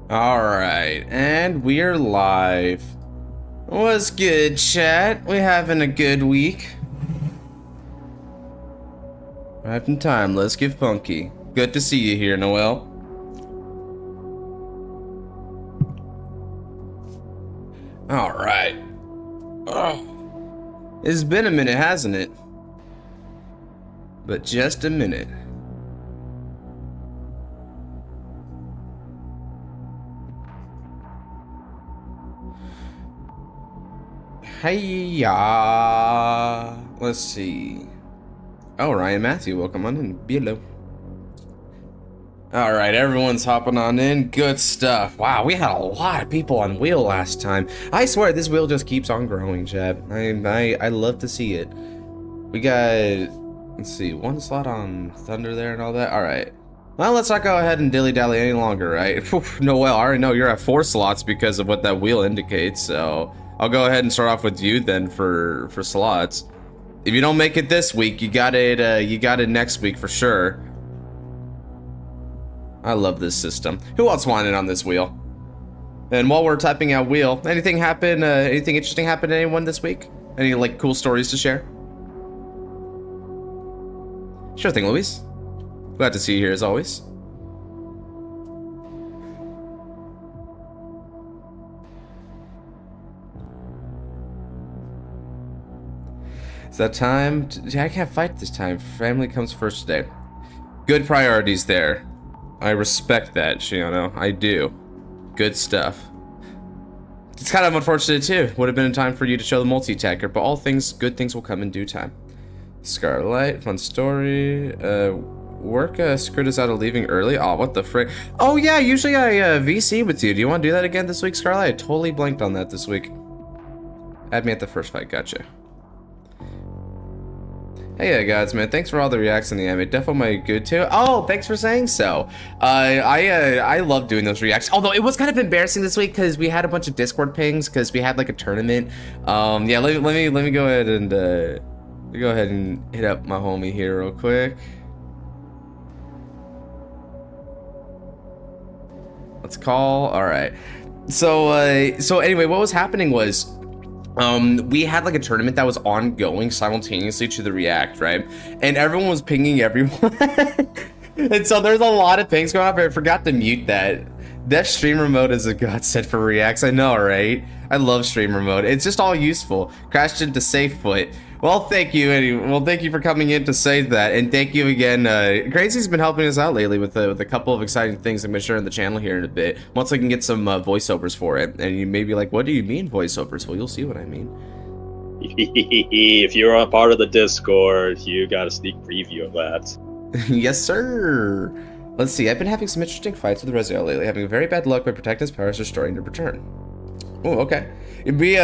Alright, and we're live. What's good, chat? We having a good week? We're having time, let's get funky. Good to see you here, Noel. Alright. Oh. It's been a minute, hasn't it? But just a minute. Hey-ya. Let's see. Oh, Ryan Matthew, welcome on in. Hello. Alright, everyone's hopping on in. Good stuff. Wow, we had a lot of people on wheel last time. I swear, this wheel just keeps on growing, chat. I love to see it. We got, let's see, one slot on Thunder there and all that. Alright. Well, let's not go ahead and dilly-dally any longer, right? Noel, I already know you're at 4 slots because of what that wheel indicates, so I'll go ahead and start off with you then for slots. If you don't make it this week, you got it next week for sure. I love this system. Who else wanted on this wheel? And while we're typing out wheel, anything happen? Anything interesting happen to anyone this week? Any like cool stories to share? Sure thing, Luis. Glad to see you here as always. It's that time. I can't fight this time. Family comes first today. Good priorities there. I respect that, Shiano. I do. Good stuff. It's kind of unfortunate too. Would have been a time for you to show the multi-attacker, but all things, good things will come in due time. Scarlet, fun story. Work screwed us out of leaving early. Oh, what the frick? Oh yeah, usually I VC with you. Do you want to do that again this week, Scarlet? I totally blanked on that this week. Add me at the first fight. Gotcha. Hey guys, man, thanks for all the reacts in the anime. Defo my good too. Oh, thanks for saying so. I love doing those reacts. Although it was kind of embarrassing this week because we had a bunch of Discord pings because we had like a tournament. Yeah, let me go ahead and hit up my homie here real quick. Let's call. All right. So anyway, what was happening was, we had like a tournament that was ongoing simultaneously to the react, right? And everyone was pinging everyone. And so there's a lot of pings going on, but I forgot to mute that. That streamer mode is a godsend for reacts. I know, right? I love streamer mode. It's just all useful. Crashed into safe foot. Well, thank you. Anyway, well, thank you for coming in to say that, and thank you again. Crazy's been helping us out lately with a couple of exciting things I'm gonna share on the channel here in a bit. Once I can get some voiceovers for it, and you may be like, "What do you mean voiceovers?" Well, you'll see what I mean. If you're a part of the Discord, you got a sneak preview of that. Yes, sir. Let's see. I've been having some interesting fights with Reziel lately, having very bad luck by protecting his powers restoring to return. Oh, okay. It'd be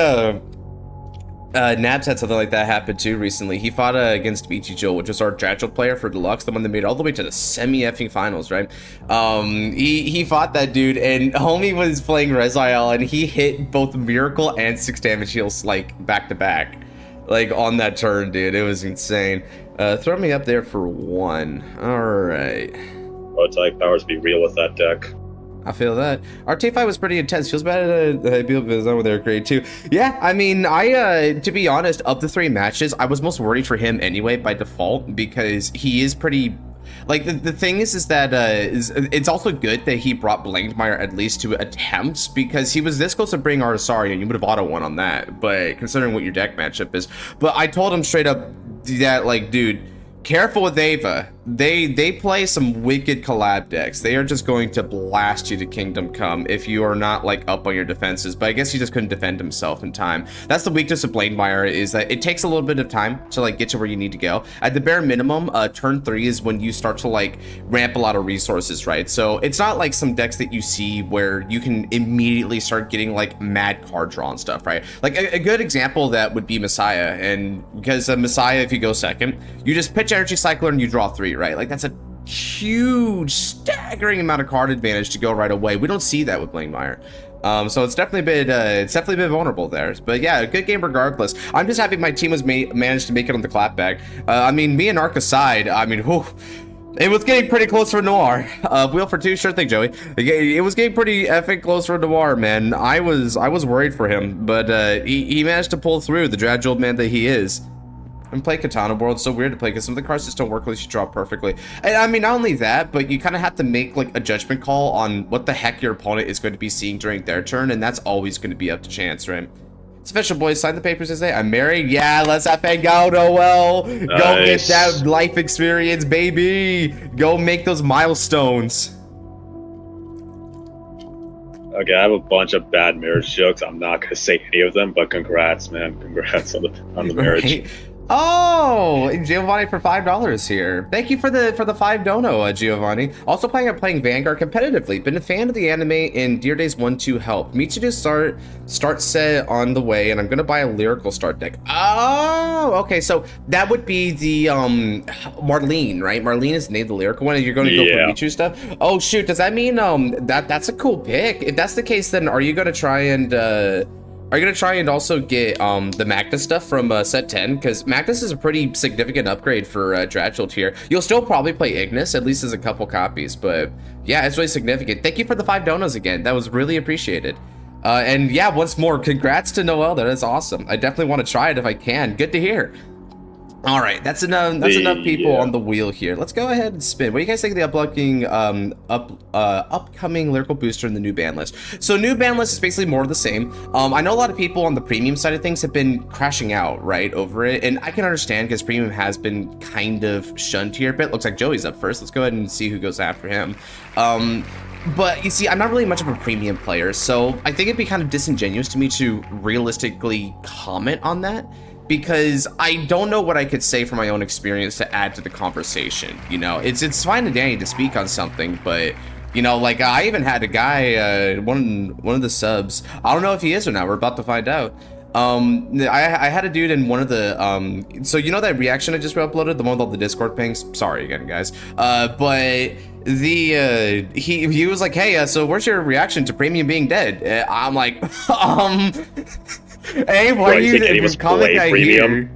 Nabs had something like that happen too recently. He fought against Yugioh, which was our Dragil player for Deluxe, the one that made it all the way to the semi-effing finals, right? He fought that dude, and homie was playing Reziel, and he hit both Miracle and 6 damage heals like back to back, like on that turn, dude. It was insane. Throw me up there for 1. All right. Type powers be real with that deck. I feel that. Our team fight was pretty intense. Feels bad to be able with their grade 2. Yeah, I mean, to be honest, of the 3 matches, I was most worried for him anyway by default because he is pretty. Like the thing is that it's also good that he brought Blankmeyer at least to attempts because he was this close to bring Arasari and you would have auto won on that. But considering what your deck matchup is, but I told him straight up that like, dude, careful with Ava. They play some wicked collab decks. They are just going to blast you to Kingdom Come if you are not like up on your defenses. But I guess he just couldn't defend himself in time. That's the weakness of Blankmeyer, is that it takes a little bit of time to like get to where you need to go. At the bare minimum, turn 3 is when you start to like ramp a lot of resources, right? So it's not like some decks that you see where you can immediately start getting like mad card draw and stuff, right? Like a good example of that would be Messiah, and because Messiah, if you go second, you just pitch Energy Cycler and you draw 3, right? Like that's a huge, staggering amount of card advantage to go right away. We don't see that with Blankmeyer. So it's definitely been vulnerable there. But yeah, a good game regardless. I'm just happy my team was managed to make it on the clapback. I mean, me and Ark aside, I mean, whew, It was getting pretty close for Noir. Wheel for 2, sure thing, Joey. It was getting pretty effing close for Noir, man. I was worried for him, but he managed to pull through, the Dradge old man that he is. And play Katana World, it's so weird to play because some of the cards just don't work unless you draw perfectly. And I mean, not only that, but you kind of have to make like a judgment call on what the heck your opponent is going to be seeing during their turn, and that's always going to be up to chance, right? Special boys, sign the papers and say, I'm married. Yeah, let's have a go, Noel. Nice. Go get that life experience, baby. Go make those milestones. Okay, I have a bunch of bad marriage jokes. I'm not gonna say any of them, but congrats, man. Congrats on the marriage. Right. Oh, Giovanni for $5 here. Thank you for the 5 dono, Giovanni. Also playing Vanguard competitively. Been a fan of the anime and Dear Days 1-2 help. Meet you to start set on the way, and I'm gonna buy a Lyrical start deck. Oh, okay, so that would be the Marlene, right? Marlene is named the Lyrical one, and you're gonna go for Michu stuff. Oh shoot, does that mean that's a cool pick? If that's the case, then are you gonna try and also get the Magnus stuff from set 10? Because Magnus is a pretty significant upgrade for Dratchel here. You'll still probably play Ignis, at least as a couple copies, but yeah, it's really significant. Thank you for the 5 donos again. That was really appreciated. And yeah, once more, congrats to Noel. That is awesome. I definitely want to try it if I can. Good to hear. All right, that's enough people on the wheel here. Let's go ahead and spin. What do you guys think of the upcoming Lyrical booster in the new ban list? So new ban list is basically more of the same. I know a lot of people on the premium side of things have been crashing out, right, over it, and I can understand because premium has been kind of shunned here a bit. Looks like Joey's up first. Let's go ahead and see who goes after him. But you see, I'm not really much of a premium player, so I think it'd be kind of disingenuous to me to realistically comment on that, because I don't know what I could say from my own experience to add to the conversation. You know, it's fine and dandy to speak on something, but you know, like I even had a guy, one of the subs, I don't know if he is or not, we're about to find out. I had a dude in one of the so you know that reaction I just uploaded, the one with all the Discord pings? Sorry again, guys. But the he was like, hey, so where's your reaction to premium being dead? I'm like, hey, why are you comment guy here?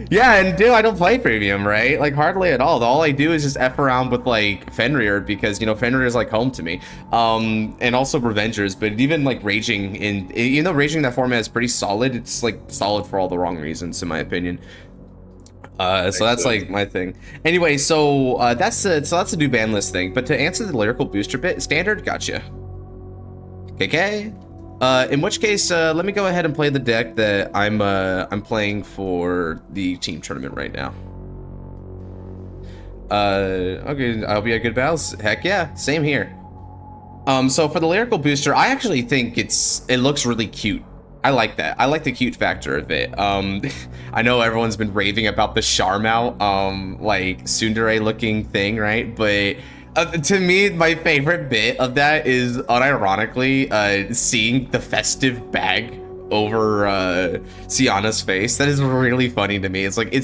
Yeah, and dude, I don't play premium, right? Like hardly at all. All I do is just F around with like Fenrir because, you know, Fenrir is like home to me. And also Revengers, but even like Raging even though Raging in that format is pretty solid, it's like solid for all the wrong reasons in my opinion. So that's like my thing. Anyway, so that's a new ban list thing. But to answer the Lyrical booster bit, standard, gotcha. KK. In which case, let me go ahead and play the deck that I'm playing for the team tournament right now. Okay, I hope you had good battles. Heck yeah, same here. So for the Lyrical booster, I actually think it looks really cute. I like that. I like the cute factor of it. I know everyone's been raving about the Charmount, like tsundere looking thing, right? But to me, my favorite bit of that is unironically seeing the festive bag over Sienna's face. That is really funny to me. It's like it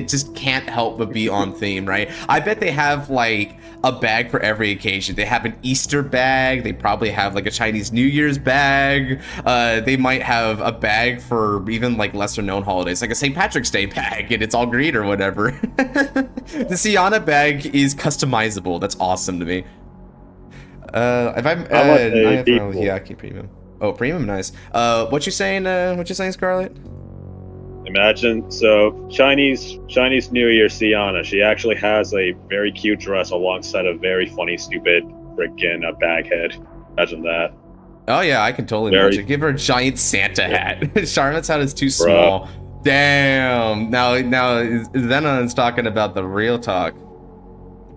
just can't help but be on theme, right? I bet they have like a bag for every occasion. They have an Easter bag. They probably have like a Chinese New Year's bag. They might have a bag for even like lesser known holidays, like a St. Patrick's Day bag, and it's all green or whatever. The Sienna bag is customizable. That's awesome to me. If I'm yeah, I keep premium. Oh, premium, nice. What you saying? Scarlett? Imagine, so Chinese New Year Sienna, she actually has a very cute dress alongside a very funny, stupid freaking baghead. Imagine that. Oh yeah, I can totally imagine. Give her a giant Santa hat. Charlotte's hat is too small. Damn. Now Zenon's talking about the real talk.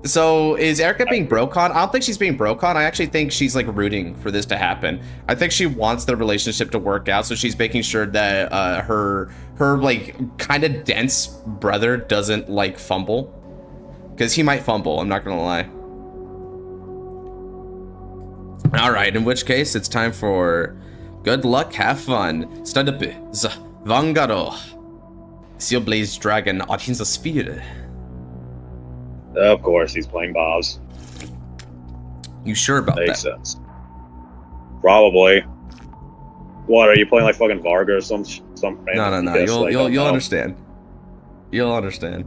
So is Erica being Brocon? I don't think she's being Brocon. I actually think she's like rooting for this to happen. I think she wants the relationship to work out, so she's making sure that her like kind of dense brother doesn't like fumble, because he might fumble. I'm not gonna lie. All right, in which case it's time for good luck, have fun. Stand up, Vanguard. Seal Blaze Dragon on his sphere. Of course, he's playing Bobs. You sure about that? Makes sense. Probably. What, are you playing like fucking Varga or some No. You'll understand. You'll understand.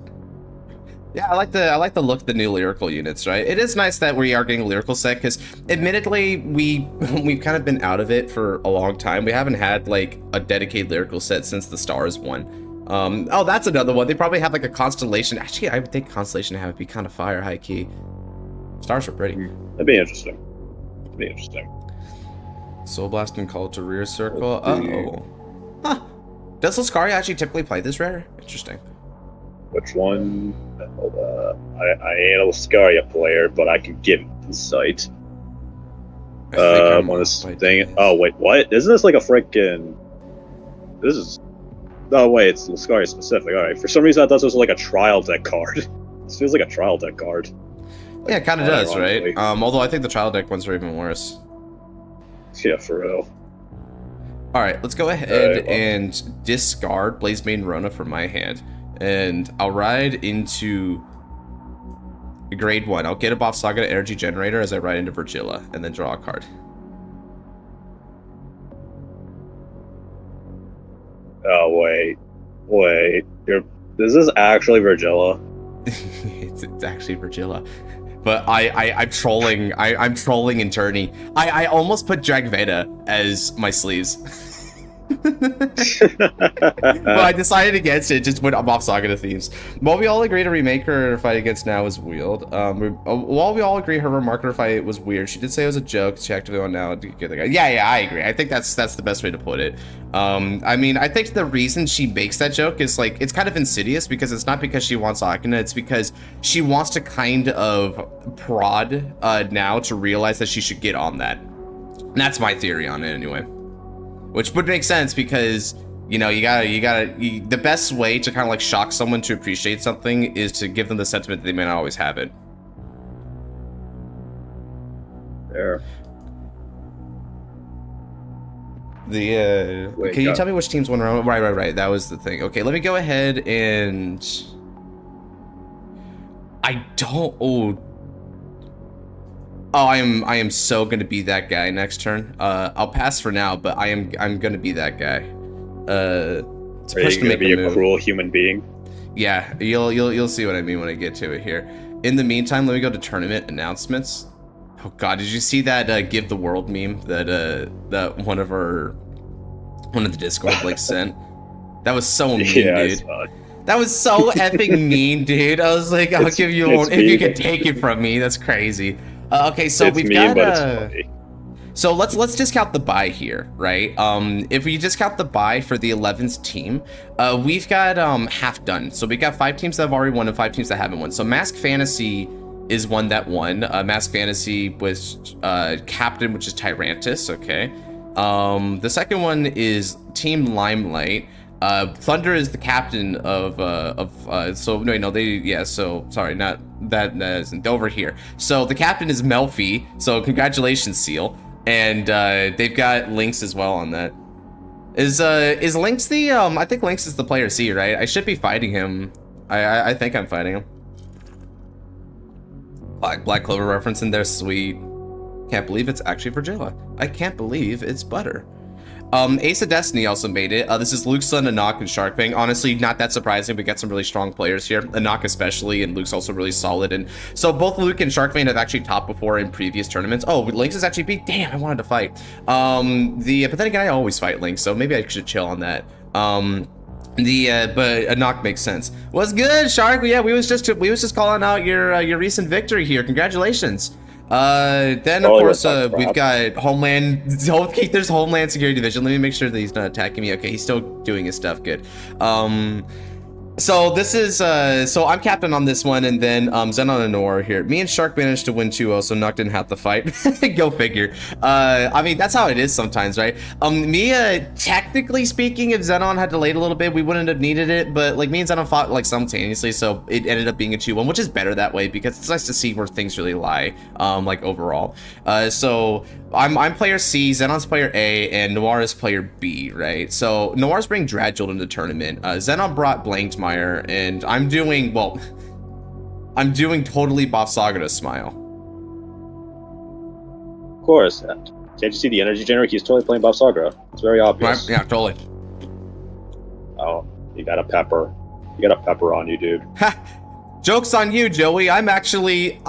Yeah, I like the look of the new lyrical units, right? It is nice that we are getting a lyrical set because, admittedly, we've kind of been out of it for a long time. We haven't had like a dedicated lyrical set since the Stars one. Oh, that's another one. They probably have like a constellation. Actually, I would think constellation have it be kind of fire, high key. Stars are pretty. That'd be interesting. That'd be interesting. Soul Blast and Call to Rear Circle. Oh, huh? Does Lascaria actually typically play this rare? Interesting. Which one? I ain't a Lascaria player, but I can give insight. On this thing. Oh wait, what? Isn't this like a freaking? This is. Oh wait, it's Lascaria specific. All right. For some reason, I thought this was like a trial deck card. This feels like a trial deck card. Yeah, it kind of does, right? Although I think the trial deck ones are even worse. Yeah, for real. All right, let's go ahead and discard Blaze Maiden Rona from my hand. And I'll ride into grade 1. I'll get a Bob Saga Energy Generator as I ride into Virgilla, and then draw a card. Oh wait. Is this actually Virgilla? it's actually Virgilla, but I'm trolling. I'm trolling in tourney. I almost put Dragveda as my sleeves. But I decided against it, just went off Saga to Thieves. While we all agree to remake her fight against now is weird. While we all agree her remarker fight was weird, she did say it was a joke. She actively on now to get the guy. Yeah, I agree. I think that's the best way to put it. I mean, I think the reason she makes that joke is like it's kind of insidious because it's not because she wants Akina, it's because she wants to kind of prod now to realize that she should get on that. And that's my theory on it anyway. Which would make sense because, you know, the best way to kind of like shock someone to appreciate something is to give them the sentiment that they may not always have it. There. Can you tell me which teams won around? Right. That was the thing. Okay, let me go ahead and... I am so gonna be that guy next turn. I'll pass for now, but I'm gonna be that guy. Are you gonna be a cruel human being? Yeah, you'll see what I mean when I get to it here. In the meantime, let me go to tournament announcements. Oh God, did you see that Give the World meme that one of the Discord like sent? That was so mean, dude. That was so effing mean, dude. I was like, I'll give you one if you can take it from me. That's crazy. Okay, so we've got so let's discount the bye here, right? If we discount the bye for the 11th team, we've got half done. So we got 5 teams that have already won and 5 teams that haven't won. So Mask Fantasy is one that won. Mask Fantasy was captain, which is Tyrantus. Okay. The second one is Team Limelight. Thunder is the captain sorry, not that isn't over here. So the captain is Melfi, so congratulations, Seal. And they've got Lynx as well on that. Is Lynx the I think Lynx is the player C, right? I should be fighting him. I think I'm fighting him. Black Clover reference in there, sweet. Can't believe it's actually Virgilla. I can't believe it's Butter. Ace of Destiny also made it. This is Luke's son, Anak, and Sharkfang. Honestly, not that surprising. We got some really strong players here. Anak especially, and Luke's also really solid. And so both Luke and Sharkfang have actually topped before in previous tournaments. Oh, Lynx is actually beat. Damn, I wanted to fight. But then again, I always fight Lynx, so maybe I should chill on that. But Anak makes sense. What's good, Shark? Yeah, we was just calling out your recent victory here. Congratulations. Then of course we've got Homeland. There's Homeland Security Division. Let me make sure that he's not attacking me. Okay, he's still doing his stuff. Good. So this is so I'm captain on this one, and then Xenon and Noir here. Me and Shark managed to win 2-0, so Nuck didn't have to fight. Go figure. I mean, that's how it is sometimes, right? Technically speaking, if Xenon had delayed a little bit, we wouldn't have needed it, but like me and Xenon fought like simultaneously, so it ended up being a 2-1, which is better that way because it's nice to see where things really lie, like overall. So I'm player C, Xenon's player A, and Noir is player B, right? So Noir's bringing Draguled into the tournament. Xenon brought Blankmeyer, and I'm doing totally Bob Saga to smile. Of course. Can't you see the energy generator? He's totally playing Bob Saga. It's very obvious. Right? Yeah, totally. Oh, you got a pepper. You got a pepper on you, dude. Joke's on you, Joey. I'm actually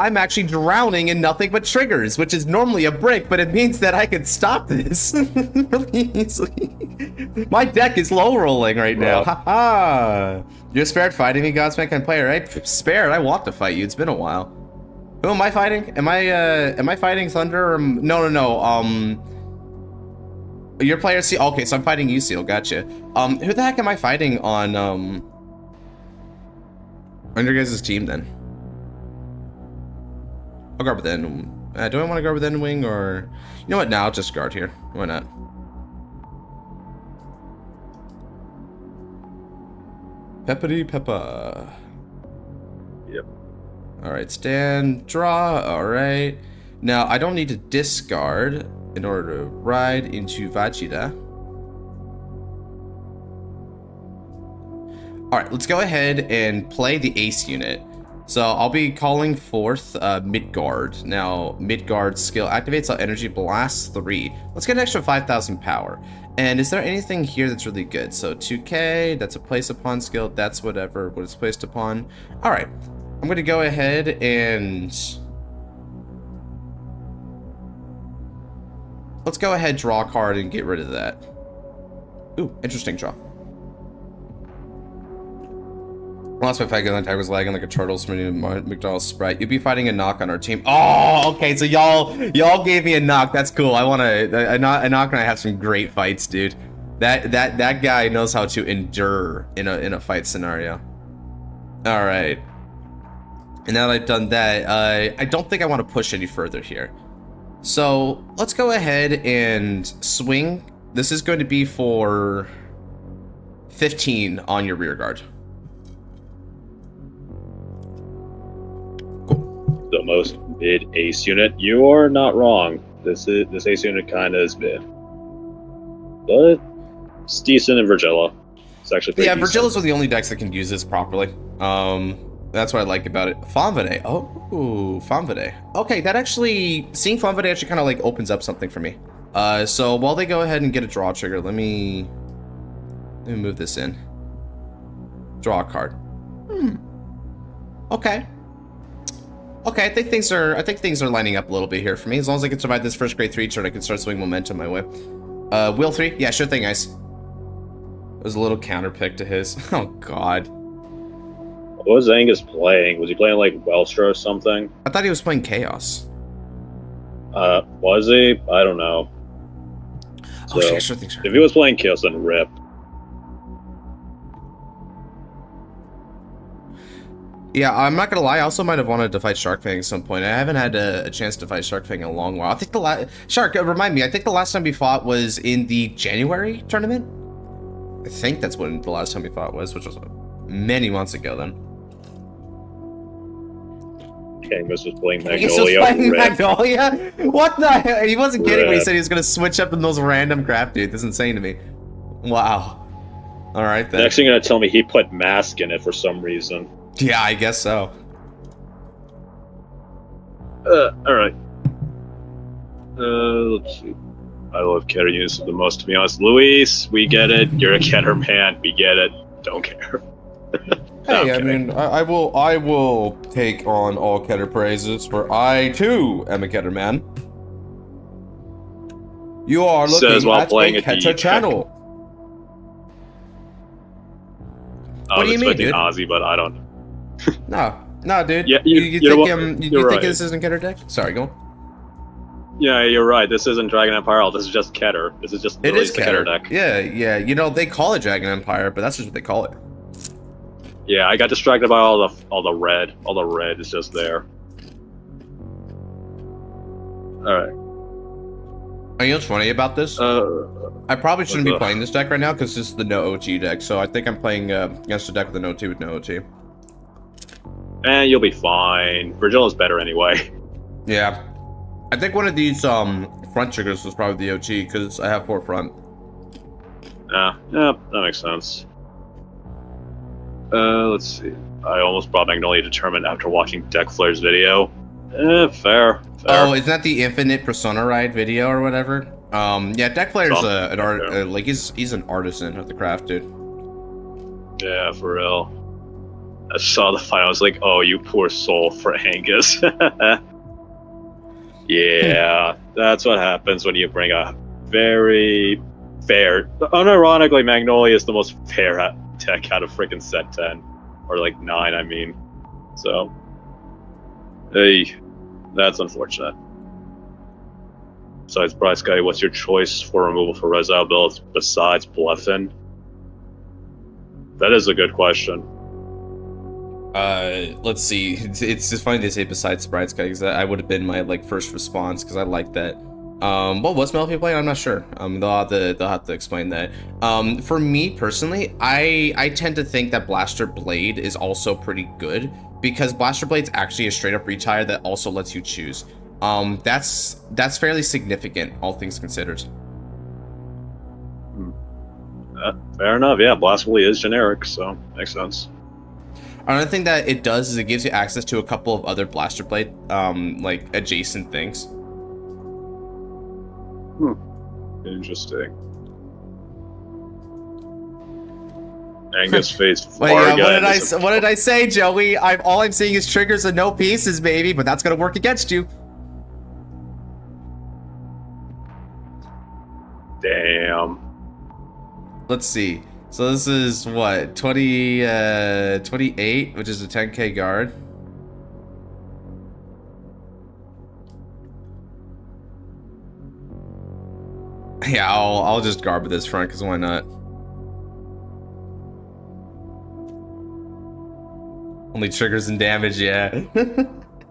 drowning in nothing but triggers, which is normally a brick, but it means that I can stop this really easily. My deck is low rolling right now. Haha. You're spared fighting me, Godsman can play, right? Spared? I want to fight you. It's been a while. Who am I fighting? Am I fighting Thunder? Or, no. Your player Seal. Okay, so I'm fighting you, Seal. Gotcha. Who the heck am I fighting on your guys' team then? I'll guard with the end. Do I want to guard with end wing or? You know what? Now I'll just guard here. Why not? Peppity peppa. Yep. All right, stand, draw. All right. Now I don't need to discard in order to ride into Vegeta. All right, let's go ahead and play the ace unit. So I'll be calling forth Midgard. Now, Midgard's skill activates on energy blast 3. Let's get an extra 5,000 power. And is there anything here that's really good? So 2k, that's a place upon skill. That's what it's placed upon. All right, I'm gonna go ahead and let's go ahead, draw a card and get rid of that. Ooh, interesting draw. Lost my fight because my tag was lagging like a turtle swimming in McDonald's Sprite. You'd be fighting a knock on our team. Oh, okay. So y'all gave me a knock. That's cool. I want a knock and I have some great fights, dude. That guy knows how to endure in a fight scenario. All right. And now that I've done that, I don't think I want to push any further here. So let's go ahead and swing. This is going to be for 15 on your rear guard. The most mid ace unit. You are not wrong. This ace unit kind of is mid, but it's decent in Virgilla. It's actually pretty decent. Virgillas are the only decks that can use this properly. That's what I like about it. Fonvade. Oh, Fonvade. Okay, that actually seeing Fonvade actually kind of like opens up something for me. So while they go ahead and get a draw trigger, let me move this in. Draw a card. Okay. Okay, I think things are lining up a little bit here for me. As long as I can survive this first grade 3 turn, I can start swinging momentum my way. Wheel 3? Yeah, sure thing, guys. It was a little counter pick to his. Oh, God. What was Angus playing? Was he playing, like, Welstra or something? I thought he was playing Chaos. Was he? I don't know. So, yeah, sure thing, sure. If he was playing Chaos, then rip. Yeah, I'm not gonna lie. I also might have wanted to fight Sharkfang at some point. I haven't had a chance to fight Sharkfang in a long while. I think remind me. I think the last time we fought was in the January tournament. I think that's when the last time we fought was, which was many months ago then. Angus was playing Magnolia. He was playing Magnolia? What the hell? He wasn't kidding when he said he was gonna switch up in those random crap, dude. That's insane to me. Wow. All right then. Next thing you're gonna tell me he put Mask in it for some reason. Yeah, I guess so. Alright. Let's see. I love Keter units the most, to be honest. Luis, we get it. You're a Keter man. We get it. Don't care. Hey, I mean, I will take on all Keter praises, for I, too, am a Keter man. You are looking at a Keter channel. What do you mean, dude? Ozzy, but I don't know. No, dude. Yeah, you think right. this isn't Keter deck? Sorry, go on. Yeah, you're right. This isn't Dragon Empire. This is just Keter. This is just it is Keter deck. Yeah. You know, they call it Dragon Empire, but that's just what they call it. Yeah, I got distracted by all the red. All the red is just there. All right. You know what's funny about this? I probably shouldn't be playing this deck right now because this is the no OT deck. So I think I'm playing against a deck with an OT with no OT. And you'll be fine. Virgilla's better anyway. Yeah. I think one of these front triggers was probably the OT because I have 4 front. Yeah, that makes sense. Let's see. I almost brought Magnolia Determined after watching Deck Flair's video. Fair. Oh, isn't that the Infinite Persona Ride video or whatever? Yeah, Deck Flair's an art, like he's an artisan of the craft, dude. Yeah, for real. I saw the fight. I was like, "Oh, you poor soul for Angus." Yeah, that's what happens when you bring a very fair. Unironically, Magnolia is the most fair deck out of freaking set 10 or like 9. I mean, so hey, that's unfortunate. Besides Bryce Guy, what's your choice for removal for Rezile builds besides Bluffin? That is a good question. Let's see. It's just funny they say besides Sprites Guy, because I would have been my like first response, because I like that. What was Melfi playing? I'm not sure. They'll have to explain that. For me personally, I tend to think that Blaster Blade is also pretty good, because Blaster Blade's actually a straight up retire that also lets you choose. That's fairly significant, all things considered. Fair enough. Yeah, Blaster Blade is generic, so makes sense. Another thing that it does is it gives you access to a couple of other Blaster Blade, like adjacent things. Interesting. Angus faced Wait, what did I say, Joey? All I'm seeing is triggers and no pieces, baby, but that's gonna work against you. Damn. Let's see. So this is what, 28, which is a 10k guard. Yeah, I'll just guard with this front, because why not? Only triggers and damage, yeah.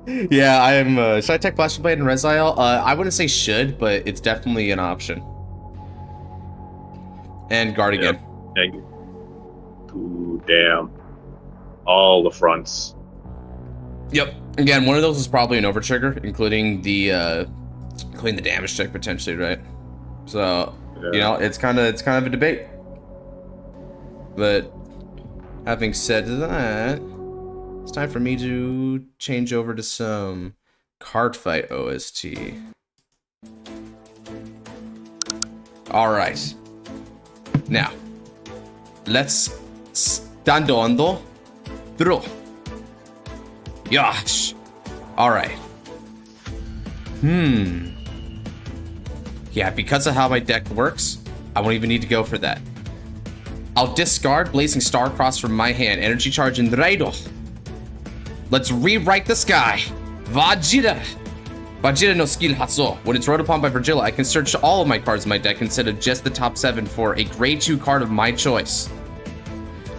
Yeah, I am. Should I take Blaster Blade and Rezile? I wouldn't say should, but it's definitely an option. And guard again. Ooh, damn. All the fronts. Yep. Again, one of those is probably an over trigger, including the damage check potentially, right? So, yeah. You know, it's kind of a debate. But having said that, it's time for me to change over to some Cardfight OST. All right. Now, let's standondo through. Yosh. All right. Yeah, because of how my deck works, I won't even need to go for that. I'll discard Blazing Starcross from my hand. Energy Charge and Raido. Let's rewrite the sky. Vajira. Vajira no skill hatsu. When it's wrote upon by Virgil, I can search all of my cards in my deck instead of just the top 7 for a grade 2 card of my choice.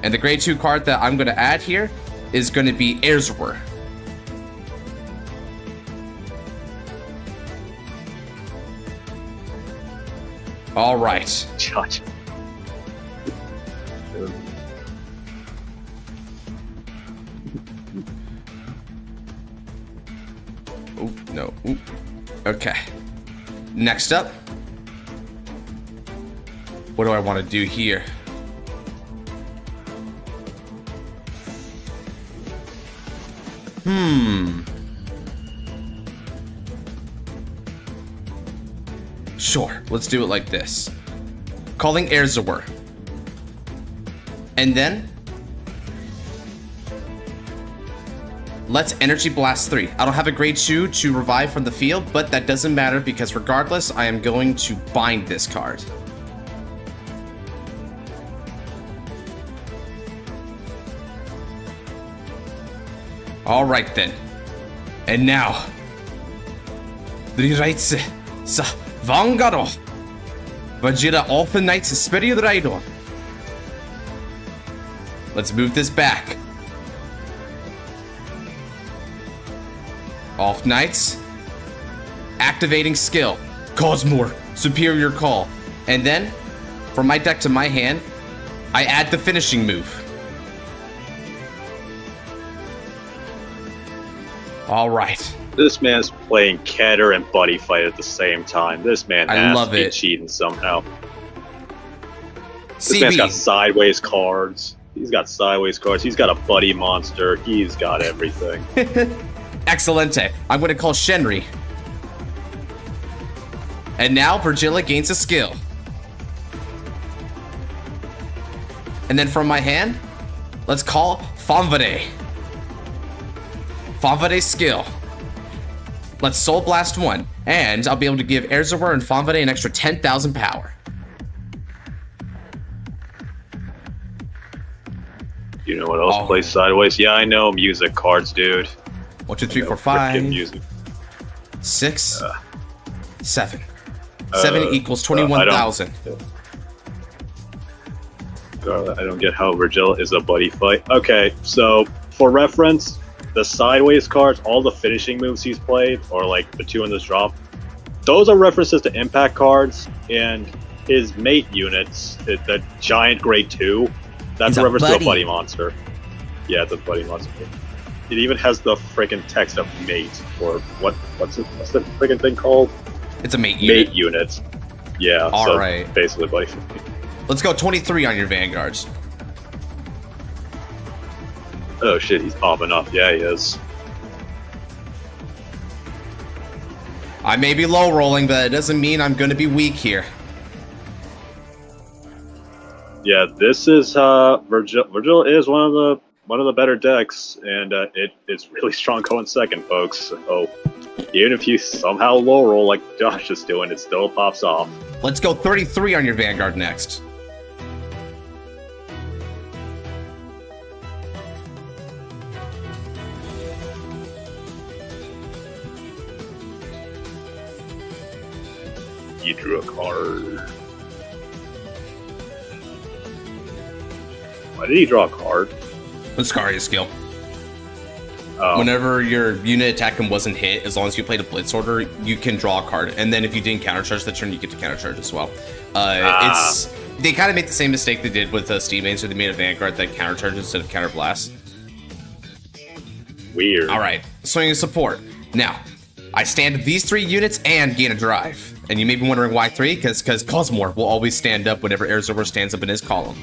And the grade 2 card that I'm going to add here is going to be Erzwer. All right. Judge. Oh, no. Ooh. Okay. Next up. What do I want to do here? Sure, let's do it like this. Calling Erzwer. And then let's Energy Blast 3. I don't have a grade 2 to revive from the field, but that doesn't matter because regardless, I am going to bind this card. All right then. And now, Lyrical, Vanguard, Vajira Open Knights Superior Raido. Let's move this back. Off Knights, activating skill, Cosmore, Superior Call, and then from my deck to my hand, I add the finishing move. All right. This man's playing Keter and Buddy Fight at the same time. This man has to be cheating somehow. This man's got sideways cards. He's got sideways cards. He's got a Buddy monster. He's got everything. Excelente. I'm going to call Shenri. And now Virgila gains a skill. And then from my hand, let's call Fonvade. Fonvade skill. Let's Soul Blast 1, and I'll be able to give Erzawer and Fonvade an extra 10,000 power. You know what else plays sideways? Yeah, I know music cards, dude. 1, 2, 3, 4, 5. Music. 6. 7. 7 equals 21,000. I don't get how Virgil is a buddy fight. Okay, so for reference, the sideways cards, all the finishing moves he's played, or like the 2 in this drop, those are references to impact cards, and his mate units, the giant grade 2, that's a reference to a buddy monster. Yeah, it's a buddy monster. It even has the freaking text of mate, or what's the freaking thing called? It's a mate unit. Mate unit. Yeah, Alright. Basically buddy. Let's go 23 on your Vanguards. Oh shit, he's popping up. Yeah, he is. I may be low rolling, but it doesn't mean I'm going to be weak here. Yeah, this is Virgil. Virgil is one of the better decks, and it's really strong going second, folks. So even if you somehow low roll like Josh is doing, it still pops off. Let's go 33 on your Vanguard next. You drew a card. Why did he draw a card? Viscaria skill. Oh. Whenever your unit attack and wasn't hit, as long as you played a Blitz order, you can draw a card. And then if you didn't countercharge the turn, you get to countercharge as well. They kind of make the same mistake they did with Steam Mains, where they made a Vanguard that countercharges instead of counterblast. Weird. Alright, swinging support. Now, I stand these 3 units and gain a drive. And you may be wondering why 3, because Cosmore will always stand up whenever Erzawer stands up in his column.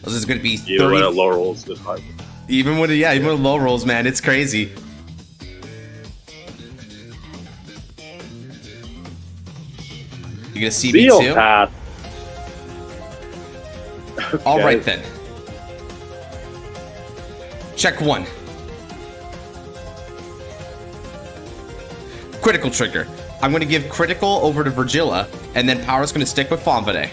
This is going to be 30... Even when it low rolls this hard. Even with low rolls, man, it's crazy. You gonna see me too? Path. Okay. All right then. Check 1. Critical trigger. I'm going to give critical over to Virgilla, and then power's going to stick with Fonvade.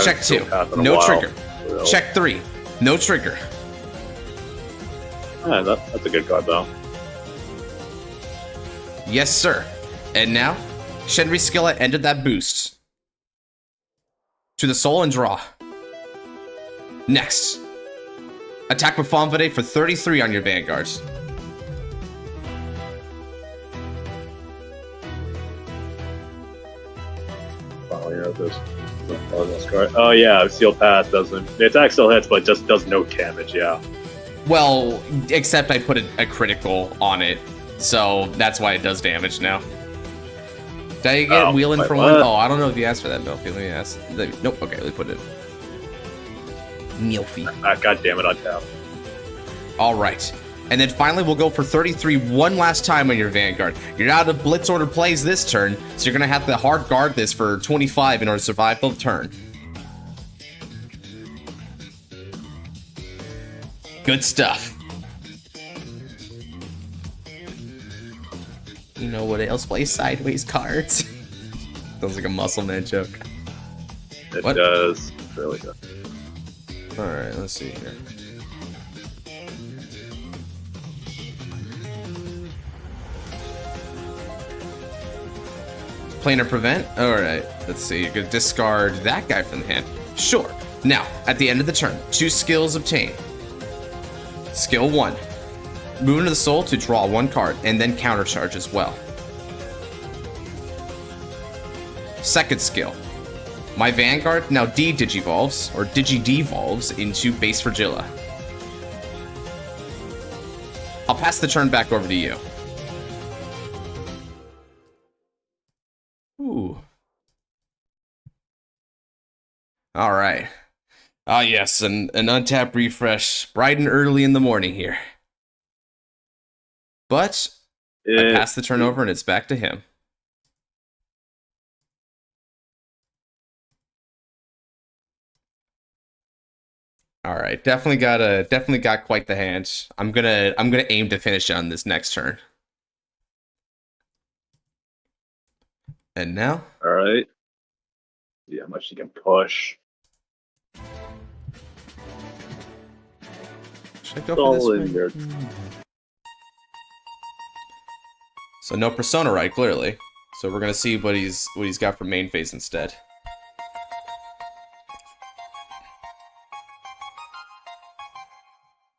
Check 2. No trigger. Really? Check 3. No trigger. Yeah, that's a good card, though. Yes, sir. And now, Shenri Skillet ended that boost. To the soul and draw. Next. Attack with Fonvade for 33 on your Vanguards. Oh yeah, Sealed Path doesn't. The attack still hits, but just does no damage. Yeah. Well, except I put a critical on it, so that's why it does damage now. Did I get wheeling for 1? Oh, I don't know if you asked for that, Milfy. Let me ask. Nope. Okay, let me put it in. Milfy. God damn it, Untap. All right. And then finally, we'll go for 33 one last time on your Vanguard. You're out of Blitz Order plays this turn, so you're going to have to hard guard this for 25 in order to survive the turn. Good stuff. You know what else plays sideways cards? Sounds like a Muscle Man joke. It does. Really good. Alright, let's see here. Planar Prevent? Alright, let's see. You're going to discard that guy from the hand. Sure. Now, at the end of the turn, 2 skills obtain. Skill 1. Move into the soul to draw 1 card, and then countercharge as well. Second skill. My Vanguard now de-digivolves, or digi-devolves, into base Virgilla. I'll pass the turn back over to you. Ooh. Alright. Ah yes, an Untap refresh, bright and early in the morning here. But I passed the turn over and it's back to him. All right, definitely got quite the hand. I'm gonna aim to finish on this next turn. And now, all right. See how much you can push. Should I go for this There. So no Persona, right? Clearly. So we're gonna see what he's got for main phase instead.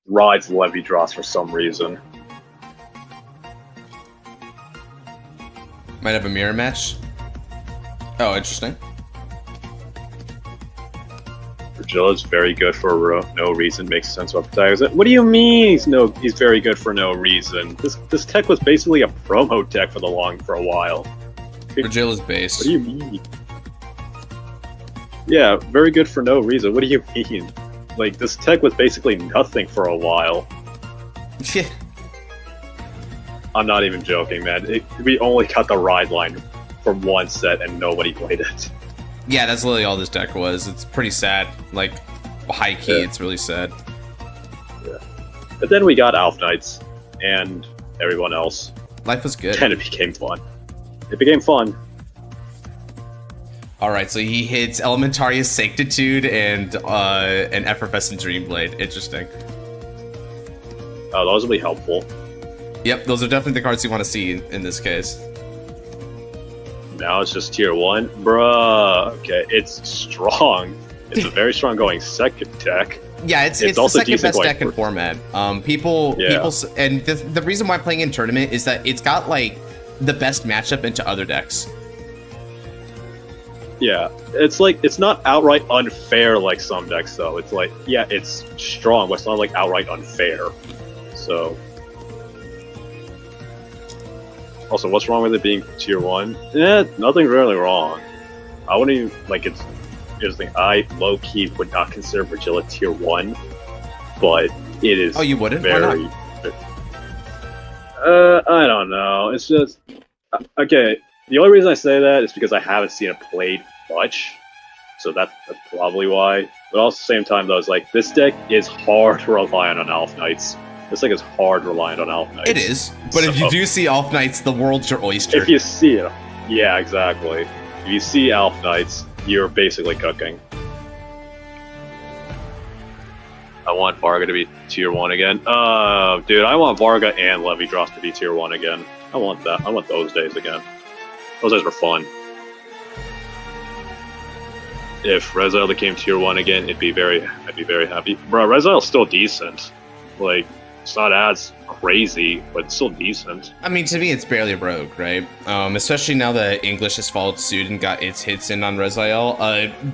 Rides Levy Dross for some reason. Might have a mirror match. Oh, interesting. Virgila's very good for no reason. Makes sense what protagonist. What do you mean he's very good for no reason? This tech was basically a promo tech for a while. Virgila's base. What do you mean? Yeah, very good for no reason. What do you mean? Like, this tech was basically nothing for a while. Yeah. I'm not even joking, man. We only got the ride line from one set and nobody played it. Yeah, that's literally all this deck was. It's pretty sad. Like, high key, it's really sad. Yeah. But then we got Elf Knights and everyone else. Life was good. And it became fun. It became fun. Alright, so he hits Elementaria's Sanctitude and an Effervescent Dreamblade. Interesting. Oh, those will be helpful. Yep, those are definitely the cards you want to see in this case. Now it's just tier 1. Bruh. Okay, it's strong. It's a very strong going second deck. Yeah, it's the second best deck in format. People, and the reason why I'm playing in tournament is that it's got like the best matchup into other decks. Yeah, it's like, it's not outright unfair like some decks though. It's like, yeah, it's strong, but it's not like outright unfair. So, also, what's wrong with it being tier 1? Yeah, nothing's really wrong. I wouldn't even, like, here's the thing, I low-key would not consider Virgila tier 1, but it is. Oh, you wouldn't? Very, why not? I don't know. It's just, okay, the only reason I say that is because I haven't seen it played much, so that's probably why. But also at the same time, though, it's like, this deck is hard reliant on Elf Knights. This deck is hard reliant on Elf Knights. It is, but if you do see Elf Knights, the world's your oyster. If you see it, yeah, exactly. If you see Elf Knights, you're basically cooking. I want Varga to be tier 1 again. Dude, I want Varga and Levy Dross to be tier 1 again. I want that. I want those days again. Those days were fun. If Rezyl became tier 1 again, I'd be very happy. Bro, Rezyl's still decent. Like, it's not as crazy, but it's still decent. I mean, to me, it's barely a rogue, right? Especially now that English has followed suit and got its hits in on Rezyl.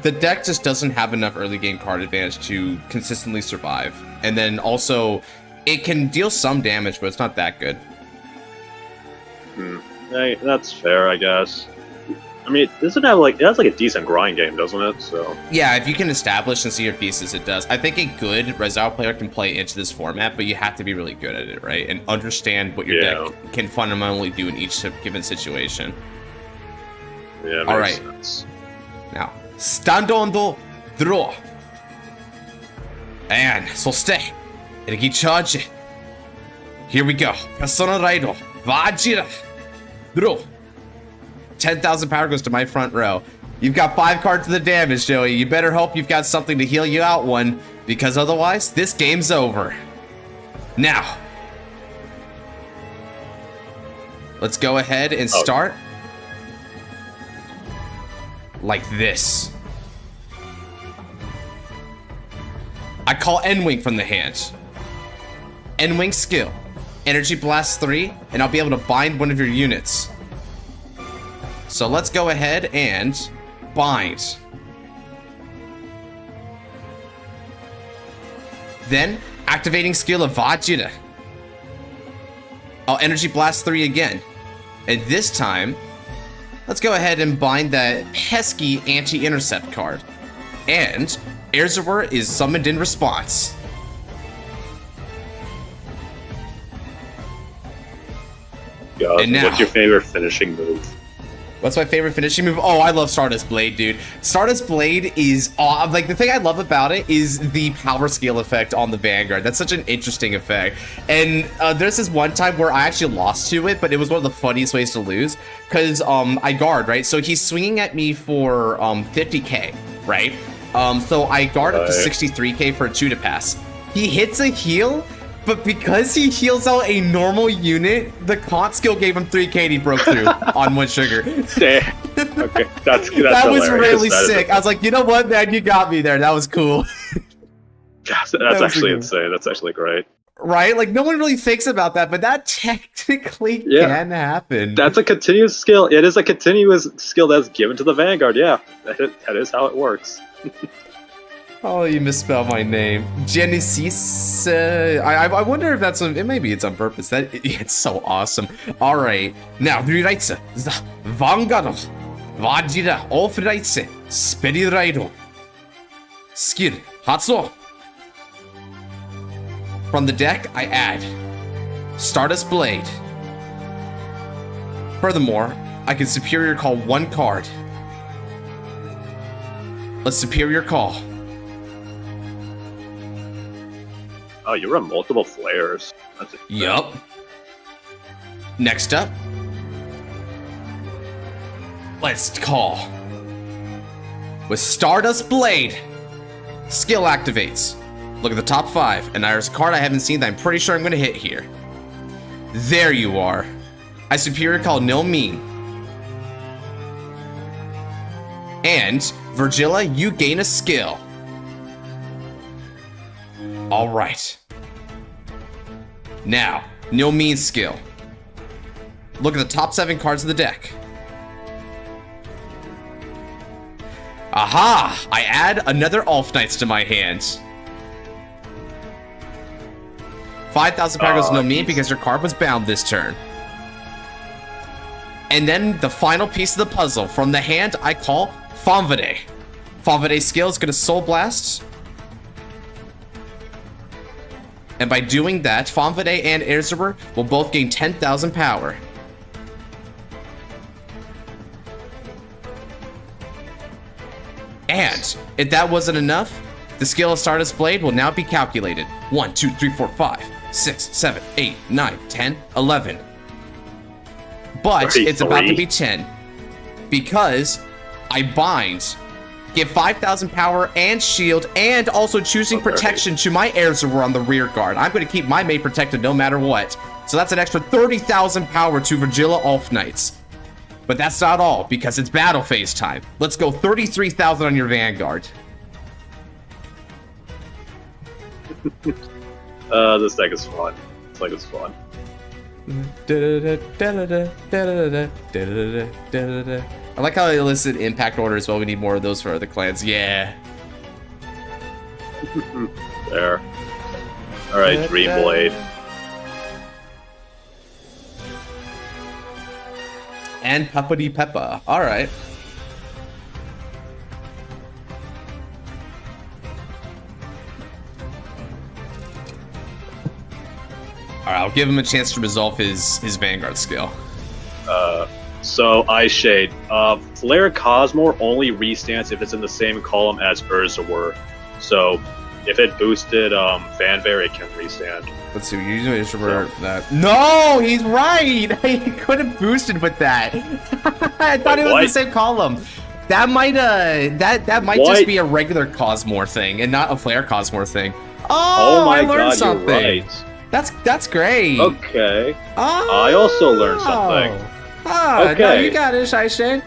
The deck just doesn't have enough early game card advantage to consistently survive. And then also, it can deal some damage, but it's not that good. Hey, that's fair, I guess. I mean, it has like a decent grind game, doesn't it? So yeah, if you can establish and see your pieces, it does. I think a good Rezyl player can play into this format, but you have to be really good at it, right? And understand what your deck can fundamentally do in each given situation. Yeah, all right. Sense. Now, standondo draw. And so stay. Energy charge. Here we go. Persona Raido. Vajira. Draw. 10,000 power goes to my front row. You've got 5 cards of the damage, Joey. You better hope you've got something to heal you out one, because otherwise, this game's over. Now, let's go ahead and start like this. I call N-Wing from the hand. N-Wing skill. Energy Blast 3, and I'll be able to bind one of your units. So let's go ahead and bind. Then, activating skill of Vajira. I'll Energy Blast 3 again. And this time, let's go ahead and bind that pesky anti-intercept card. And Erzurum is summoned in response. God, and now, what's your favorite finishing move? What's my favorite finishing move? Oh, I love Stardust Blade, dude. Stardust Blade is like the thing I love about it is the power scale effect on the Vanguard. That's such an interesting effect. And there's this one time where I actually lost to it, but it was one of the funniest ways to lose because I guard, right? So he's swinging at me for 50k, right? So I guard up to 63k for a 2 to pass. He hits a heal. But because he heals out a normal unit, the Kant skill gave him 3k and he broke through on 1 sugar. Damn. Okay, that's that was hilarious. really sick. I was like, you know what, man, you got me there. That was cool. That's actually insane. That's actually great. Right? Like, no one really thinks about that, but that technically can happen. That's a continuous skill. It is a continuous skill that's given to the Vanguard, yeah. That is how it works. Oh, you misspelled my name. Genesis. I wonder if that's maybe it's on purpose. It's so awesome. All right, now Lyrical, Vanguard, Vajira, Overdress, Spiritraido, Skill, Hatsu. From the deck, I add Stardust Blade. Furthermore, I can superior call 1 card. A superior call. Oh, you run multiple flares. Yup. Next up, let's call with Stardust Blade. Skill activates. Look at the top 5, and there's a card I haven't seen that I'm pretty sure I'm going to hit here. There you are. I superior call No Mean. And Virgila, you gain a skill. All right. Now, No Mean skill. Look at the top 7 cards of the deck. Aha! I add another Elf Knights to my hands. 5,000 power goes to No Mean because your card was bound this turn. And then the final piece of the puzzle. From the hand, I call Fanvade. Fanvade's skill is going to Soul Blast. And by doing that, Fanvade and Erzurur will both gain 10,000 power. And if that wasn't enough, the skill of Stardust Blade will now be calculated. 1, 2, 3, 4, 5, 6, 7, 8, 9, 10, 11. But it's about to be 10. Because I bind, give 5,000 power and shield, and also choosing protection to my Erzurur on the rear guard. I'm going to keep my mate protected no matter what. So that's an extra 30,000 power to Virgila Elf Knights. But that's not all, because it's battle phase time. Let's go 33,000 on your Vanguard. This deck is fun. This deck is fun. I like how they listed impact order as well. We need more of those for other clans. Yeah. There. Alright, Dream Blade. And Puppity Peppa. Alright. Alright, I'll give him a chance to resolve his Vanguard skill. So Ice Shade. Flare Cosmore only restands if it's in the same column as Erzurur. So if it boosted Vanguard, it can restand. Let's see, you're using Erzurur that. No, he's right! He could have boosted with that. I thought it was in the same column. That might that might just be a regular Cosmore thing and not a Flare Cosmore thing. Oh my I learned something. You're right. That's great. Okay. Oh. I also learned something. Okay. No, you got it, Shai-Shin.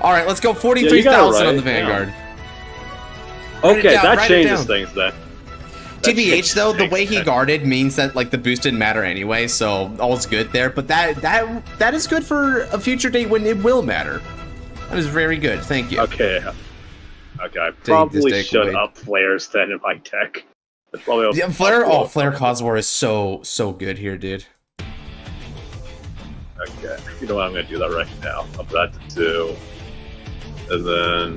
All right, let's go 43,000 on the Vanguard. Okay, that changes things then. TBH though, the way he guarded means that like the boost didn't matter anyway, so all's good there. But that is good for a future date when it will matter. That is very good. Thank you. Okay. Okay, I probably should up flares then in my deck. Yeah, Flare Cosmore is so good here, dude. Okay, you know what? I'm gonna do that right now. Up that to 2, and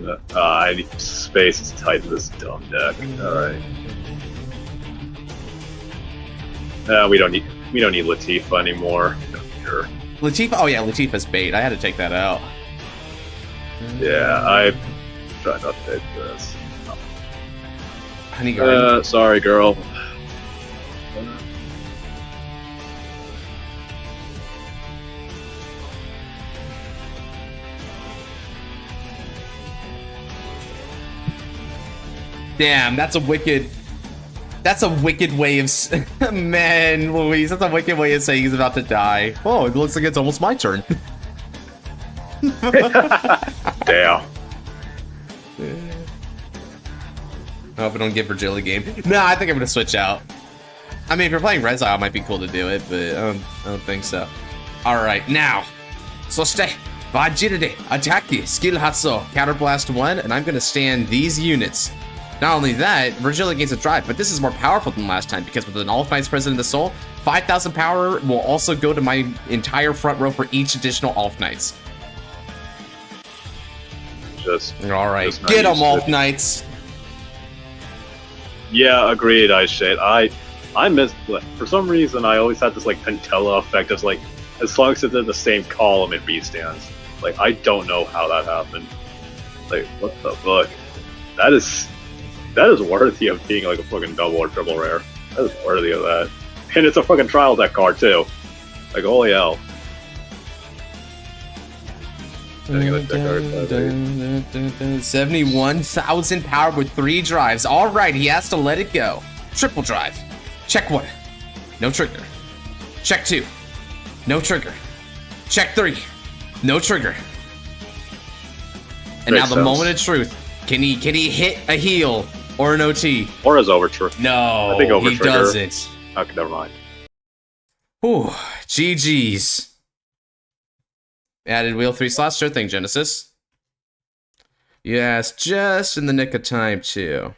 then I need space to tighten this dumb deck. All right. We don't need Latifah anymore. Sure. Latifah? Oh yeah, Latifah's bait. I had to take that out. Yeah, I try not to take this. Honey Garden. Sorry, girl. Damn, that's a wicked way of man, Luis. That's a wicked way of saying he's about to die. Oh, it looks like it's almost my turn. Damn. I hope I don't get Virgility game. No, I think I'm gonna switch out. I mean, if you're playing Rezile, it might be cool to do it, but I don't think so. All right, now, そして Vajiride Attack Skill Hatsu Counterblast 1, and I'm gonna stand these units. Not only that, Virgility gains a drive, but this is more powerful than last time because with an All Knights present in the soul, 5,000 power will also go to my entire front row for each additional All Knights. All right, get them, All Knights. Yeah, agreed. I missed. For some reason, I always had this like Pentella effect. As like, as long as it's in the same column, it restands. Like, I don't know how that happened. Like, what the fuck? That is worthy of being like a fucking double or triple rare. That is worthy of that. And it's a fucking trial deck card too. Like, holy hell. 71,000 power with 3 drives. All right, he has to let it go. Triple drive. Check 1. No trigger. Check 2. No trigger. Check 3. No trigger. And now the moment of truth. Can he hit a heal or an OT? Or his overtrigger? No, I think he doesn't. Okay, never mind. Whew, GG's. Added wheel 3 slots, sure thing, Genesis. Yes, just in the nick of time, too.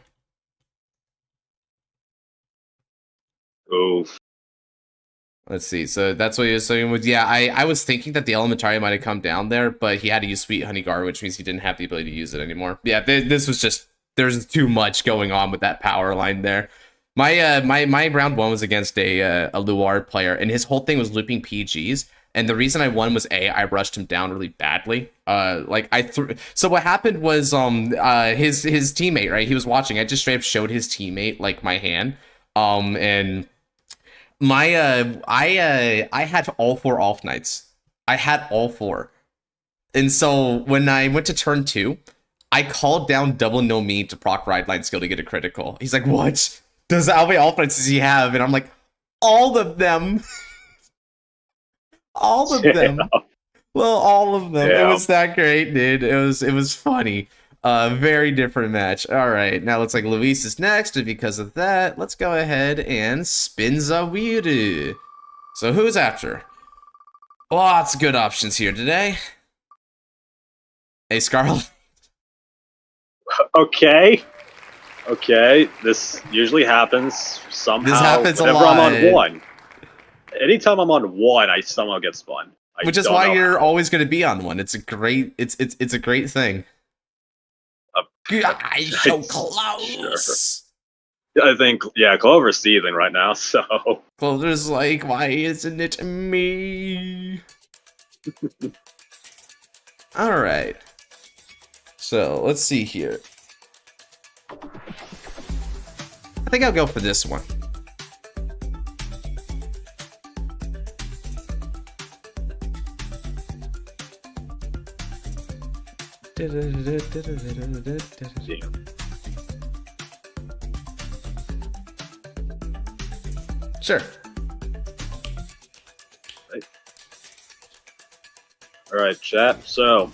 Oof. Let's see, so that's what he was saying with, yeah, I was thinking that the Elementary might have come down there, but he had to use Sweet Honey Guard, which means he didn't have the ability to use it anymore. Yeah, this was just, there's too much going on with that power line there. My round 1 was against a Luard player, and his whole thing was looping PGs. And the reason I won was I rushed him down really badly. So what happened was his teammate, right? He was watching. I just straight up showed his teammate like my hand. And my I had all 4 Off Knights. I had all 4. And so when I went to turn 2, I called down double no me to proc ride line skill to get a critical. He's like, "What? How many Off Knights does he have?" And I'm like, "All of them." All of them. Well, all of them. Yeah. It was that great, dude. It was funny. Very different match. All right, now looks like Luis is next, and because of that, let's go ahead and spin the wheel. So who's after? Lots of good options here today. Hey, Scarlet. Okay. This usually happens somehow. This happens a lot. Whenever I'm on 1. Anytime I'm on 1, I somehow get spun. Which is why you're always going to be on 1. It's a great it's a great thing. So close. Sure. I think, yeah, Clover's seething right now, so... Clover's like, why isn't it me? Alright. So, let's see here. I think I'll go for this one. Sure. Alright, chat. So,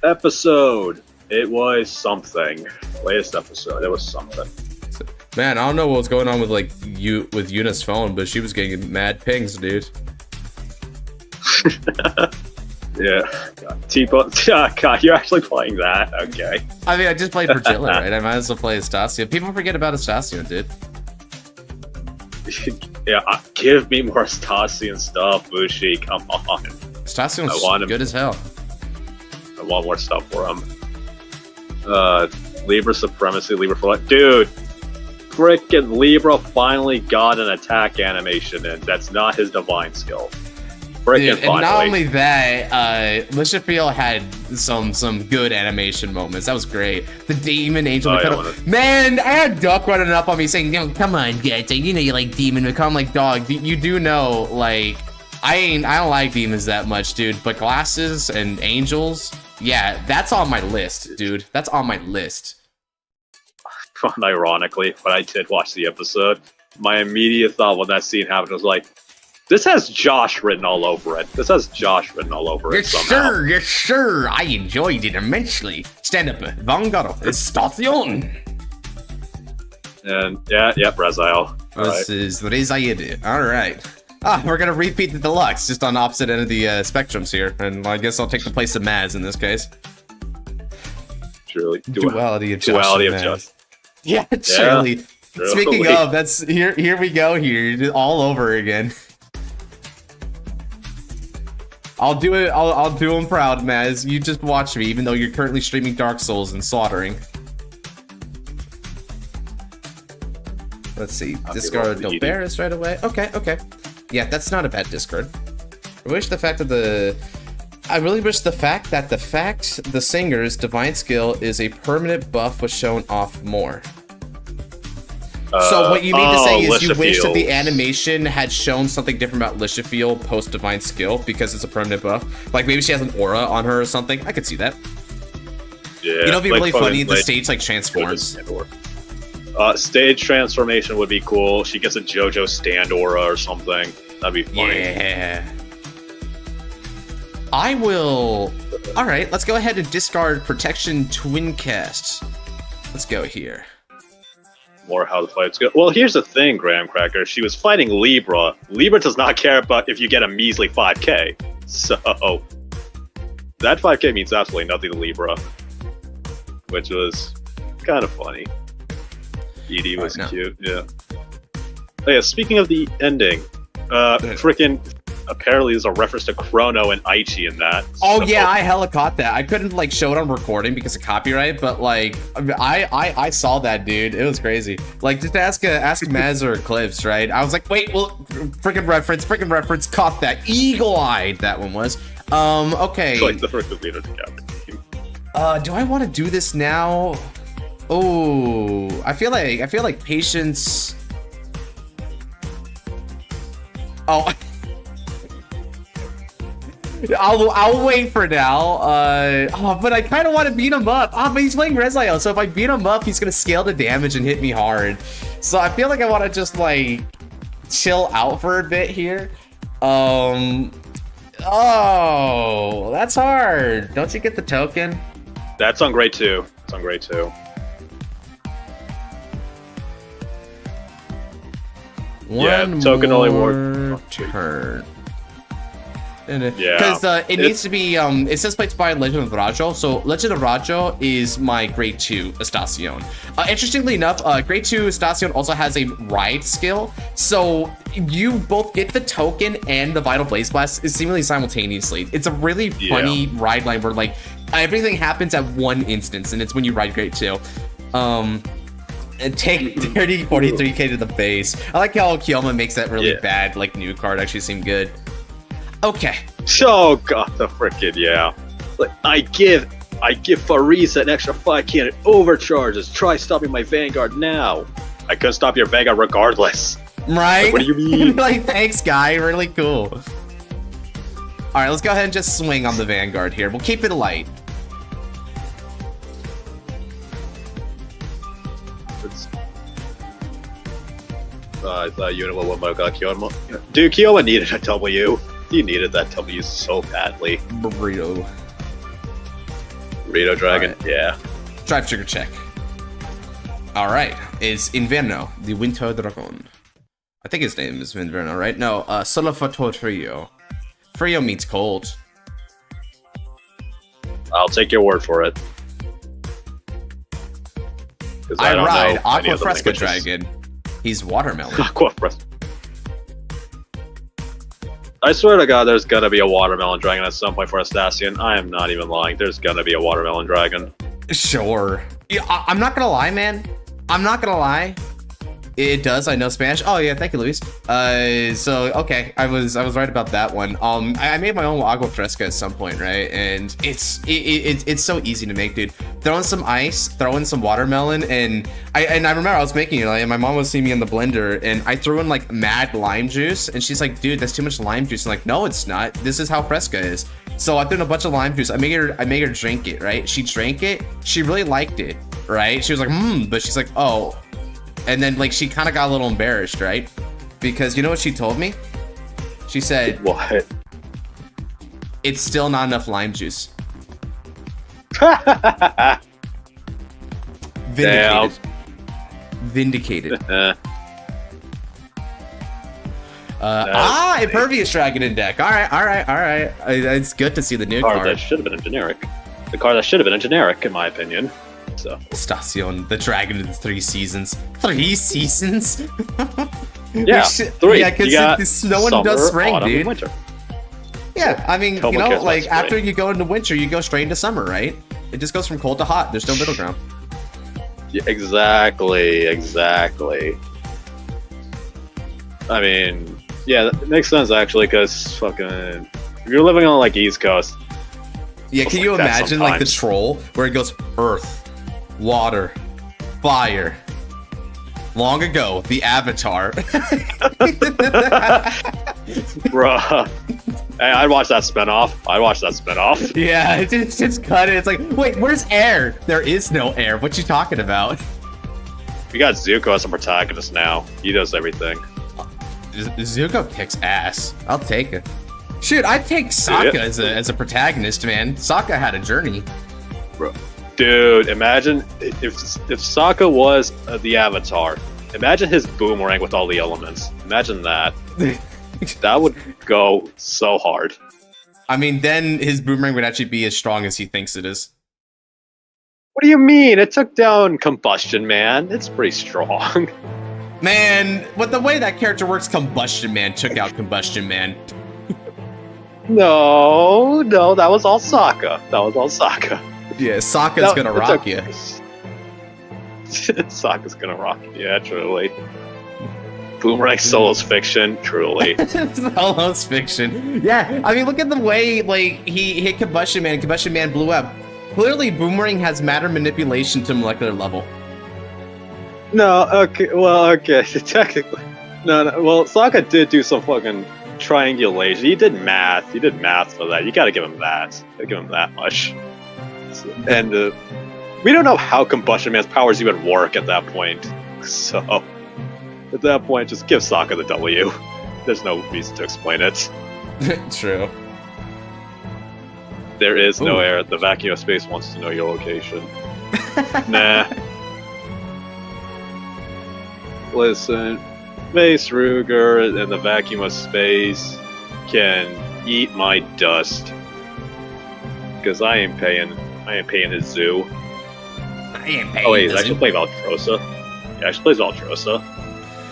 episode. It was something. Latest episode. It was something. Man, I don't know what was going on with with Yuna's phone, but she was getting mad pings, dude. Yeah. God, you're actually playing that? Okay. I mean, I just played Virgilla, right? I might as well play Estacio. People forget about Estacio, dude. Yeah, give me more Estacian stuff, Bushi. Come on. Estacion's good as hell. I want more stuff for him. Libra Supremacy, Libra for what? Dude! Frickin' Libra finally got an attack animation in. That's not his divine skill. Freaking and not only that, Lishafiel had some good animation moments. That was great. The Demon Angel McConnell. Man, I had Duck running up on me saying, come on, guys, you know you like Demon McConnell. I'm like, dog, you do know, like, I don't like demons that much, dude. But glasses and angels, yeah, that's on my list, dude. That's on my list. Ironically, when I did watch the episode, my immediate thought when that scene happened was like, this has Josh written all over it. This has Josh written all over it somehow. Yes, sir. I enjoyed it immensely. Stand up, Vanguard, Station. And yeah, Raziel. This is Raziel. All right. We're gonna repeat the deluxe, just on opposite end of the spectrums here, and I guess I'll take the place of Maz in this case. Truly, duality of Josh. Duality of Josh. Yeah, surely. Speaking of, that's here we go here, all over again. I'll do it. I'll do him proud, Maz. You just watch me, even though you're currently streaming Dark Souls and slaughtering. Let's see. Discard Dolberis right away. Okay. Yeah, that's not a bad discard. I wish the fact that the the singer's divine skill is a permanent buff was shown off more. So what you mean to say is you wish that the animation had shown something different about Lishafiel post divine skill because it's a permanent buff. Like maybe she has an aura on her or something. I could see that. Yeah, you know, it'd be really funny if the stage like transforms. Stage transformation would be cool. She gets a JoJo stand aura or something. That'd be funny. Yeah. I will. All right, let's go ahead and discard Protection Twin Cast. Let's go here. More how the fight's go. Well, here's the thing, Graham Cracker. She was fighting Libra. Libra does not care about if you get a measly 5k. So that 5k means absolutely nothing to Libra, which was kind of funny. Edie was cute, yeah. Oh, yeah. Speaking of the ending, freaking. Apparently, there's a reference to Chrono and Aichi in that. Oh so. Yeah, I hella caught that. I couldn't like show it on recording because of copyright, but like I saw that, dude. It was crazy. Like just ask Maz or Eclipse, right? I was like, wait, well, freaking reference, caught that. Eagle-eyed that one was. Okay. Like the first leader to captain team. Do I want to do this now? Oh, I feel like patience. Oh. I'll wait for now. But I kind of want to beat him up. But he's playing Raziel, so if I beat him up, he's gonna scale the damage and hit me hard. So I feel like I want to just like chill out for a bit here. Oh, that's hard. Don't you get the token? That's on grade 2. It's on grade 2. One token only more turn. Yeah, because it needs to be it says played by Legend of Rajo, so Legend of Rajo is my grade 2 Estacion. Interestingly enough, grade 2 Estacion also has a ride skill, so you both get the token and the Vital Blaze Blast seemingly simultaneously. It's a really funny ride line where like everything happens at one instance, and it's when you ride grade 2. And take 43k to the base. I like how Kiyoma makes that really bad like new card actually seem good. Okay. Oh god, the frickin' Like I give Fariza an extra 5k and it overcharges. Try stopping my Vanguard now. I couldn't stop your Vanguard regardless. Right? Like, what do you mean? Like, thanks, guy. Really cool. All right, let's go ahead and just swing on the Vanguard here. We'll keep it light. I thought you know what got Kiyoma. Dude, Kiyoma needed a W. He needed that W so badly. Burrito Dragon, right. Yeah. Drive trigger check. All right, it's Inverno, the Winter Dragon. I think his name is Inverno, right? No, Solofator Frio. Frio means cold. I'll take your word for it. I ride Aqua Fresca Dragon. He's watermelon. Aqua Fresca. I swear to God, there's gonna be a watermelon dragon at some point for Estacion. I am not even lying. There's gonna be a watermelon dragon. Sure. Yeah, I'm not gonna lie, man. I'm not gonna lie. It does. I know Spanish. Oh yeah, thank you, Luis. So okay, I was right about that one. I made my own agua fresca at some point, right? And it's so easy to make, dude. Throw in some ice, throw in some watermelon, and I remember I was making it, like, and my mom was seeing me in the blender, and I threw in like mad lime juice, and she's like, dude, that's too much lime juice. I'm like, no, it's not. This is how fresca is. So I threw in a bunch of lime juice. I made her drink it, right? She drank it. She really liked it, right? She was like, but she's like, oh. And then, like, she kind of got a little embarrassed, right? Because you know what she told me? She said, "What? It's still not enough lime juice." Vindicated. Vindicated. Impervious Dragon in deck. All right. It's good to see the new card. That should have been a generic. The card that should have been a generic, in my opinion. So. Stacion, the dragon in 3 seasons. 3 seasons? Yeah, 3. Yeah, because no one does spring, dude. Winter. Yeah, I mean, you know, like, after you go into winter, you go straight into summer, right? It just goes from cold to hot. There's no middle ground. Yeah, exactly. I mean, yeah, that makes sense, actually, because fucking... If you're living on, like, East Coast... Yeah, can you imagine, like, the troll, where it goes Earth, Water, Fire. Long ago, the Avatar. Bruh. Hey, I'd watch that spinoff. Yeah, just cut it. It's like, wait, where's air? There is no air. What you talking about? We got Zuko as a protagonist now. He does everything. Zuko kicks ass. I'll take it. Shoot, I'd take Sokka as a protagonist, man. Sokka had a journey. Bro. Dude, imagine if Sokka was the Avatar. Imagine his boomerang with all the elements. Imagine that. That would go so hard. I mean, then his boomerang would actually be as strong as he thinks it is. What do you mean? It took down Combustion Man. It's pretty strong. Man, but the way that character works, Combustion Man took out Combustion Man. No, that was all Sokka. Yeah, Sokka's gonna rock you. Sokka's gonna rock you, yeah, truly. Boomerang Solo's fiction, truly. Solo's fiction. Yeah, I mean, look at the way, like, he hit Combustion Man, and Combustion Man blew up. Clearly, Boomerang has matter manipulation to molecular level. No, okay, technically. No, well, Sokka did do some fucking triangulation. He did math for that. You gotta give him that. Much. And we don't know how Combustion Man's powers even work at that point. So, at that point, just give Sokka the W. There's no reason to explain it. True. There is no air. The vacuum of space wants to know your location. Nah. Listen, Mace Ruger and the vacuum of space can eat my dust. Because I ain't paying his zoo. I ain't paying. Oh wait, I should play Valtrosa. Yeah, I should play Valtrosa.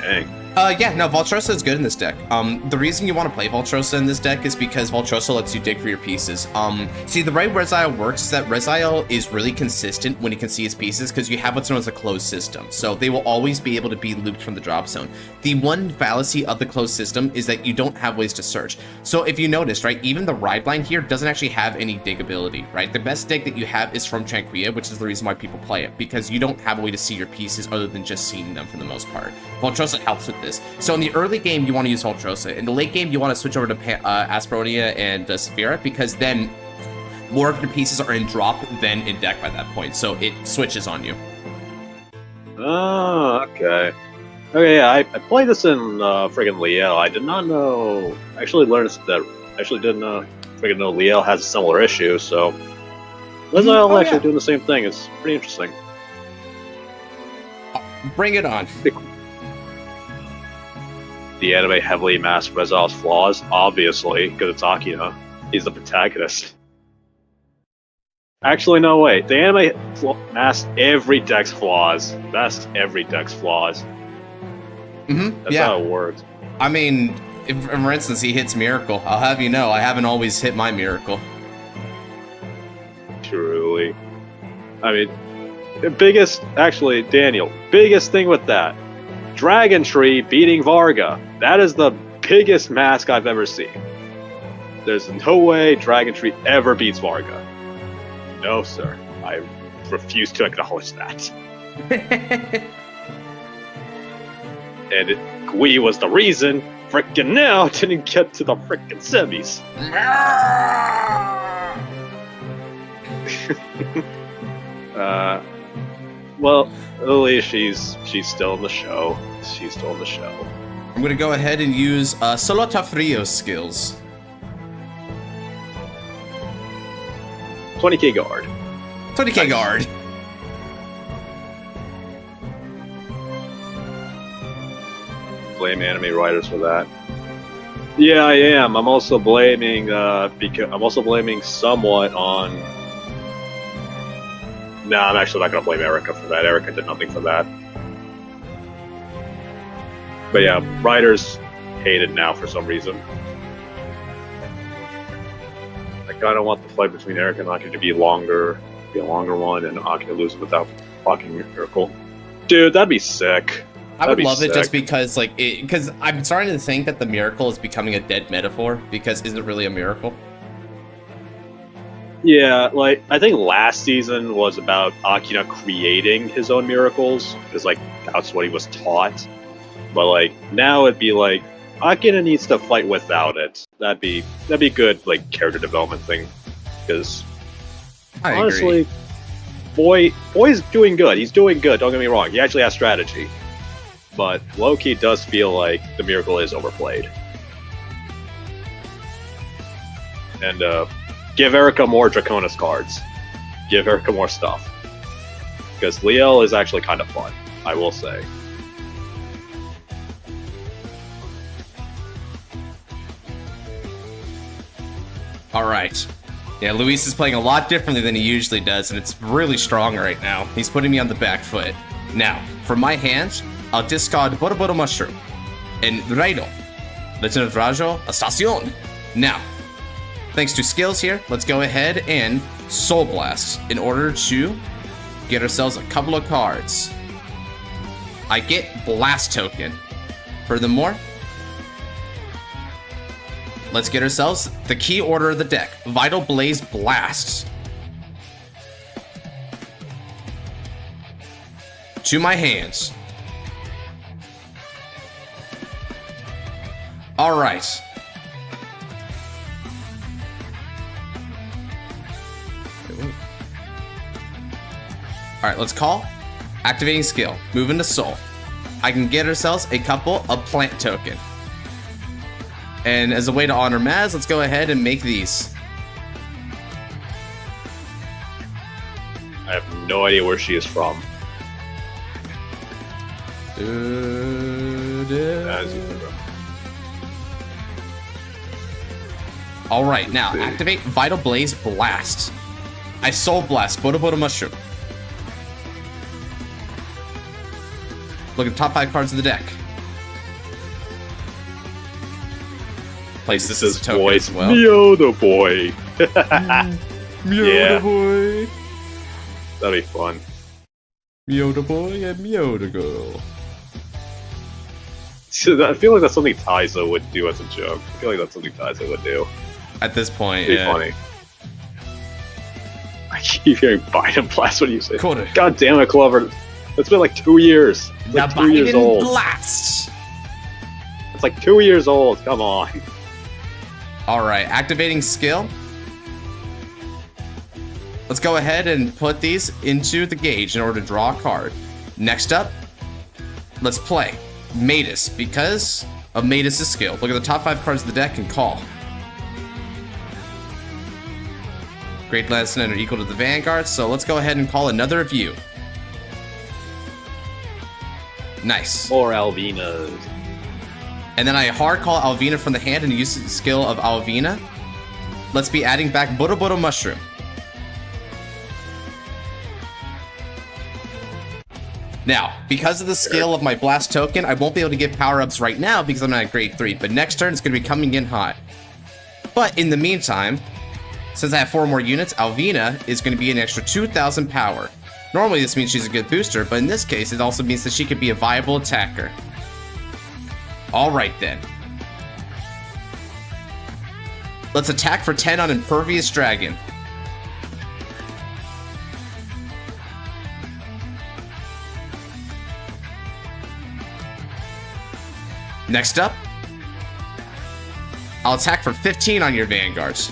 Dang. Yeah, no, Valtrosa is good in this deck. The reason you want to play Valtrosa in this deck is because Valtrosa lets you dig for your pieces. See, the way Rezile works is that Rezile is really consistent when he can see his pieces because you have what's known as a closed system. So they will always be able to be looped from the drop zone. The one fallacy of the closed system is that you don't have ways to search. So if you noticed, right, even the ride line here doesn't actually have any dig ability, right? The best dig that you have is from Tranquilla, which is the reason why people play it, because you don't have a way to see your pieces other than just seeing them for the most part. Valtrosa helps with this. So in the early game, you want to use Valtrosa. In the late game, you want to switch over to Asperonia and Saphira, because then more of your pieces are in drop than in deck by that point. So it switches on you. Oh, okay. Okay, yeah, I played this in friggin' Liel. I did not know. I actually learned that. I actually didn't friggin' know Liel has a similar issue. So Rezile actually doing the same thing. It's pretty interesting. Bring it on. The anime heavily masked Rezile's flaws, obviously, because it's Akina. He's the protagonist. Actually, no, wait. The anime masked every deck's flaws. That's every deck's flaws. That's how it works. I mean, if, for instance, he hits Miracle. I'll have you know, I haven't always hit my Miracle. Truly. I mean, the biggest thing with that. Dragon Tree beating Varga. That is the biggest mask I've ever seen. There's no way Dragon Tree ever beats Varga. No, sir. I refuse to acknowledge that. And Gui was the reason frickin' now didn't get to the frickin' semis. Well, at least she's still in the show. She's still in the show. I'm gonna go ahead and use Solotafrio's skills. 20k guard. 20k guard. Blame anime writers for that. Yeah, I am. I'm also blaming somewhat on. No, I'm actually not gonna blame Erica for that. Erica did nothing for that. But yeah, writers hate it now for some reason. I kind of want the fight between Erica and Aki to be a longer one, and Aki to lose without fucking Miracle. Dude, that'd be sick. I would love it just because, because I'm starting to think that the miracle is becoming a dead metaphor, because is it really a miracle? Yeah, I think last season was about Akina creating his own miracles, because, that's what he was taught. But, now it'd be Akina needs to fight without it. That'd be good, character development thing. Because, honestly, Boy's doing good. He's doing good, don't get me wrong. He actually has strategy. But low-key does feel like the miracle is overplayed. And give Erica more Draconis cards. Give Erica more stuff. Because Liel is actually kind of fun, I will say. Alright. Yeah, Luis is playing a lot differently than he usually does, and it's really strong right now. He's putting me on the back foot. Now, for my hand, I'll discard Boroboro Mushroom and Raido. Legend of Rajo, Estacion. Now, thanks to skills here, let's go ahead and Soul Blast in order to get ourselves a couple of cards. I get Blast Token. Furthermore, let's get ourselves the key order of the deck, Vital Blaze Blast. To my hands. All right. All right, let's call. Activating skill. Move into soul. I can get ourselves a couple of plant token. And as a way to honor Maz, let's go ahead and make these. I have no idea where she is from. Alright, now activate Vital Blaze Blast. I Soul Blast Bodobodo Mushroom. Look at the top 5 cards of the deck. Place this as a token as well. Myoda boy. Myoda boy. That'd be fun. Myoda boy and Myoda girl. I feel like that's something Taizo would do as a joke. I feel like that's something Taizo would do. At this point, It'd be funny. I keep hearing Biden Blast when you say Quarter. God damn it, Clover. It's been 2 years. It's 2 years old. Blast. It's 2 years old. Come on. Alright, activating skill. Let's go ahead and put these into the gauge in order to draw a card. Next up, let's play Matus because of Matus' skill. Look at the top 5 cards of the deck and call. Great Lance are equal to the Vanguard, so let's go ahead and call another of you. Nice. Or Alvina's. And then I hard call Alvina from the hand and use the skill of Alvina. Let's be adding back Bodobodo Mushroom. Now, because of the skill of my Blast Token, I won't be able to get power-ups right now because I'm not at grade 3, but next turn it's going to be coming in hot. But in the meantime, since I have 4 more units, Alvina is going to be an extra 2,000 power. Normally this means she's a good booster, but in this case it also means that she could be a viable attacker. All right, then. Let's attack for 10 on Impervious Dragon. Next up, I'll attack for 15 on your Vanguards.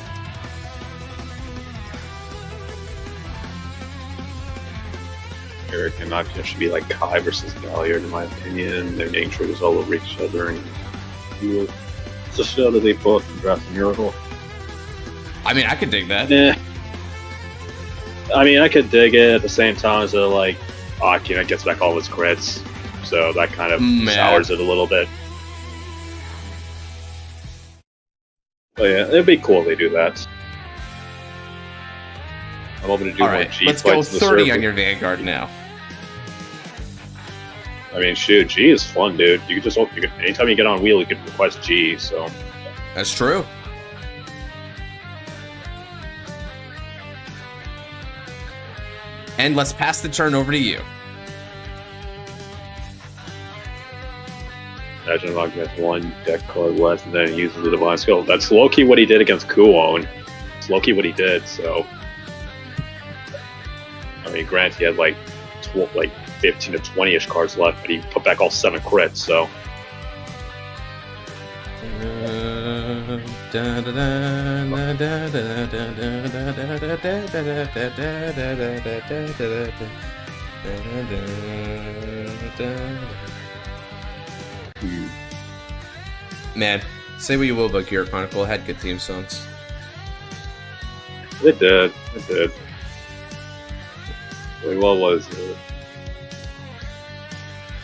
Eric and Noctis should be like Kai versus Galliard, in my opinion. Their name triggers all over each other, and it's a show that they both draft a miracle. I mean, I could dig that. Yeah. I mean, I could dig it at the same time as like Akina gets back all his crits, so that kind of sours it a little bit. But yeah, it'd be cool if they do that. I'm hoping to do more G let's fights. Go 30 on your Vanguard now. I mean, shoot, G is fun, dude. You can just anytime you get on wheel, you can request G. So that's true. And let's pass the turn over to you. Imagine Rock gets one deck card left and then uses the Divine Skill. That's low-key what he did against Kuon. It's low-key what he did, so... I mean, granted, he had like 15 to 20-ish cards left, but he put back all 7 crits, so... Man, say what you will about Gear Chronicle, it had good theme songs. It did. It did. Like, what was it?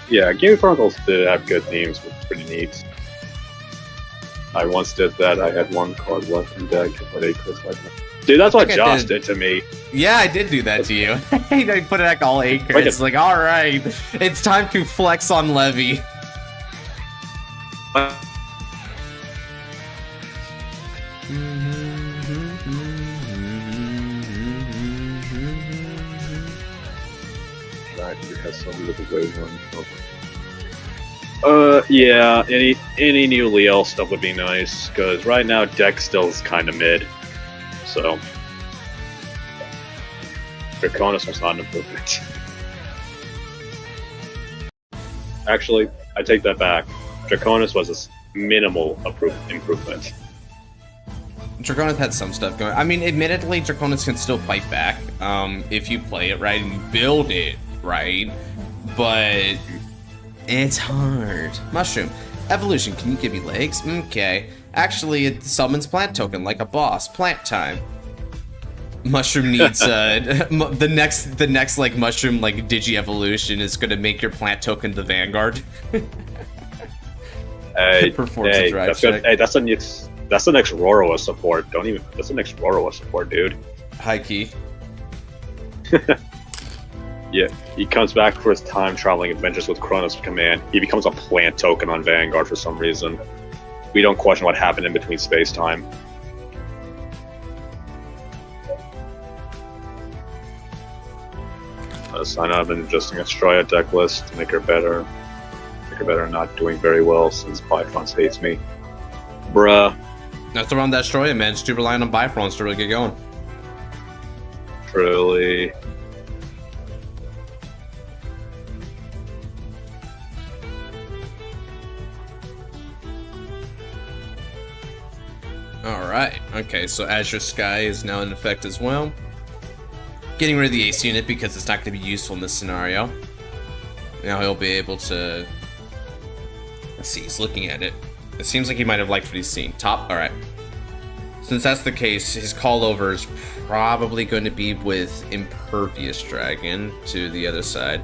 Yeah, Gear Chronicles did have good themes, which was pretty neat. I once did that. I had 1 card left in deck, but 8 crits like that. Dude, that's what Josh did to me. Yeah, I did do that to you. I put back all 8 crits. It's like, alright, it's time to flex on Levy. Yeah, any new Liel stuff would be nice, because right now deck still is kind of mid, so Draconis was not an improvement. Actually, I take that back. Draconis was a minimal improvement. Draconis had some stuff going. I mean, admittedly, Draconis can still fight back if you play it right and you build it right, but it's hard. Mushroom. Evolution, can you give me legs? Okay. Actually, it summons plant token like a boss. Plant time. Mushroom needs the next like mushroom like Digi evolution is gonna make your plant token the Vanguard. Hey, that's the next Roroa support. That's the next Roroa support, dude. High key. Yeah, he comes back for his time traveling adventures with Kronos Command. He becomes a plant token on Vanguard for some reason. We don't question what happened in between space time. Sign up and adjusting Estrella deck list to make her better. Make her better, not doing very well since Bifrons hates me. Bruh. That's around that Estrella, man. It's too reliant on Bifrons to really get going. Truly. Alright, okay, so Azure Sky is now in effect as well. Getting rid of the Ace unit because it's not going to be useful in this scenario. Now he'll be able to... Let's see, he's looking at it. It seems like he might have liked what he's seen. Top, alright. Since that's the case, his call over is probably going to be with Impervious Dragon to the other side.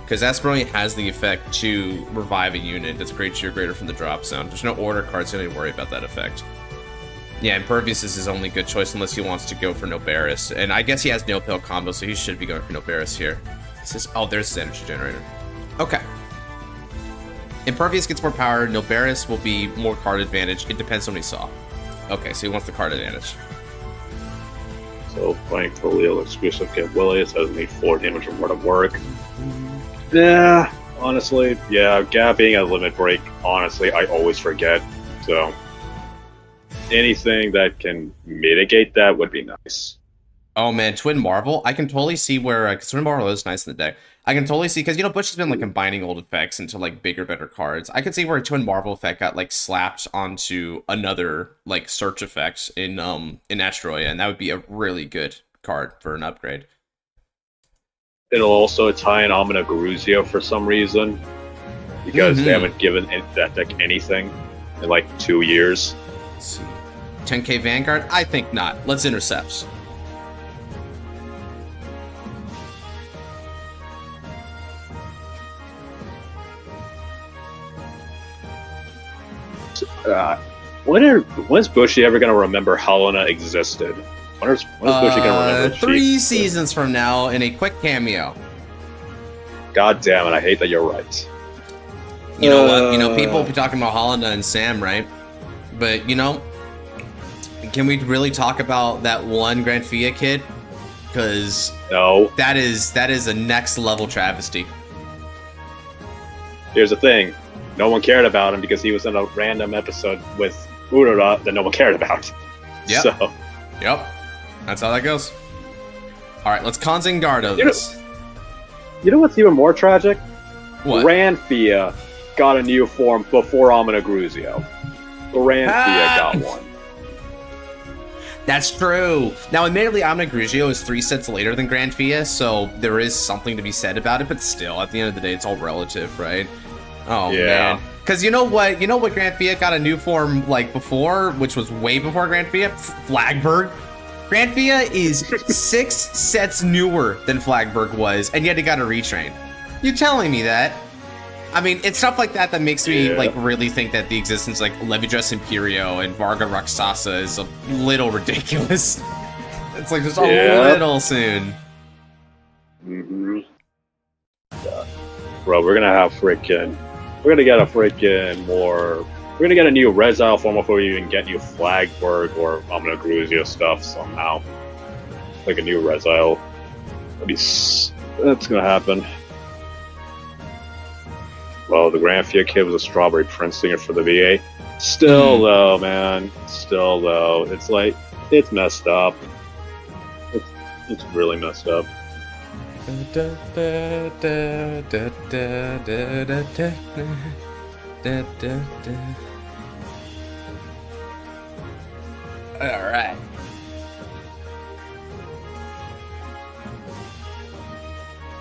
Because Asperoni has the effect to revive a unit that's great tier greater from the drop zone. There's no order cards to worry about that effect. Yeah, Impervious is his only good choice unless he wants to go for Nobaris. And I guess he has no pill combo, so he should be going for Nobaris here. Oh, there's his energy generator. Okay. Impervious gets more power. Nobaris will be more card advantage. It depends on what he saw. Okay, so he wants the card advantage. So playing Folio exclusive get Willie, it doesn't need 4 damage or more to work. Yeah, Honestly, yeah, Gap being a limit break, honestly, I always forget. So, anything that can mitigate that would be nice. Oh man, Twin Marvel. I can totally see where cause Twin Marvel is nice in the deck. I can totally see because Bush has been like combining old effects into like bigger, better cards. I could see where a Twin Marvel effect got like slapped onto another like search effect in Astroya, and that would be a really good card for an upgrade. It'll also tie in Amina Garuzio for some reason because they haven't given that deck anything in like 2 years. Let's see, 10k Vanguard. I think not. Let's intercept. When's Bushy ever going to remember Helena existed? When's Bushy going to remember? 3 seasons from now in a quick cameo. God damn it, I hate that you're right. You know what? People will be talking about Hollanda and Sam, right? But, can we really talk about that one Grand Fia kid? Because no, that is a next level travesty. Here's the thing. No one cared about him because he was in a random episode with Urara that no one cared about. Yep. So. Yep. That's how that goes. Alright, let's Konzingardo this. You know what's even more tragic? What? Ranfia got a new form before Amina Gruzio. Ranfia got one. That's true. Now, admittedly, Amina Gruzio is 3 sets later than Grand Fia, so there is something to be said about it, but still, at the end of the day, it's all relative, right? Oh, yeah. Man. Because you know what Grand Fia got a new form, like, before, which was way before Grand Fia? Flagberg. Grand Fia is 6 sets newer than Flagberg was, and yet it got a retrain. You telling me that? I mean, it's stuff like that that makes me, like, really think that the existence, like, Overdress Imperio and Varga Raksasa is a little ridiculous. It's, like, just a little soon. Mm-hmm. Bro, we're gonna have freaking... We're gonna get a freaking more... We're gonna get a new Resile form before we even get new Flagberg or Amina Gruzio stuff somehow. Like a new Resile. That's gonna happen. Well, the Grand Fia kid was a Strawberry Prince singer for the VA. Still, though, man. Still, though. It's like, it's messed up. It's really messed up. Alright.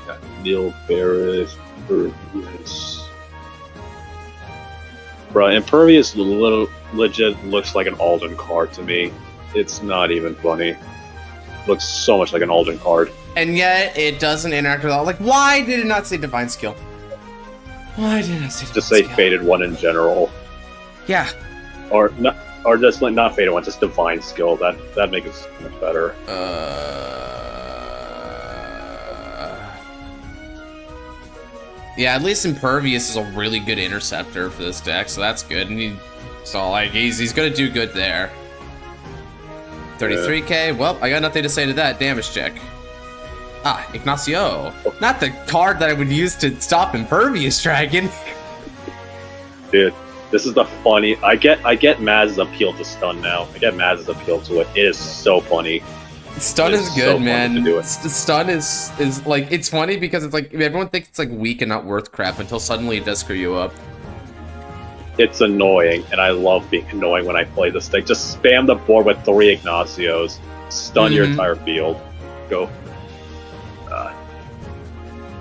Got Neil Barris, Impervious. Bro, Impervious legit looks like an Alden card to me. It's not even funny. Looks so much like an Alden card. And yet, it doesn't interact with all. Like, why did it not say Divine Skill? Why did it not say Divine Just say Skill? Faded One in general. Yeah. Or just like not Faded One, just Divine Skill. That makes it so much better. Yeah, at least Impervious is a really good interceptor for this deck, so that's good. And he's gonna do good there. 33k. Well, I got nothing to say to that. Damage check. Ah, Ignacio. Not the card that I would use to stop Impervious Dragon. Dude, this is the funny. I get Maz's appeal to stun now. I get Maz's appeal to it. It is so funny. Stun is good, so man. Stun is like, it's funny because it's like everyone thinks it's like weak and not worth crap until suddenly it does screw you up. It's annoying, and I love being annoying when I play this deck. Just spam the board with 3 Ignacios, stun your entire field. Go.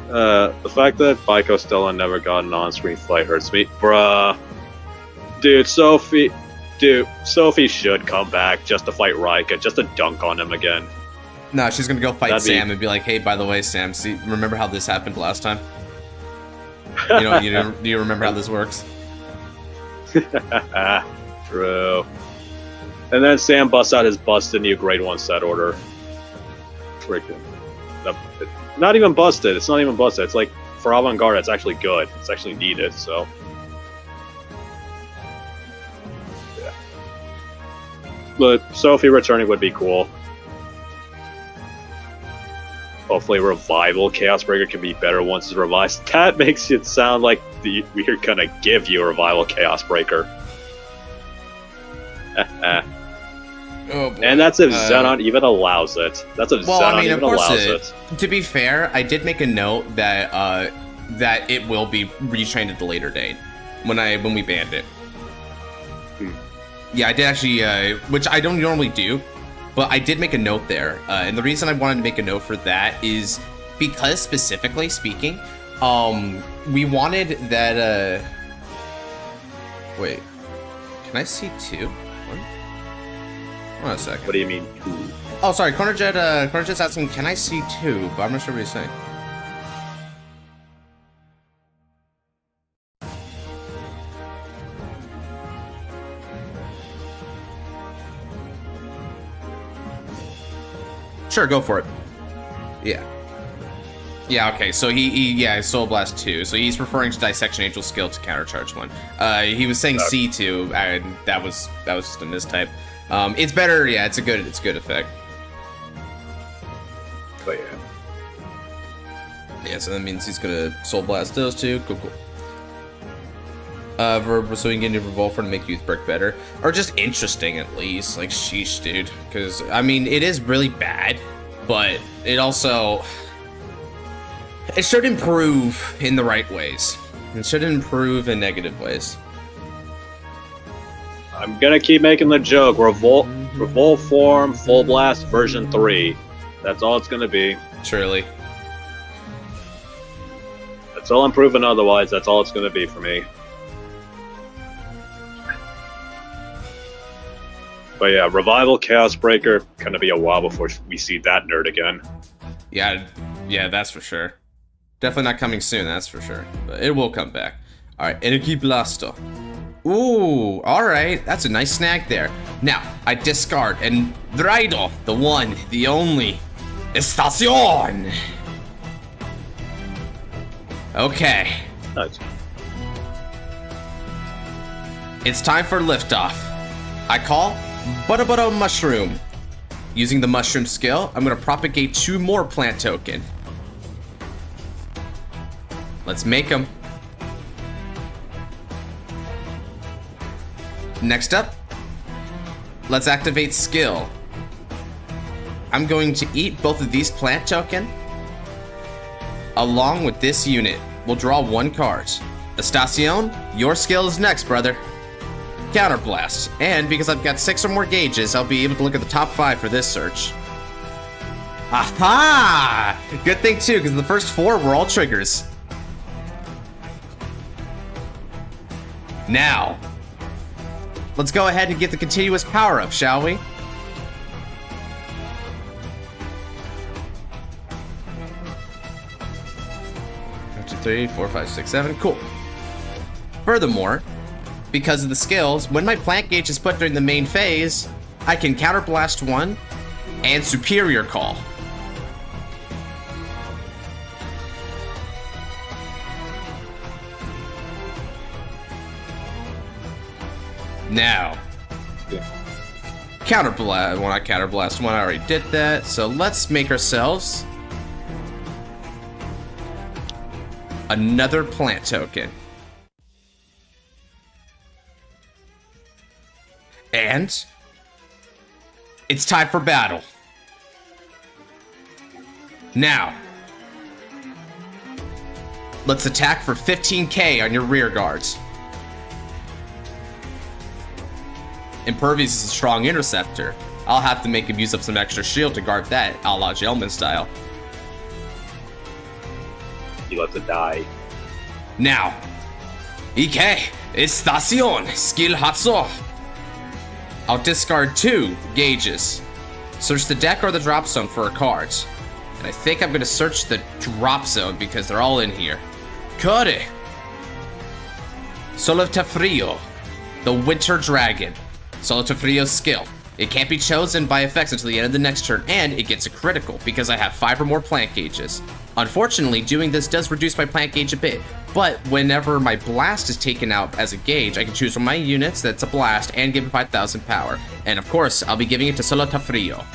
The fact that Baiko Stella never got an on-screen fight hurts me. Bruh. Dude, Sophie should come back just to fight Raika, just to dunk on him again. No, she's gonna go fight Sam and be like, hey, by the way, Sam, see, remember how this happened last time? Do you remember how this works? True. And then Sam busts out his busted new grade 1 set order. Freaking. Not even busted. It's not even busted. It's like, for Avant-Garde, it's actually good. It's actually needed, so. Yeah. But Sophie returning would be cool. hopefully Revival Chaos Breaker can be better once it's revised. That makes it sound like we're gonna give you a Revival Chaos Breaker. Oh boy. And that's if Xenon even allows it. That's if Xenon even allows it. To be fair, I did make a note that that it will be retrained at the later date when we banned it. Yeah, I did actually, which I don't normally do, but I did make a note there. And the reason I wanted to make a note for that is because, specifically speaking, we wanted that, wait, can I see two? Hold on a second. What do you mean? Oh, sorry, Cornerjet's asking, can I see two? But I'm not sure what he's saying. Sure, go for it. Yeah. Yeah, okay, so he Soul Blast 2. So he's referring to Dissection Angel skill to countercharge 1. He was saying C2, and that was just a mistype. It's better, yeah, it's a good effect. But yeah. Yeah, so that means he's gonna Soul Blast those two. Cool. So we can get a Revolver to make Youth Brick better. Or just interesting, at least. Like, sheesh, dude. Because, I mean, it is really bad, but it also... It should improve in the right ways. It should improve in negative ways. I'm gonna keep making the joke. Revolt Form, Full Blast, version 3. That's all it's gonna be. Truly. It's all improving otherwise, that's all it's gonna be for me. But yeah, Revival Chaos Breaker, gonna be a while before we see that nerd again. Yeah, that's for sure. Definitely not coming soon, that's for sure. But it will come back. Alright, Energy Blaster. Ooh, alright, that's a nice snag there. Now, I discard and Dreido, the one, the only, Estacion! Okay. Nice. It's time for liftoff. I call Butter Mushroom. Using the Mushroom skill, I'm gonna propagate 2 more plant token. Let's make them. Next up, let's activate skill. I'm going to eat both of these plant token along with this unit. We'll draw 1 card. Estacion, your skill is next, brother. Counterblast, and because I've got 6 or more gauges, I'll be able to look at the top 5 for this search. Aha! Good thing too, because the first 4 were all triggers. Now, let's go ahead and get the continuous power up, shall we? One, 2, 3, 4, 5, 6, 7. Cool. Furthermore, because of the skills, when my plant gauge is put during the main phase, I can counterblast 1 and superior call. Now, counterblast. When I counterblast 1, I already did that. So let's make ourselves another plant token. And it's time for battle. Now, let's attack for 15k on your rear guards. Impervious is a strong interceptor. I'll have to make him use up some extra shield to guard that, a la Gelman style. He lets it die. Now, Ike, Estacion, skill Hatso. I'll discard 2 gauges. Search the deck or the drop zone for a card. And I think I'm gonna search the drop zone because they're all in here. Kore. Solotafrio, the Winter Dragon. Solotafrio's skill. It can't be chosen by effects until the end of the next turn, and it gets a critical because I have 5 or more plant gauges. Unfortunately, doing this does reduce my plant gauge a bit, but whenever my blast is taken out as a gauge, I can choose from my units that's a blast and give it 5,000 power. And of course, I'll be giving it to Solotafrio.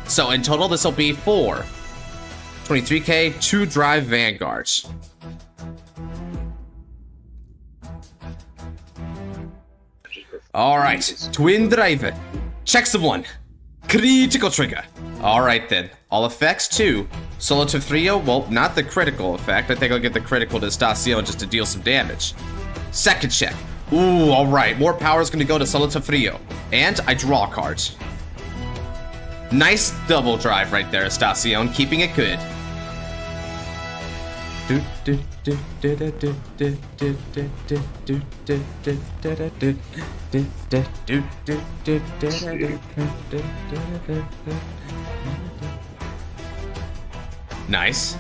So in total, this will be 4, 23k, 2 drive Vanguards. Alright, twin driver. Check someone. Critical trigger. Alright then. All effects 2. Solo to Trio, well, not the critical effect. I think I'll get the critical to Estacion just to deal some damage. Second check. Ooh, alright. More power is gonna go to Solo to Frio. And I draw cards. Nice double drive right there, Estacion. Keeping it good. Nice.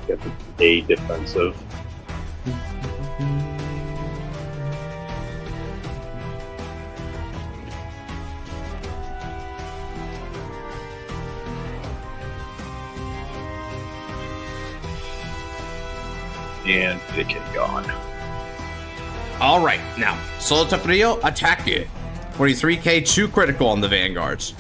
Get the A defensive. And the kid gone. Alright, now, Solo to Frio, attack it. 43k, 2 critical on the Vanguards.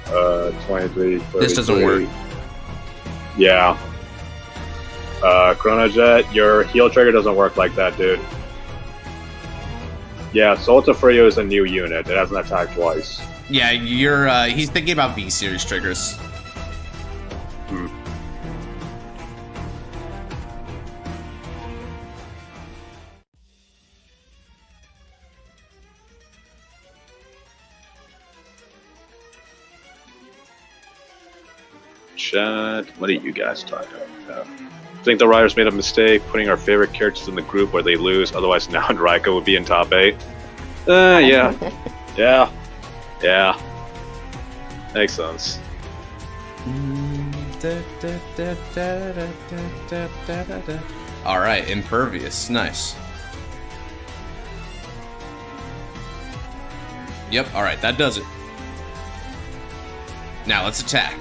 Uh, 23. This doesn't work. Yeah. Chrono Jet, your heal trigger doesn't work like that, dude. Yeah, Solta Frio is a new unit. It hasn't attacked twice. Yeah, he's thinking about V-Series triggers. Chat, what are you guys talking about? I think the writers made a mistake putting our favorite characters in the group where they lose, otherwise now Raika would be in top 8. Yeah. Yeah. Makes sense. Alright, Impervious. Nice. Yep, alright, that does it. Now let's attack.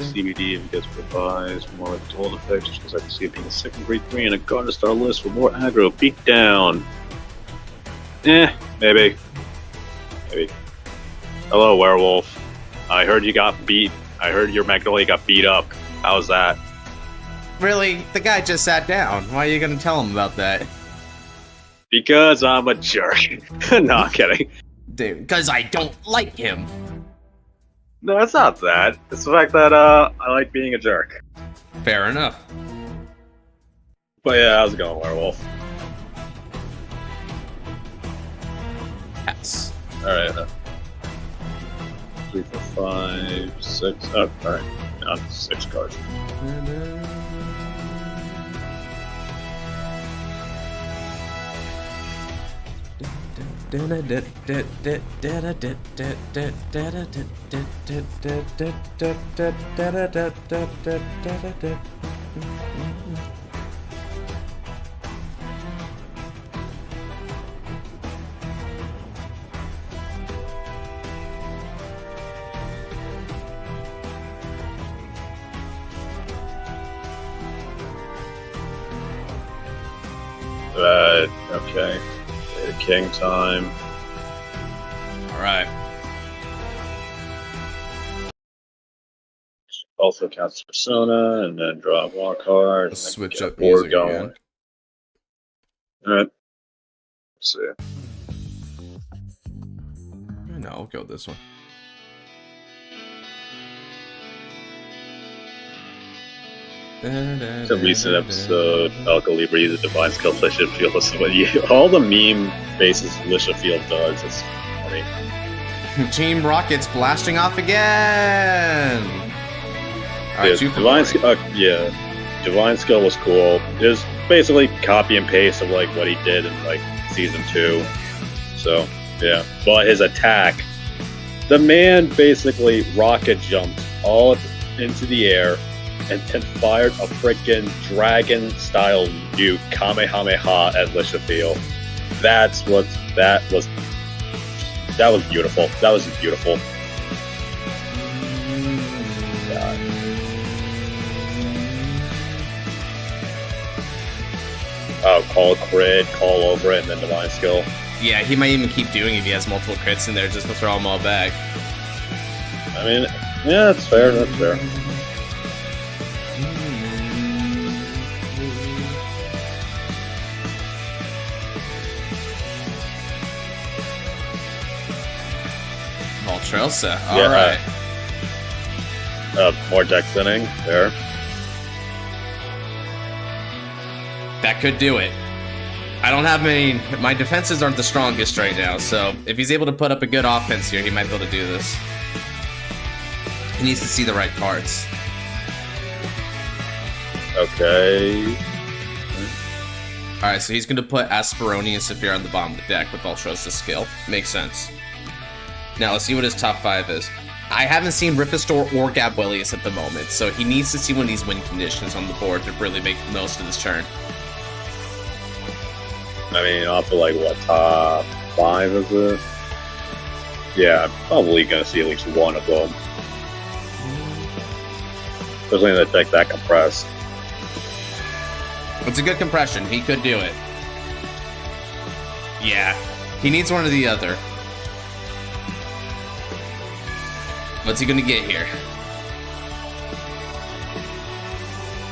CBD if it gets revised, more like the old effects, just because I can see it being a second grade 3 and a guard to star list with more aggro beat down. Maybe. Hello, werewolf. I heard you got beat. I heard your Magnolia got beat up. How's that? Really? The guy just sat down. Why are you gonna tell him about that? Because I'm a jerk. No, I'm kidding. Dude, because I don't like him. No, it's not that. It's the fact that I like being a jerk. Fair enough. But yeah, how's it going, werewolf? Yes. Alright. 3, 4, 5, 6. Oh, alright. Not 6 cards. Okay. King time. Alright. Also cast Persona, and then draw one card. Let's switch up music again. Alright. Let's see. No, I'll go this one. It's a recent episode. Alcalibra uses Divine Skill Lisha Field. All the meme bases Lisha Field does. It's funny. Team Rocket's blasting off again. Alright, Divine Skill. Yeah, Divine Skill was cool. It was basically copy and paste of like what he did in like season 2. So yeah, but his attack, the man basically rocket jumped all into the air and then fired a freaking dragon-style nuke Kamehameha at Lishafield. That was beautiful. That was beautiful. God. Oh, call crit, call over it, and then divine skill. Yeah, he might even keep doing it if he has multiple crits in there just to throw them all back. I mean, yeah, that's fair, that's fair. Voltrosa, alright. More deck thinning, there. That could do it. I don't have many... My defenses aren't the strongest right now, so if he's able to put up a good offense here, he might be able to do this. He needs to see the right cards. Okay. Alright, so he's going to put Asperoni and Saphir on the bottom of the deck with Voltrosa's skill. Makes sense. Now, let's see what his top 5 is. I haven't seen Ripastor or Gabuelius at the moment, so he needs to see one of these win conditions on the board to really make the most of this turn. I mean, off of like, what, top 5 is it? Yeah, I'm probably going to see at least one of them. Especially in the deck that compressed. It's a good compression. He could do it. Yeah. He needs one or the other. What's he gonna get here?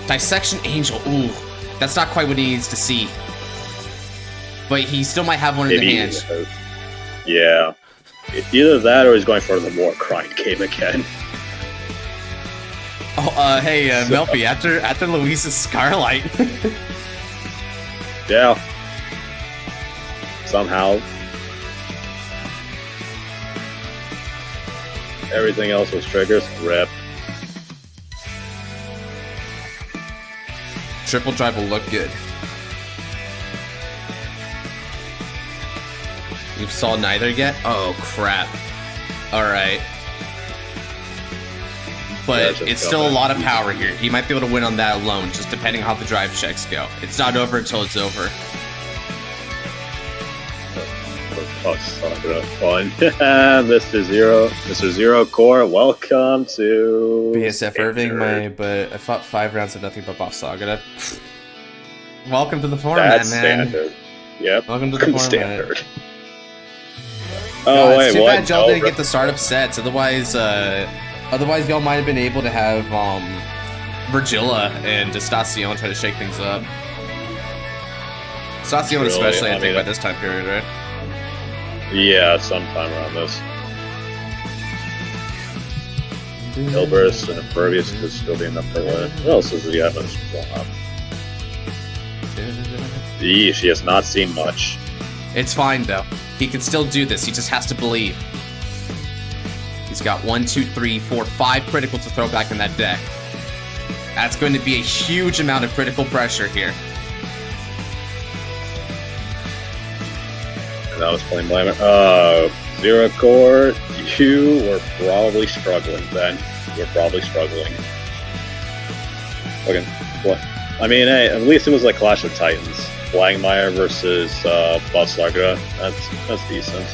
Dissection Angel. Ooh. That's not quite what he needs to see. But he still might have one in the hand. Yeah. Either that or he's going for the more grind game again. Oh, hey, Melfi, after Luis's Scarlight. Yeah. Somehow. Everything else was triggers. Rip. Triple drive will look good. You saw neither yet? Oh, crap. Alright. But Yeah, it's still a lot of power here. He might be able to win on that alone, just depending how the drive checks go. It's not over until it's over. Oh, so fun. Mr. Zero Core, welcome to BSF Irving, but I fought 5 rounds of nothing but Boss Saga. Welcome to the format, That's man. Standard. Yep. Welcome to the format. Standard. Oh, wait, it's too what? bad y'all didn't get the startup sets. Otherwise, y'all might have been able to have Virgilla and Estacion try to shake things up. Estacion Really? especially, I I think, mean, by this time period, right? Yeah, sometime around this. Hilburst and Impervious could still be enough to win. What else is the evidence up? She has not seen much. It's fine, though. He can still do this. He just has to believe. He's got 1, 2, 3, 4, 5 criticals to throw back in that deck. That's going to be a huge amount of critical pressure here. And I was playing Blamer. Zero Core, you were probably struggling then. You were probably struggling. Okay, what? I mean, hey, at least it was like Clash of Titans. Langmeyer versus Boss Saga. That's decent.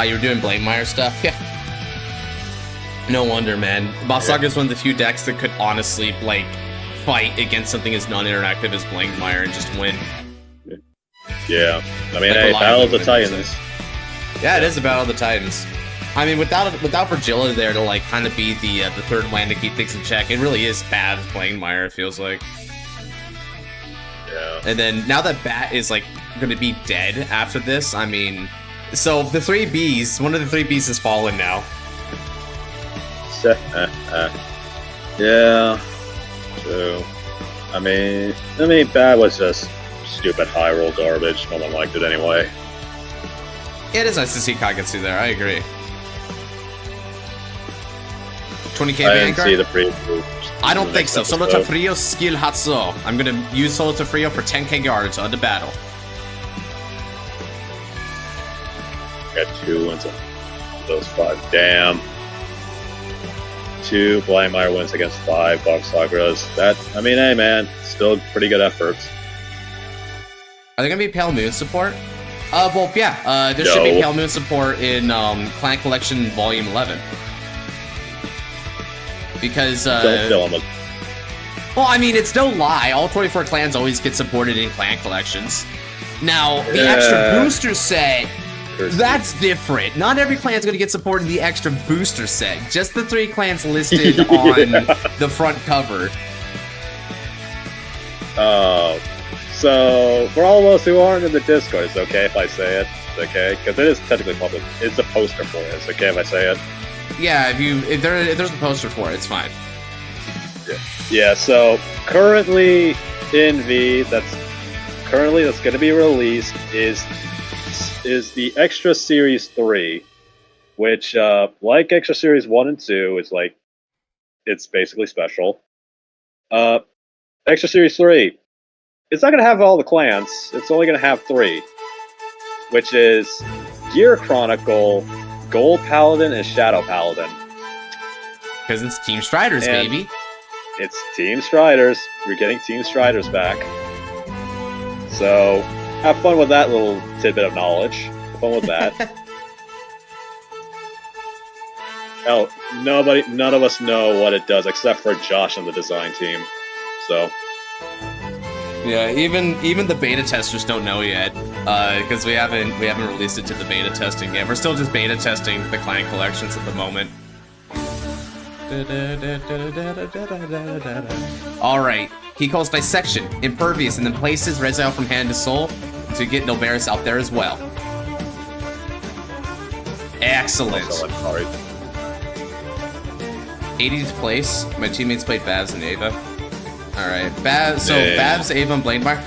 You were doing Blamemeyer stuff? Yeah. No wonder, man. Boss Saga is one of the few decks that could honestly, like, fight against something as non-interactive as Blamemeyer and just win. Yeah. I mean, Like, hey, Battle of the Titans. Yeah, it is a Battle of the Titans. I mean, without Virgilla there to, like, kind of be the third land to keep things in check, it really is bad Blamemeyer, it feels like. Yeah. And then, now that Bat is, like, going to be dead after this, I mean... So, the 3 Bs, one of the 3 Bs has fallen now. Yeah. True. I mean, Bat was just stupid high roll garbage. No one liked it anyway. Yeah, it is nice to see Kagetsu there, I agree. 20k I didn't Vanguard? see the preview. I don't think so. Solo to Frio skill Hatsuo. I'm gonna use Solo to Frio for 10k guards on the battle. Got 2 wins on those 5. Damn. 2 Blindmire wins against 5 Box Sagras. That, I mean, hey man, still pretty good efforts. Are they gonna be Pale Moon support? Well, yeah. There should be Pale Moon support in Clan Collection Volume 11. Because, Don't kill him. well, I mean, it's no lie. All 24 clans always get supported in Clan Collections. Now, the extra booster set, that's different. Not every clan's gonna get supported in the extra booster set. Just the 3 clans listed on the front cover. Oh. So, for all of us who aren't in the Discord, it's okay if I say it? It's okay? Because it is technically public. It's a poster for it. It's okay if I say it? Yeah, if there's a poster for it, it's fine. Yeah, so currently in V, that's going to be released is the Extra Series 3, which, like Extra Series 1 and 2, is like, it's basically special. Extra Series 3, it's not going to have all the clans, it's only going to have 3, which is Gear Chronicle, Gold Paladin, and Shadow Paladin. Because it's Team Striders, And baby. It's Team Striders. We're getting Team Striders back. So, have fun with that little tidbit of knowledge. Have fun with that. Oh, none of us know what it does except for Josh and the design team. So. Yeah, even the beta testers don't know yet, because we haven't released it to the beta testing yet. We're still just beta testing the Clan Collections at the moment. Alright, he calls Dissection, Impervious, and then places Rezal from Hand to Soul to get Novaris out there as well. Excellent. 80th place. My teammates played Babs and Ava. Alright, Babs, Ava, and Blademeyer.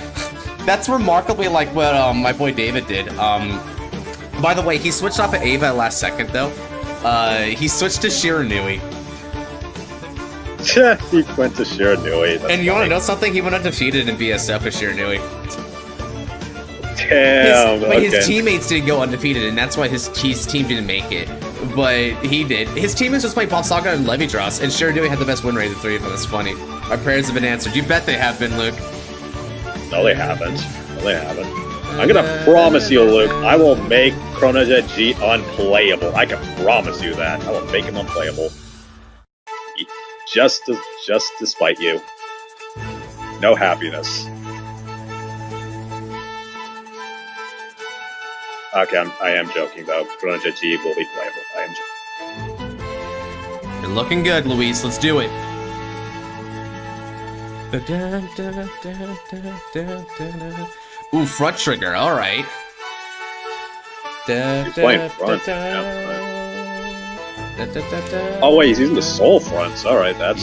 That's remarkably like what my boy David did. By the way, he switched off of Ava at last second though. He switched to Shiranui. He went to Shiranui. And you want to know something? He went undefeated in BSF with Shiranui. Damn. But his teammates didn't go undefeated, and that's why his team didn't make it. But he did. His teammates was playing Bob Saga and Levitros, and Shiranui had the best win rate of the 3 of them. That's funny. Our prayers have been answered. You bet they have been, Luke. No, they haven't. No, they haven't. I'm gonna promise you, Luke, I will make Chronojet G unplayable. I can promise you that. I will make him unplayable. Just to spite you. No happiness. Okay, I am joking though. Chronojet G will be playable. I am joking. You're looking good, Luis. Let's do it. Ooh, front trigger. All right. He's playing front. Oh wait, he's using the soul fronts. All right, that's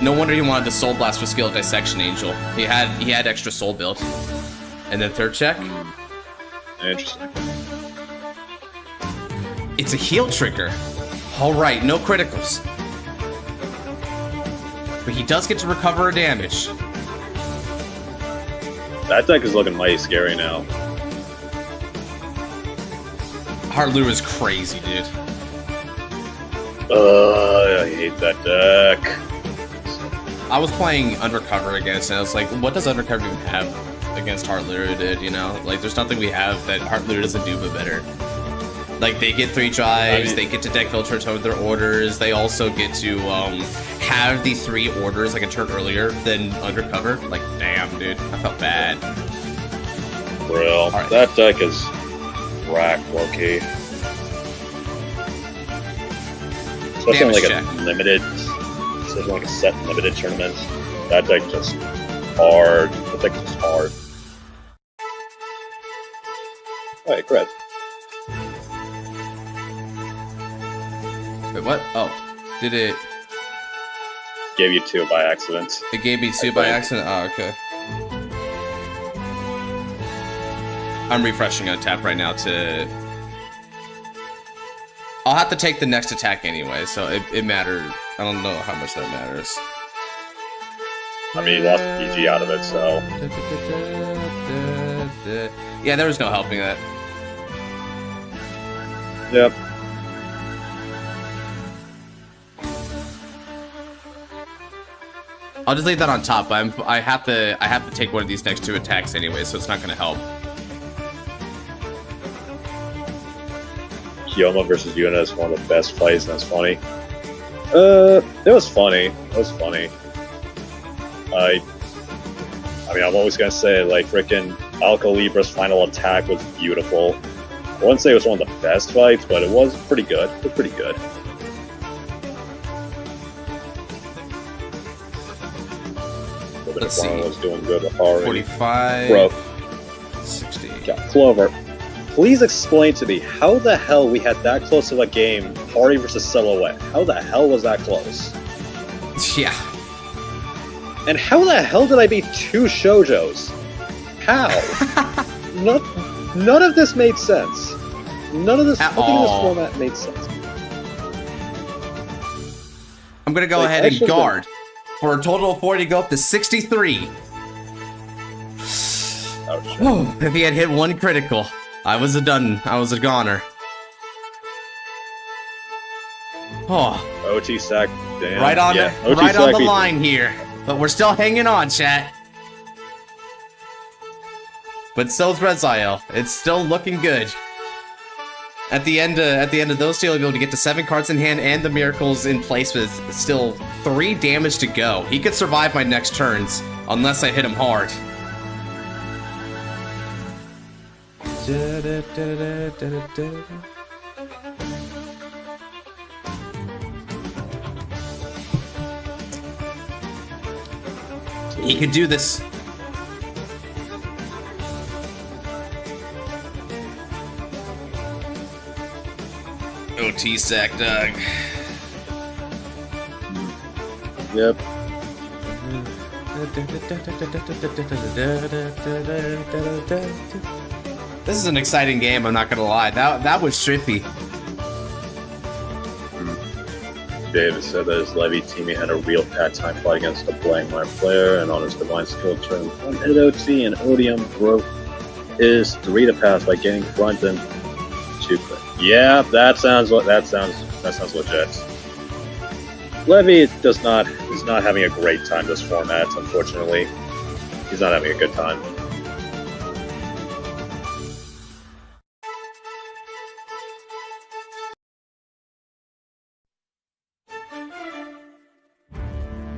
No wonder he wanted the soul blast for skill Dissection Angel. He had extra soul built. And then third check. Interesting. It's a heal trigger. All right, no criticals. But he does get to recover a damage. That deck is looking mighty scary now. Heartlure is crazy, dude. I hate that deck. I was playing Undercover against, and I was like, what does Undercover even have against Heartlure, dude, you know? Like, there's nothing we have that Heartlure doesn't do but better. Like, they get 3 drives, they get to deck filter tone their orders, they also get to, have the 3 orders like a turn earlier than Undercover. Like, damn, dude, I felt bad. Bro, right. That deck is rack low-key. Especially on, like, a limited, especially like a set limited tournament. That deck just hard. That deck just hard. Alright, great. Wait, what? Oh, did it... Gave you 2 by accident. It gave me 2 by accident? Oh, okay. I'm refreshing Untap right now to... I'll have to take the next attack anyway, so it mattered. I don't know how much that matters. I mean, he lost the PG out of it, so... Yeah, there was no helping that. Yep. I'll just leave that on top, but I have to take one of these next 2 attacks anyway, so it's not gonna help. Kyoma versus Yuna is one of the best fights, and that's funny. It was funny. It was funny. I mean, I'm always gonna say, like, frickin' Alka Libra's final attack was beautiful. I wouldn't say it was one of the best fights, but it was pretty good. It was pretty good. Let's see. Was doing good with Hari. 45. Bro. 60. Yeah, Clover, please explain to me how the hell we had that close of a game, Hari versus Silhouette. How the hell was that close? Yeah. And how the hell did I beat 2 shoujos? How? None of this made sense. None of this nothing in this format made sense. I'm gonna go ahead and guard for a total of 40 to go up to 63. Oh, if he had hit 1 critical, I was a goner. Oh. OT sack, damn. Right on yeah, the line here. But we're still hanging on, chat. But so's Reziel. It's still looking good. At the end of those 2, you'll be able to get to 7 cards in hand and the miracles in place with still 3 damage to go. He could survive my next turns, unless I hit him hard. He could do this. OT sack, dog. Yep. This is an exciting game, I'm not gonna lie. That was trippy. David said that his Levy teammate had a real bad time fighting against a Blankmire player, and on his divine skill turn, one-hit OT and Odium broke his 3 to pass by getting front and 2 quick. Yeah, that sounds legit. Levy is not having a great time this format, unfortunately. He's not having a good time.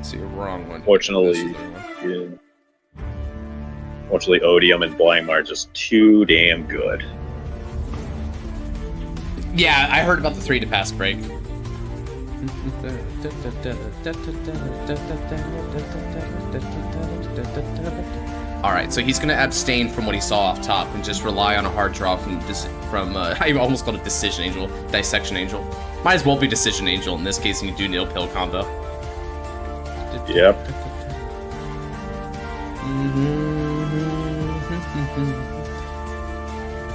See a wrong one. Fortunately, Odium and Blankmire are just too damn good. Yeah, I heard about the 3 to pass break. Alright, so he's gonna abstain from what he saw off top and just rely on a hard draw from I almost called it Decision Angel, Dissection Angel. Might as well be Decision Angel in this case, and you do nil pill combo. Yep.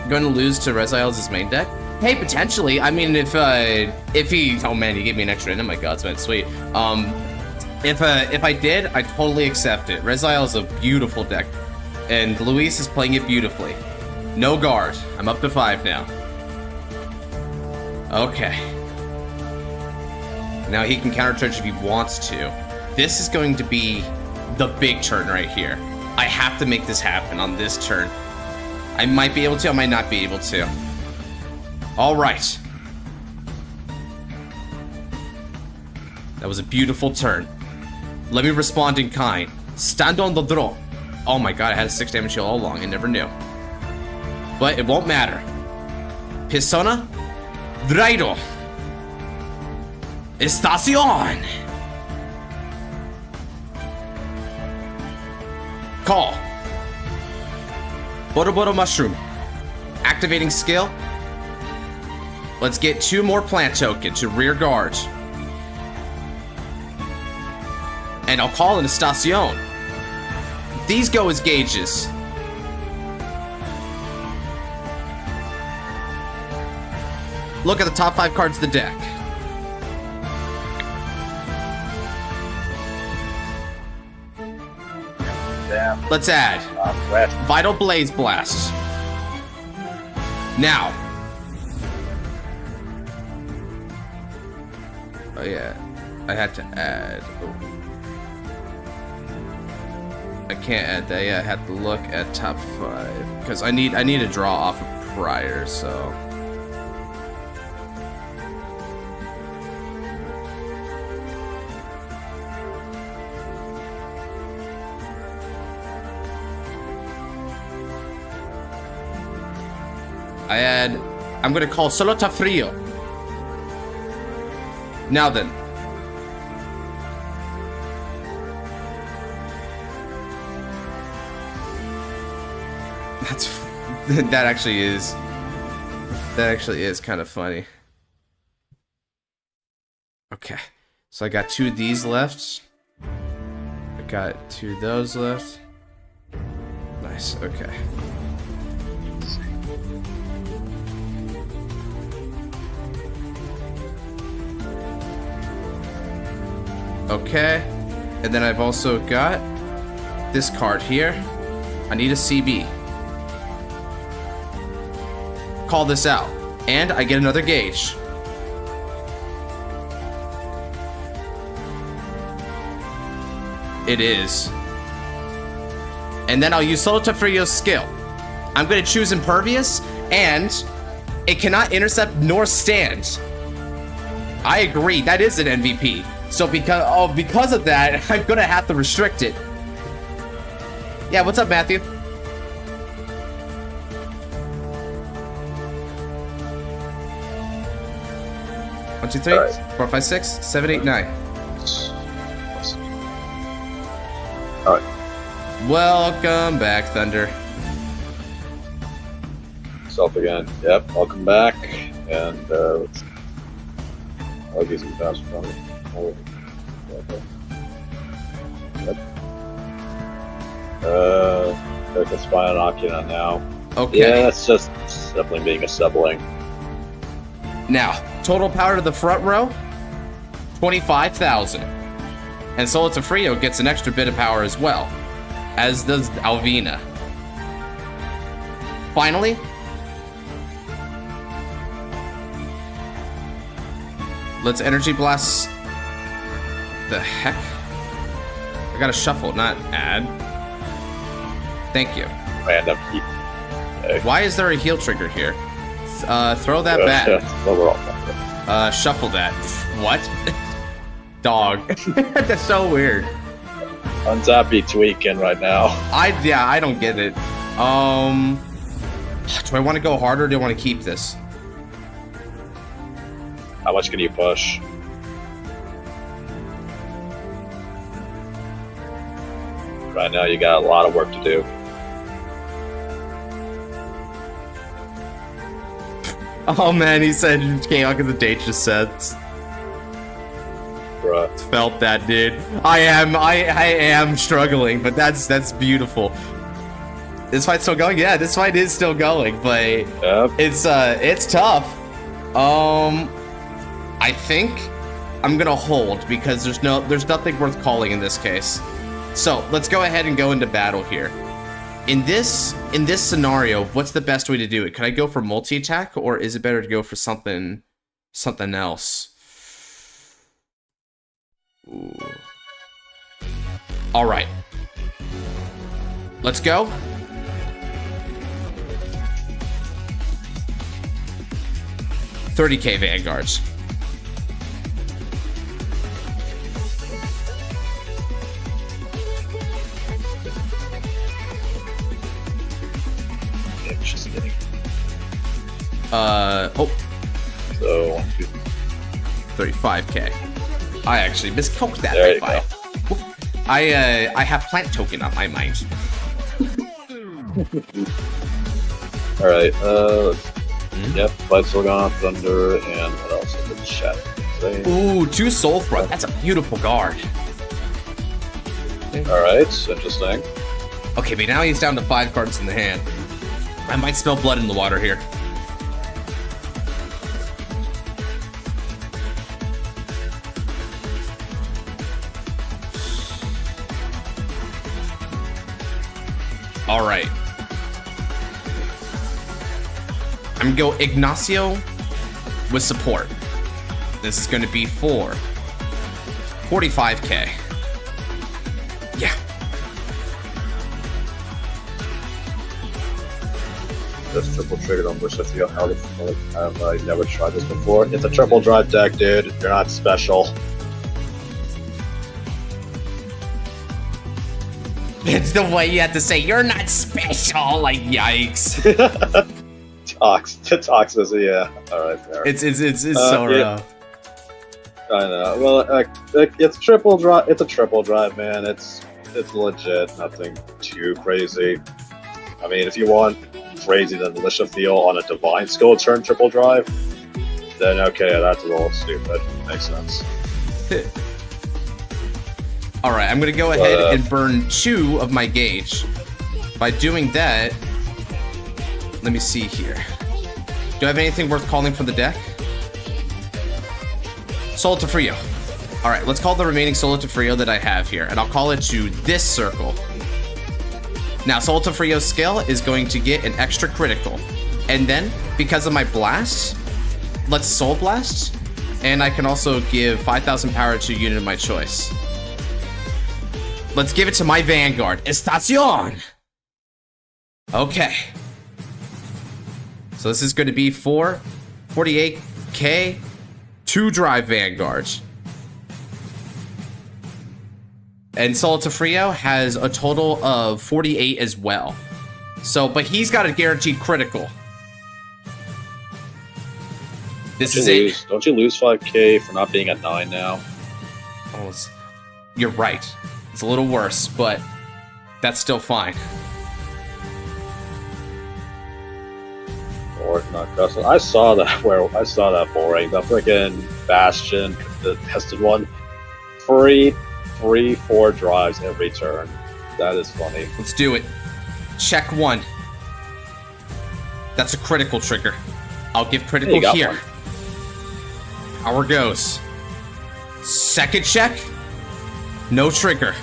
Going to lose to Reziel's main deck? Hey, potentially. I mean, if he... Oh, man, he gave me an extra. Oh, my God, man, sweet. If I did, I'd totally accept it. Reziel is a beautiful deck, and Luis is playing it beautifully. No guard. I'm up to 5 now. Okay. Now he can countercharge if he wants to. This is going to be the big turn right here. I have to make this happen on this turn. I might be able to, I might not be able to. All right. That was a beautiful turn. Let me respond in kind. Stand on the draw. Oh my God, I had a 6 damage heal all along. I never knew. But it won't matter. Persona Drairo. Estacion. Call. Boroboro Mushroom. Activating skill. Let's get 2 more plant tokens to rear guard. And I'll call an Estacion. These go as gauges. Look at the top 5 cards of the deck. Let's add Vital Blaze Blast. Now. Oh yeah, I had to add. Oh. I can't add that. Yeah, I have to look at top 5 because I need to draw off of prior. So. I'm gonna call Solota Frio. Now then. That actually is kind of funny. Okay. So I got 2 of these left. I got 2 of those left. Nice, okay. Okay, and then I've also got this card here. I need a CB. Call this out, and I get another gauge. It is. And then I'll use Solota Frio's skill. I'm gonna choose Impervious, and it cannot intercept nor stand. I agree, that is an MVP. So because of that, I'm gonna have to restrict it. Yeah, what's up, Matthew? One, two, three, 4, 5, 6, 7, 8, 9. Alright. Welcome back, Thunder. Self again. Yep, welcome back. And let's I'll get some fast from it. Yep. I can spy on Akina now. Okay. Yeah, that's just definitely being a sibling. Now, total power to the front row, 25,000. And Solota Frio gets an extra bit of power as well, as does Alvina. Finally, let's Energy Blast. The heck? I gotta shuffle, not add. Thank you. Random. Okay. Why is there a heal trigger here? Throw that back. Shuffle that. What? Dog. That's so weird. Untap be tweaking right now. I don't get it. Do I want to go harder or do I want to keep this? How much can you push? Right now, you got a lot of work to do. Oh man, he said chaotic as the date just said. Bruh. Felt that, dude. I am struggling, but that's beautiful. This fight's still going? Yeah, this fight is still going, but yep. It's tough. I think I'm gonna hold because there's nothing worth calling in this case. So let's go ahead and go into battle here. In this scenario, what's the best way to do it? Can I go for multi-attack, or is it better to go for something else? Ooh. All right, let's go. $30K Vanguards. Oh. So 35K. I actually miscalculated that there by 5. I have plant token on my mind. All right. Yep. Fight's still going on Thunder, and what else? I did Shadow. Ooh, 2 Soul Thrust. That's a beautiful guard. All right. Interesting. Okay, but now he's down to 5 cards in the hand. I might smell blood in the water here. All right. I'm gonna go Ignacio with support. This is gonna be for 45k. Yeah. Just triple triggered on Lucio. I've never tried this before. It's a triple drive deck, dude. You're not special. It's the way you have to say you're not special. Like, yikes. Tox is yeah. All right, fair. It's so rough. I know. Well, it's triple drive. It's a triple drive, man. It's legit. Nothing too crazy. I mean, if you want crazy than Militia Feel on a Divine Skull turn triple drive, then okay, that's a little stupid. Makes sense. All right, I'm gonna go ahead and burn 2 of my gauge. By doing that, let me see here. Do I have anything worth calling from the deck? Solitafrio. All right, let's call the remaining Solitafrio that I have here, and I'll call it to this circle. Now, Solitafrio's skill is going to get an extra critical. And then, because of my blast, let's Soul Blast, and I can also give 5,000 power to a unit of my choice. Let's give it to my Vanguard. Estacion! Okay. So this is going to be for 48k, 2 drive Vanguards. And Solitafrio has a total of 48 as well. So, but he's got a guaranteed critical. This is it. Don't you lose 5k for not being at 9 now? Oh, you're right. It's a little worse, but that's still fine. Or not custom. I saw that boring. The freaking Bastion, the tested one. 3-4 drives every turn. That is funny. Let's do it. Check 1. That's a critical trigger. I'll give critical here. One. Power goes. Second check. No trigger.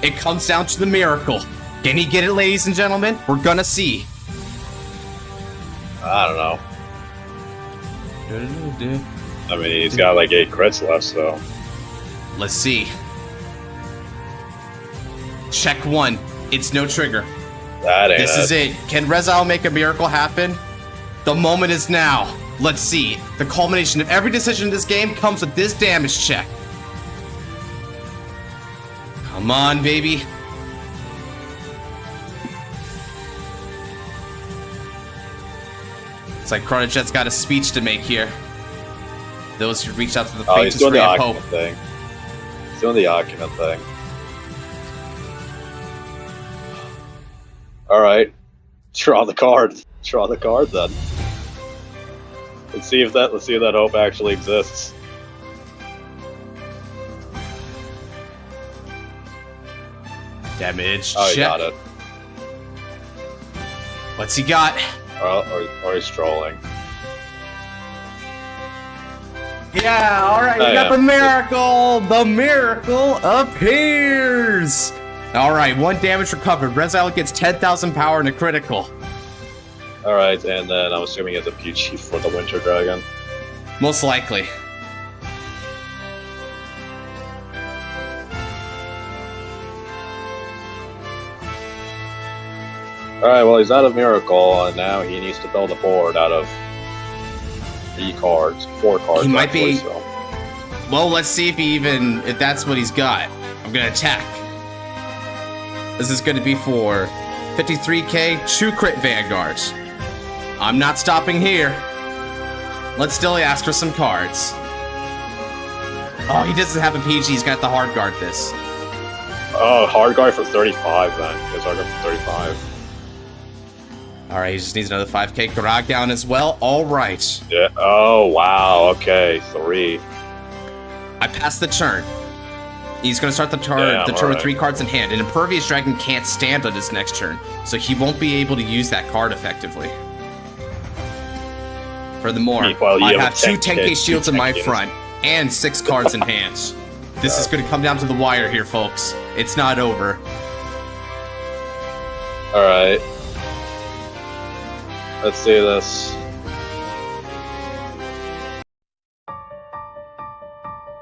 It comes down to the miracle. Can he get it, ladies and gentlemen? We're gonna see. I don't know. I mean, he's got like 8 crits left, so. Let's see. Check 1. It's no trigger. That ain't This is it. Can Rezal make a miracle happen? The moment is now. Let's see. The culmination of every decision in this game comes with this damage check. Come on, baby. It's like Chronojet's got a speech to make here. Those who reach out to the faintest ray of hope. Thing. He's doing the argument thing. Alright. Draw the card. Draw the card then. Let's see if that hope actually exists. Damage Oh, check. he got it. What's he got? Or he's trolling. Yeah, alright, we got the miracle! The miracle appears! Alright, 1 damage recovered. Rezal gets 10,000 power and a critical. Alright, and then I'm assuming it's a PG for the Winter Dragon. Most likely. Alright, well, he's out of Miracle, and now he needs to build a board out of 4 cards. He might be. So. Well, let's see if that's what he's got. I'm gonna attack. This is gonna be for 53k, 2 crit Vanguards. I'm not stopping here. Let's still ask for some cards. Oh, he doesn't have a PG, he's got the hard guard this. Oh, hard guard for 35 then. He has hard guard for 35. Alright, he just needs another 5k Garag down as well. Alright. Yeah. Oh, wow. Okay, 3. I passed the turn. He's going to start the turn with 3 cards in hand. An Impervious Dragon can't stand on his next turn, so he won't be able to use that card effectively. Furthermore, I have 2 10k shields in my front and 6 cards in hand. This is going to come down to the wire here, folks. It's not over. Alright. Let's do this.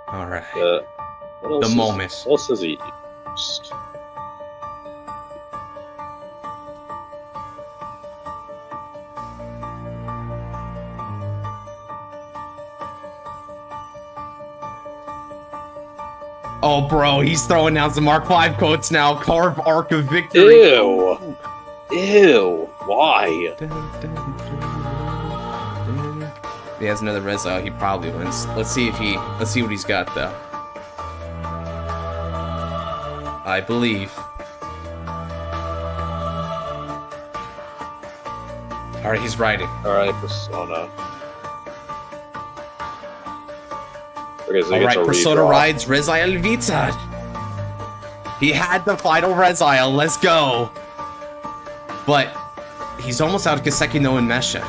Alright. The moment. What else has he used? Oh, bro, he's throwing down some Mark 5 quotes now. Carve Arc of Victory. Ew. Ew. Why? He has another Rezo. He probably wins. Let's see what he's got though. I believe. All right, he's writing. All right, Persona. Okay, so all right, Persona rides Reziel Vita. He had the final Reziel. Let's go. But he's almost out of Kiseki no Mesha.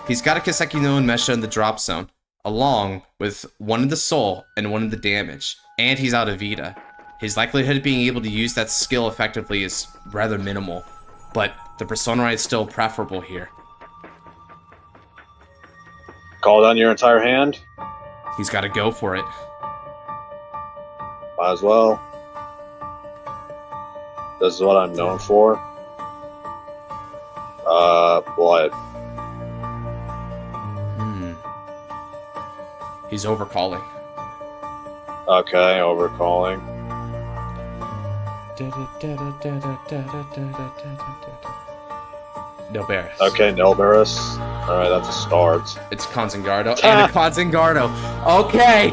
He's got a Kiseki no Mesha in the drop zone, along with one in the soul and one in the damage. And he's out of Vita. His likelihood of being able to use that skill effectively is rather minimal, but the Persona ride is still preferable here. Call down your entire hand? He's got to go for it. Might as well. This is what I'm known for. What? He's overcalling. Okay, overcalling. Nilberis. Okay, Nilberis. Alright, that's a start. It's Conzengardo and a Conzengardo. Okay!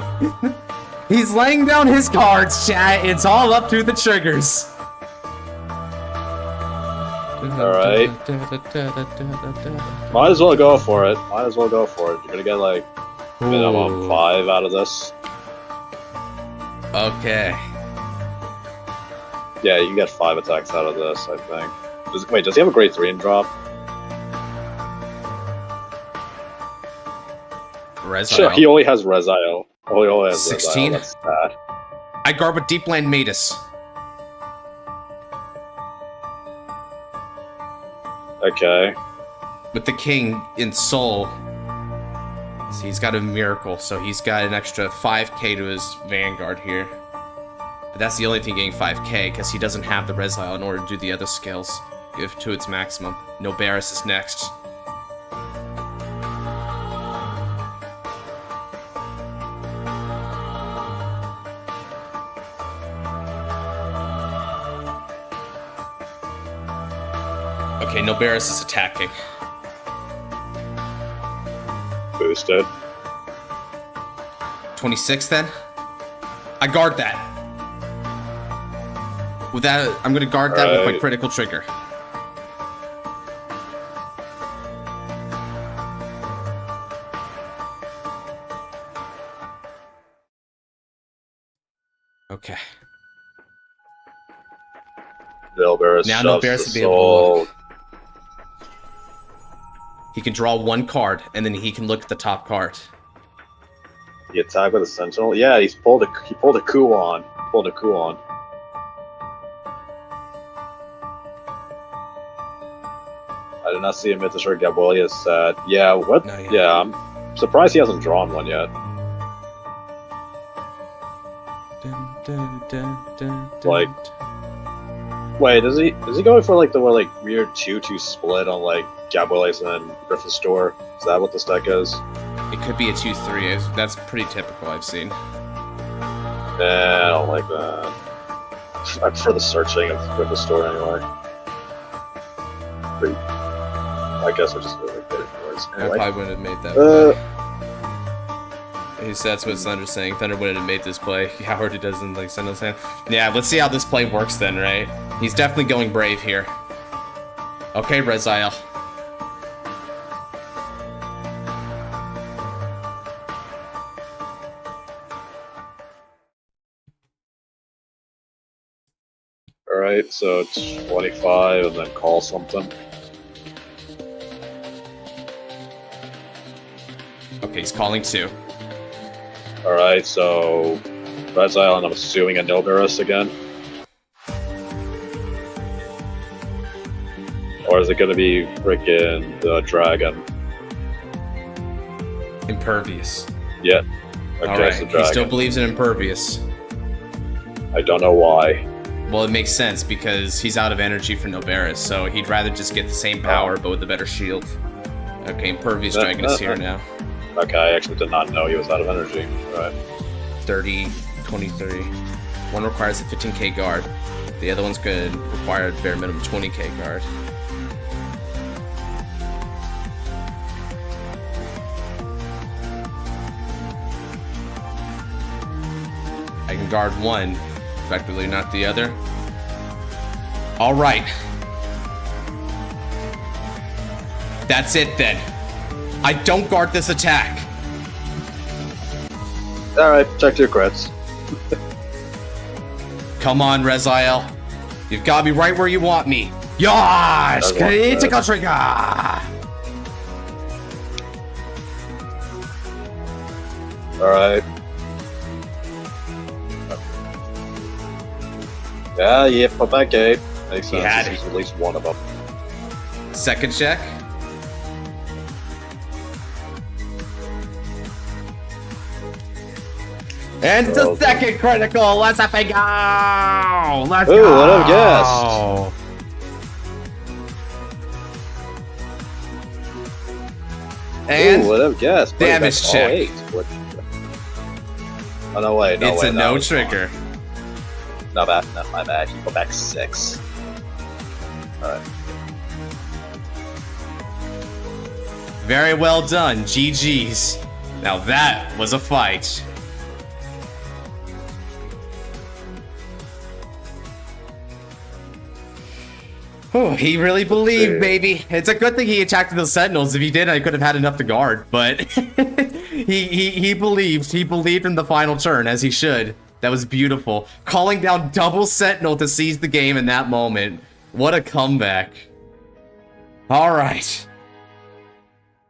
He's laying down his cards, chat. It's all up to the triggers. Alright. Might as well go for it. Might as well go for it. You're gonna get like minimum 5 out of this. Okay. Yeah, you can get 5 attacks out of this, I think. Wait, does he have a grade 3 in drop? Reziel. Sure, he only has Reziel. Oh, he only has 16? Reziel. That's bad. I guard with Deepland Matus. Okay. With the king in soul. So he's got a miracle, so he's got an extra 5k to his Vanguard here. But that's the only thing getting 5k, because he doesn't have the Reziel in order to do the other skills. Give to its maximum. Nilberis is next. Okay, Nilberis is attacking. Boosted. 26 then? I guard that. With that, I'm gonna guard that with my critical trigger. Okay. Nilberis now shoves Nilberis the will be able to soul. look. He can draw one card, and then he can look at the top card. The attack with a sentinel? Yeah, he pulled a Kuon. Pulled a Kuon. I did not see a Mythosaur Gabulia set. Yeah, what? Yeah, I'm surprised he hasn't drawn one yet. Like, wait, is he going for like the weird 2-2 split on like Gabulias and Griffith's Store? Is that what this deck is? It could be a 2-3. That's pretty typical, I've seen. Nah, I don't like that. I prefer the searching of Griffith's Store anyway. I guess I just really good words. Anyway. I probably wouldn't have made that play. He said that's what Thunder's saying. Thunder wouldn't have made this play. Howard, who doesn't like send his hand. Yeah, let's see how this play works then, right? He's definitely going brave here. Okay, Reziel. Alright, so 25 and then call something. Okay, he's calling 2. Alright, so Reziel and I'm assuming a Nilberis again. Or is it gonna be freaking the dragon? Impervious. Yeah. Okay, Alright, so he dragon. still believes in impervious. I don't know why. Well, it makes sense because he's out of energy for Noveris, so he'd rather just get the same power but with a better shield. Okay, impervious dragon is here now. Okay, I actually did not know he was out of energy. Alright. 30, 23. One requires a 15k guard. The other one's going to require a bare minimum 20k guard. I can guard one, effectively not the other. All right. That's it then. I don't guard this attack. Alright, check your crits. Come on, Reziel. You've got me right where you want me. Yosh! Critical trigger! Alright. Yeah, put back 8. Makes sense. had He's at least one of them. Second check. And the second critical. Let's have a go. Let's go. Ooh, what a guess. And ooh, what a guess. damage check. Oh, no way. It's a no trigger. No, my bad. You go back 6. Alright. Very well done. GG's. Now that was a fight. Oh, he really believed, baby. It's a good thing he attacked those sentinels. If he did, I could have had enough to guard. But he believed. He believed in the final turn, as he should. That was beautiful. Calling down double sentinel to seize the game in that moment. What a comeback. All right.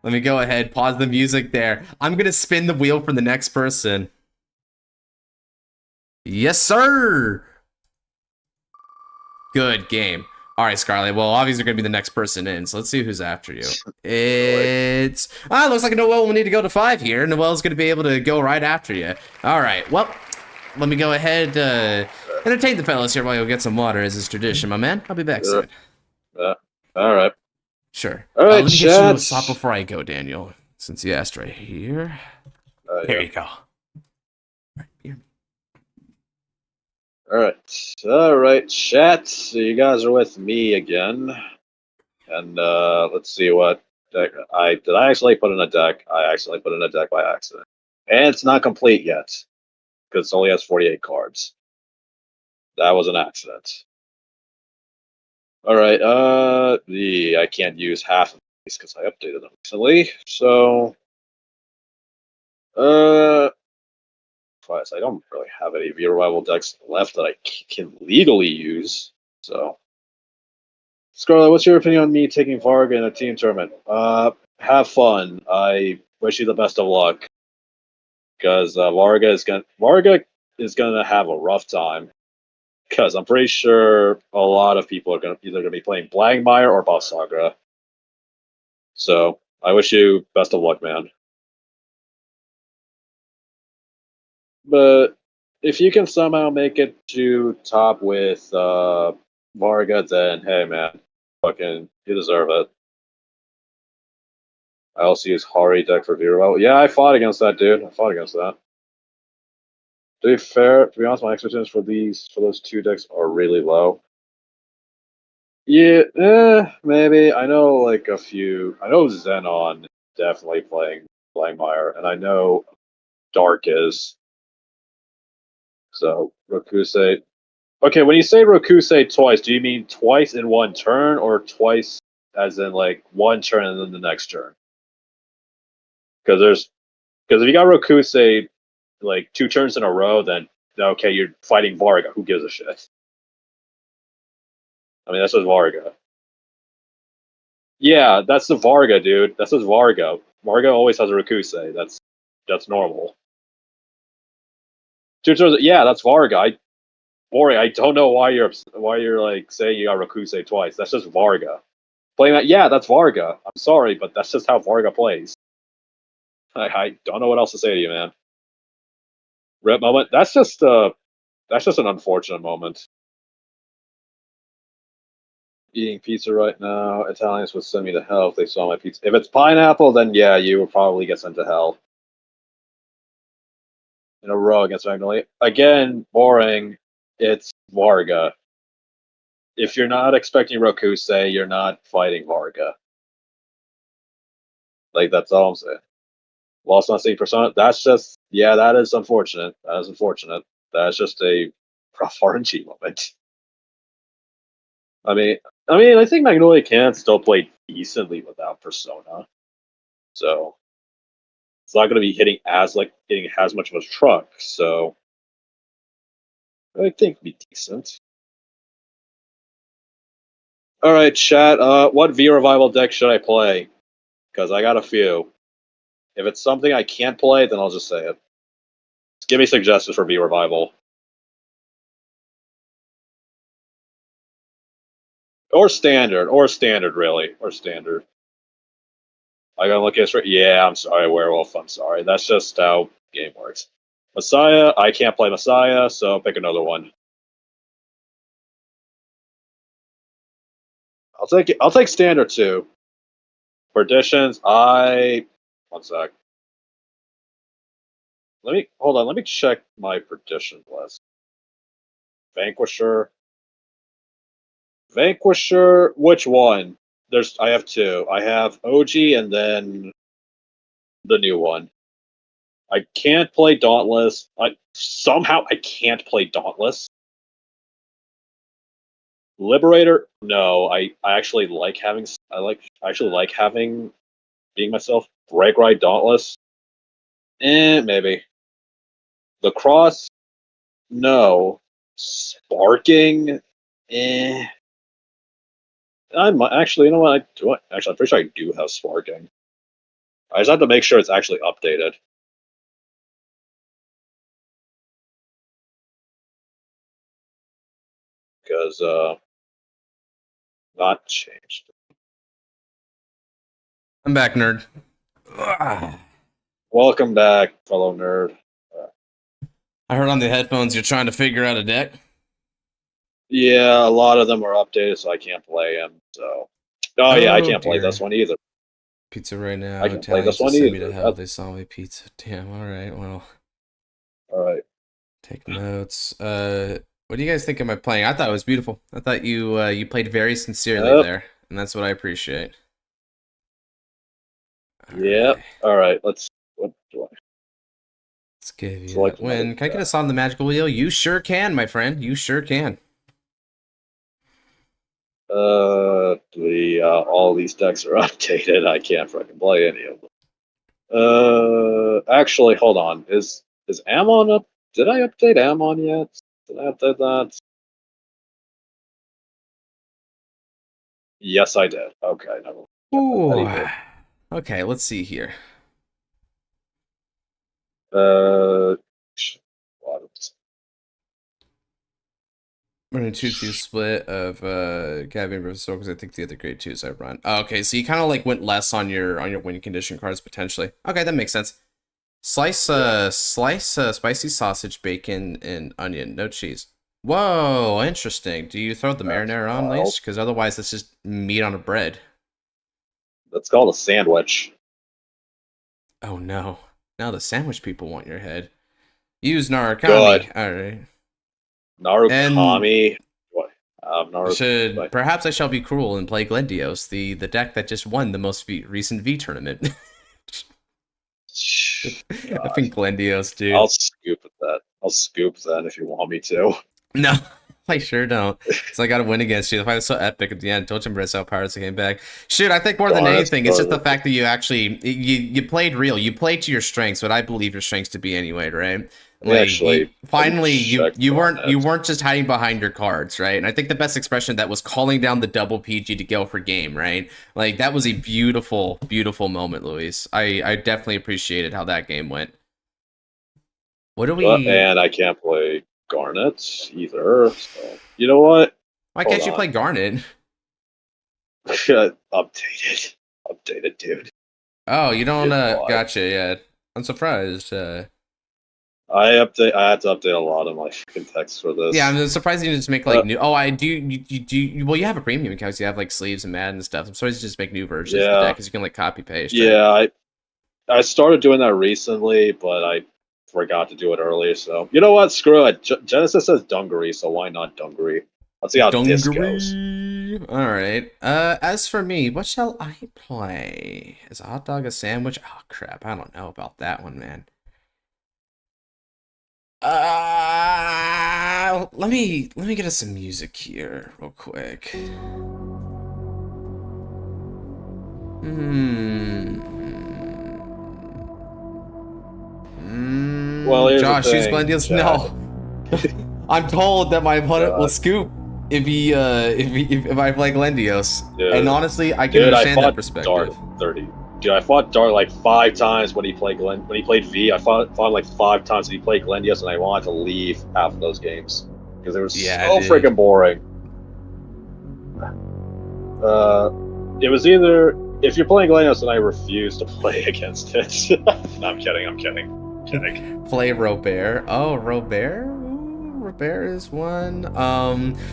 Let me go ahead, pause the music there. I'm gonna spin the wheel for the next person. Yes, sir. Good game. All right, Scarlet. Well, obviously, you're going to be the next person in, so let's see who's after you. It's... looks like Noelle will need to go to 5 here. Noelle's going to be able to go right after you. All right, well, let me go ahead, entertain the fellas here while you get some water, as is tradition, my man. I'll be back soon. All right. Sure. All right, let me get you a stop before I go, Daniel, since you asked right here. Here you go. Alright, chat. So you guys are with me again. And let's see what deck did I actually put in a deck? I actually put in a deck by accident. And it's not complete yet. Because it only has 48 cards. That was an accident. Alright, I can't use half of these because I updated them recently. So I don't really have any revival decks left that I can legally use. So, Scarlet, what's your opinion on me taking Varga in a team tournament? Have fun. I wish you the best of luck. Because Varga is gonna have a rough time. Because I'm pretty sure a lot of people are either gonna be playing Blangmire or Buff Saga. So I wish you best of luck, man. But if you can somehow make it to top with Varga, then hey man, fucking you deserve it. I also use Hari deck for Vero. Yeah, I fought against that dude. To be fair, to be honest, my expectations for those 2 decks are really low. Yeah, maybe. I know like a few. I know Xenon definitely playing Blangmire, and I know Dark is. So, Rokusei. Okay, when you say Rokusei twice, do you mean twice in one turn, or twice as in like one turn and then the next turn? Because if you got Rokusei like 2 turns in a row, then okay, you're fighting Varga. Who gives a shit? I mean, that's just Varga. Yeah, that's the Varga, dude. That's just Varga. Varga always has a Rokusei. That's normal. 2 turns. Yeah, that's Varga. Boring. I don't know why you're like saying you got Rokusei twice. That's just Varga. playing that. Yeah, that's Varga. I'm sorry, but that's just how Varga plays. I don't know what else to say to you, man. Rip moment. That's just an unfortunate moment. Eating pizza right now. Italians would send me to hell if they saw my pizza. If it's pineapple, then yeah, you will probably get sent to hell. In a row against Magnolia. Again, boring. It's Varga. If you're not expecting Rokusei, you're not fighting Varga. Like, that's all I'm saying. Lost on seeing Persona. That's just, yeah, that is unfortunate. That is unfortunate. That's just a rough RNG moment. I think Magnolia can still play decently without Persona. So it's not going to be hitting as much of a truck. So I think it'd be decent. All right, chat. What V Revival deck should I play? Because I got a few. If it's something I can't play, then I'll just say it. Just give me suggestions for V Revival. Or standard, really. Or standard. I gotta look at it. Yeah, I'm sorry, Werewolf. I'm sorry. That's just how the game works. Messiah, I can't play Messiah, so pick another one. I'll take standard too. Perditions, one sec. Let me check my perdition list. Vanquisher, which one? I have two. I have OG and then the new one. I can't play Dauntless. Somehow I can't play Dauntless. Liberator, no. I actually like having being myself. Break Ride Dauntless. Maybe. The Cross, no. Sparking, I'm actually, you know what? Actually, I'm pretty sure I do have Sparking. I just have to make sure it's actually updated. Because, not changed. I'm back, nerd. Welcome back, fellow nerd. I heard on the headphones you're trying to figure out a deck. Yeah, a lot of them are updated, so I can't play them. So, yeah, I can't play this one either. Pizza right now. I can play this one send me either. to hell. They saw my pizza. Damn. All right. Well. All right. Take notes. What do you guys think of my playing? I thought it was beautiful. I thought you played very sincerely there, and that's what I appreciate. Yep. Right. All right. What do I? Let's give you that win. Can I get us on the magical wheel? You sure can, my friend. You sure can. All these decks are updated. I can't fucking play any of them. Actually, hold on. Is Ammon up? Did I update Ammon yet? Did I update that? Yes, I did. Okay, never mind. Ooh. Okay, let's see here. Running a 2-2 split of Gavin versus Soul because I think the other grade 2s I run. Oh, okay, so you kind of like went less on your win condition cards potentially. Okay, that makes sense. Slice spicy sausage, bacon, and onion, no cheese. Whoa, interesting. Do you throw the marinara on, least? Because otherwise, it's just meat on a bread. That's called a sandwich. Oh no! Now the sandwich people want your head. Use Narukami. All right. Narukami. Perhaps I shall be cruel and play Glendios, the deck that just won the most recent V tournament. I think Glendios, dude. I'll scoop that if you want me to. No, I sure don't. So I got to win against you. The fight was so epic at the end. Told you how Pirates came back. Shoot, I think more than anything, it's just the fact that you actually you played real. You played to your strengths, what I believe your strengths to be anyway, right? Like, finally, you weren't just hiding behind your cards, right? And I think the best expression of that was calling down the double PG to go for game, right? Like, that was a beautiful, beautiful moment, Luis. I definitely appreciated how that game went. What do we? And I can't play Garnet either. So you know what? Why can't you play Garnet? Updated, dude. Oh, you don't gotcha, yeah. I'm surprised. I had to update a lot of my fucking text for this. Yeah, I'm surprised you just make like new. Oh, I do. Well, you have a premium account. So you have like sleeves and mat and stuff. I'm surprised you just make new versions of the deck because you can like copy paste. Yeah, I started doing that recently, but I forgot to do it earlier. So you know what? Screw it. Genesis says Dungaree, so why not Dungaree? Let's see how this goes. All right. As for me, what shall I play? Is a hot dog a sandwich? Oh crap! I don't know about that one, man. Let me get us some music here real quick. Well, Josh, use Glendios. No. I'm told that my opponent will scoop if I play Glendios. And honestly, I can understand that perspective. Dart 30. Dude, I fought Dart like 5 times when he played V. I fought like 5 times when he played Glendios, and I wanted to leave half of those games because they were so freaking boring. It was either if you're playing Glendios, then I refuse to play against it. No, I'm kidding. Play Robert. Oh, Robert. Robert is one.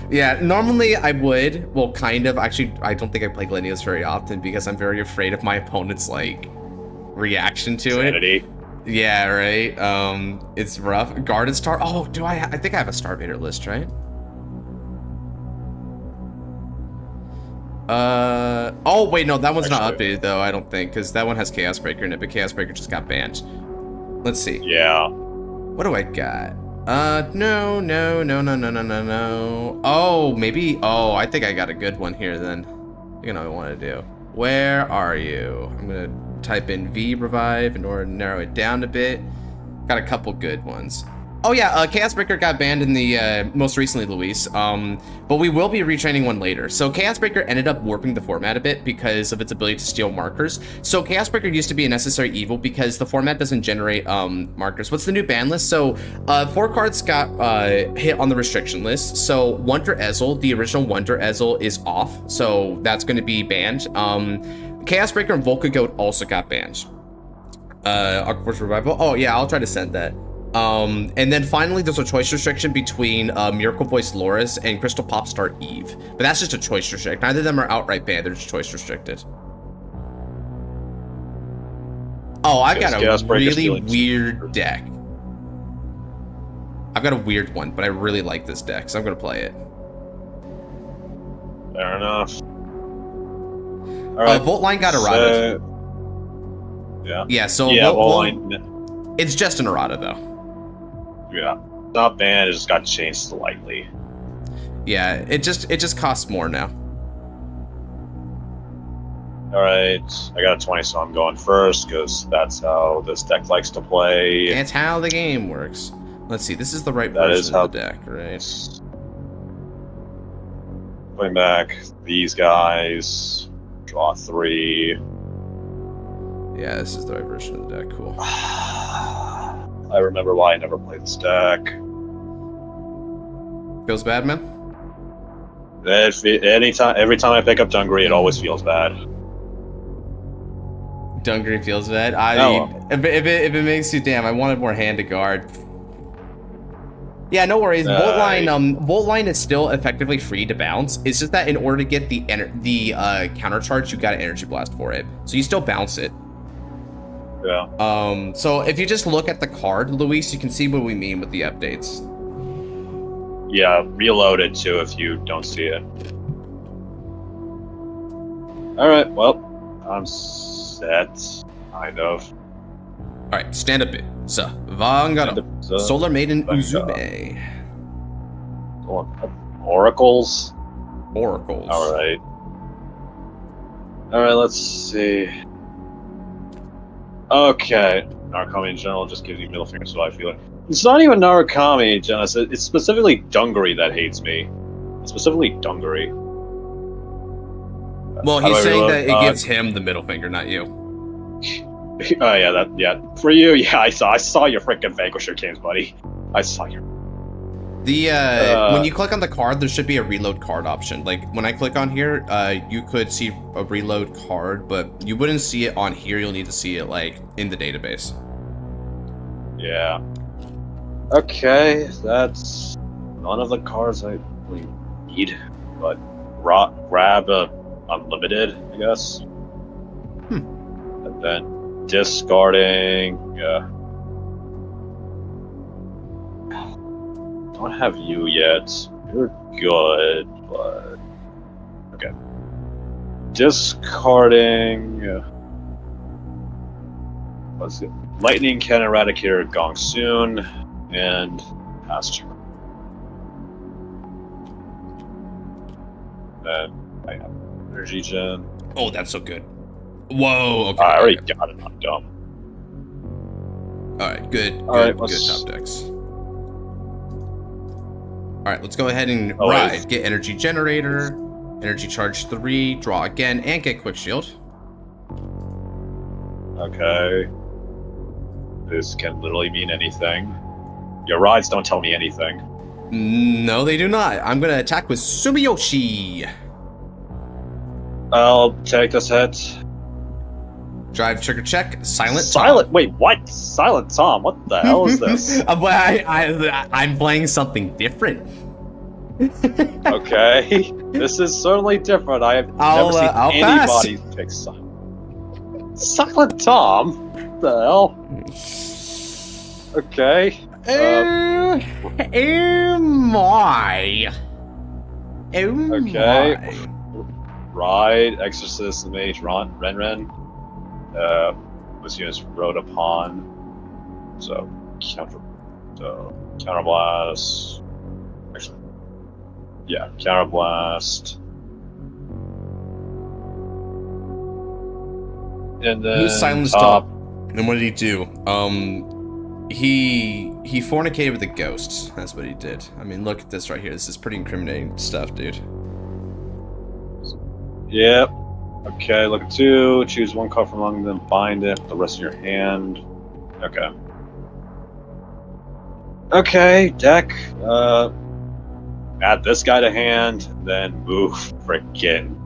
Yeah, normally I would. Well, kind of. Actually, I don't think I play Glendios very often because I'm very afraid of my opponent's like reaction to it. Yeah, right. It's rough. Guarded Star. Oh, do I think I have a Starvader list, right? Oh wait, no, that one's not updated though. I don't think because that one has Chaos Breaker in it, but Chaos Breaker just got banned. Let's see. Yeah. What do I got? No. Oh, maybe. Oh, I think I got a good one here then. You know what I want to do. Where are you? I'm going to type in V revive in order to narrow it down a bit. Got a couple good ones. Oh yeah, Chaos Breaker got banned in the most recently, Luis. But we will be retraining one later. So Chaos Breaker ended up warping the format a bit because of its ability to steal markers. So Chaos Breaker used to be a necessary evil because the format doesn't generate markers. What's the new ban list? So 4 cards got hit on the restriction list. So Wonder Ezel, the original Wonder Ezel, is off. So that's going to be banned. Chaos Breaker and Volca Goat also got banned. Aquaforce Revival. Oh yeah, I'll try to send that. And then finally, there's a choice restriction between Miracle Voice Loris and Crystal Popstar Eve. But that's just a choice restrict. Neither of them are outright banned, they're just choice restricted. Oh, I've got a really weird deck. I've got a weird one, but I really like this deck, so I'm going to play it. Fair enough. Alright. Volt Line got errata. Yeah, so Volt Line... It's just an errata, though. Yeah, not banned. It just got changed slightly. Yeah, it just costs more now. All right, I got a 20, so I'm going first because that's how this deck likes to play. It's how the game works. Let's see. This is the right version of the deck, right? Putting back these guys. Draw 3. Yeah, this is the right version of the deck. Cool. I remember why I never played this deck. Feels bad, man? Every time I pick up Dungaree, it always feels bad. Dungaree feels bad? I mean, if it makes you... Damn, I wanted more hand to guard. Yeah, no worries. Volt Line is still effectively free to bounce. It's just that in order to get the counter charge, you got an Energy Blast for it. So you still bounce it. Yeah. So if you just look at the card, Luis, you can see what we mean with the updates. Yeah, reload it too if you don't see it. Alright, well, I'm set, kind of. Alright, stand up bit. So, Vanguard. Solar Maiden Uzume. Oracles? Oracles. Alright. Alright, let's see. Okay. Narukami in general just gives you middle finger, so I feel it. It's not even Narukami, Genesis. It's specifically Dungaree that hates me. It's specifically Dungaree. Well, he's saying that it gives him the middle finger, not you. Oh yeah, for you, yeah. I saw your freaking Vanquisher games, buddy. I saw your. The when you click on the card, there should be a reload card option. Like when I click on here, you could see a reload card, but you wouldn't see it on here. You'll need to see it like in the database. Yeah. Okay, that's none of the cards I really need, but grab a unlimited, I guess. And then discarding. Don't have you yet. You're good, but okay. Discarding. What's it? Lightning Can Eradicator Gongsoon and Pasture. Then I have Energy Gen. Oh, that's so good. Whoa. Okay. I already got it. I'm dumb. All right. Good. All good top decks. All right, let's go ahead and ride. Get Energy Generator, Energy Charge 3, draw again, and get Quick Shield. Okay. This can literally mean anything. Your rides don't tell me anything. No, they do not. I'm going to attack with Sumiyoshi. I'll take this hit. Drive trigger check. Silent Tom. Wait, what? Silent Tom? What the hell is this? I'm playing something different. Okay, this is certainly different. I have never seen anybody pick Silent Tom. What the hell? Okay. Oh my. Okay. Ride, Exorcist, Mage, Ren. This unit's rode upon. So counterblast. Actually, yeah, counterblast. And then he silenced top. And what did he do? He fornicated with a ghost. That's what he did. I mean, look at this right here. This is pretty incriminating stuff, dude. Yep. Okay, look at 2. Choose one card from among them. Bind it. The rest of your hand. Okay. Okay, deck. Add this guy to hand. Then move frickin'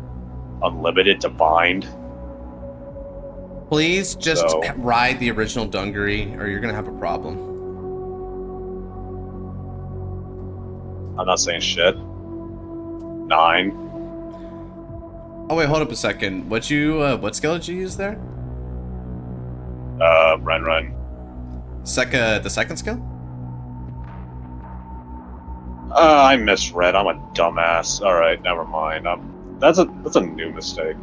unlimited to bind. Please just ride the original Dungaree, or you're gonna have a problem. I'm not saying shit. 9. Oh wait, hold up a second. What skill did you use there? Ren. The second skill? I misread. I'm a dumbass. All right, never mind. That's a new mistake.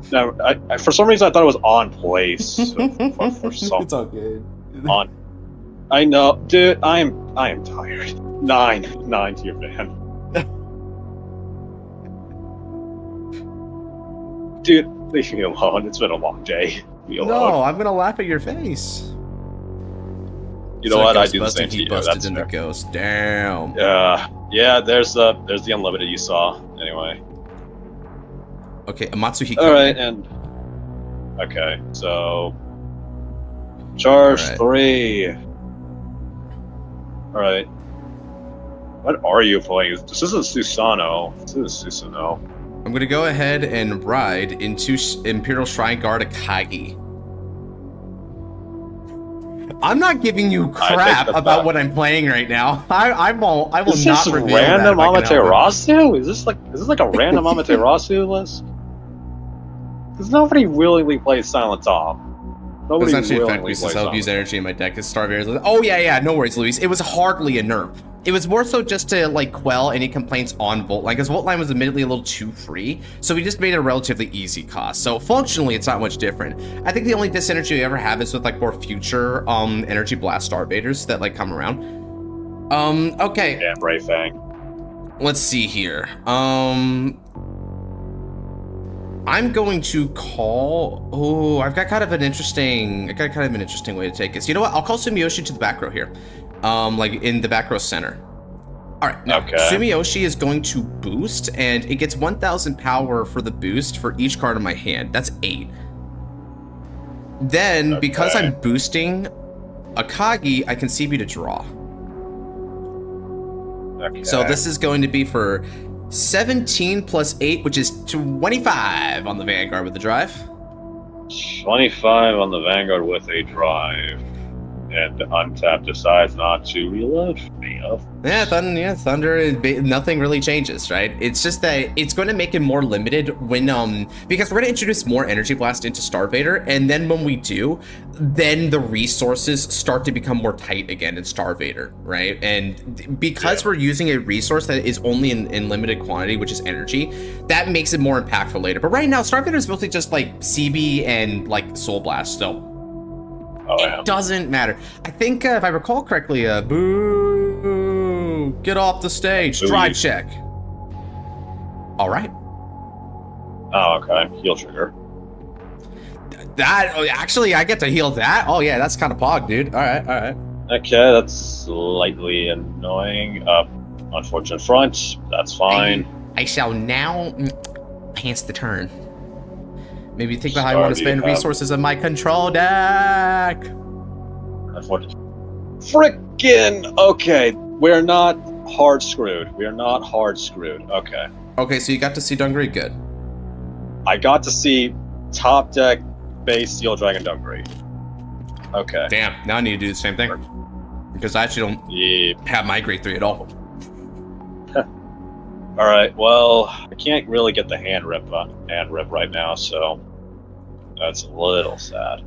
Now, I for some reason I thought it was on place. for some, it's all good. I know, dude. I am tired. 9 to your van. Dude, leave me alone. It's been a long day. Leave me alone. No, I'm gonna laugh at your face. You know what? I do the same to you. Busted in the ghost. Damn. Yeah. There's the unlimited you saw. Anyway. Okay, Amatsuhiko. All right, and okay, so charge 3. All right. What are you playing? This isn't Susano. This is Susanoo. I'm gonna go ahead and ride into Imperial Shrine Guard Akagi. I'm not giving you crap about what I'm playing right now. I will not reveal that. Is this random Amaterasu? Is this like a random Amaterasu list? Because nobody willingly plays Silent Tom. Nobody essentially willingly effect plays to Silent use energy in my deck. It's Starbearers. Oh yeah, no worries, Luis. It was hardly a nerf. It was more so just to like quell any complaints on Volt Line, because Volt Line was admittedly a little too free, so we just made it a relatively easy cost. So functionally, it's not much different. I think the only disenergy we ever have is with like more future Energy Blast Starbaiters that like come around. Okay. Yeah, Brave Fang. Let's see here. I'm going to call. Oh, I've got kind of an interesting way to take this. You know what? I'll call Sumiyoshi to the back row here. Like in the back row center. All right, now Sumiyoshi is going to boost, and it gets 1,000 power for the boost for each card in my hand. That's 8. Then, because I'm boosting Akagi, I can CB to draw. Okay. So this is going to be for 17 plus 8, which is 25 on the Vanguard with the drive. 25 on the Vanguard with a drive. And Untap decides not to reload me. Yeah, Thunder, nothing really changes, right? It's just that it's going to make it more limited when, because we're going to introduce more Energy Blast into Starvader, and then when we do, then the resources start to become more tight again in Starvader, right? And because we're using a resource that is only in limited quantity, which is energy, that makes it more impactful later. But right now, Starvader is mostly just like CB and like Soul Blast, so it doesn't matter. I think, if I recall correctly, boo, get off the stage, drive check. All right. Oh, okay. Heal trigger. Actually, I get to heal that? Oh, yeah, that's kind of pog, dude. All right. Okay, that's slightly annoying. Unfortunate front. That's fine. I shall now pass the turn. Maybe think about how I want to spend resources on my control deck. Frickin' okay. We're not hard screwed. Okay. Okay, so you got to see Dungaree, good. I got to see top deck base Steel Dragon Dungaree. Okay. Damn, now I need to do the same thing. Because I actually don't have my grade 3 at all. Alright, well, I can't really get the hand rip right now, so that's a little sad.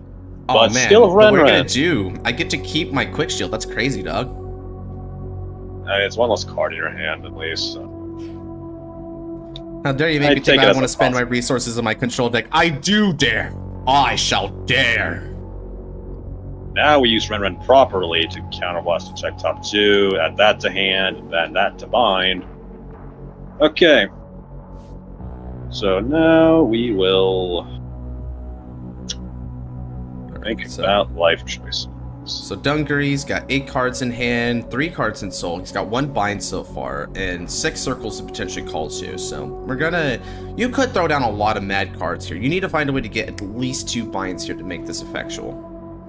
Oh, but man, still what we're gonna do, I get to keep my quick shield. That's crazy, dog. It's one less card in your hand, at least. So. How dare you make me think I want to spend my resources on my control deck? I do dare! I shall dare! Now we use Ren properly to counterblast to check top 2, add that to hand, and then that to bind. Okay. So now we will think about life choices. So Dungaree's got 8 cards in hand, 3 cards in soul. He's got 1 bind so far, and 6 circles to potentially call to. So we're gonna... You could throw down a lot of mad cards here. You need to find a way to get at least 2 binds here to make this effectual.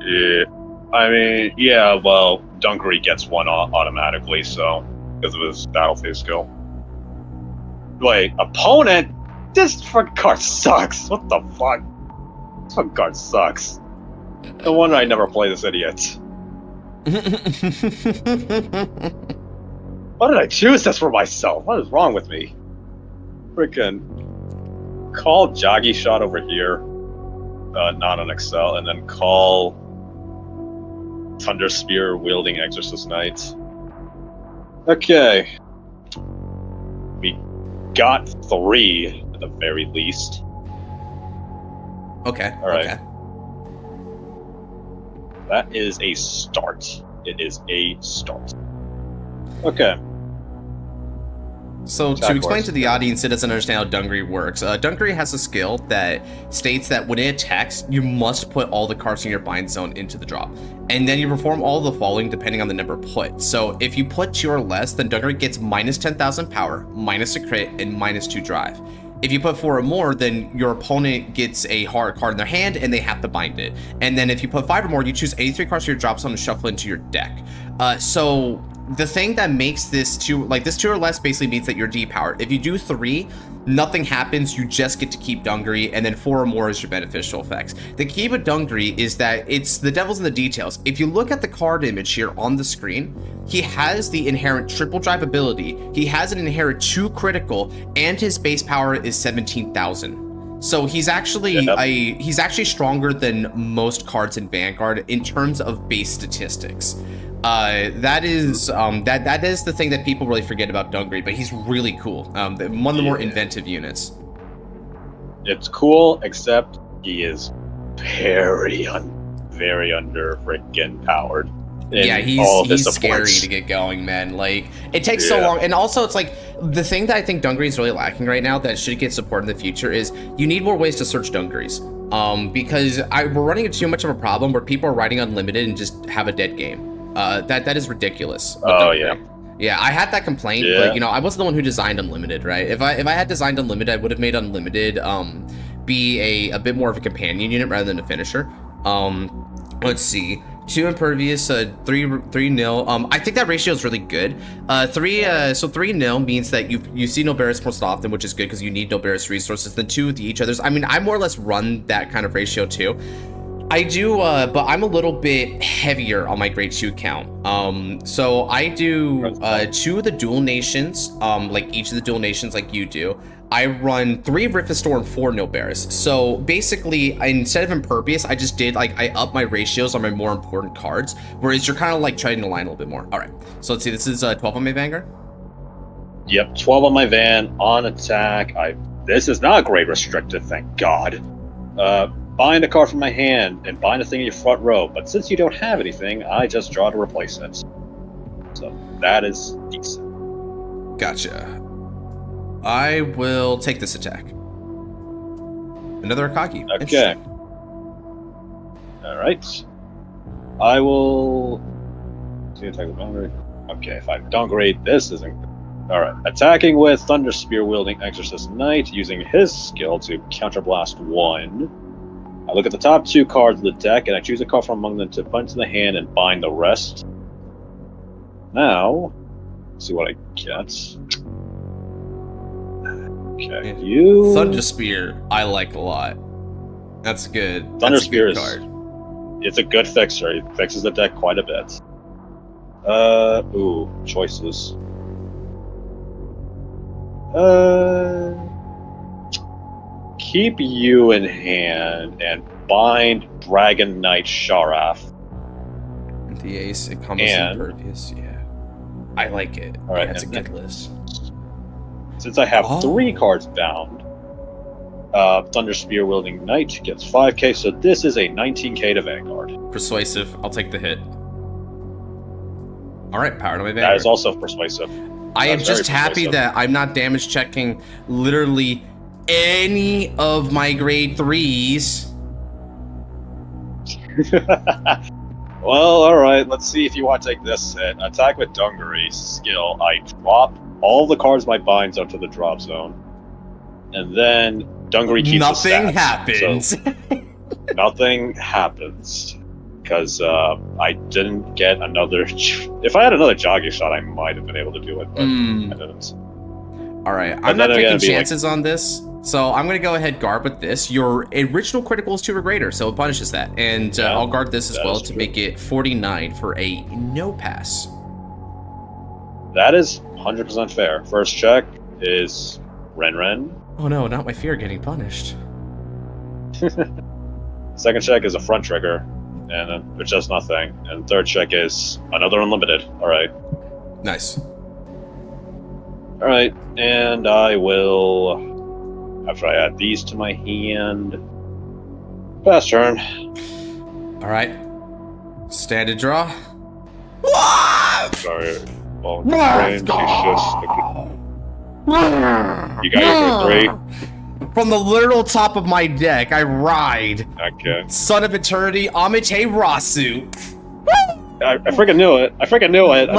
Yeah. I mean, yeah, well, Dungaree gets 1 automatically, so... Because of his battle phase skill. Wait, opponent? This fucking card sucks! What the fuck? This fucking card sucks. No wonder I never play this idiot. Why did I choose this for myself? What is wrong with me? Freaking call Joggy Shot over here, not on Excel, and then call Thunder Spear wielding Exorcist Knight. Okay. We got 3 at the very least. Okay. Alright. Okay. That is a start. It is a start. Okay. So to explain to the audience that doesn't understand how Dungaree works, Dungaree has a skill that states that when it attacks, you must put all the cards in your bind zone into the drop. And then you perform all the following depending on the number put. So if you put 2 or less, then Dungaree gets minus 10,000 power, minus a crit, and minus 2 drive. If you put 4 or more, then your opponent gets a hard card in their hand and they have to bind it. And then if you put 5 or more, you choose 83 cards to your drop zone and shuffle into your deck. So the thing that makes this 2 or less basically means that you're depowered. If you do 3, nothing happens, you just get to keep Dungaree, and then 4 or more is your beneficial effects. The key with Dungaree is that it's the devil's in the details. If you look at the card image here on the screen, he has the inherent triple drive ability, he has an inherent 2 critical, and his base power is 17,000. So he's actually he's actually stronger than most cards in Vanguard in terms of base statistics. That is the thing that people really forget about Dungaree, but he's really cool. One of the more inventive units. It's cool, except he is very under freaking powered. Yeah, he's scary to get going, man. Like, it takes so long. And also, it's like, the thing that I think Dungaree is really lacking right now that should get support in the future is you need more ways to search Dungarees. Because we're running into too much of a problem where people are writing unlimited and just have a dead game. That is ridiculous. Oh, yeah. Yeah, I had that complaint, but, you know, I wasn't the one who designed Unlimited, right? If I had designed Unlimited, I would have made Unlimited be a bit more of a companion unit rather than a finisher. Let's see. 2 impervious, 3 nil. I think that ratio is really good. 3 nil means that you see no Barris most often, which is good because you need no Barris resources. Then 2 the each others. I mean, I more or less run that kind of ratio too. I do, but I'm a little bit heavier on my grade 2 count. So I do 2 of the dual nations, like each of the dual nations, like you do. I run 3 Rifestor and 4 no Barris. So basically, instead of impervious, I just did like I up my ratios on my more important cards, whereas you're kind of like trying to line a little bit more. All right, so let's see. This is 12 on my Vanguard. Yep, 12 on my van on attack. This is not a grade restricted, thank God. Bind a card from my hand and bind a thing in your front row. But since you don't have anything, I just draw to replace it. So that is decent. Gotcha. I will take this attack. Another Akagi. Okay. Alright. I will... Okay, if I downgrade this, isn't... Alright. Attacking with Thunder Spear wielding Exorcist Knight, using his skill to counterblast 1. I look at the top 2 cards of the deck, and I choose a card from among them to put into the hand and bind the rest. Now, let's see what I get. Okay, you... Thunder Spear, I like a lot. That's good. Thunder That's Spear a good is... card. It's a good fixer. It fixes the deck quite a bit. Ooh, choices. Keep you in hand and bind Dragon Knight Sharaf. The ace, it comes impervious, yeah. I like it. All right, that's a good list. Since I have 3 cards bound, Thunder Spear wielding Knight gets 5k, so this is a 19k to Vanguard. Persuasive, I'll take the hit. Alright, power to my Vanguard. That is also persuasive. I am just happy that I'm not damage checking literally any of my grade 3s. Well, alright, let's see if you want to take this hit. Attack with Dungaree's skill. I drop all the cards my binds onto the drop zone. And then Dungaree keeps nothing the stats. happens. So, nothing happens. Because I didn't get another... If I had another jogging shot, I might have been able to do it, but I didn't. Alright, I'm not taking chances on this. So I'm going to go ahead guard with this. Your original critical is 2 or greater, so it punishes that. And I'll guard this as well to make it 49 for a no pass. That is 100% fair. First check is Ren. Oh no, not my fear getting punished. Second check is a front trigger, and then it's just nothing. And third check is another unlimited. Alright. Nice. Alright, and I will... After I add these to my hand... Pass turn. Alright. Standard draw. Sorry. Well, range, you got your 3. From the literal top of my deck, I ride. Okay. Son of Eternity, Amaterasu. I freaking knew it. I knew it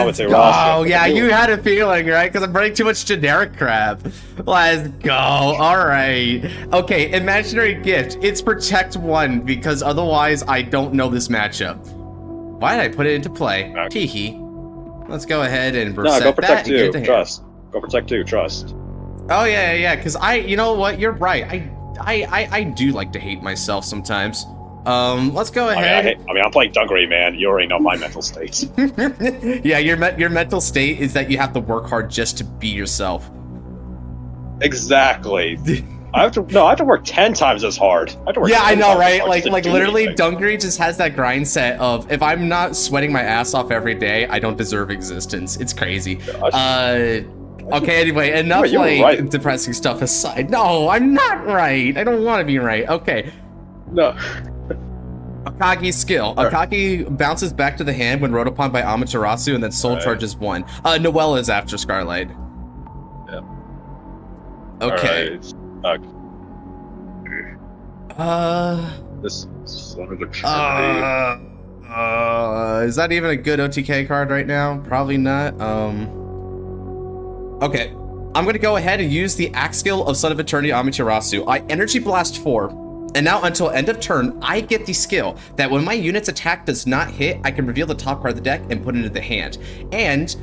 was Amaterasu. Oh, yeah, you had a feeling, right? Because I'm running too much generic crap. Let's go. All right. Okay, Imaginary Gift. It's Protect 1, because otherwise I don't know this matchup. Why did I put it into play? Okay. Teehee. Let's go ahead and reset go Protect that 2. Trust. Go Protect 2. Trust. Oh, yeah, because you know what? You're right. I do like to hate myself sometimes. Let's go ahead. I mean, I'm playing Dungaree, man. You already know my mental state. Yeah, your mental state is that you have to work hard just to be yourself. Exactly. I have to work 10 times as hard. I know, right? Like literally, Dungaree just has that grind set of if I'm not sweating my ass off every day, I don't deserve existence. It's crazy. Okay, anyway, enough depressing stuff aside. No, I'm not right. I don't want to be right. Okay. No. Akagi's skill. Akagi bounces back to the hand when rode upon by Amaterasu and then soul charges 1. Noelle is after Scarlight. Yeah. Okay. This son of a trinity. Is that even a good OTK card right now? Probably not. Okay. I'm gonna go ahead and use the axe skill of Son of Eternity Amaterasu. I Energy Blast 4. And now until end of turn, I get the skill that when my unit's attack does not hit, I can reveal the top card of the deck and put it into the hand. And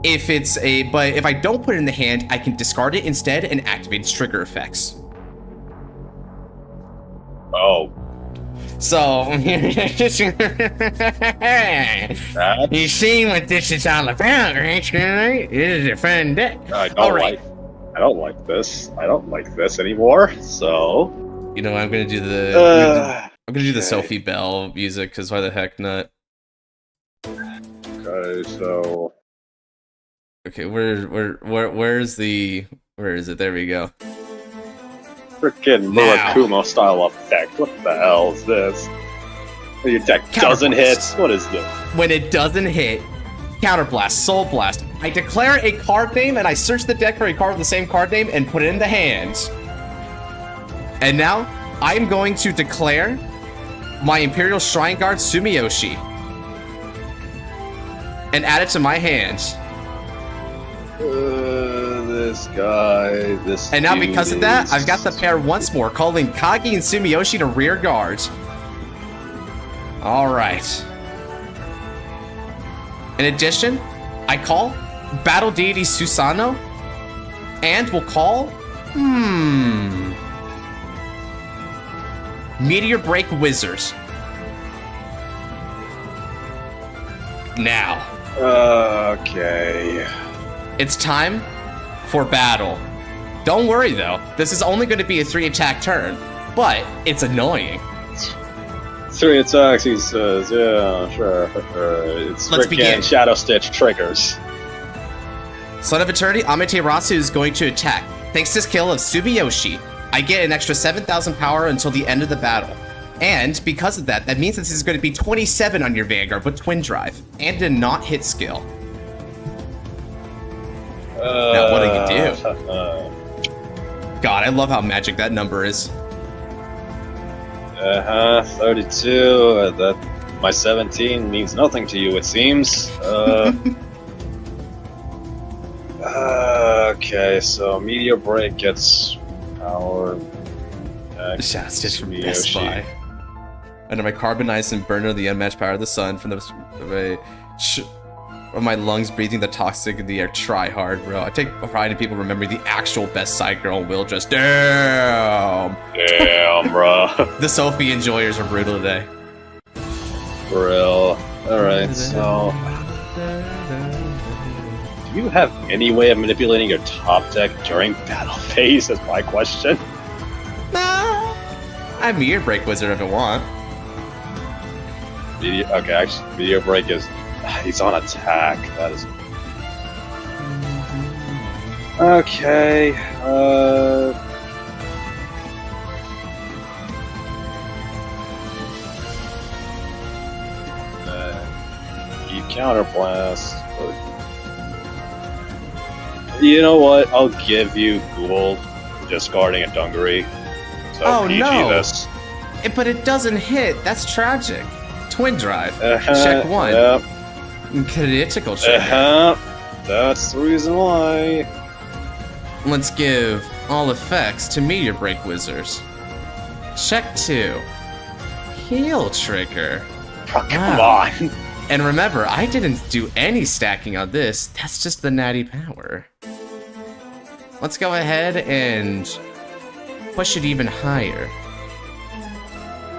if I don't put it in the hand, I can discard it instead and activate its trigger effects. Oh. So, you see what this is all about, right? This is a fun deck. I don't like this. I don't like this anymore. So, you know, I'm gonna do the the Sophie Bell music, because why the heck not? Okay, so. Okay, where is it? There we go. Frickin' Murakumo style effect. What the hell is this? Your deck doesn't hit. What is this? When it doesn't hit, Counterblast, Soul Blast. I declare a card name and I search the deck for a card with the same card name and put it in the hand. And now I'm going to declare my Imperial Shrine Guard Sumiyoshi and add it to my hand. This guy, this. And now because of that, I've got the pair once more, calling Kagi and Sumiyoshi to rear guard. Alright. In addition, I call Battle Deity Susano, and we'll call, Meteor Break Wizard. Now. Okay. It's time for battle. Don't worry though, this is only going to be a 3-attack turn, but it's annoying. 3 attacks, he says, yeah, sure. It's freaking Shadow Stitch triggers. Son of Eternity, Amaterasu is going to attack. Thanks to skill of Sumiyoshi, I get an extra 7,000 power until the end of the battle. And because of that, that means this is going to be 27 on your Vanguard with Twin Drive, and a not hit skill. Now what do you do? God, I love how magic that number is. 32. That my 17 means nothing to you, it seems. Okay, so Meteor Break gets power. Shadow Stitch from Best Buy. Under my Carbonize and Burner, the unmatched power of the sun from my lungs breathing the toxic in the air. Try hard, bro. I take pride in people remembering the actual best side girl and Will just damn, bro. The Sophie enjoyers are brutal today. For real. Alright, so do you have any way of manipulating your top deck during battle phase? Is my question. Nah, I'm Meteor Break Wizard if I want. Okay, actually, Meteor Break is. He's on attack. That is. Okay. You counterblast. You know what? I'll give you Ghoul discarding a Dungaree. So oh PG no! This. But it doesn't hit. That's tragic. Twin Drive. Check 1. Yep. Critical check. That's the reason why. Let's give all effects to Meteor Break Wizards. Check 2. Heal trigger. Oh, come on. And remember, I didn't do any stacking on this. That's just the natty power. Let's go ahead and push it even higher.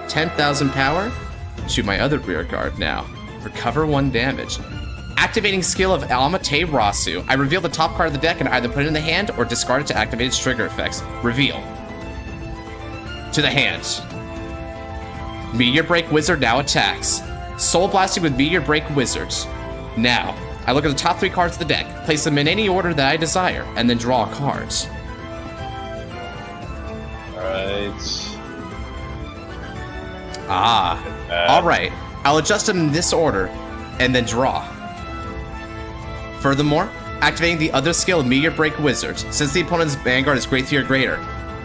10,000 power to my other rear guard now. Recover 1 damage. Activating skill of Amaterasu. I reveal the top card of the deck and either put it in the hand or discard it to activate its trigger effects. Reveal. To the hand. Meteor Break Wizard now attacks. Soul Blasting with Meteor Break Wizards. Now, I look at the top 3 cards of the deck, place them in any order that I desire, and then draw cards. Alright. Alright. I'll adjust them in this order, and then draw. Furthermore, activating the other skill of Meteor Break Wizards, since the opponent's Vanguard is Grade 3 or greater.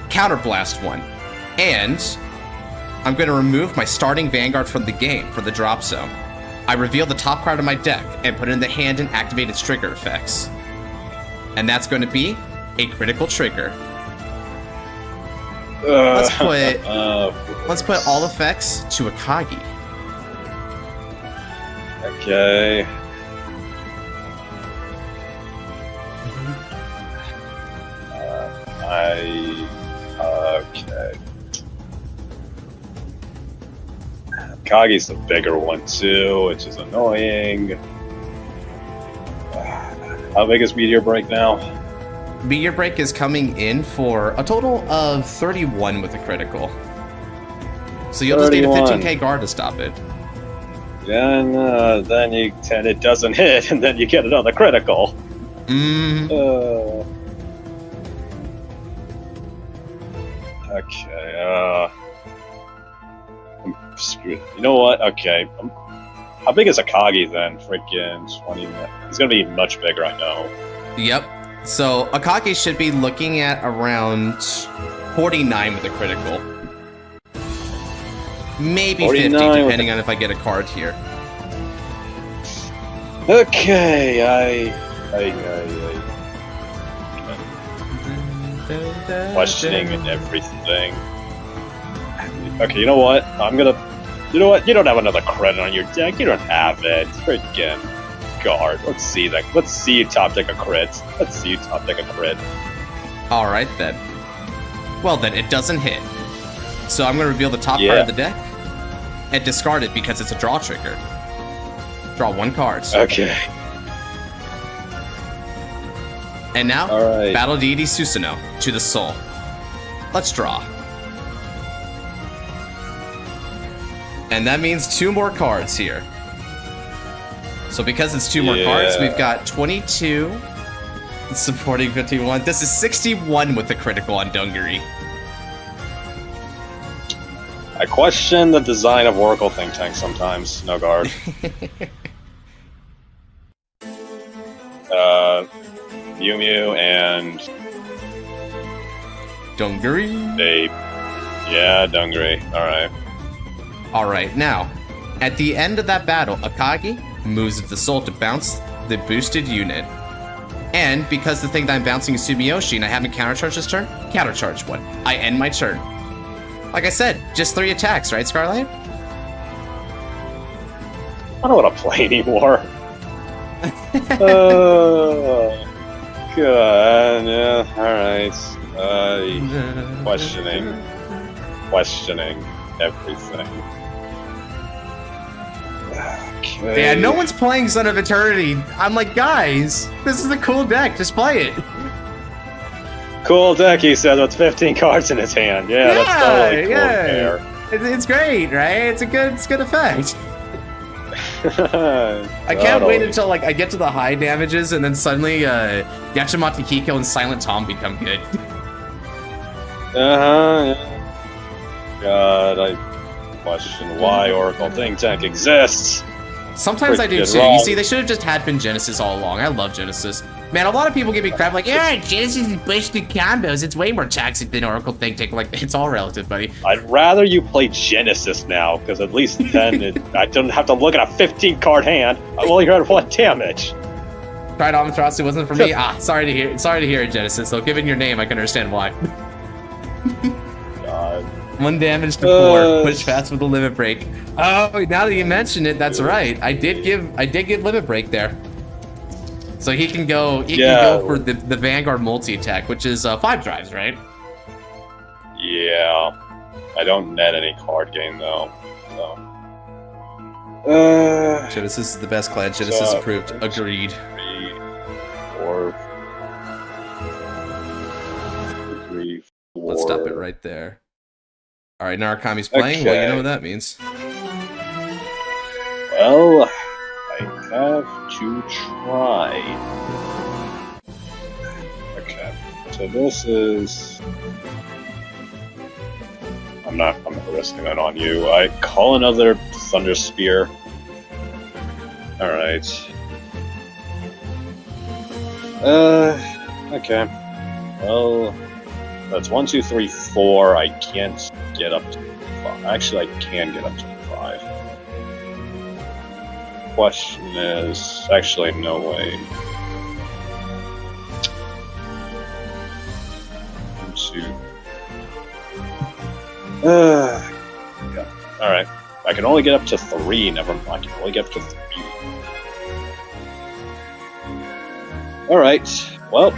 Counterblast 1. And I'm going to remove my starting Vanguard from the game for the drop zone. I reveal the top card of my deck and put it in the hand and activate its trigger effects. And that's going to be a critical trigger. Let's put all effects to Akagi. Okay. Okay. Kagi's the bigger one too, which is annoying. How big is Meteor Break now? Meteor Break is coming in for a total of 31 with a critical. So you'll just need a 15k guard to stop it. Then it doesn't hit, and then you get another critical. Okay, I'm screwed. You know what? Okay. How big is Akagi then? Freaking 20 minutes. He's gonna be much bigger, I know. Yep. So Akagi should be looking at around 49 with a critical. Maybe 50, depending on if I get a card here. Okay, questioning and everything. Okay, you know what? You know what? You don't have another credit on your deck. You don't have it. Freaking guard. Let's see that. Let's see you top deck a crit. Let's see you top deck a crit. Alright then. Well then, it doesn't hit. So I'm going to reveal the top card of the deck and discard it because it's a draw trigger. Draw one card. Okay. And now, Battle Deity Susanoo to the soul. Let's draw. And that means 2 more cards here. So because it's 2 more cards, we've got 22 supporting 51. This is 61 with the critical on Dungaree. I question the design of Oracle Think Tank sometimes. No guard. Mew Mew and Dungaree. Dungaree. Alright. Alright, now, at the end of that battle, Akagi moves the soul to bounce the boosted unit. And because the thing that I'm bouncing is Sumiyoshi and I haven't countercharged this turn, countercharge one. I end my turn. Like I said, just 3 attacks, right, Scarlight? I don't want to play anymore. Oh, God, yeah, alright. Questioning everything. Okay. Yeah, no one's playing Son of Eternity. I'm like, guys, this is a cool deck, just play it. Cool deck, he says, with 15 cards in his hand. Yeah, that's totally cool. Yeah. It's great, right? It's good effect. I can't wait until like I get to the high damages and then suddenly Yachimata Kiko and Silent Tom become good. Yeah. God, I question why Oracle Think Tank exists. Sometimes I do too. You see, they should have just had been Genesis all along. I love Genesis. Man, a lot of people give me crap like, yeah, Genesis is busted combos. It's way more toxic than Oracle Think Tank. Like, it's all relative, buddy. I'd rather you play Genesis now, because at least then I don't have to look at a 15-card hand. I've only heard 1 damage. Tried Amaterasu wasn't for me. Sorry to hear it, Genesis. So given your name, I can understand why. God. 1 damage to 4. Push fast with a limit break. Oh, now that you mention it, that's right. I did give limit break there. So he can go. He can go for the Vanguard multi attack, which is 5 drives, right? Yeah. I don't net any card game though. So. Genesis is the best clan. Genesis approved. Agreed. 4. 3, 4. Let's stop it right there. All right, Narakami's playing. Well, you know what that means. Well, I have to try. Okay, so this is. I'm not risking that on you. I call another Thunder Spear. All right. Okay. Well, that's 1, 2, 3, 4. I can't get up to 5. Actually, I can get up to 5. Question is actually no way. 1, 2. Yeah. Alright. I can only get up to 3. Never mind. I can only get up to 3. Alright. Well.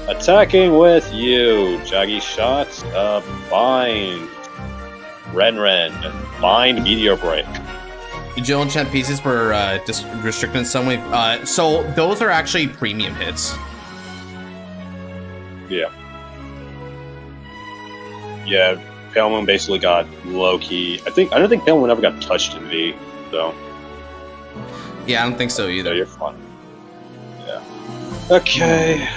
Attacking with you. Jaggy Shot. Bind. Ren. Bind Meteor Break. Yugioh and Champ pieces were just restricted in some way. So those are actually premium hits. Yeah. Yeah, Pale Moon basically got low-key. I don't think Pale Moon ever got touched in V, so. Yeah, I don't think so either. So you're fine. Yeah. Okay.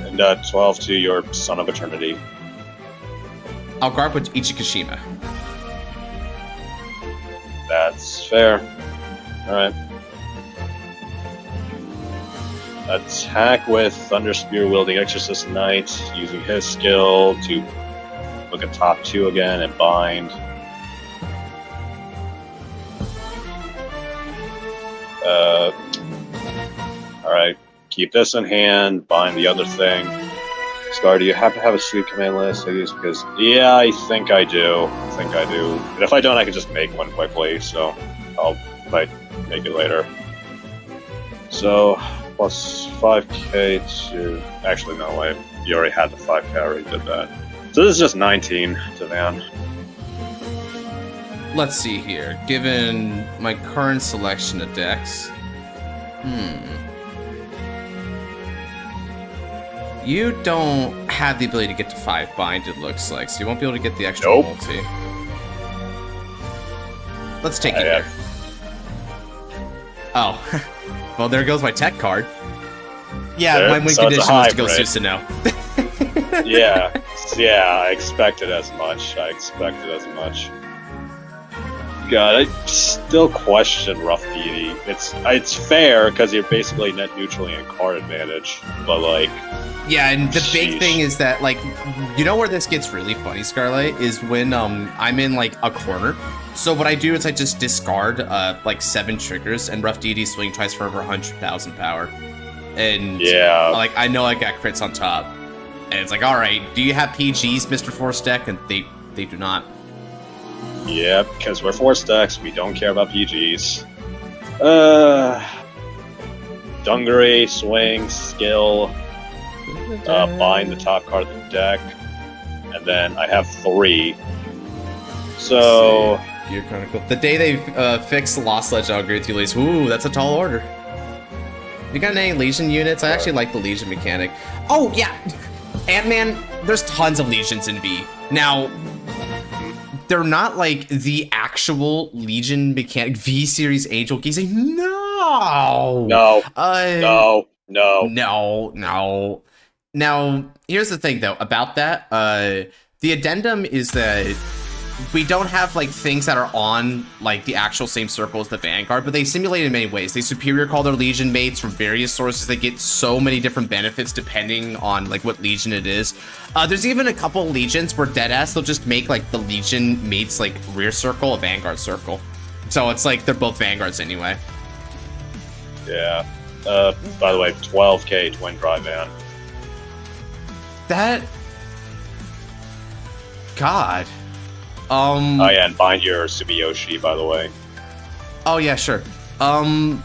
And 12 to your Son of Eternity. I'll guard with Ichikashima. That's fair. Alright. Attack with Thunder Spear wielding Exorcist Knight, using his skill to look at top 2 again and bind. Alright, keep this in hand, bind the other thing. Scar, do you happen to have a sweep command list? Because, yeah, I think I do. And if I don't, I can just make one quickly, so I'll might make it later. So, plus 5k to... Actually, no, wait. You already had the 5k, I already did that. So this is just 19 to Van. Let's see here. Given my current selection of decks... You don't have the ability to get to 5 bind, it looks like, so you won't be able to get the extra multi. Let's take it here. Oh. Well, there goes my tech card. Yeah, my win condition was to go Susanoo. Yeah, I expected as much. God, I still question Rough Deity. It's fair because you're basically net neutrally in card advantage, but like. Yeah, and the big thing is that, like, you know where this gets really funny, Scarlight, is when I'm in like a corner. So what I do is I just discard like 7 triggers, and Rough Deity swing tries for over 100,000 power. And yeah, like I know I got crits on top, and it's like, all right, do you have PGs, Mr. Force Deck? And they do not. Yeah, because we're Force Decks, we don't care about PGs. Dungaree, swing, skill, bind the top card of the deck, and then I have 3. So Gear Chronicle. The day they fix Lost Ledge, I'll agree with you, Lise. Ooh, that's a tall order. You got any Legion units? I actually like the Legion mechanic. Oh, yeah! Ant-Man, there's tons of Legions in V. Now, they're not like the actual Legion mechanic. V-Series Angel Gizeh? No! No. Now, here's the thing, though, about that. The addendum is that we don't have like things that are on like the actual same circle as the Vanguard, but they simulate in many ways. They superior call their Legion mates from various sources. They get so many different benefits depending on like what Legion it is. There's even a couple Legions where deadass they'll just make like the Legion mates like rear circle a Vanguard circle. So it's like they're both Vanguards anyway. Yeah. By the way, 12k twin drive van. That. God. Oh yeah, and bind your Sumiyoshi, by the way. Oh yeah, sure. Man,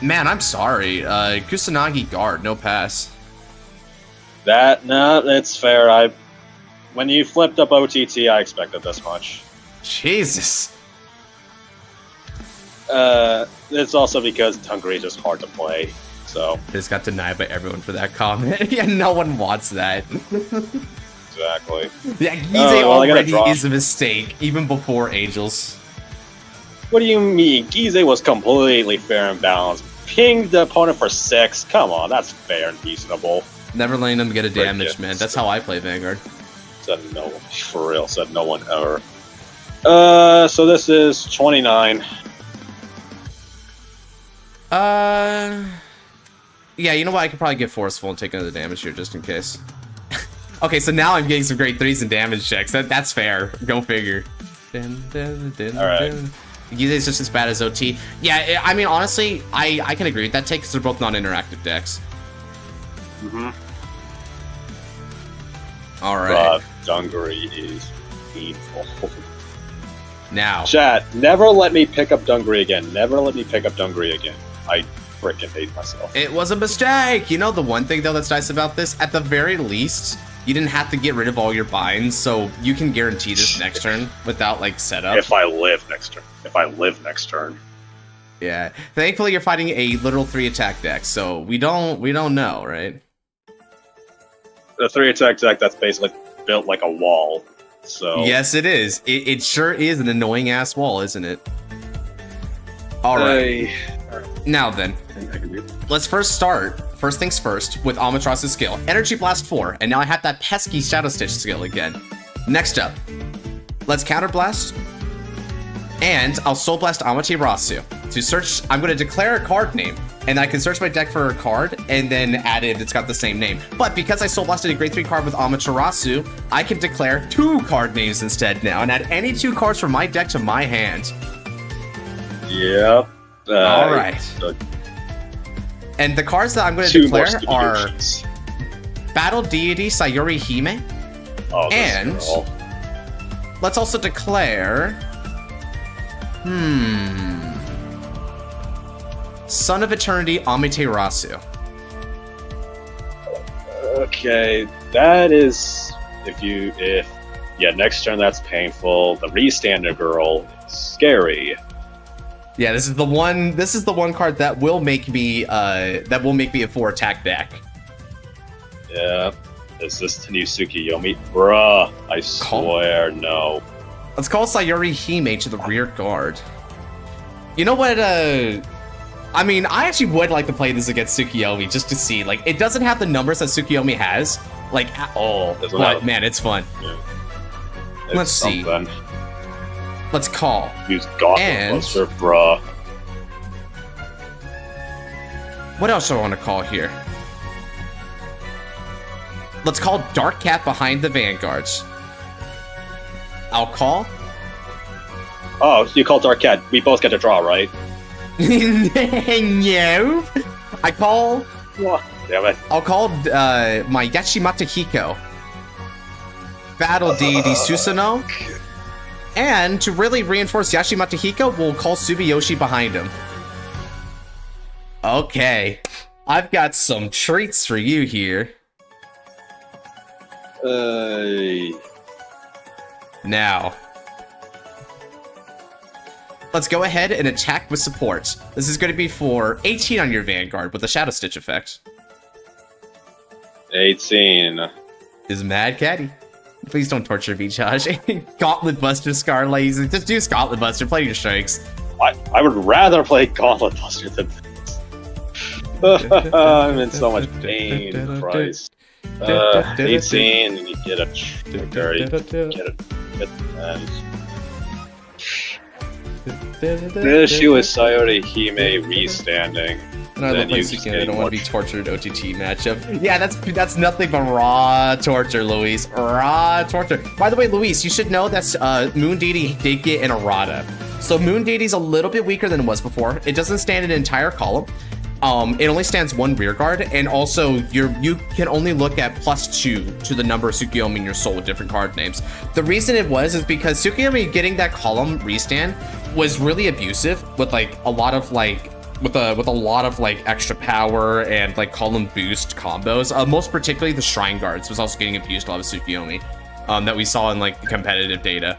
I'm sorry. Kusanagi guard, no pass. That's fair. When you flipped up OTT, I expected this much. Jesus. It's also because Dungaree is just hard to play, so. Just got denied by everyone for that comment. Yeah, no one wants that. Exactly. Yeah, Gizeh already is a mistake, even before Angels. What do you mean? Gizeh was completely fair and balanced. Pinged the opponent for 6. Come on, that's fair and reasonable. Never letting them get a damage, man. That's how I play Vanguard. Said no, for real. Said no one ever. So this is 29. Yeah, you know what? I could probably get forceful and take another damage here just in case. Okay, so now I'm getting some great 3s and damage checks. That's fair. Go figure. Alright. Gizeh's just as bad as OT. Yeah, I mean, honestly, I can agree with that take because they're both non-interactive decks. All right. Dungaree is painful. Now. Chat, never let me pick up Dungaree again. Never let me pick up Dungaree again. I freaking hate myself. It was a mistake. You know the one thing though that's nice about this, at the very least, you didn't have to get rid of all your binds, so you can guarantee this next turn without like setup. If I live next turn. Yeah. Thankfully, you're fighting a literal 3-attack deck, so we don't know, right? The 3-attack deck that's basically built like a wall. So yes, it is. It sure is an annoying ass wall, isn't it? All right. Now then, let's first start. First things first with Amaterasu's skill, Energy Blast 4, and now I have that pesky Shadow Stitch skill again. Next up, let's Counter Blast, and I'll Soul Blast Amaterasu. To search, I'm going to declare a card name, and I can search my deck for a card, and then add it, it's got the same name. But because I Soul Blasted a grade 3 card with Amaterasu, I can declare 2 card names instead now, and add any 2 cards from my deck to my hand. Yep. All right. And the cards that I'm going to declare are Battle Deity Sayuri Hime, and let's also declare, Son of Eternity Amaterasu. Okay, that is next turn that's painful. The Restander Girl is scary. Yeah, this is the one card that will make me a 4-attack deck. Yeah. Is this the new Tsukiyomi? Bruh, I swear no. Let's call Sayuri Hime to the rear guard. You know what, I mean, I actually would like to play this against Tsukiyomi just to see. Like, it doesn't have the numbers that Tsukiyomi has, like, at all. But, man, it's fun. Yeah. Let's see. Let's call. Use Gauntlet Buster, bruh. What else do I want to call here? Let's call Dark Cat behind the Vanguards. I'll call. Oh, you call Dark Cat. We both get to draw, right? No. I call. What? Damn it. I'll call my Yashimata Hiko. Battle Deity Susanoo. And to really reinforce Yashimata Hiko, we'll call Subiyoshi behind him. Okay. I've got some treats for you here. Now. Let's go ahead and attack with support. This is going to be for 18 on your Vanguard with the Shadow Stitch effect. 18. Is Mad Caddy. Please don't torture me, Josh. Gauntlet Buster, Scar Lazy. Just do Gauntlet Buster. Play your strikes. I would rather play Gauntlet Buster than this. I'm in so much pain, Christ. 18, and you get a This issue is Sayuri Hime restanding. And I love once again, I don't want to be tortured OTT matchup. Yeah, that's nothing but raw torture, Luis. Raw torture. By the way, Luis, you should know that Moon Deity did get an errata. So Moon Deity's a little bit weaker than it was before. It doesn't stand an entire column. It only stands 1 rear guard, and also you can only look at +2 to the number of Tsukiyomi in your soul with different card names. The reason it was is because Tsukiyomi getting that column restand was really abusive with like a lot of like with a lot of like extra power and like column boost combos. Most particularly the Shrine Guards was also getting abused a lot of Tsukiyomi that we saw in like the competitive data.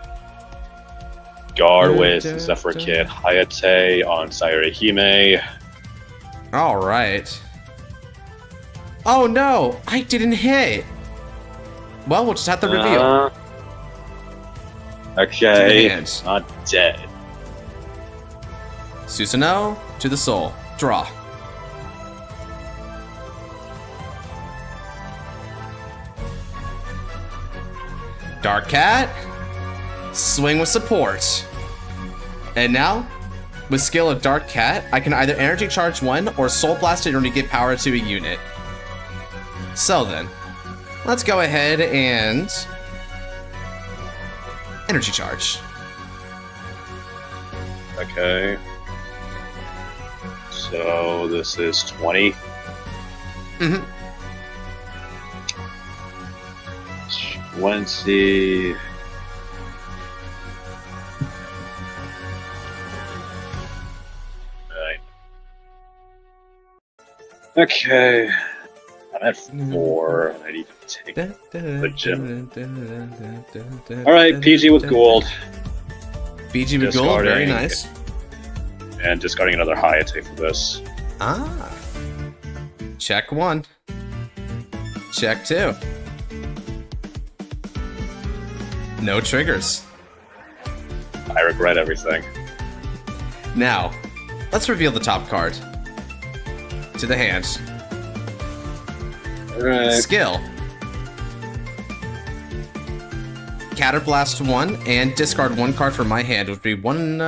Guard with Zephyr Kid Hayate on Sayuri Hime. All right. Oh no, I didn't hit. Well, we'll just have to reveal. Okay, not dead. Susanoo to the soul. Draw. Dark Cat. Swing with support. And now, with skill of Dark Cat, I can either Energy Charge 1 or Soul Blast it in order to give power to a unit. So then, let's go ahead and Energy Charge. Okay. So this is 20. Mm-hmm. 20. Right. Okay. I'm at 4. I need to take the gym. Alright, PG with gold. PG with gold, very nice. And discarding another Hayate for this. Ah. Check 1. Check 2. No triggers. I regret everything. Now, let's reveal the top card. To the hand. Alright. Skill. Counterblast 1 and discard 1 card from my hand, which would be 1,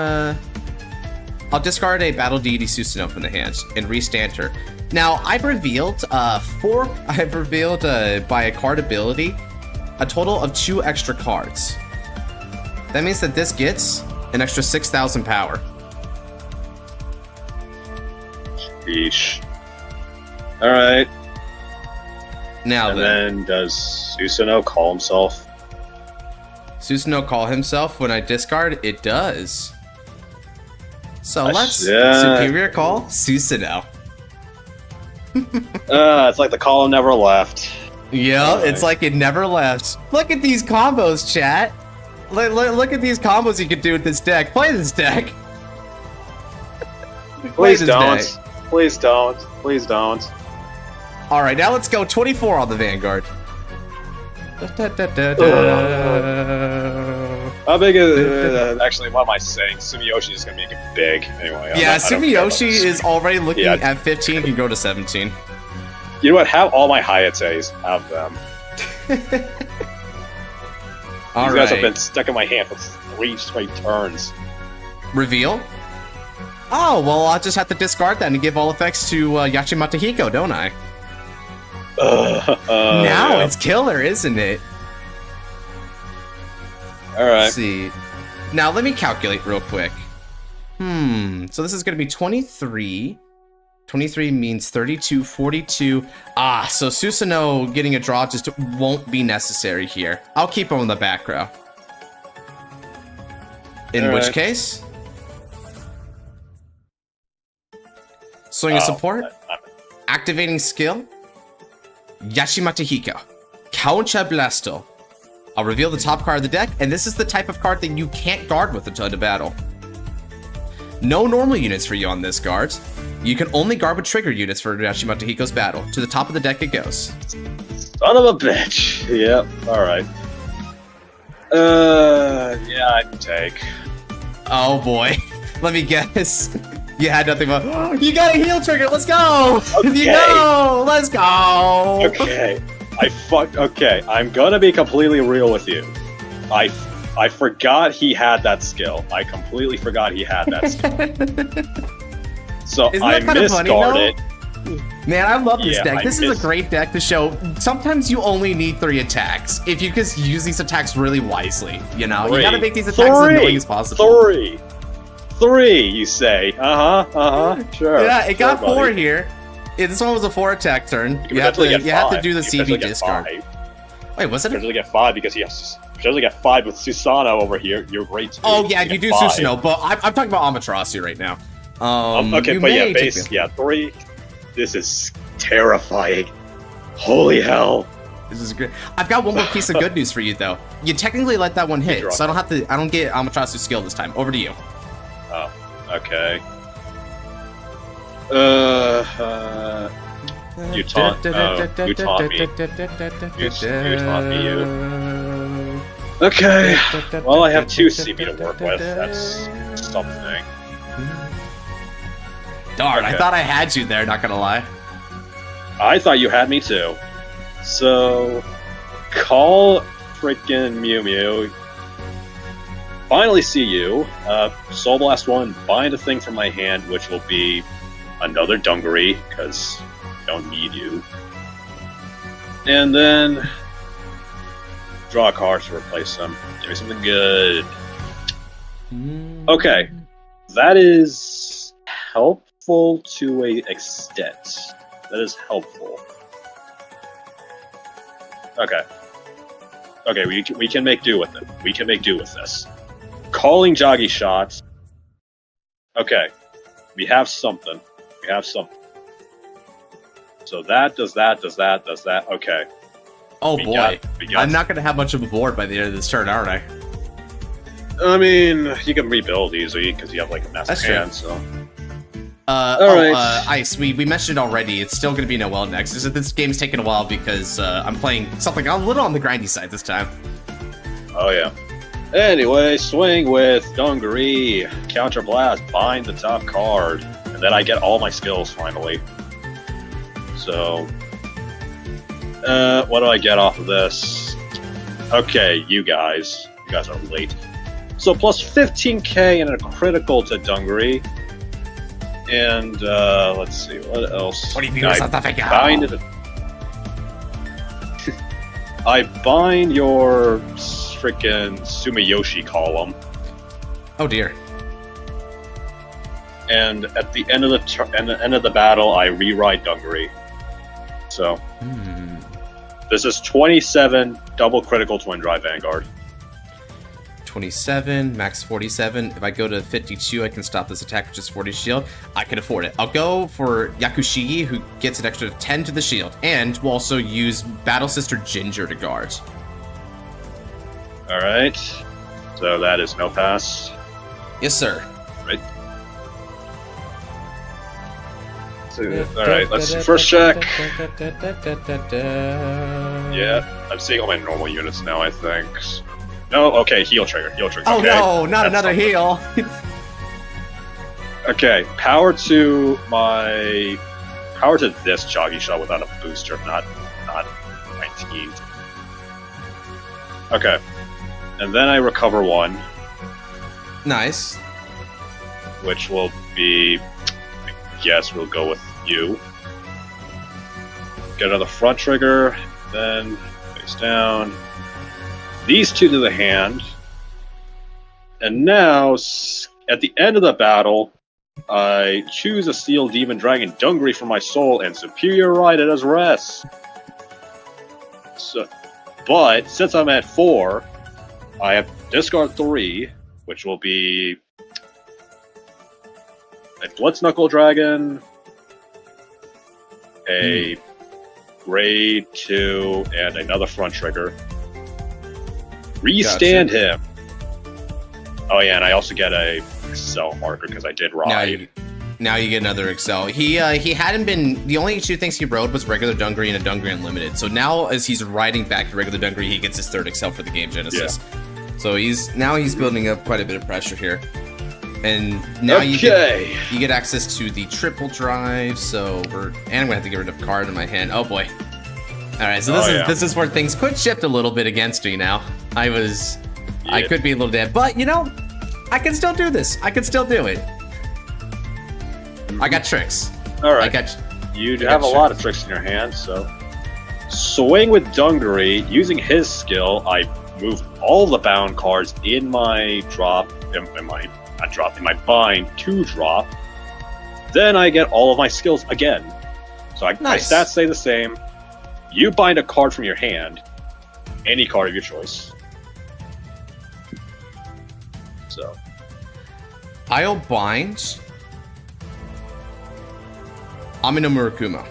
I'll discard a Battle Deity Susanoo from the hand and restand her. Now, I've revealed, by a card ability, a total of 2 extra cards. That means that this gets an extra 6,000 power. Sheesh. Alright. Now then does Susanoo call himself? Susanoo call himself when I discard? It does. So let's yeah. Superior call Susanoo. It's like the column never left. Yeah, it's like it never left. Look at these combos, chat. Look at these combos you can do with this deck. Play this deck. Please don't. Please don't. Please don't. Alright, now let's go 24 on the Vanguard. How big is actually? What am I saying? Sumiyoshi is gonna make it big anyway. Yeah, Sumiyoshi is already looking at 15. Can go to 17. You know what? Have all my Hayates. Have them. All These right. guys have been stuck in my hand for 3 straight turns. Reveal. Oh well, I'll just have to discard that and give all effects to Yachimata Hiko, don't I? Now it's killer, isn't it? Alright. Let's see. Now let me calculate real quick. So this is going to be 23. 23 means 32, 42. So Susanoo getting a draw just won't be necessary here. I'll keep him in the back row. In which case... Swing of support. Activating skill. Yachimata Hiko. Counter Blasto. I'll reveal the top card of the deck, and this is the type of card that you can't guard with until the battle. No normal units for you on this guard. You can only guard with trigger units for Yachimata Hiko's battle. To the top of the deck it goes. Son of a bitch. Yep, alright. Yeah, I'd take. Oh boy. Let me guess. You had nothing but... You got a heal trigger, let's go! Okay. You go! Let's go! Okay. Okay, I'm gonna be completely real with you. I forgot he had that skill. I completely forgot he had that skill. So I misguarded. Man, I love this deck. This is a great deck to show. Sometimes you only need 3 attacks. If you just use these attacks really wisely, you know? You gotta make these attacks as annoying as possible. 3, you say. Sure. Yeah, it got 4 buddy. here. Yeah, this one was a 4 attack turn. You have to do the CB discard. Wait, was it? You potentially get 5 because you potentially get 5 with Susanoo over here. You're great too. Oh yeah, you do Susanoo, but I'm talking about Amaterasu right now. Okay, but yeah, base, 3. This is terrifying. Holy hell. This is great. I've got one more piece of good news for you though. You technically let that one hit, so I don't get Amaterasu's skill this time. Over to you. Oh, okay. You taunt me. You taunt me, you. Okay. Well, I have 2 CB to work with. That's something. Darn, I thought I had you there, not gonna lie. I thought you had me too. So, call freaking Mew Mew. Finally see you. Soul Blast 1, bind a thing from my hand, which will be another Dungaree, because I don't need you. And then draw a card to replace them. Give me something good. Okay. That is helpful to an extent. That is helpful. Okay. Okay, we can make do with it. We can make do with this. Calling joggy shots. Okay, we have something. We have something. So that does that, does that, does that. Okay. Oh boy, I'm not gonna have much of a board by the end of this turn, aren't I? I mean, you can rebuild easily because you have like a massive hand. So. Ice. We mentioned it already. It's still gonna be Noel next. This game's taking a while because I'm playing something a little on the grindy side this time. Oh yeah. Anyway, swing with Dungaree, Counter Blast, bind the top card, and then I get all my skills finally. So, what do I get off of this? Okay, you guys are late. So plus 15k and a critical to Dungaree. And let's see, what else? I bind your freaking Sumiyoshi column. Oh dear. And at the end of the battle, I rewrite Dungaree. So this is 27 double critical twin drive Vanguard. 27, max 47. If I go to 52, I can stop this attack with just 40 shield. I can afford it. I'll go for Yakushigi, who gets an extra 10 to the shield, and will also use Battle Sister Ginger to guard. Alright. So that is no pass. Yes, sir. Right. So, alright, let's first check. Yeah, I'm seeing all my normal units now, I think. No, okay, heal trigger. Oh okay. no, not another heal. Okay, power to this joggy shot without a booster, not 19. Okay. And then I recover one. Nice. Which will be, I guess we'll go with you. Get another front trigger, then face down. These two to the hand. And now, at the end of the battle, I choose a Steel Demon Dragon Dungaree for my soul and superiorize it as rest. So, but since I'm at 4, I have discard 3, which will be a Blitz Knuckle Dragon, a Grade 2, and another front trigger. Restand him. Oh yeah, and I also get a Excel marker because I did ride. Now you get another Excel. He hadn't been, the only two things he rode was regular Dungaree and a Dungaree Unlimited. So now as he's riding back to regular Dungaree, he gets his third Excel for the game Genesis. Yeah. So he's building up quite a bit of pressure here. And now you get access to the triple drive. So and I'm gonna have to get rid of a card in my hand. Oh boy. All right, so this is where things could shift a little bit against me now. I could be a little dead, but you know, I can still do this. I can still do it. I got tricks. All right. You have a lot of tricks in your hand, so swing with Dungaree. Using his skill, I move all the bound cards in my in my bind to drop. Then I get all of my skills again. So my stats stay the same. You bind a card from your hand, any card of your choice. So I'll bind Amino Murakuma.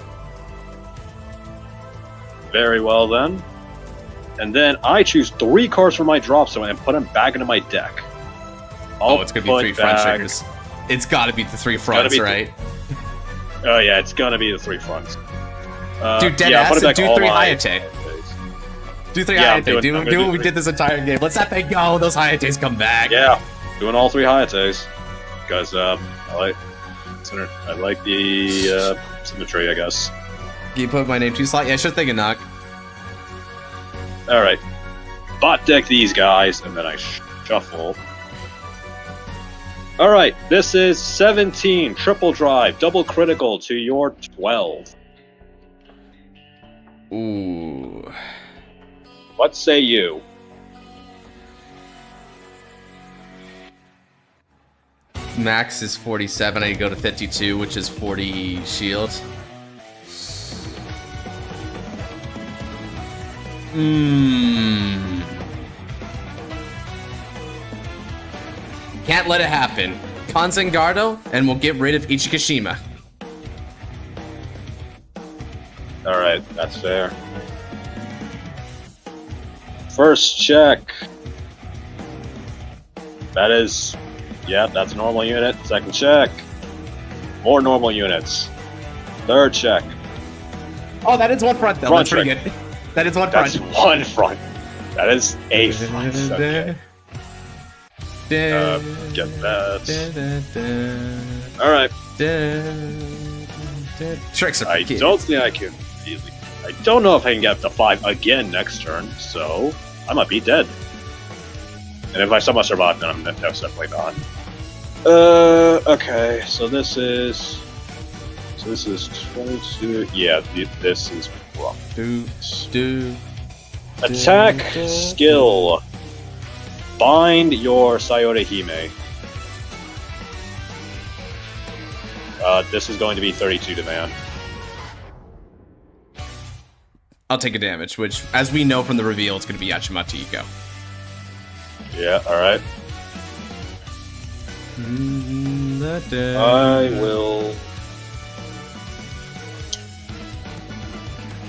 Very well then. And then I choose 3 cards from my drop zone and put them back into my deck. It's gonna be 3 front triggers. It's gotta be the 3 fronts, right? Oh yeah, it's gonna be the 3 fronts. Dude, dead ass, do 3 Hayate. Do 3 Hayate. Do what we did this entire game. Let's that thing go. Those Hayates come back. Yeah, doing all 3 Hayates. Because I like the symmetry, I guess. Can you put my name 2 slot? Yeah, sure thing, a knock. Alright. Bot deck these guys, and then I shuffle. Alright, this is 17, triple drive, double critical to your 12. Ooh. What say you? Max is 47, I go to 52, which is 40 shield. Can't let it happen. Kanzengardo, and we'll get rid of Ichikashima. Alright, that's fair. First check. That is... Yeah, that's a normal unit. Second check. More normal units. Third check. Oh, that is one front, though. Front That's pretty good. That is one front. That's one front. That is a front. Okay. Get that. Alright. Tricks are I don't think I can... I don't know if I can get up to 5 again next turn, so I might be dead. And if I somehow survive, then I'm definitely not. Okay, so this is 22. Yeah, this is rough. Attack skill. Bind your Sayore Hime. This is going to be 32 demand. I'll take a damage, which, as we know from the reveal, it's going to be Yachimata Iko. Yeah, alright. I will...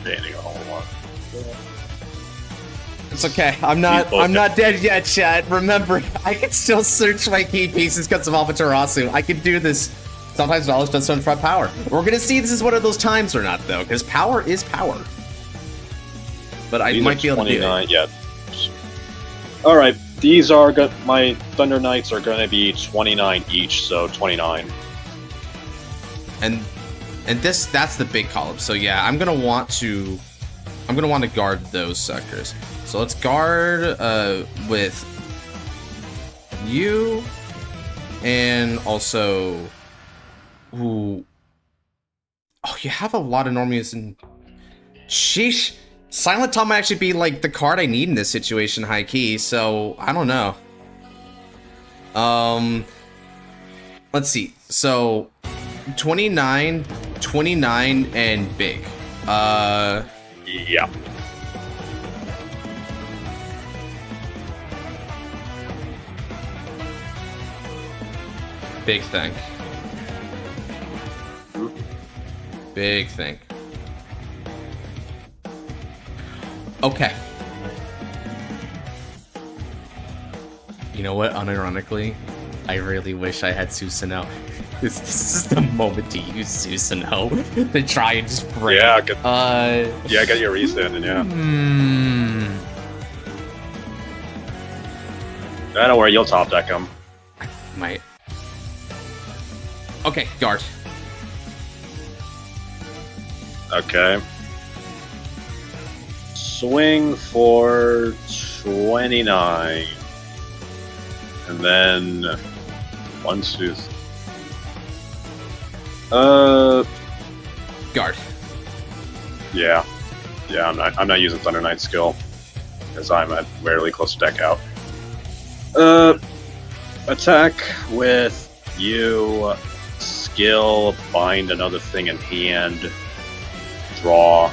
Banning a whole lot. It's okay. I'm not dead yet, chat. Remember, I can still search my key pieces because of Amaterasu. I can do this. Sometimes knowledge does something from power. We're gonna see if this is one of those times or not, though, because power is power. But I might be able to do it. Yeah. Alright, these are my Thunder Knights are gonna be 29 each, so 29. And that's the big column. So yeah, I'm gonna want to guard those suckers. So let's guard with you, and also, ooh, oh, you have a lot of normies and sheesh. Silent Tom might actually be like the card I need in this situation, high key. So I don't know. Let's see. So 29, and big. Yeah. Big thing. Big thing. Okay. You know what? Unironically, I really wish I had Susanoo. This is the moment to use Susanoo to try and just break. Yeah, yeah, I got your reason, and yeah. I know where you'll top deck him. I might. Okay, guard. Okay. Swing for 29. And then 1, 2, guard. Yeah. Yeah, I'm not using Thunder Knight skill. Because I'm at rarely close to deck out. Attack with you, skill, bind another thing in hand, draw.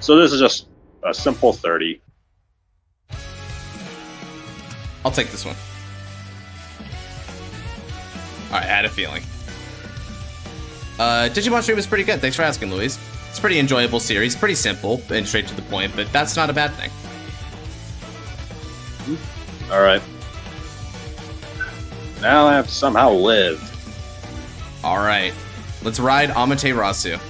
So this is just a simple 30. I'll take this one. Alright, I had a feeling. Digimon stream was pretty good. Thanks for asking, Louise. It's a pretty enjoyable series. Pretty simple and straight to the point, but that's not a bad thing. Alright. Now I have to somehow live. Alright. Let's ride Amaterasu.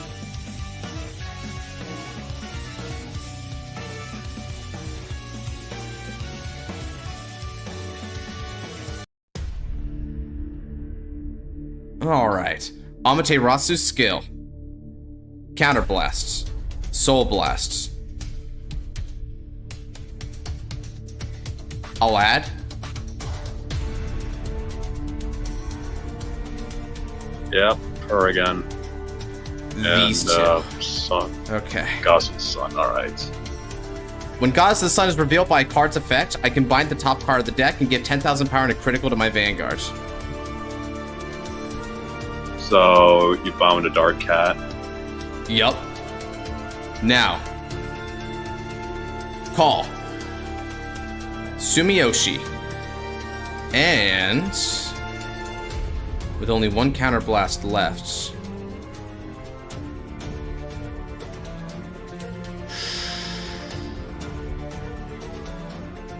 Alright. Amaterasu skill. Counter blasts. Soul blasts. I'll add. Yep, her again. These and, two. Sun. Okay. Gaussian Sun, alright. When Gods of the Sun is revealed by a card's effect, I can bind the top card of the deck and give 10,000 power and a critical to my Vanguard. So, you bound a Dark Cat. Yup. Now. Call. Sumiyoshi. And... with only one counterblast left.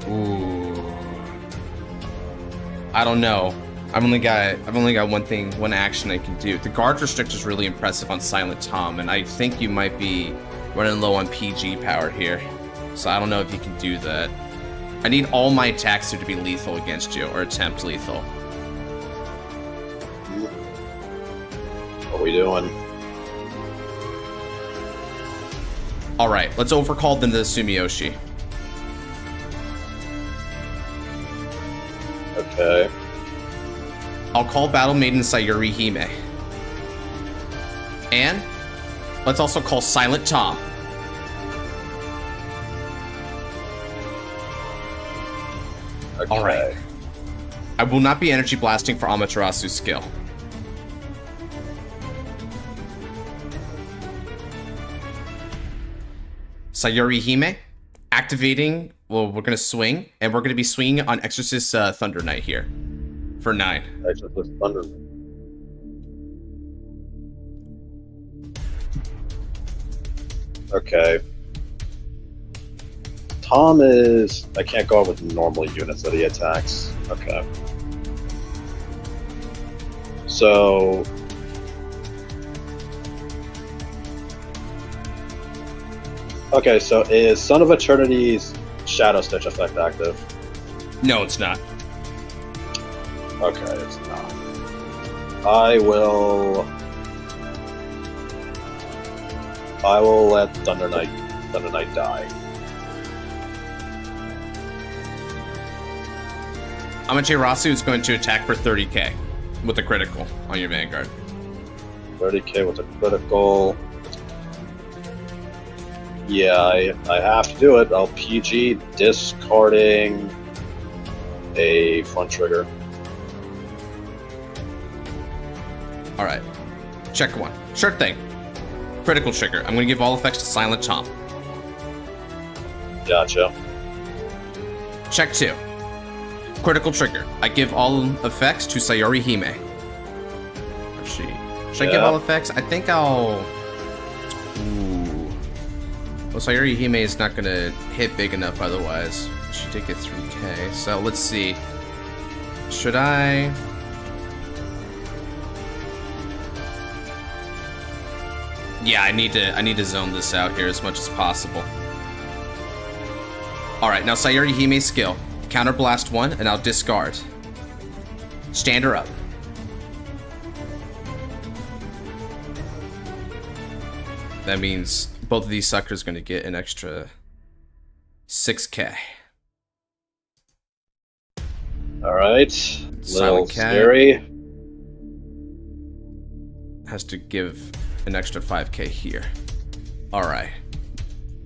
Ooh. I don't know. I've only got one action I can do. The guard restrict is really impressive on Silent Tom, and I think you might be running low on PG power here. So I don't know if you can do that. I need all my attacks to be lethal against you, or attempt lethal. What are we doing? Alright, let's overcall them to the Sumiyoshi. Okay. I'll call Battle Maiden Sayuri Hime. And let's also call Silent Tom. Okay. Alright. I will not be energy blasting for Amaterasu's skill. Sayuri Hime, activating, well, we're going to swing, and we're going to be swinging on Exorcist Thunder Knight here. For 9. Exorcist Thunder. Okay. Tom is... I can't go out with normal units that he attacks. Okay. So... Okay, so is Son of Eternity's Shadow Stitch effect active? No, it's not. Okay, it's not. I will let Thunder Knight die. Amaterasu is going to attack for 30k with a critical on your Vanguard. 30k with a critical. Yeah, I have to do it. I'll PG discarding a front trigger. Alright. Check 1. Sure thing. Critical trigger. I'm going to give all effects to Silent Tom. Gotcha. Check 2. Critical trigger. I give all effects to Sayuri Hime. Should I give all effects? I think I'll... Ooh. Well, Sayuri Hime is not going to hit big enough otherwise. She did get 3k. So let's see. Should I... Yeah, I need to zone this out here as much as possible. Alright, now Sayuri Hime's skill. Counterblast 1, and I'll discard. Stand her up. That means both of these suckers are going to get an extra 6k. Alright. Little Cat scary. has to give an extra 5k here. Alright.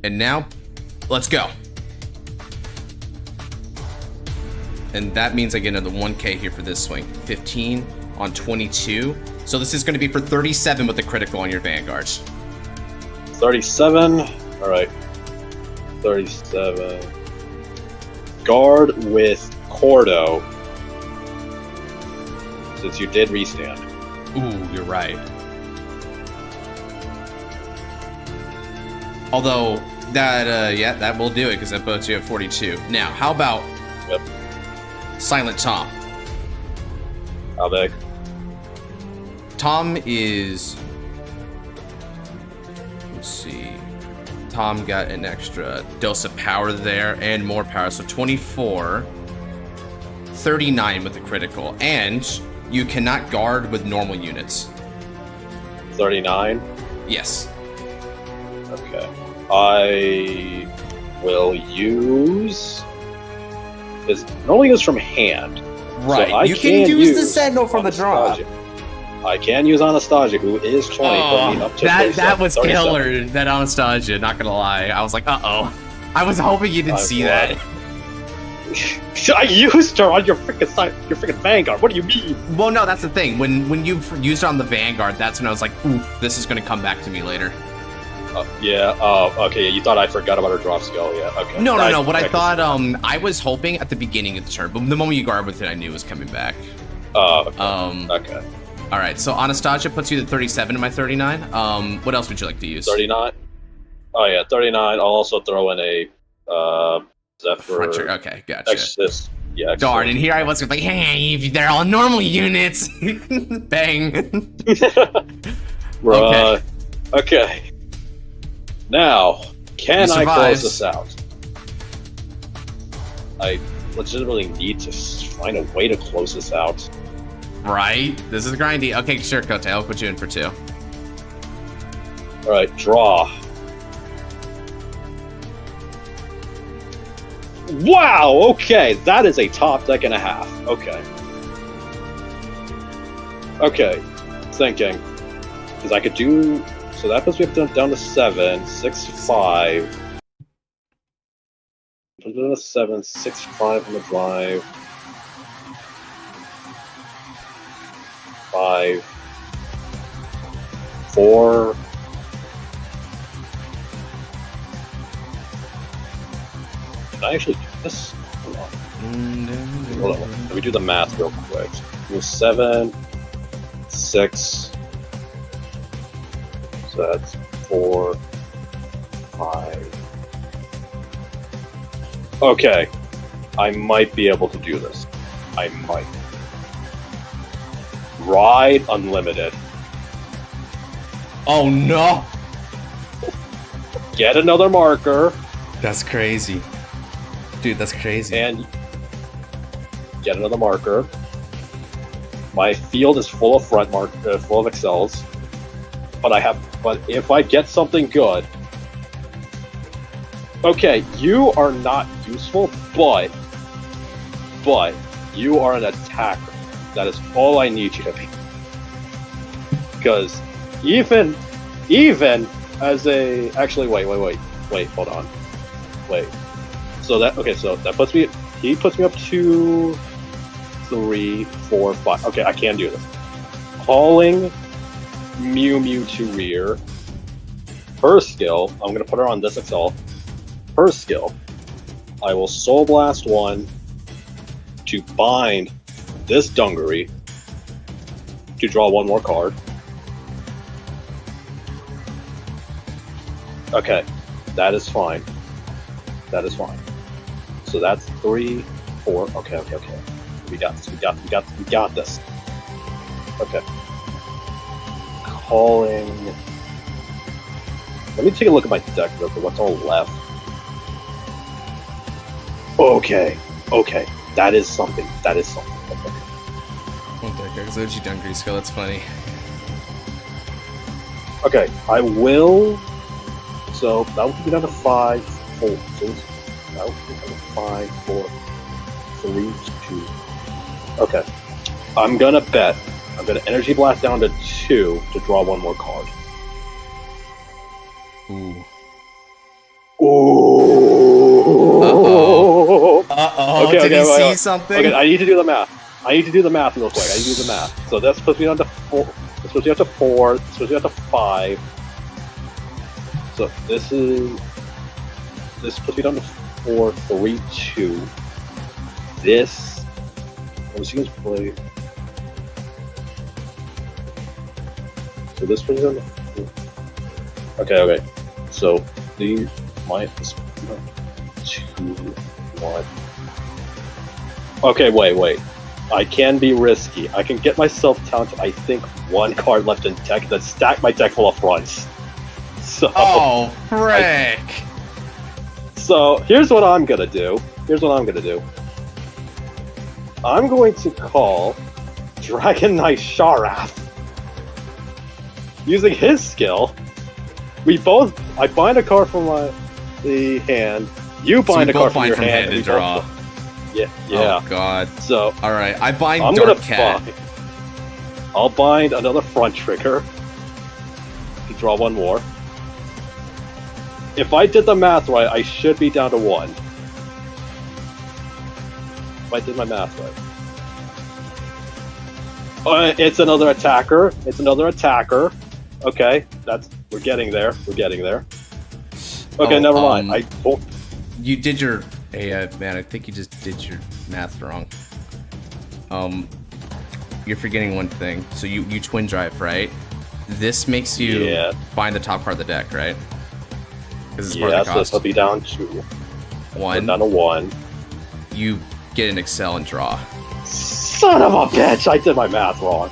And now, let's go. And that means I get another 1k here for this swing. 15 on 22. So this is going to be for 37 with the critical on your Vanguards. 37. Alright. 37. Guard with Cordo. Since you did restand. Ooh, you're right. Although, that, yeah, that will do it, because that puts you at 42. Now, how about Silent Tom? How big? Tom is... Let's see. Tom got an extra dose of power there, and more power, so 24. 39 with the critical, and you cannot guard with normal units. 39? Yes. Okay. I will use... It's normally used from hand. Right. So you can use the Sentinel from the draw. I can use Anastasia, who is 20. Oh, up to that was 37. killer, that Anastasia, not gonna lie. I was like, uh-oh. I was hoping you didn't see that. I used her on your freaking Vanguard. What do you mean? Well, no, that's the thing. When you used it on the Vanguard, that's when I was like, oof, this is gonna come back to me later. Yeah. Oh, okay. You thought I forgot about her drop skill. Yeah. Okay. No. What I thought, I was hoping at the beginning of the turn, but the moment you guard with it, I knew it was coming back. Oh. Okay. Okay. All right, so Anastasia puts you at 37 and my 39. What else would you like to use? 39. Oh yeah, 39. I'll also throw in a Zephyr. Okay, gotcha. Exorcist. Yeah. Darn, and here I was like, hey, they're all normal units. Bang. Okay. Okay. Now, can I close this out? I legitimately need to find a way to close this out. Right? This is grindy. Okay, sure, Kote. I'll put you in for 2. Alright, draw. Wow, okay, that is a top deck and a half. Okay. Okay, thinking. Because I could do... So that puts me up down to 7, 6, 5. Put it down to 7, 6, 5 on the drive. 5, 4. Can I actually do this? Hold on. Let me do the math real quick. Do 7, 6. So that's 4, 5. Okay. I might be able to do this. I might. Ride Unlimited. Oh no! Get another marker. That's crazy. Dude, that's crazy. And get another marker. My field is full of full of excels. But if I get something good, okay, you are not useful, but you are an attacker. That is all I need you to be. Because even as a wait, hold on. Wait. So that puts me he puts me up to 3, 4, 5. Okay, I can do this. Calling Mew to rear. Her skill, I'm gonna put her on this Excel. Her skill, I will Soul Blast 1 to bind this Dungaree to draw 1 more card. Okay, that is fine. That is fine. So that's 3, 4. Okay. We got this. Okay. Calling. Let me take a look at my deck real quick. What's all left? Okay. That is something. Okay. One deck, OG Dungaree skill, that's funny. Okay, I will. So that will be down to 5, 4. So that will be down to 5, 4, 3, 2. Okay. I'm gonna bet. I'm gonna Energy Blast down to 2 to draw 1 more card. Ooh. Ooh. Uh-oh. Did he see something? Okay, I need to do the math. Real quick. So this puts me down to 4. This puts me up to 4. This puts me up to 5. So this puts me down to 4, 3, 2. This. Let's use play. So this puts me down to 4. Okay. So the minus 2, 1. Okay, wait. I can be risky. I can get myself down to, I think, 1 card left in deck, then stack my deck full of fronts. So, oh, frick! So here's what I'm gonna do. I'm going to call Dragon Knight Sharath. Using his skill, I bind a card from the hand. You bind a card from your hand to draw. Yeah. Oh god. So all right, I bind Dark Cat. I'll bind another front trigger to draw 1 more. If I did the math right, I should be down to 1. If I did my math right. It's another attacker. Okay, we're getting there. Okay, never mind. You did your man, I think you just did your math wrong. you're forgetting one thing. So you twin drive, right? This makes you find the top card of the deck, right? Because it's part of the cost. So it'll be down to 1. Down to 1. You get an Excel and draw. Son of a bitch! I did my math wrong.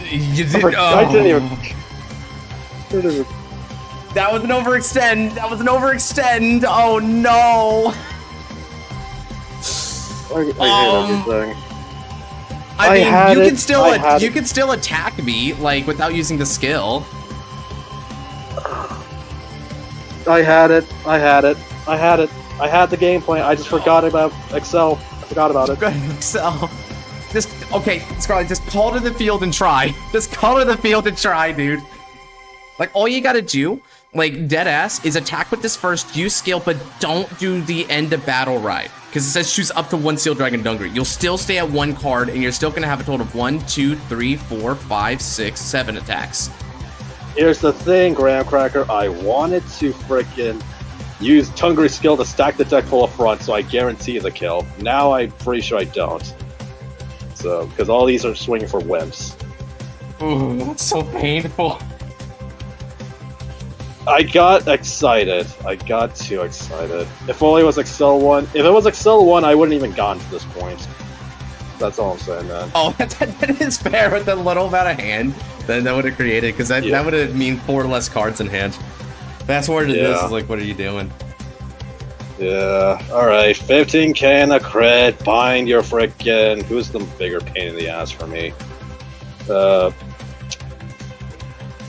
You did. I didn't even. That was an overextend. That was an overextend. Oh no. I hate everything. I mean, you can still attack me like without using the skill. I had it. I had the game plan. I just forgot about Excel. I forgot about it. Excel. Okay, Scarlet, just call to the field and try. Just call to the field and try, dude. Like, all you gotta do, like, dead ass, is attack with this first, use skill, but don't do the end of battle ride. Because it says choose up to 1 Steel Dragon Dungry. You'll still stay at 1 card, and you're still gonna have a total of 1, 2, 3, 4, 5, 6, 7 attacks. Here's the thing, Graham Cracker. I wanted to frickin' use Tungry skill to stack the deck full of front, so I guarantee the kill. Now I'm pretty sure I don't. So, because all these are swinging for wimps. Ooh, that's so painful. I got excited. I got too excited. If only it was Excel 1. If it was Excel 1, I wouldn't even gotten to this point. That's all I'm saying, man. Oh, that is fair with the little amount of hand that would have created, because that would have mean 4 less cards in hand. Fast forward to this is like, what are you doing? Yeah, alright. 15k and a crit. Bind your frickin'. Who's the bigger pain in the ass for me?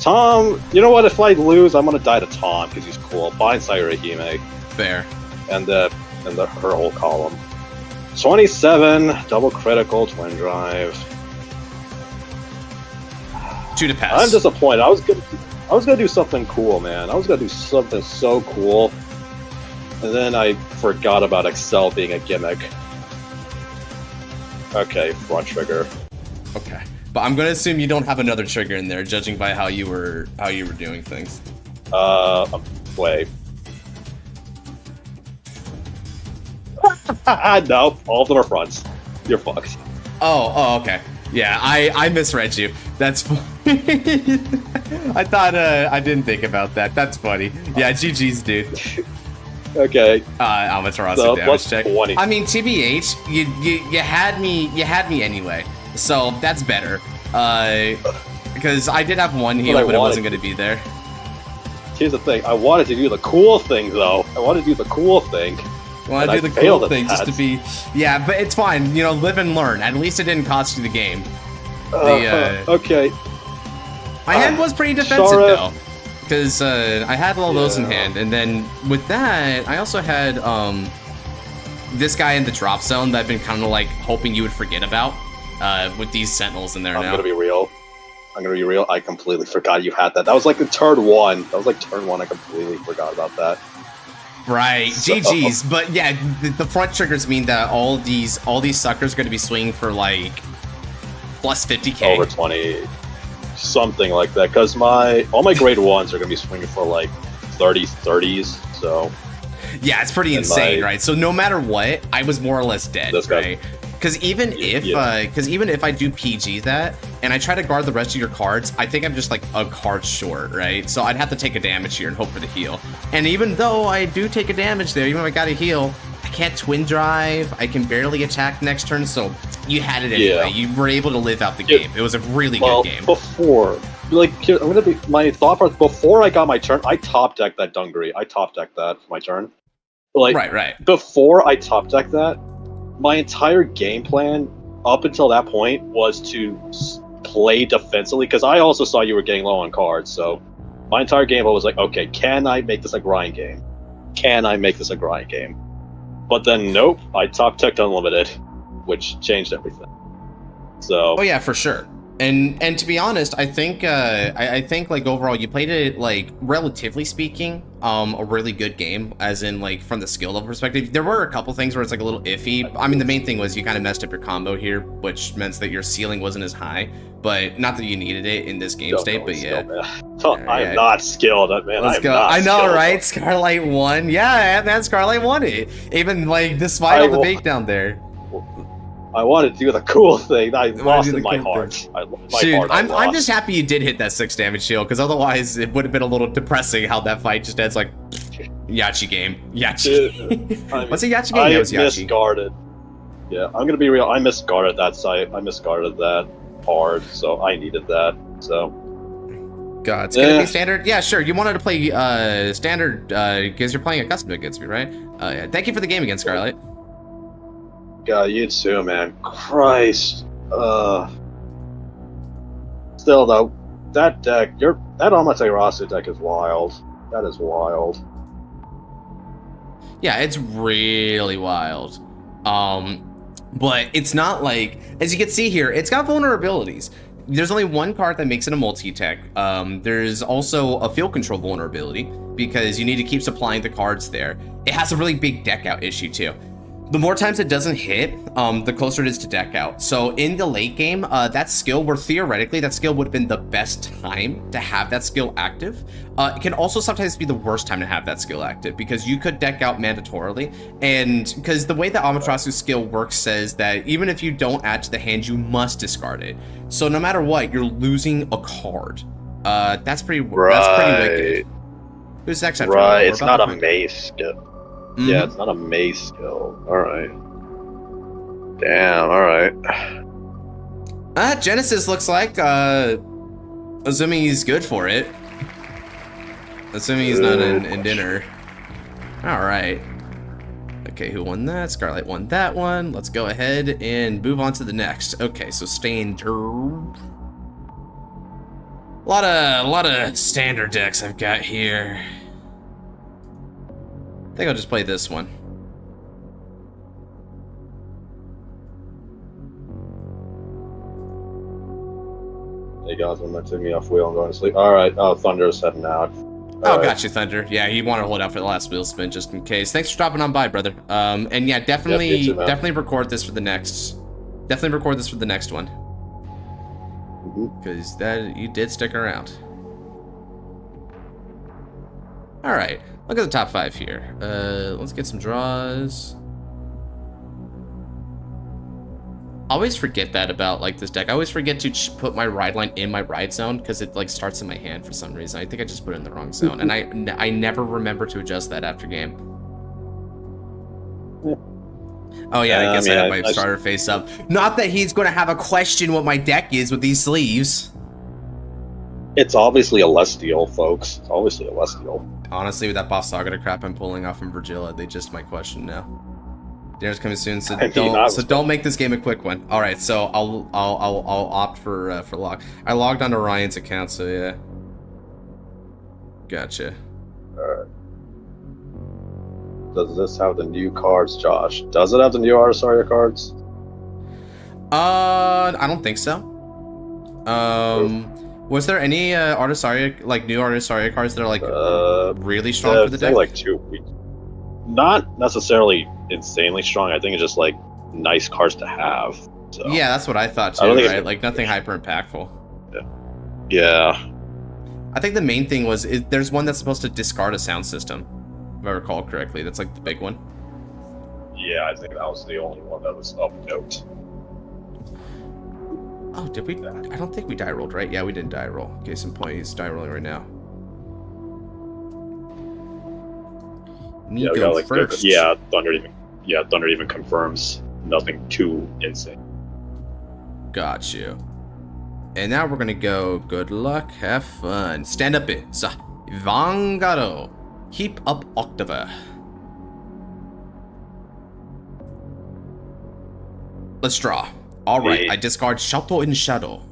Tom, you know what? If I lose, I'm gonna die to Tom because he's cool. Bind Sairahime. Fair. And her whole column. 27, double critical, twin drive. 2 to pass. I'm disappointed. I was gonna do something cool, man. I was gonna do something so cool. And then I forgot about Excel being a gimmick. Okay, front trigger. Okay. But I'm gonna assume you don't have another trigger in there, judging by how you were doing things. Wait. No, all of them are fronts. You're fucked. Oh, okay. Yeah, I misread you. That's funny. I thought I didn't think about that. That's funny. Yeah, GG's, dude. Okay. Albatross damage check. 20. I mean, TBH, you had me anyway. So that's better. Because I did have 1 heal, but it wasn't going to be there. Here's the thing. I wanted to do the cool thing, though. I wanted to do the cool thing. Well, I do the cool thing just to be... Yeah, but it's fine. You know, live and learn. At least it didn't cost you the game. Okay. My hand was pretty defensive, though. Because I had all those in hand. And then with that, I also had this guy in the drop zone that I've been kind of like hoping you would forget about. With these sentinels in there now. I'm gonna be real. I completely forgot you had that. That was like the turn 1. That was like turn 1. I completely forgot about that. Right, GG's. But yeah, the front triggers mean that all these suckers are gonna be swinging for like plus 50k. Over 20, something like that. Because all my grade 1s are gonna be swinging for like 30s. So yeah, it's pretty insane, right? So no matter what, I was more or less dead, right? Because even if I do PG that and I try to guard the rest of your cards, I think I'm just like a card short, right? So I'd have to take a damage here and hope for the heal. And even though I do take a damage there, even if I got a heal, I can't twin drive. I can barely attack next turn. So you had it anyway. You were able to live out the game. It was a really good game. Before, my thought process before I got my turn, I top decked that Dungry. I top decked that for my turn. Right. Before I top decked that, my entire game plan up until that point was to play defensively, because I also saw you were getting low on cards, so my entire game plan was like, okay, can I make this a grind game? But then, nope, I top decked Unlimited, which changed everything. So... Oh yeah, for sure. And to be honest, I think like overall you played it, like, relatively speaking, a really good game, as in like from the skill level perspective. There were a couple things where it's like a little iffy. I mean, the main thing was you kind of messed up your combo here, which meant that your ceiling wasn't as high. But not that you needed it in this game state, but yeah. I'm not skilled, man. Let's go. I know, right? Scarlight won. Yeah, man, Scarlight won it. Even like despite all the bait down there. I wanted to do the cool thing. I lost in my heart. Dude, I'm just happy you did hit that 6 damage shield, because otherwise it would have been a little depressing how that fight just ends like Yachi game. Yachi. What's a Yachi game? I misguarded. Yeah, I'm gonna be real. I misguarded that site. I misguarded that hard, so I needed that. So. God, it's gonna be standard. Yeah, sure. You wanted to play standard because you're playing a custom against me, right? Yeah. Thank you for the game again, Scarlet. God, you too, man. Christ. Still though, that deck, that Amaterasu deck is wild. That is wild. Yeah, it's really wild. But it's not like, as you can see here, it's got vulnerabilities. There's only one card that makes it a multi-tech. There's also a field control vulnerability because you need to keep supplying the cards there. It has a really big deck out issue too. The more times it doesn't hit, the closer it is to deck out. So in the late game, that skill, where theoretically that skill would have been the best time to have that skill active, it can also sometimes be the worst time to have that skill active because you could deck out mandatorily. And because the way the Amaterasu's skill works says that even if you don't add to the hand, you must discard it. So no matter what, you're losing a card. That's pretty wicked. Who's next? Right, it's not a mace skill. Yeah, it's not a mace skill. Alright. Damn, alright. Genesis looks like, assuming he's good for it. Assuming he's not in dinner. Alright. Okay, who won that? Scarlet won that one. Let's go ahead and move on to the next. Okay, so standard. A lot of standard decks I've got here. I think I'll just play this one. Hey guys, when that took me off wheel, I'm going to sleep. Alright, Thunder's heading out. Gotcha, Thunder. Yeah, you want to hold out for the last wheel spin just in case. Thanks for dropping on by, brother. And yeah, definitely record this for the next. Definitely record this for the next one. Because you did stick around. All right. Look at the top 5 here. Let's get some draws. I always forget that about like this deck. I always forget to put my ride line in my ride zone because it like starts in my hand for some reason. I think I just put it in the wrong zone, and I never remember to adjust that after game. Oh yeah, I guess I have my starter face up. Not that he's going to have a question what my deck is with these sleeves. It's obviously a Lestial, folks. It's obviously a Lestial. Honestly, with that Boss Saga crap I'm pulling off from Virgilla, they just might question now. Dinner's coming soon, so don't make this game a quick one. All right, so I'll opt for log. I logged onto Ryan's account, so yeah. Gotcha. All right. Does this have the new cards, Josh? Does it have the new Artisaria cards? I don't think so. Was there any Artisaria, like new Artisaria cards that are like really strong for the deck? Like 2 weeks. Not necessarily insanely strong. I think it's just like nice cards to have. So. Yeah, that's what I thought too. Right? Like nothing hyper impactful. Yeah. I think the main thing was there's one that's supposed to discard a sound system, if I recall correctly. That's like the big one. Yeah, I think that was the only one that was of note. Oh, did we? I don't think we die rolled, right? Yeah, we didn't die roll. Case in point, he's die rolling right now. Yeah, we got, like, first. Thunder even confirms nothing too insane. Got you. And now we're gonna go. Good luck, have fun. Stand up it. Vanguard. Heap up Octava. Let's draw. Alright, I discard Shadow in Shadow.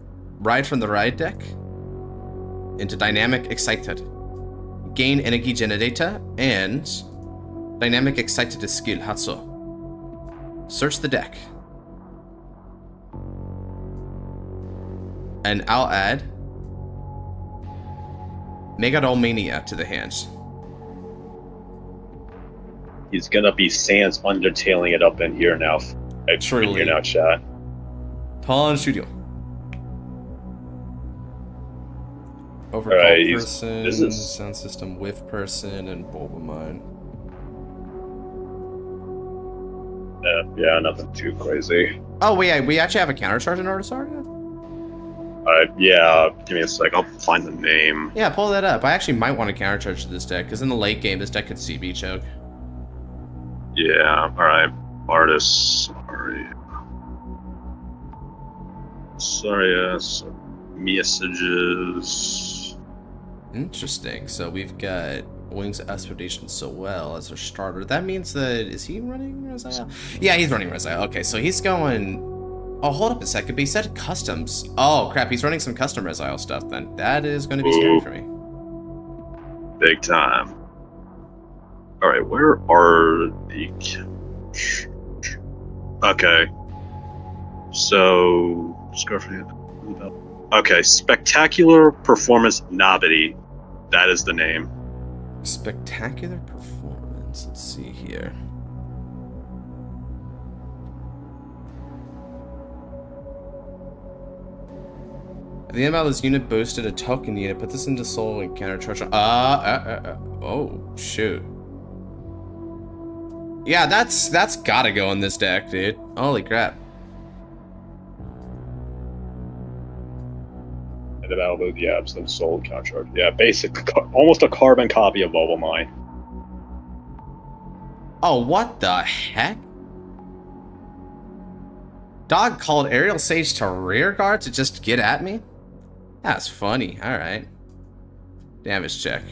Ride from the ride deck into Dynamic Excited. Gain Energy Generator and Dynamic Excited skill Hatsu. Search the deck. And I'll add Megalomania to the hands. He's gonna be Sans undertailing it up in here now. Truly. In here now, chat. Ton Studio. Overcall person, sound system with person, and Bulbamine. Yeah, nothing too crazy. Oh, we actually have a counter charge in Artisaria? Yeah, give me a sec. I'll find the name. Yeah, pull that up. I actually might want to counter charge to this deck, because in the late game, this deck could CB choke. Yeah, alright. Artists. Sorry, yes. Messages. Interesting. So we've got Wings of Aspiration so well as our starter. That means that... Is he running Raziel? Yeah, he's running Raziel. Okay, so he's going... Oh, hold up a second. But he said customs. Oh, crap. He's running some custom Raziel stuff then. That is going to be scary for me. Big time. Alright, where are the... Okay. So... Okay, Spectacular Performance Nobby. That is the name. Spectacular Performance. Let's see here. At the end of this unit boosted a token unit. Put this into soul and counter charge. Oh, shoot. Yeah, that's gotta go in this deck, dude. Holy crap. And the battle mode, yeah, some soul counter. Yeah, basic, almost a carbon copy of Mobile Mine. Oh, what the heck? Dog called Aerial Sage to rear guard to just get at me? That's funny. Alright. Damage check.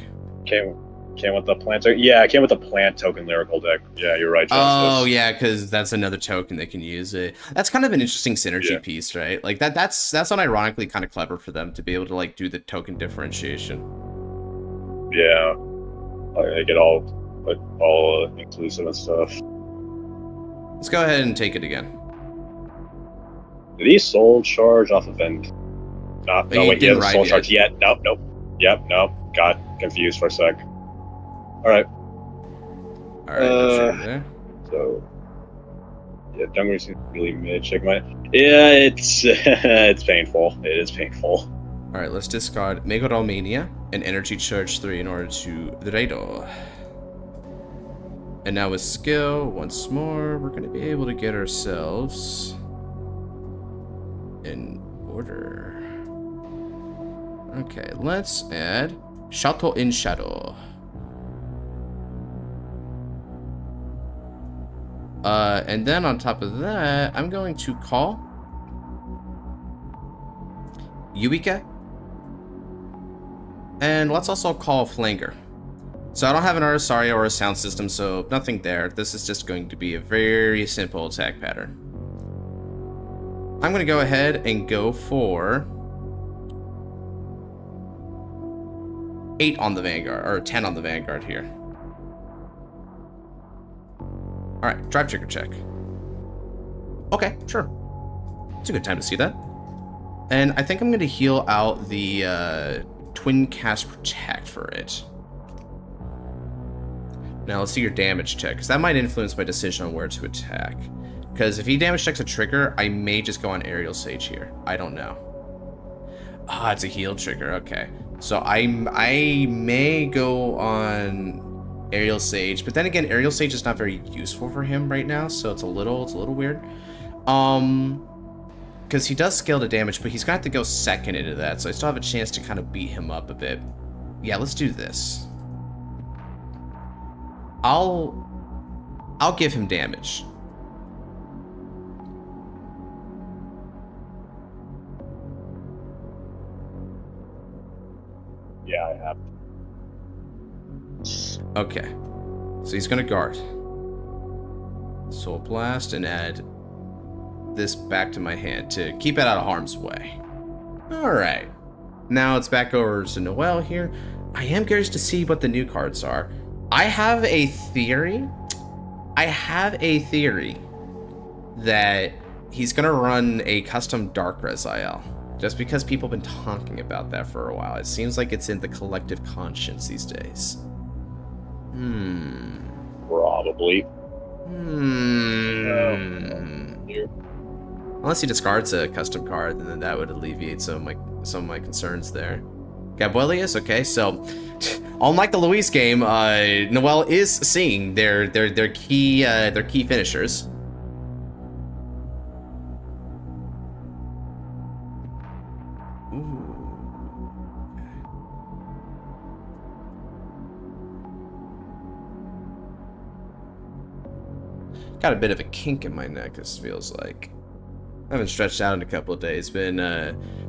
Came with the plant token. Yeah, it came with the plant token lyrical deck. Yeah, you're right, Genesis. Oh, yeah, because that's another token that can use it. That's kind of an interesting synergy piece, right? Like, that's unironically kind of clever for them to be able to, like, do the token differentiation. Yeah. Like, get all inclusive and stuff. Let's go ahead and take it again. Did he soul charge off of Vanguard? No, wait, he hasn't soul charge yet. Nope. Yep, nope. Got confused for a sec. Alright. So, yeah, Dungeon seems really mid. Check my. Yeah, it's painful. It is painful. Alright, let's discard Megalomania and Energy Charge 3 in order to Dreidel. And now with skill, once more, we're going to be able to get ourselves in order. Okay, let's add Shadow in Shadow. And then on top of that, I'm going to call Yugioh. And let's also call Flanger. So I don't have an Artisaria or a sound system, so nothing there. This is just going to be a very simple attack pattern. I'm going to go ahead and go for 8 on the Vanguard, or 10 on the Vanguard here. Alright, drive trigger check. Okay, sure. It's a good time to see that. And I think I'm going to heal out the Twin Cast Protect for it. Now let's see your damage check, because that might influence my decision on where to attack. Because if he damage checks a trigger, I may just go on Aerial Sage here. I don't know. Ah, it's a heal trigger. Okay. So I may go on Aerial Sage, but then again, Aerial Sage is not very useful for him right now, so it's a little weird. Because he does scale to damage, but he's gonna have to go second into that, so I still have a chance to kind of beat him up a bit. Yeah, let's do this. I'll give him damage. Yeah, I have. Okay. So he's gonna guard. Soul Blast and add this back to my hand to keep it out of harm's way. Alright. Now it's back over to Noel here. I am curious to see what the new cards are. I have a theory that he's gonna run a custom Dark Raziel. Just because people have been talking about that for a while. It seems like it's in the collective conscience these days. Probably. Unless he discards a custom card, then that would alleviate some of my concerns there. Gabuelius, okay, so unlike the Luis game, Noel is seeing their key finishers. Got a bit of a kink in my neck, this feels like. I haven't stretched out in a couple of days. Been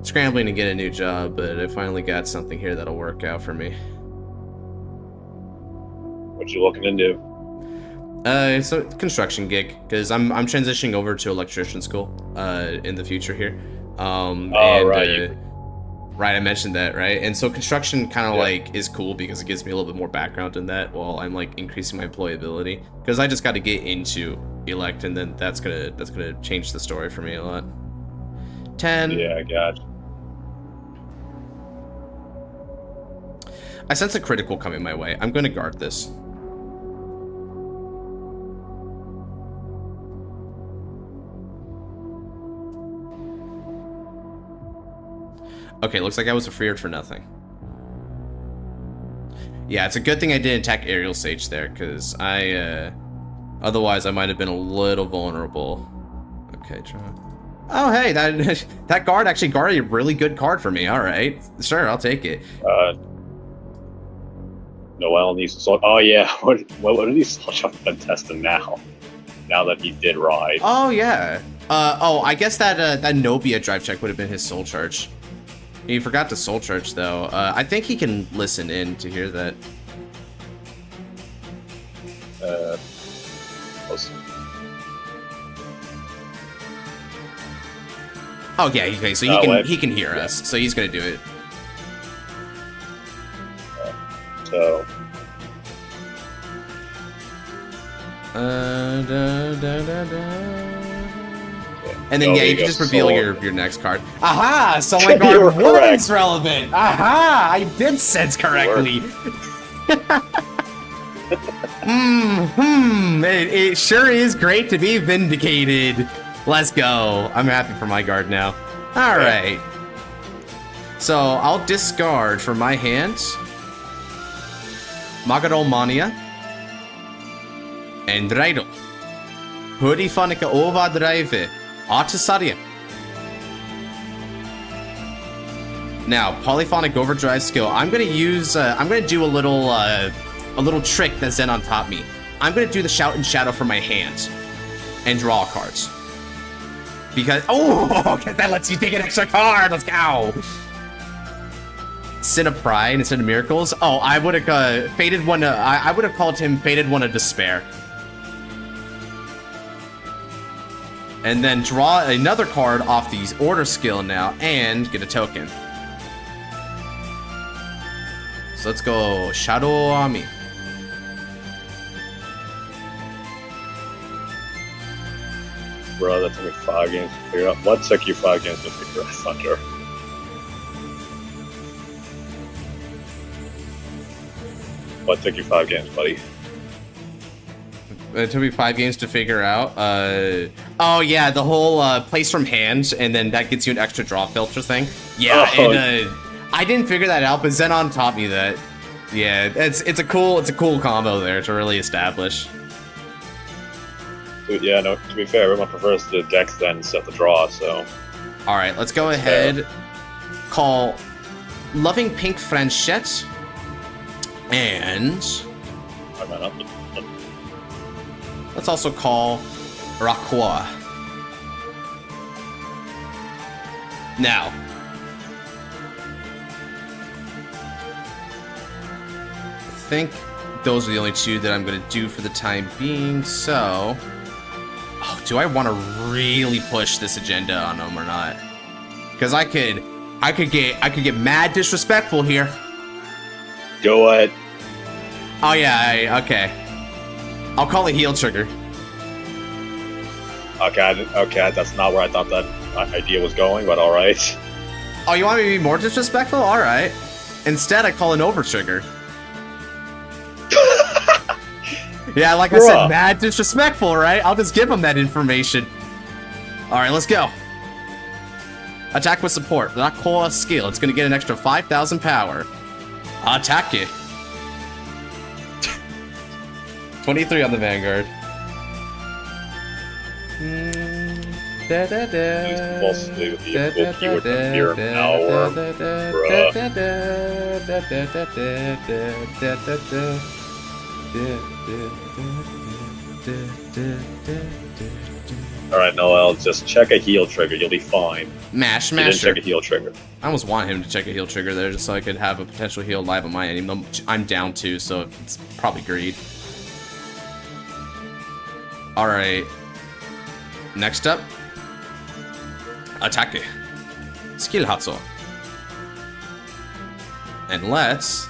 scrambling to get a new job, but I finally got something here that'll work out for me. What you looking into? It's a construction gig, because I'm transitioning over to electrician school in the future here. Right, I mentioned that, right? And so construction kind of like is cool because it gives me a little bit more background in that while I'm like increasing my employability. Because I just got to get into elect, and then that's gonna change the story for me a lot. 10. Yeah, I got you. I sense a critical coming my way. I'm gonna guard this. Okay, looks like I was afeared for nothing. Yeah, it's a good thing I didn't attack Aerial Sage there, because otherwise I might have been a little vulnerable. Okay, try. Oh, hey, that guard actually guarded a really good card for me. All right, sure, I'll take it. Noel needs to sort. Oh yeah, what are these such up and testing now? Now that he did ride. Oh yeah. Oh, I guess that Nobia drive check would have been his soul charge. He forgot to soul charge though. I think he can listen in to hear that. Oh yeah, okay, so he can hear us, so he's gonna do it. So. And then, yeah, you can just reveal your next card. Aha! So my guard was relevant! Aha! I did sense correctly! It sure is great to be vindicated. Let's go. I'm happy for my guard now. Alright. So, I'll discard from my hand Magaro Mania and Dreidel. Hurifanica Overdrive. Artisaria. Now, Polyphonic Overdrive skill. I'm gonna use. I'm gonna do a little trick that Zenon taught me. I'm gonna do the Shout and Shadow from my hand, and draw cards. Because that lets you take an extra card. Let's go. Sin of Pride instead of Miracles. Oh, I would have Fated One. I would have called him Fated One of Despair. And then draw another card off the order skill now and get a token. So let's go Shadow Army. Bro, that took me 5 games to figure out. What took you 5 games to figure out Thunder? What took you 5 games, buddy? It took me 5 games to figure out. Oh yeah, the whole place from hand, and then that gets you an extra draw filter thing. Yeah, I didn't figure that out, but Zenon taught me that. Yeah, it's a cool combo there to really establish. Dude, yeah, no. To be fair, everyone prefers the decks then set the draw. So. All right, let's go ahead. Call Loving Pink Franchette, and. Let's also call Raqua. Now, I think those are the only two that I'm going to do for the time being, so... Oh, do I want to really push this agenda on them or not? Because I could get mad disrespectful here. Go ahead. Oh yeah, okay. I'll call it heal trigger. Okay, that's not where I thought that idea was going, but alright. Oh, you want me to be more disrespectful? Alright. Instead, I call an over trigger. Yeah, like I said, mad disrespectful, right? I'll just give him that information. Alright, let's go. Attack with support. Not core skill. It's gonna get an extra 5,000 power. Attack it. 23 on the Vanguard. Fall asleep with the equal keyword from here an hour. Alright, Noel, just check a heal trigger, you'll be fine. Mash. You didn't check a heal trigger. I almost want him to check a heal trigger there just so I could have a potential heal live on my end, even though I'm down 2, so it's probably greed. Alright. Next up. Attack. Skill Hatsu. And let's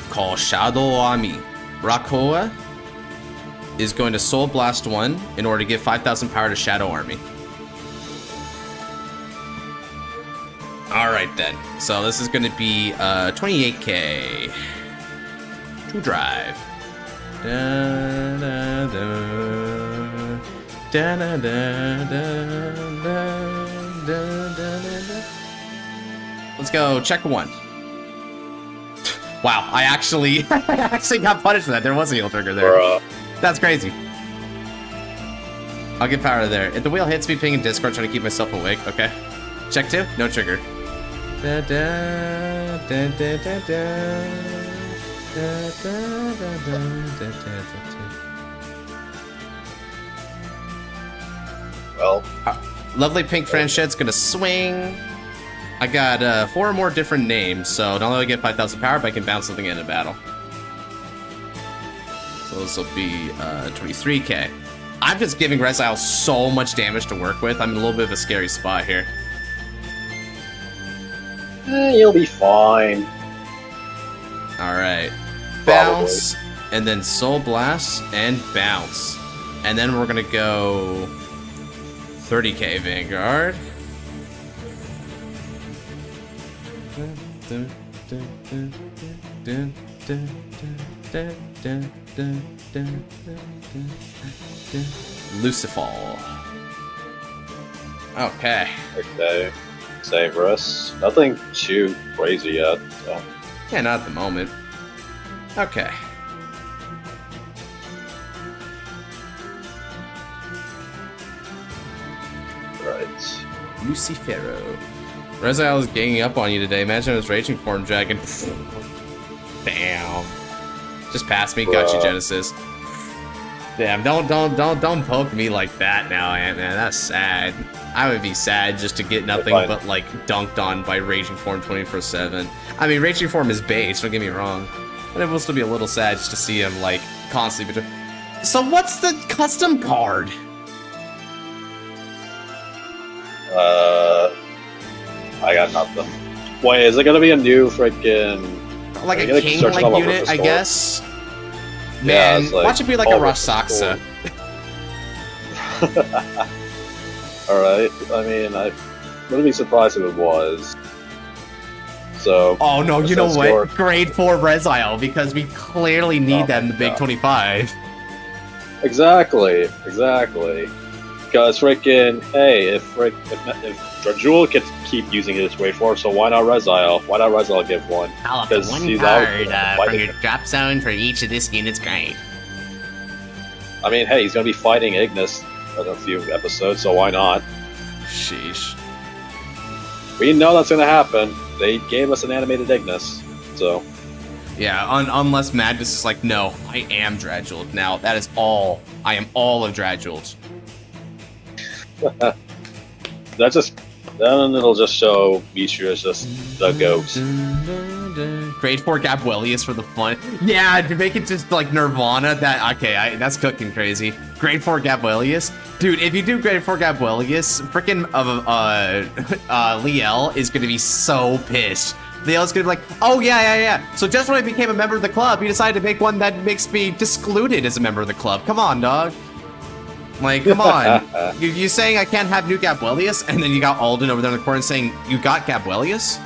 call Shadow Army. Rakoa is going to Soul Blast 1 in order to give 5,000 power to Shadow Army. Alright then. So this is going to be 28k. To drive. Da, da, da. Da, da, da, da, da, da, da. Let's go. Check 1. Wow, I actually got punished for that. There was a heal trigger there. That's crazy. I'll get power there. If the wheel hits me, ping in Discord, trying to keep myself awake. Okay. Check 2. No trigger. Da, da, da, da, da, da. Da, da, da, da, da, da. Well, lovely pink Franchette's gonna swing. I got 4 more different names, so not only do I get 5,000 power, but I can bounce something in a battle. So this will be 23k. I'm just giving Resile so much damage to work with. I'm in a little bit of a scary spot here. you'll be fine. Alright. Bounce, and then Soul Blast, and bounce. And then we're gonna go 30k Vanguard. Lucifall. Okay. Okay. Same rest. Nothing too crazy yet, so. Yeah, not at the moment. Okay. Right. Lucifero. Resile is ganging up on you today. Imagine it was Raging Form Dragon. Bam. Just pass me, got you, Genesis. Damn, don't poke me like that now, Ant-Man. That's sad. I would be sad just to get nothing but, like, dunked on by Raging Form 24/7. I mean, Raging Form is base, don't get me wrong. But it will still be a little sad just to see him, like, constantly. So what's the custom card? I got nothing. Wait, is it gonna be a new freaking... Like a king-like unit, I guess? Yeah, Man, like, watch it be like a Rasaksa. Alright, I mean, I wouldn't be surprised if it was. So... Oh no, you know what? Grade 4 Resile, because we clearly need that in the Big 25. Exactly. Because freaking, hey, if Drajul can keep using his grade 4, so why not Resile? Why not Resile give one? I'll have one card from your drop zone for each of this unit's grade. I mean, hey, he's gonna be fighting Ignis in a few episodes, so why not? Sheesh. We know that's gonna happen. They gave us an animated Ignis, so... Yeah, unless Madness is like, no, I am Drajul. Now, that is all. I am all of Drajul. Then it'll just show Mishra is just the goat. Grade 4 Gabuelius for the fun. Yeah, to make it just like Nirvana, that's cooking crazy. Grade 4 Gabuelius? Dude, if you do grade 4 Gabuelius, frickin' Liel is gonna be so pissed. Liel's gonna be like, oh yeah. So just when I became a member of the club, you decided to make one that makes me discluded as a member of the club. Come on, dog. Like, come on. You saying I can't have new Gabuelius, and then you got Alden over there in the corner saying you got Gabuelius?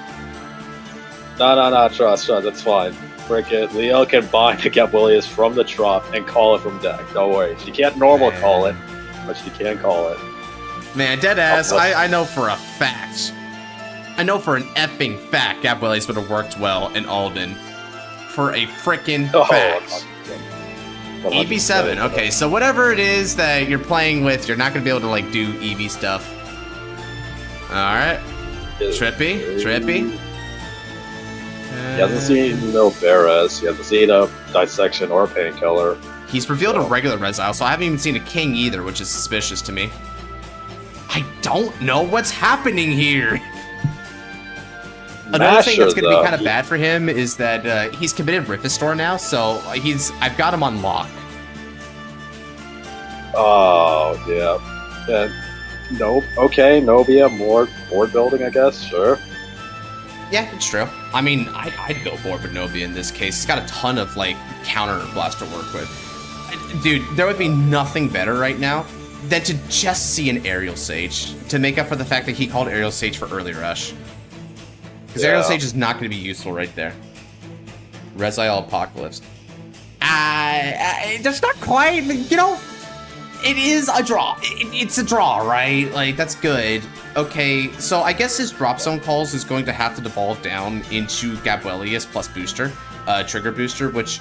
No, trust, that's fine. Frick it, Leo can buy the Gabuelius from the drop and call it from deck. Don't worry. She can't normal call it, but she can call it. Man, deadass, I know for a fact. I know for an effing fact Gabuelius would have worked well in Alden. For a frickin' fact. EB7, okay, so whatever it is that you're playing with, you're not going to be able to, like, do EV stuff. Alright. Trippy. He hasn't seen no Beres, he hasn't seen a Dissection or a Painkiller. He's revealed a regular Resile, so I haven't even seen a King either, which is suspicious to me. I don't know what's happening here! Another thing that's going to be kind of bad for him is that he's committed Rifistore now, so I've got him on lock. Oh, yeah. Nope. Okay, Novia, more board building, I guess. Sure. Yeah, it's true. I mean, I'd go board with Novia in this case. He's got a ton of, like, counter blast to work with. Dude, there would be nothing better right now than to just see an Aerial Sage to make up for the fact that he called Aerial Sage for early rush. Because Aerial Sage is not going to be useful right there. Resile Apocalypse. That's not quite, you know, it is a draw. It's a draw, right? Like, that's good. Okay, so I guess his drop zone calls is going to have to devolve down into Gabuelius plus booster, trigger booster, which,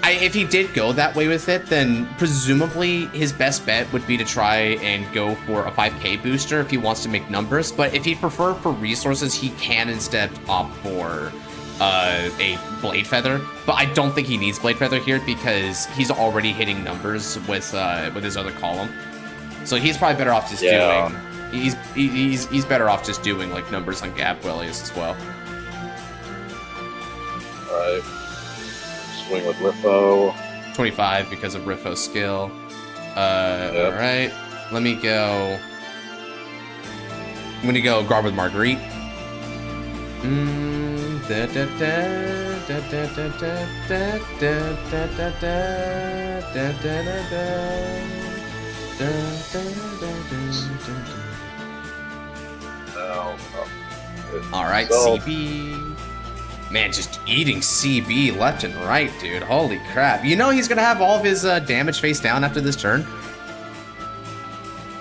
if he did go that way with it, then presumably his best bet would be to try and go for a 5k booster if he wants to make numbers, but if he'd prefer for resources, he can instead opt for a Blade Feather, but I don't think he needs Blade Feather here because he's already hitting numbers with his other column. So he's probably better off just doing... He's better off just doing, like, numbers on Gabuelius as well. Alright. Swing with Riffo. 25 because of Riffo's skill. Alright. Let me go... I'm gonna go guard with Marguerite. Alright, so, CB. Man, just eating CB left and right, dude. Holy crap. You know he's gonna have all of his damage face down after this turn?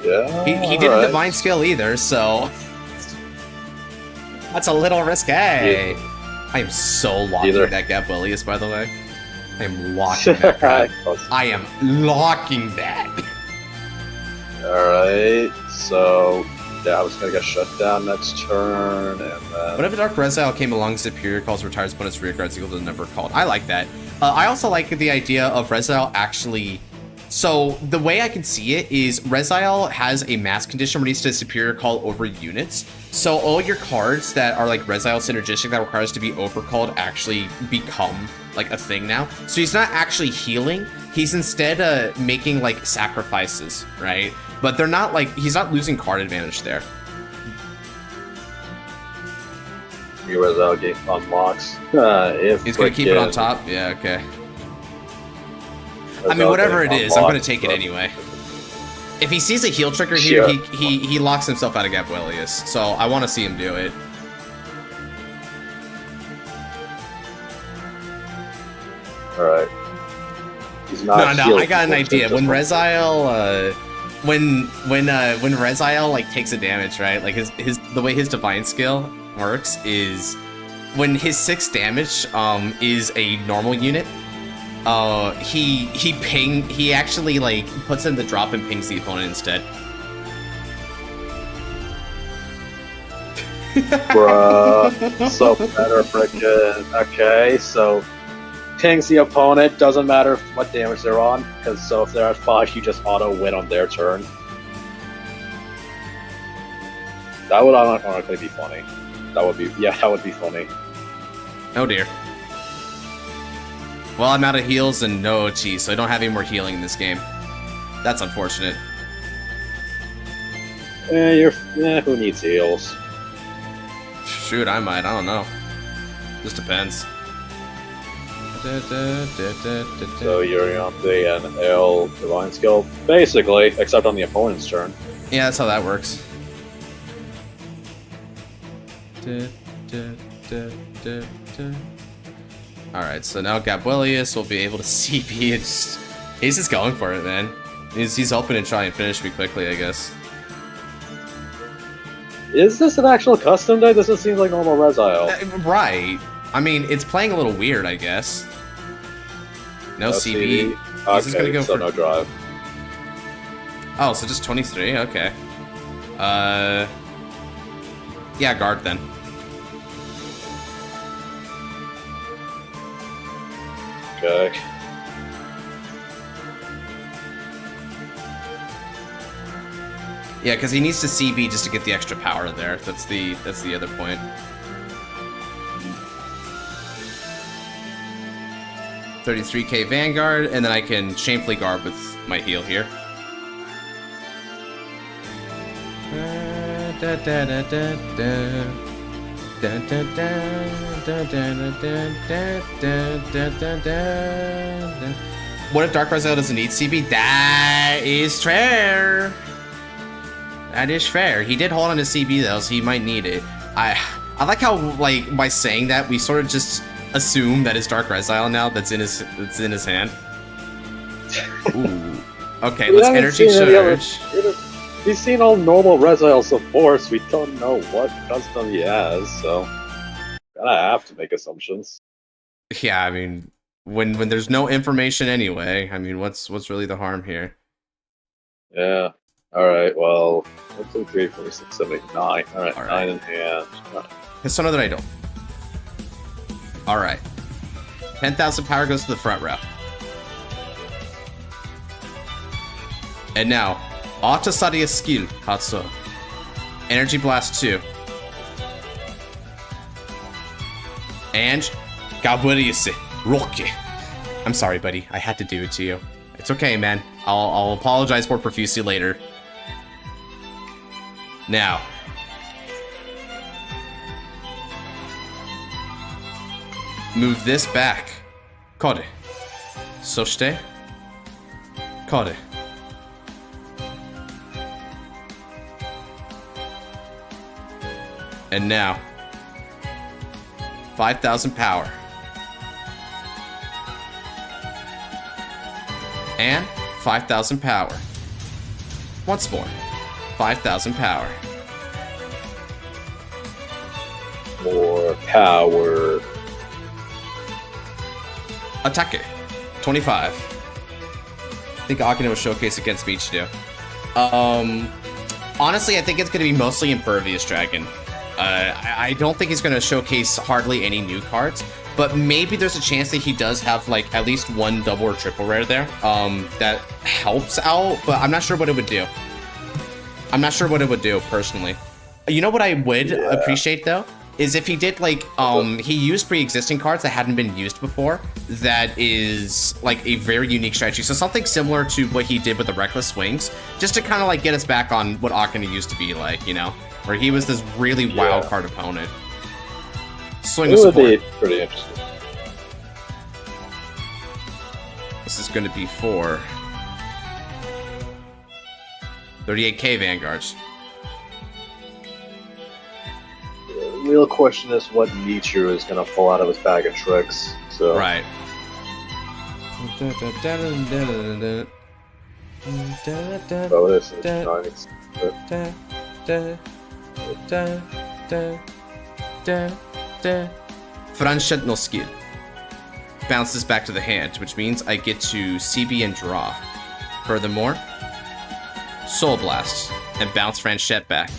Yeah. He didn't Divine Skill either, so... That's a little risque. Yeah. I am so locking that Gabuelius, by the way. I am locking that crap. I am locking that. Alright, so... Yeah, I was gonna get shut down next turn, and then... Whenever Dark Resile came along, Superior calls retires bonus rear guards equal to the number called. I like that. I also like the idea of Resile actually... So, the way I can see it is Resile has a mass condition where it needs to Superior call over units. So, all your cards that are like Resile synergistic that requires to be overcalled actually become like a thing now. So, he's not actually healing. He's instead making like sacrifices, right? But they're not like, he's not losing card advantage there. Your Resile game unlocks. If he's gonna keep it on top? Yeah, okay. I mean, whatever it is, I'm gonna take it anyway. If he sees a heal trigger here, he locks himself out of Gabuelius, so I want to see him do it. Alright. He's not. No, I got an idea. When Resile, when Resile like takes a damage, right? Like the way his Divine Skill works is when his 6 damage is a normal unit. He actually like puts in the drop and pings the opponent instead. Bruh, so better frickin'. Okay, so pings the opponent, doesn't matter what damage they're on, because so if they're at 5, you just auto win on their turn. That would ironically be funny. That would be funny. Oh dear. Well, I'm out of heals and no OT, so I don't have any more healing in this game. That's unfortunate. Who needs heals? Shoot, I might. I don't know. Just depends. So Yugioh and L Divine Skill, basically, except on the opponent's turn. Yeah, that's how that works. Alright, so now Gabuelius will be able to CP and he's just going for it, man. He's hoping to try and finish me quickly, I guess. Is this an actual custom deck? This just seems like normal Resile. Right. I mean, it's playing a little weird, I guess. No CB. He's just gonna go so for... no drive. Oh, so just 23? Okay. Yeah, guard then. Okay. Yeah, because he needs to CB just to get the extra power there. That's the other point. $33k Vanguard, and then I can shamefully guard with my heal here. What if Dark Rizal doesn't need CB? That is fair. That is fair. He did hold on to CB though, so he might need it. I like how, like, by saying that, we sort of just assume that it's Dark Rizal now that's in his hand. Ooh. Okay, let's energy charge. He's seen all normal Reziles before, so we don't know what custom he has, so gotta have to make assumptions. Yeah, I mean, when there's no information anyway, I mean, what's really the harm here? Yeah. Alright, well, 1, 2, 3, 4, 6, 7, 8, 9. Alright, 9 in hand. Persona that I don't. Alright. 10,000 power goes to the front row. And now, Auto-Sadia skill, Hatsu. Energy Blast 2. And Gabriese, Rocky. I'm sorry, buddy. I had to do it to you. It's okay, man. I'll apologize more profusely later. Now. Move this back. Kore. Soshite. Kore. And now. 5,000 power. And 5,000 power. Once more. 5,000 power. More power. Attack. 25. I think Akane will showcase against Michido. Honestly, I think it's going to be mostly Impervious Dragon. I don't think he's going to showcase hardly any new cards, but maybe there's a chance that he does have like at least one double or triple rare there that helps out, but I'm not sure what it would do. I'm not sure what it would do personally. You know what I would appreciate though is if he did like he used pre-existing cards that hadn't been used before. That is like a very unique strategy. So something similar to what he did with the Reckless Swings, just to kind of like get us back on what Akane used to be like, you know, where he was this really wild card opponent. Swing of support. Be pretty interesting. This is going to be for 38k Vanguards. The real question is what Nichiru is going to pull out of his bag of tricks. So. Right. Bonus is nice. Franchette no skill. Bounces back to the hand, which means I get to CB and draw. Furthermore, Soul Blast and bounce Franchette back.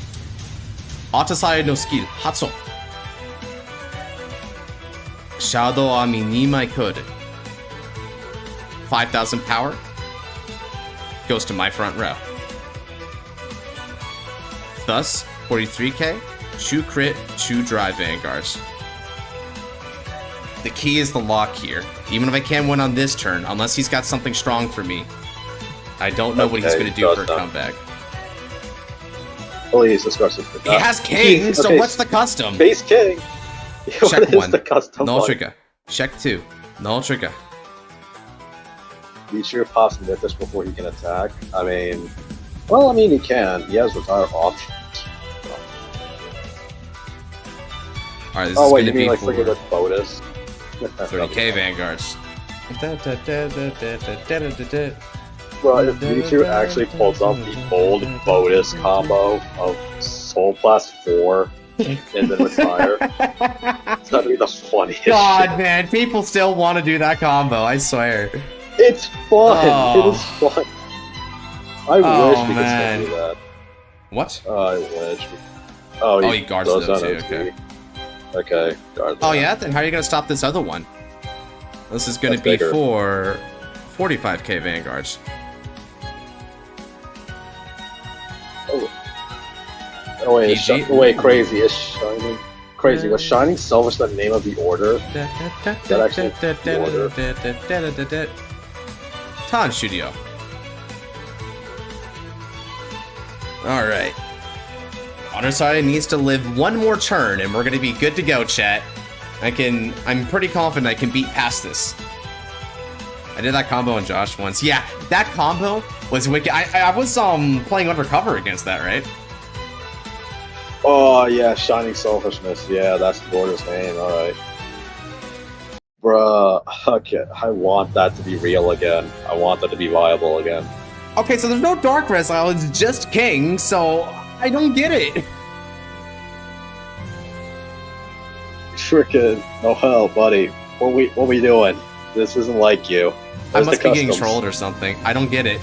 Auto-Side no skill, Hatsu. Shadow Ami Nimai Kode. 5,000 power goes to my front row. Thus, 43k, 2 crit, 2 drive Vanguards. The key is the lock here. Even if I can win on this turn, unless he's got something strong for me, I don't know what he's going to do for a comeback. Oh, he's discussing. He has king, so what's the custom? Base king. Check 1, the custom null trigger. Check 2, null trigger. Be sure possibly get this before he can attack. I mean, well, I mean he can. He has retire options. So. Alright, this is going to be like for the bonus. 30k Vanguards. Well, if Mewtwo actually pulls off the old bonus combo of Soul Blast 4 and then retire, it's gonna be the funniest God, shit. man, people still want to do that combo, I swear. It's fun. Oh. It is fun. I wish we could still do that. What? I wish. Oh, he guards those them too, on okay. Okay, guard them. Oh yeah, then how are you gonna stop this other one? This is gonna That's be bigger. for 45k Vanguards. Oh wait, PG? wait, crazy. Is Shining... Crazy, was Shining Selfish the name of the order? That actually the order? Tan Studio. Alright. Onarsai needs to live one more turn and we're gonna be good to go, chat. I'm pretty confident I can beat past this. I did that combo on Josh once. Yeah, that combo was wicked. I was playing undercover against that, right? Oh yeah, Shining Selfishness. Yeah, that's the order's name. Alright. Bruh, okay, I want that to be real again. I want that to be viable again. Okay, so there's no Dark Resile, it's just King, so I don't get it. Freaking, oh hell, buddy. What we doing? This isn't like you. I Where's must the be getting customs? trolled or something. I don't get it.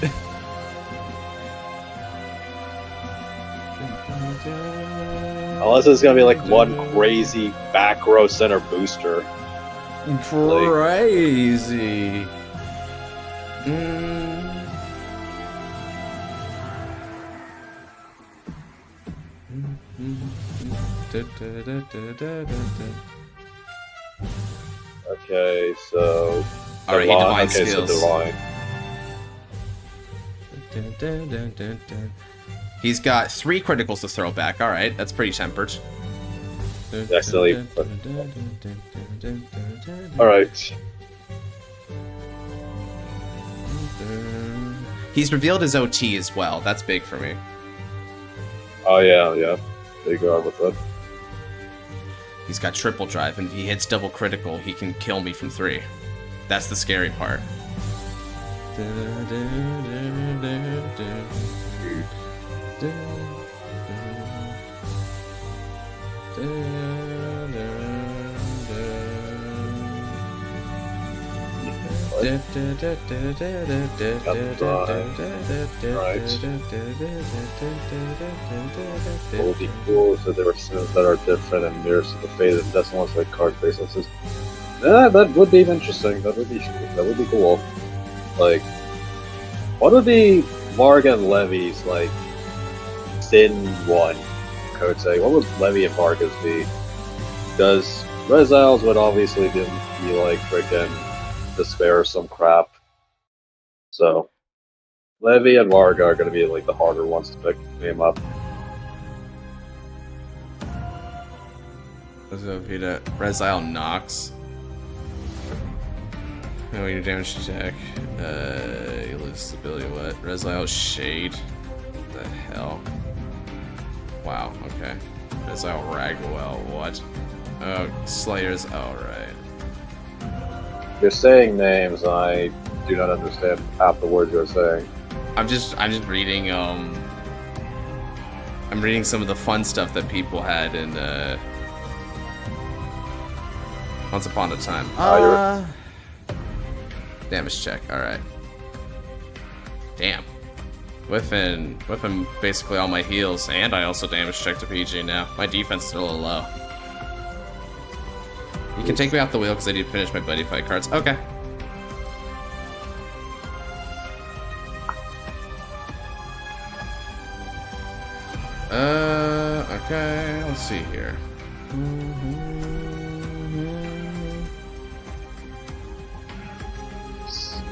Unless it's gonna be like one crazy back row center booster. Crazy. Okay, so... Alright, he divine okay, skills. So divine. He's got 3 criticals to throw back. Alright, that's pretty tempered. Actually, alright. He's revealed his OT as well. That's big for me. Oh yeah, yeah. There you go with that. He's got triple drive, and if he hits double critical, he can kill me from 3. That's the scary part. It would be cool if there were sins that are different and mirrors to the fate of Decimals like card facelesses. Yeah, that would be interesting. That would be cool. Like, what would be Varga and Levy's like Sin 1 code say? What would Levy and Varga's be? Because Reziles would obviously be like freaking Despair or some crap. So Levy and Varga are gonna be like the harder ones to pick name up. Rezile Nox. Oh, your damage check. You lose stability. What? Rezile Shade. What the hell? Wow. Okay. Rezile Ragwell. What? Oh, Slayers. Alright. You're saying names, I do not understand half the words you're saying. I'm just reading. I'm reading some of the fun stuff that people had in Once Upon a Time. Damage check. All right. Damn. Whiffing basically all my heals, and I also damage checked to PG now. My defense is a little low. You can take me off the wheel because I need to finish my buddy fight cards. Okay. Okay. Let's see here.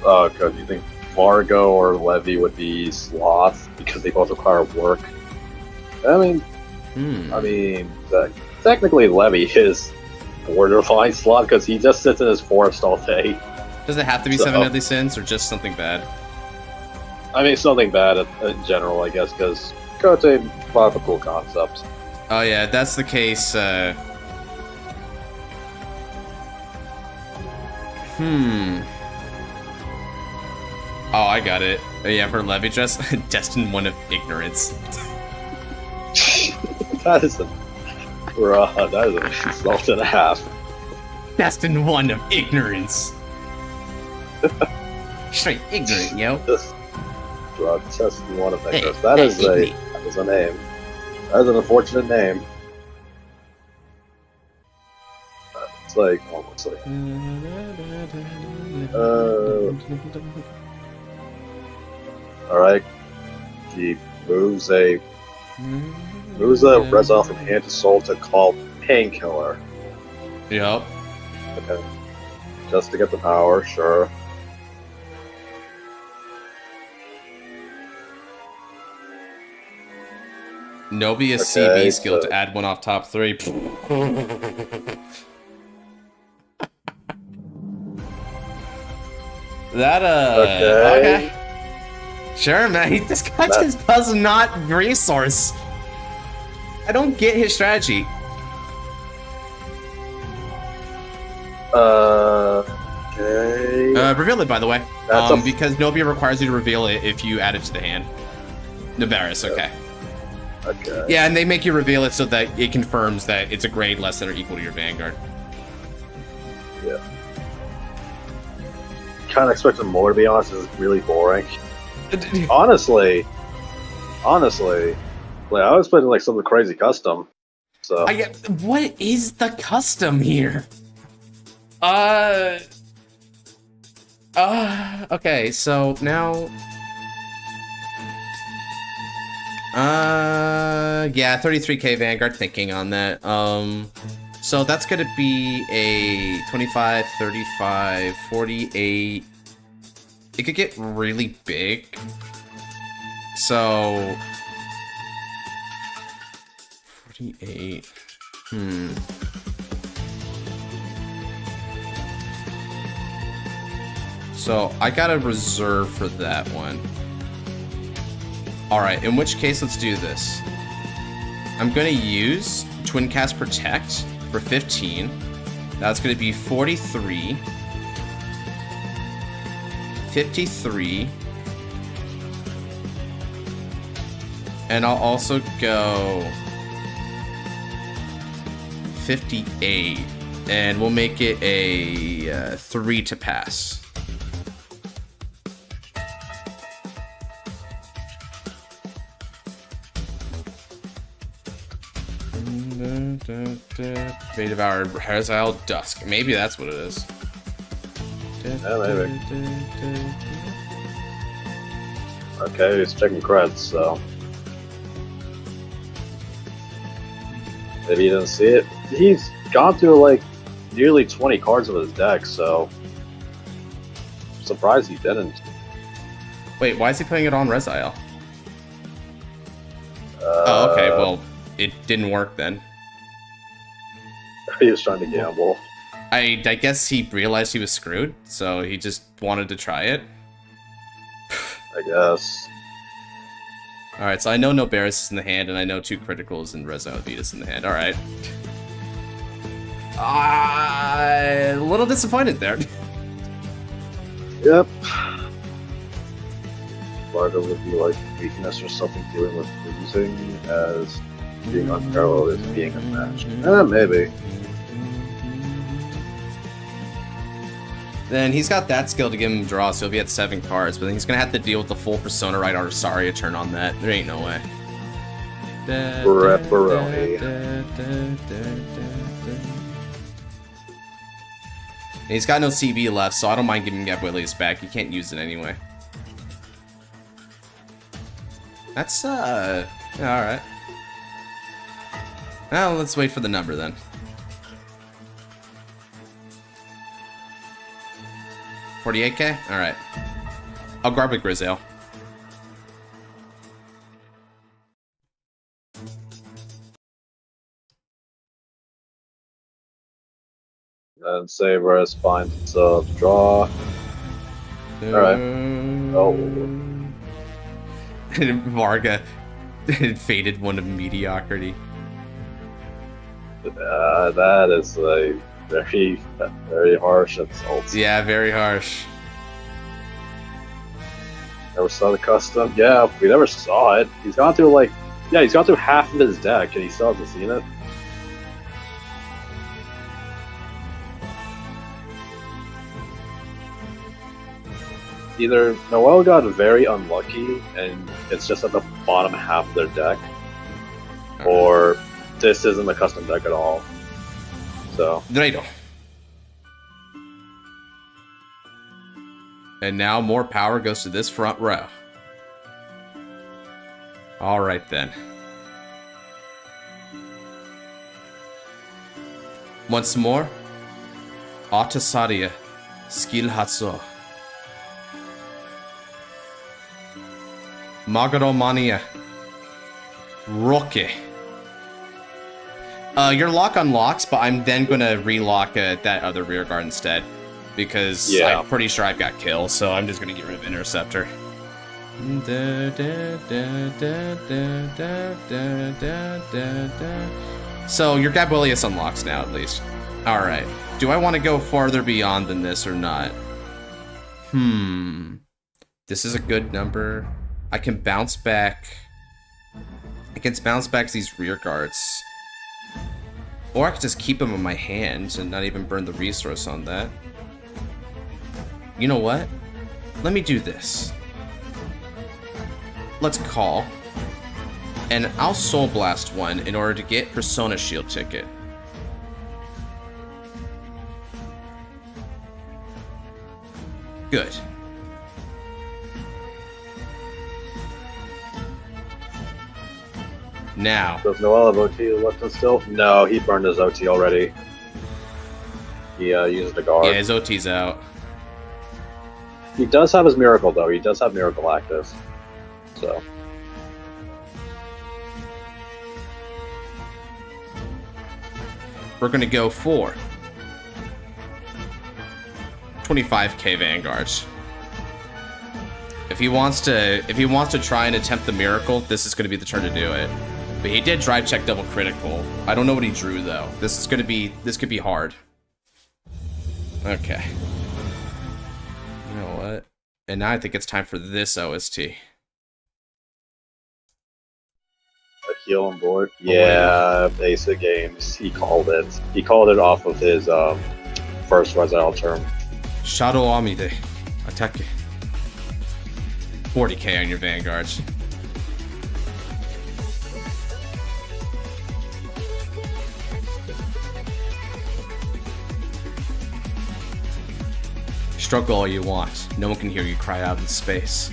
Do you think Vargo or Levy would be Sloth because they both require work? I mean, technically Levy is borderline Sloth because he just sits in his forest all day. Does it have to be 7 deadly sins or just something bad? I mean, something bad in general, I guess, because Kote brought up a cool concept. Oh yeah, that's the case. Oh, I got it. Oh, yeah, for Levy dress, Destined One of Ignorance. That is an insult and a half. Destined One of Ignorance. Straight ignorant, yo. Just testing one of Hey, Vanguard. That hey, is ignorant. a name. That is an unfortunate name. It's like almost like all right. He moves a res off from hand to soul to call painkiller. Yep. Okay. Just to get the power, sure. Nobia Okay, CB skill so- to add one off top 3. That okay. Sure, man. This guy just does not resource. I don't get his strategy. Okay. Reveal it, by the way. That's because Nobia requires you to reveal it if you add it to the hand. Nabaris, okay. Okay. Yeah, and they make you reveal it so that it confirms that it's a grade less than or equal to your Vanguard. Yeah. Kind of expected more, to be honest. It's really boring. honestly, like I was expecting like something crazy custom. So what is the custom here? Okay, so now yeah, 33k Vanguard thinking on that. So that's gonna be a 25, 35, 48. It could get really big. So 48. So I got a reserve for that one. Alright, in which case let's do this. I'm gonna use Twin Cast Protect for 15. That's gonna be 43. 53. And I'll also go 58. And we'll make it a 3 to pass. May devour Harazile Dusk. Maybe that's what it is. Yeah, maybe. Okay, he's checking creds, so maybe he didn't see it. He's gone through like nearly 20 cards of his deck, so I'm surprised he didn't. Wait, why is he putting it on Rezile? Oh, okay. Well, it didn't work then. He was trying to gamble. I guess he realized he was screwed, so he just wanted to try it. I guess. Alright, so I know no Barris is in the hand, and I know 2 criticals and Rezile Vetus in the hand. Alright. A little disappointed there. Yep. Part of it would be like weakness or something dealing with losing as being unparalleled as being unmatched. Maybe. Then he's got that skill to give him draw, so he'll be at 7 cards, but then he's gonna have to deal with the full Persona Right Arsaria turn on that. There ain't no way. Pepperoni. And he's got no CB left, so I don't mind giving Gabrielius back. He can't use it anyway. That's, yeah, alright. Well, let's wait for the number then. 48k? Alright. I'll grab a Grizel. And Saber's finds a draw. Alright. Oh. Varga faded one of mediocrity. That is a very harsh insult. Yeah, very harsh. Never saw the custom? Yeah, we never saw it. He's gone through like, yeah, he's gone through half of his deck and he still hasn't seen it. either Noel got very unlucky and it's just at the bottom half of their deck, or this isn't a custom deck at all. So. Dreidel. And now more power goes to this front row. Alright then. Once more. Atasaria. Skill Hatso. Magaromania. Roke. Your lock unlocks, but I'm then gonna relock that other rear guard instead. Because I'm pretty sure I've got kills, so I'm just gonna get rid of Interceptor. So your Gabuelius unlocks now, at least. Alright. Do I want to go farther beyond than this or not? This is a good number. I can bounce back. I can bounce back these rear guards. Or I could just keep them in my hand and not even burn the resource on that. You know what? Let me do this. Let's call. And I'll Soul Blast one in order to get Persona Shield ticket. Good. Now. Does Noel have OT left him still? No, he burned his OT already. He used the guard. Yeah, his OT's out. He does have his Miracle, though. He does have Miracle active. So. We're gonna go for 25k Vanguards. If he wants to try and attempt the Miracle, this is gonna be the turn to do it. But he did drive check double critical. I don't know what he drew though. This could be hard. Okay. You know what? And now I think it's time for this OST. A heal on board? Yeah, basic games. He called it. He called it off of his first Resile term. Shadow Amide. Attack. 40k on your Vanguards. Struggle all you want. No one can hear you cry out in space.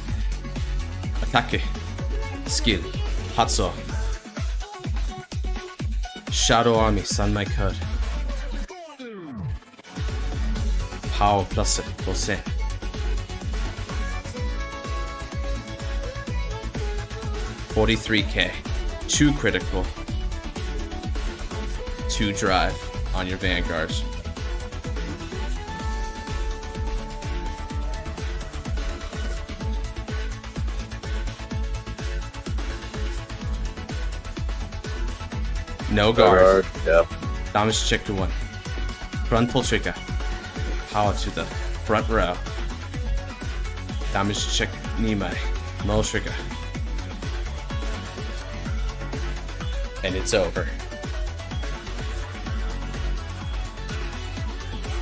Attack. Skill. Hatso. Shadow Army, Sanmai Code. Power plus +. 43k. 2 critical. 2 drive on your Vanguards. No guard. Yep. Damage check to 1. Frontal trigger. Power to the front row. Damage check Nimai. No trigger. And it's over.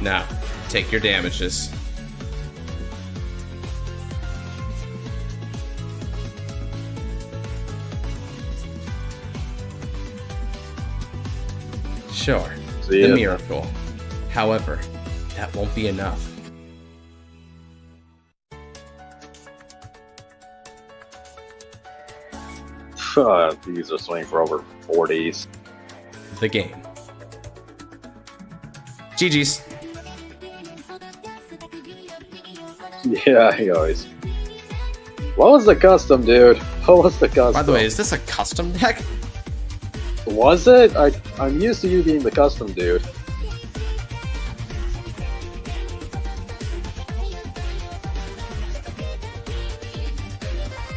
Now, take your damages. Sure, the Miracle. However, that won't be enough. These are swinging for over 40s. The game. GG's. Yeah, he always. What was the custom, dude? What was the custom? By the way, is this a custom deck? Was it? I'm used to you being the custom dude.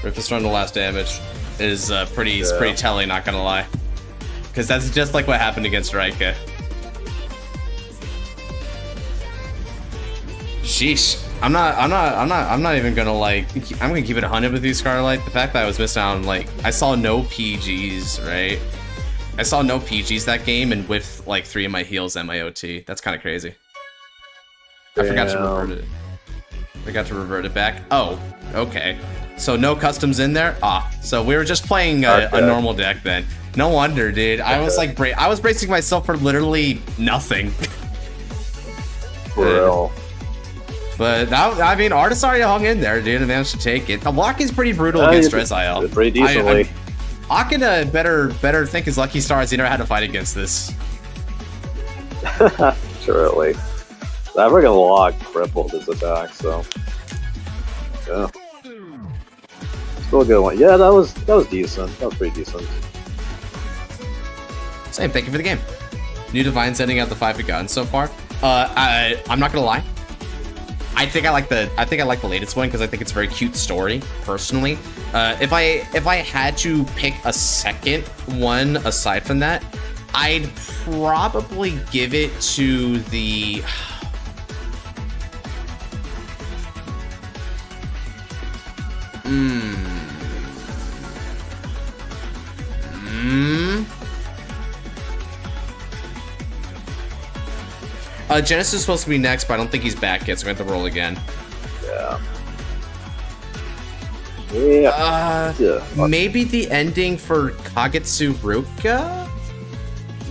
Rip is running the last damage is pretty telling, not gonna lie. Because that's just like what happened against Raika. Sheesh. I'm not even gonna like. I'm gonna keep it 100 with you, Scarlight. The fact that I was missing out on like, I saw no PGs, right? I saw no PGs that game and with like 3 of my heals and my OT. That's kind of crazy. I forgot to revert it. We got to revert it back. Oh, okay. So no customs in there? Ah, so we were just playing a normal deck then. No wonder, dude. I was like, I was bracing myself for literally nothing. For real. But that, I mean, Artis already hung in there, dude, and managed to take it. The blocking's pretty brutal against Rezael. Pretty decently. Akin better thank his lucky stars he never had to fight against this. Surely. That friggin' lock crippled his attack, so yeah. Still a good one. Yeah, that was decent. That was pretty decent. Same, thank you for the game. New Divine sending out the 5 we've gotten so far. I'm not gonna lie. I think I like the latest one because I think it's a very cute story, personally. If I had to pick a second one aside from that, I'd probably give it to the Genesis is supposed to be next, but I don't think he's back yet, so we have to roll again. Yeah. Maybe the ending for Kagetsuruka?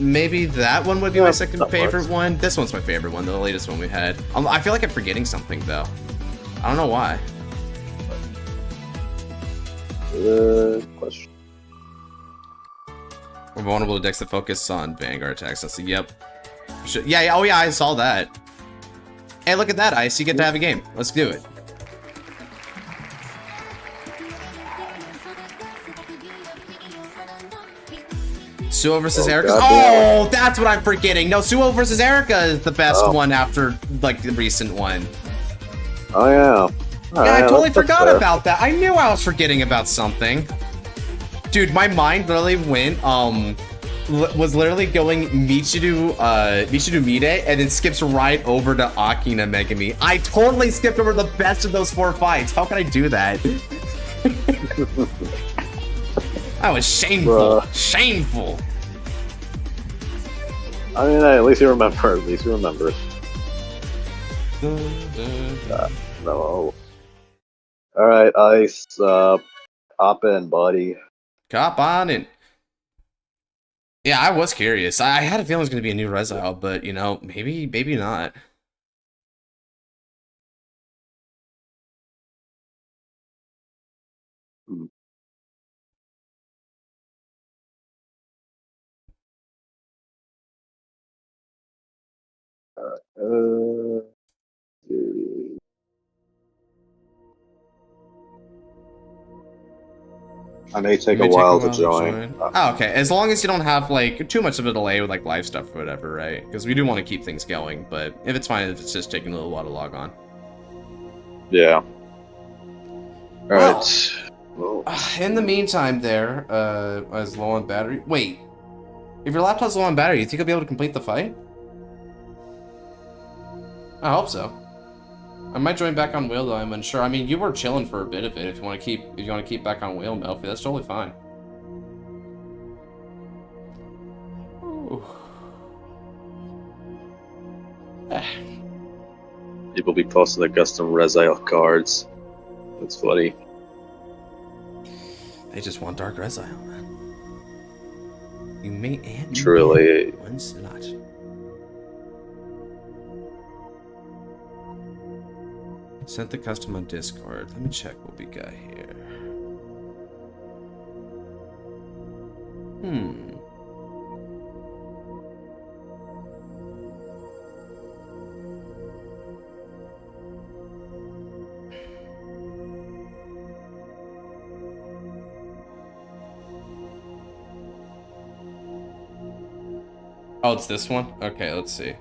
Maybe that one would be my second favorite one. This one's my favorite one, the latest one we had. I feel like I'm forgetting something, though. I don't know why. Question. We're vulnerable to decks that focus on Vanguard attacks. That's yep. Yeah, oh yeah, I saw that. Hey, look at that, Ice. You get to have a game. Let's do it. Suo versus Erica. Oh, that's what I'm forgetting. No, Suo versus Erica is the best one after like the recent one. Oh yeah. Yeah, I totally forgot about that. I knew I was forgetting about something. Dude, my mind literally went, was literally going Michiru Mide, and then skips right over to Akina Megami. I totally skipped over the best of those 4 fights. How can I do that? That was shameful. Shameful. I mean, at least you remember. At least you remember. No. Alright, Ice, hop in, buddy. Hop on in. Yeah, I was curious. I had a feeling it was going to be a new Rezael, but, you know, maybe not. Alright, I may take a while to join. Oh, okay. As long as you don't have, like, too much of a delay with, like, live stuff or whatever, right? Because we do want to keep things going, but if it's fine, if it's just taking a little while to log on. Yeah. Alright. Well, in the meantime there, I was low on battery. Wait. If your laptop's low on battery, you think you'll be able to complete the fight? I hope so. I might join back on wheel though. I'm unsure. I mean, you were chilling for a bit of it. If you want to keep back on wheel, Melfi, that's totally fine. Ooh. People be posting the custom Rezael cards. That's funny. They just want Dark Rezael, man. You may and truly one slot. Sent the custom on Discord. Let me check what we got here. Oh, it's this one? Okay, let's see.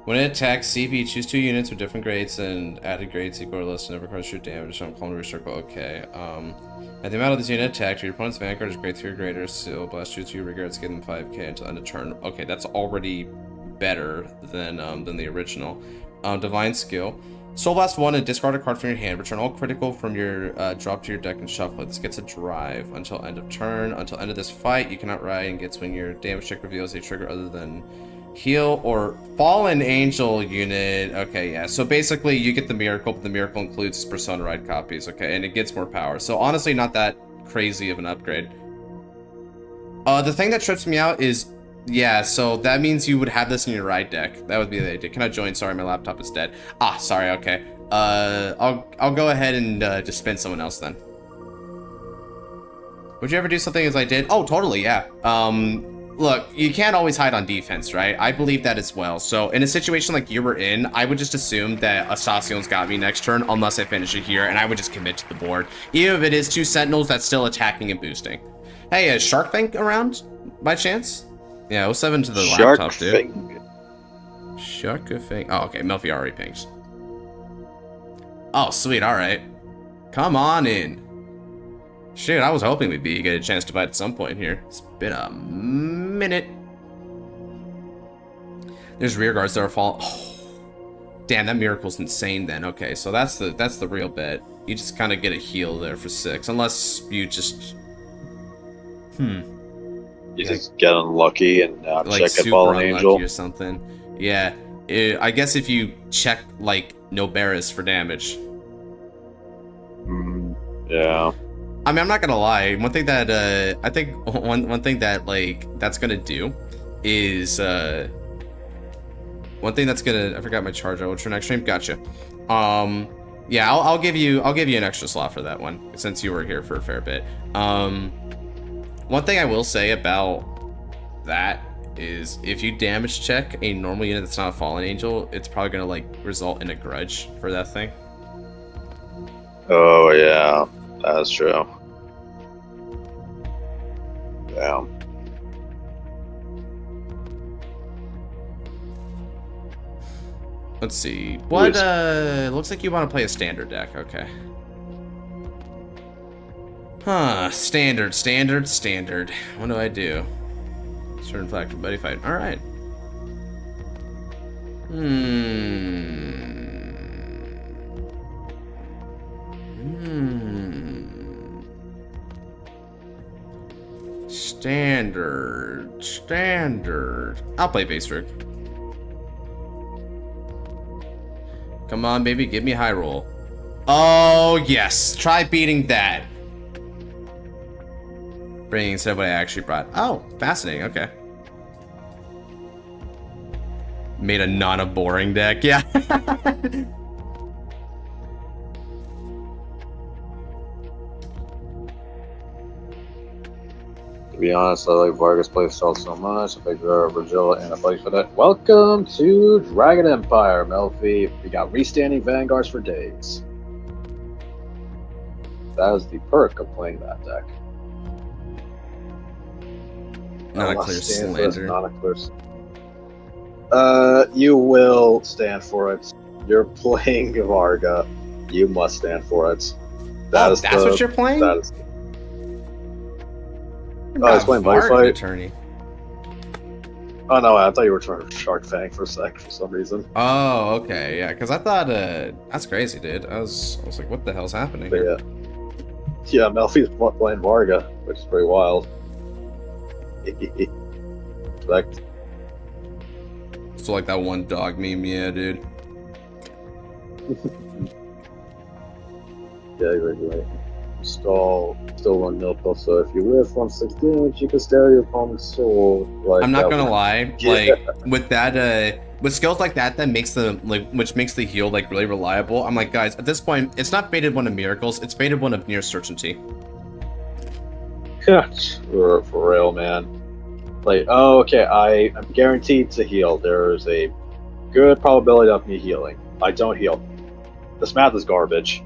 When it attacks CP, choose 2 units with different grades and added grades equal or less to never cause your damage on column circle. Okay. At the amount of this unit attacked, your opponent's Vanguard is grade 3 or greater, so blast you 2 regards, give them 5k until end of turn. Okay, that's already better than the original. Divine skill. Soul Blast 1 and discard a card from your hand. Return all critical from your drop to your deck and shuffle it. This gets a drive until end of turn. Until end of this fight, you cannot ride and gets when your damage check reveals a trigger other than Heal or Fallen Angel unit. Okay, yeah. So basically, you get the Miracle, but the Miracle includes Persona Ride copies, okay? And it gets more power. So honestly, not that crazy of an upgrade. The thing that trips me out is, yeah, so that means you would have this in your ride deck. That would be the idea. Can I join? Sorry, my laptop is dead. Ah, sorry, okay. I'll go ahead and just spin someone else then. Would you ever do something as I did? Oh, totally, yeah. Look, you can't always hide on defense, right? I believe that as well. So in a situation like you were in, I would just assume that Astacion's got me next turn unless I finish it here, and I would just commit to the board. Even if it is 2 Sentinels, that's still attacking and boosting. Hey, is Shark Fang around by chance? Yeah, 07 to the laptop, dude. Shark Fang. Oh, okay, Melfi already pings. Oh, sweet, alright. Come on in. Shit, I was hoping we'd get a chance to fight at some point here. It's been a minute. There's rear guards that are falling. Oh, damn, that Miracle's insane then. Okay, so that's the real bet. You just kind of get a heal there for 6, unless you just... You just get unlucky and like check a Fallen Angel or something. Yeah, I guess if you check like Noberis for damage. Yeah. I mean, I'm not gonna lie. One thing that I think one thing that like that's gonna do is one thing that's gonna, I forgot my charge. I will turn next stream. Gotcha. Yeah, I'll give you an extra slot for that one since you were here for a fair bit. One thing I will say about that is if you damage check a normal unit that's not a Fallen Angel, it's probably gonna like result in a grudge for that thing. Oh yeah, that's true. Yeah. Let's see. What looks like you want to play a standard deck, okay. Huh, standard. What do I do? Certain flag for buddy fight. Alright. Standard. I'll play base rig. Come on, baby, give me a high roll. Oh, yes. Try beating that. Bringing instead of what I actually brought. Oh, fascinating. Okay. Made a boring deck. Yeah. To be honest, I like Vargas playstyle so much. I picked Virgil and a buddy for that. Welcome to Dragon Empire, Melfi. We got restanding Vanguards for days. That is the perk of playing that deck. Not a clear slander. Not a clear. You will stand for it. You're playing Varga. You must stand for it. That's what you're playing? That is. Oh, I was playing Buddy Fight. Attorney. Oh no, I thought you were trying to Shark Fang for a sec for some reason. Oh, okay, yeah, because I thought that's crazy, dude. I was like, what the hell's happening here? Yeah, Melfi's playing Varga, which is pretty wild. Respect. So like that one dog meme, yeah, dude. Yeah, right. Still 1-0, so if you live 160 damage, you can stare at your opponent's soul. Like, I'm not gonna lie, yeah. like with that, with skills like that makes the which makes the heal like really reliable. I'm like, guys, at this point, it's not baited one of miracles, it's baited one of near certainty. Yeah, for real, man. Like, oh, okay, I'm guaranteed to heal. There's a good probability of me healing. I don't heal. This math is garbage.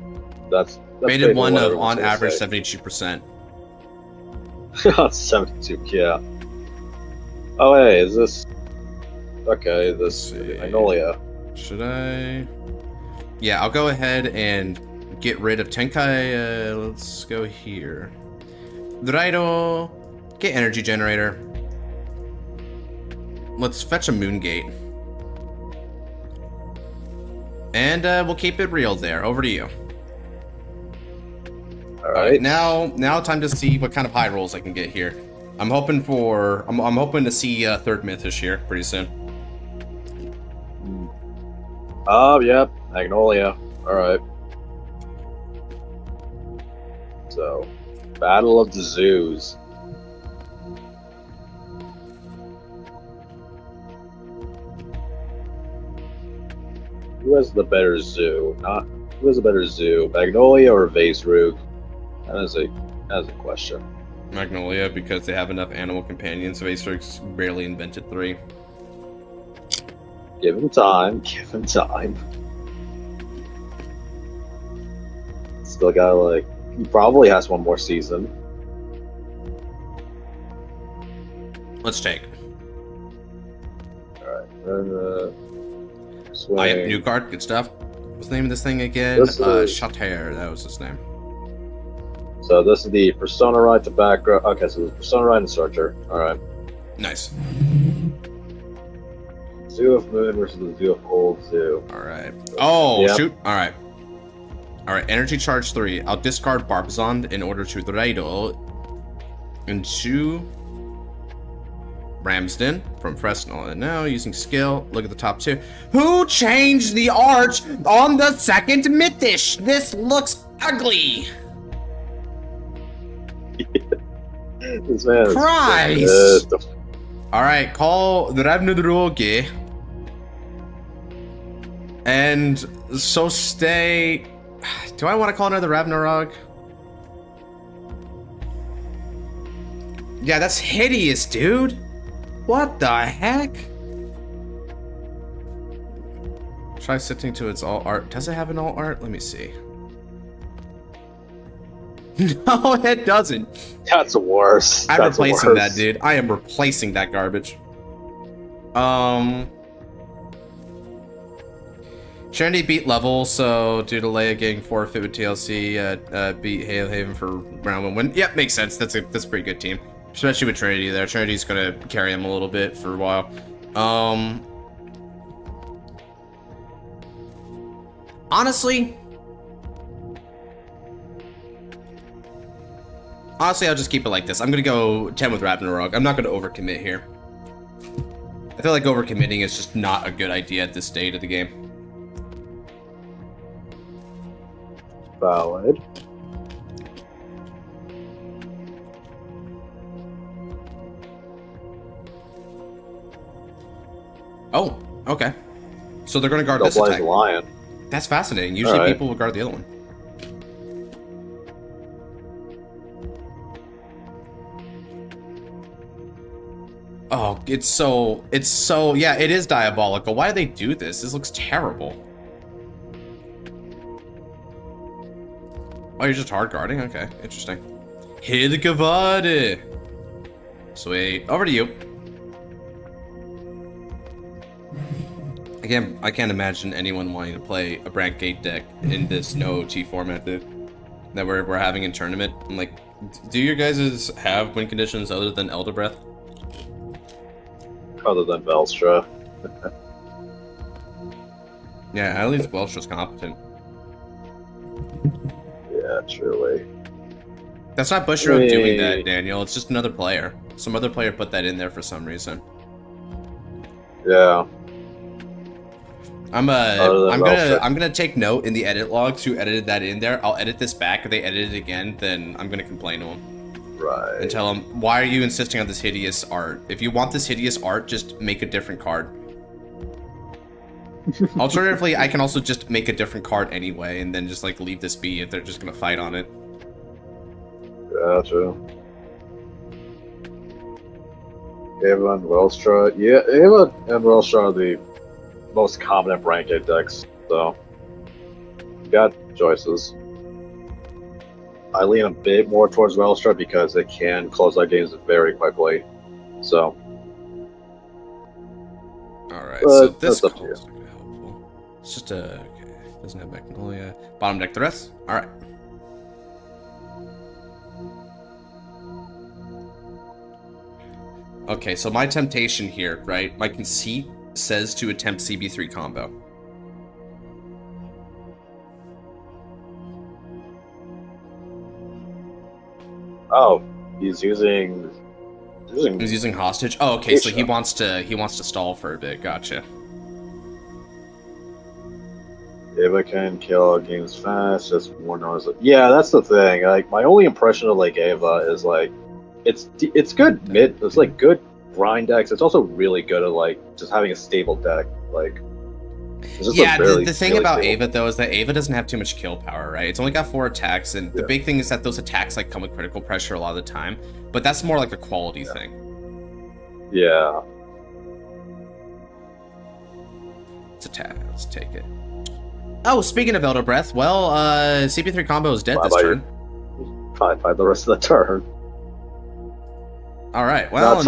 That's baited one of on average 72%. 72, yeah. Oh hey, is this okay? This Magnolia. Should I? Yeah, I'll go ahead and get rid of Tenkai. Let's go here. Doraido, get energy generator. Let's fetch a moon gate. And we'll keep it real there. Over to you. All right. Now time to see what kind of high rolls I can get here. I'm hoping to see third myth this year pretty soon. Yep. Magnolia. Alright. So, Battle of the Zoos. Who has the better zoo? Who has a better zoo? Magnolia or Vaserug? That is a question. Magnolia, because they have enough animal companions. Vaserug's barely invented 3. Give him time. Give him time. Still got like, he probably has one more season. Let's take. Alright. Then, I have new card. Good stuff. What's the name of this thing again? Shatter. That was his name. So this is the Persona Ride to background. Okay, so the Persona Ride and Searcher. Alright. Nice. Zoo of Moon versus the Zoo of Old Zoo. Alright. Oh, yep. Shoot. Alright. Alright, Energy Charge 3. I'll discard Barbazon in order to Dreidel into Ramsden from Fresnel. And now using skill, look at the top 2. Who changed the art on the second Mythish? This looks ugly. This man is Christ! Alright, call the Ravnudroge. And so stay. Do I want to call another Ravnarog? Yeah, that's hideous, dude. What the heck? Try sitting to its all art. Does it have an all art? Let me see. No, it doesn't. That's worse. I'm That's replacing worse. that, dude. I am replacing that garbage. Trinity beat level, so due to Leia getting forfeit with TLC, beat Hail Haven for round 1 win. Yep, makes sense. That's a pretty good team. Especially with Trinity there. Trinity's gonna carry him a little bit for a while. Honestly, I'll just keep it like this. I'm gonna go 10 with Ragnarok. I'm not gonna overcommit here. I feel like overcommitting is just not a good idea at this stage of the game. Valid. Oh, okay. So they're gonna guard this attack. Lion. That's fascinating. Usually people will guard the other one. Oh, it's so, yeah, it is diabolical. Why do they do this? This looks terrible. Oh, you're just hard guarding? Okay, interesting. Hidgavade. Sweet. Over to you. Again, I can't imagine anyone wanting to play a Brand Gate deck in this no OT format that we're having in tournament. I'm like, do your guys have win conditions other than Elder Breath? Other than Velstra. Yeah, at least Welsh competent. Yeah, truly. That's not Bushiroad doing that, Daniel. It's just another player. Some other player put that in there for some reason. Yeah. I'm gonna take note in the edit logs who edited that in there. I'll edit this back. If they edit it again, then I'm gonna complain to them. Right. And tell them, why are you insisting on this hideous art? If you want this hideous art, just make a different card. Alternatively, I can also just make a different card anyway, and then just like leave this be if they're just gonna fight on it. Gotcha. Ava and Welstra. Yeah, Ava and Welstra are the most competent rank 8 decks, so you got choices. I lean a bit more towards Welstra because it can close out games very quickly. So, alright, so this up to you. helpful. It's just okay. Doesn't have Magnolia. Bottom deck the rest. Alright. Okay, so my temptation here, right? My conceit says to attempt CB3 combo. Oh, he's using He's using hostage. Oh, okay, so he wants to stall for a bit. Gotcha. Ava can kill games fast, just more noise. Yeah, that's the thing. Like my only impression of like Ava is like it's good mid. It's like good grind decks. It's also really good at like just having a stable deck. Like yeah, the thing about Ava though is that Ava doesn't have too much kill power, right? It's only got 4 attacks, and the big thing is that those attacks like come with critical pressure a lot of the time. But that's more like a quality thing. Yeah. It's a tag. Let's take it. Oh, speaking of Elder Breath, well, CP3 combo is dead this turn. Fine, the rest of the turn. All right. Well,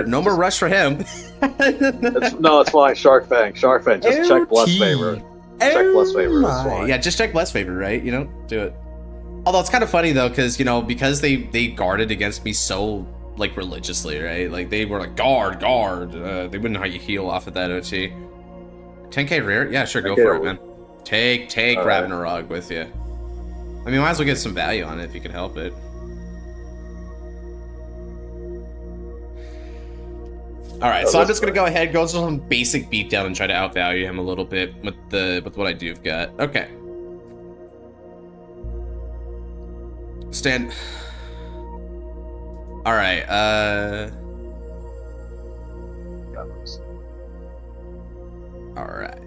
no more rush for him. It's fine. Shark Fang. Just check Bless Favor. Check Bless Favor. It's fine. Yeah, just check Bless Favor, right? You know, do it. Although it's kind of funny though, because because they guarded against me so like religiously, right? Like they were like guard. They wouldn't know how you heal off of that OT. 10k rare? Yeah, sure, go for it, man. Take Ravenarog with you. I mean, might as well get some value on it if you can help it. Alright, so I'm just gonna go ahead, go to some basic beatdown and try to outvalue him a little bit with what I do have got. Okay. Stand. Alright, Alright.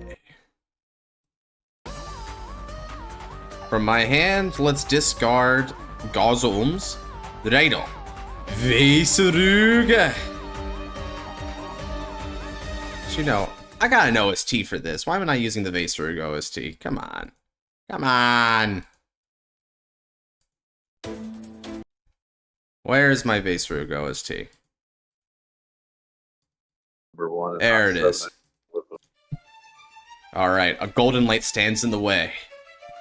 From my hand, let's discard Gazolms, Dreidel, Veseruga. You know, I got an OST for this. Why am I not using the Veserug OST? Come on. Come on. Where's my Veserug OST? There it is. Alright, a golden light stands in the way.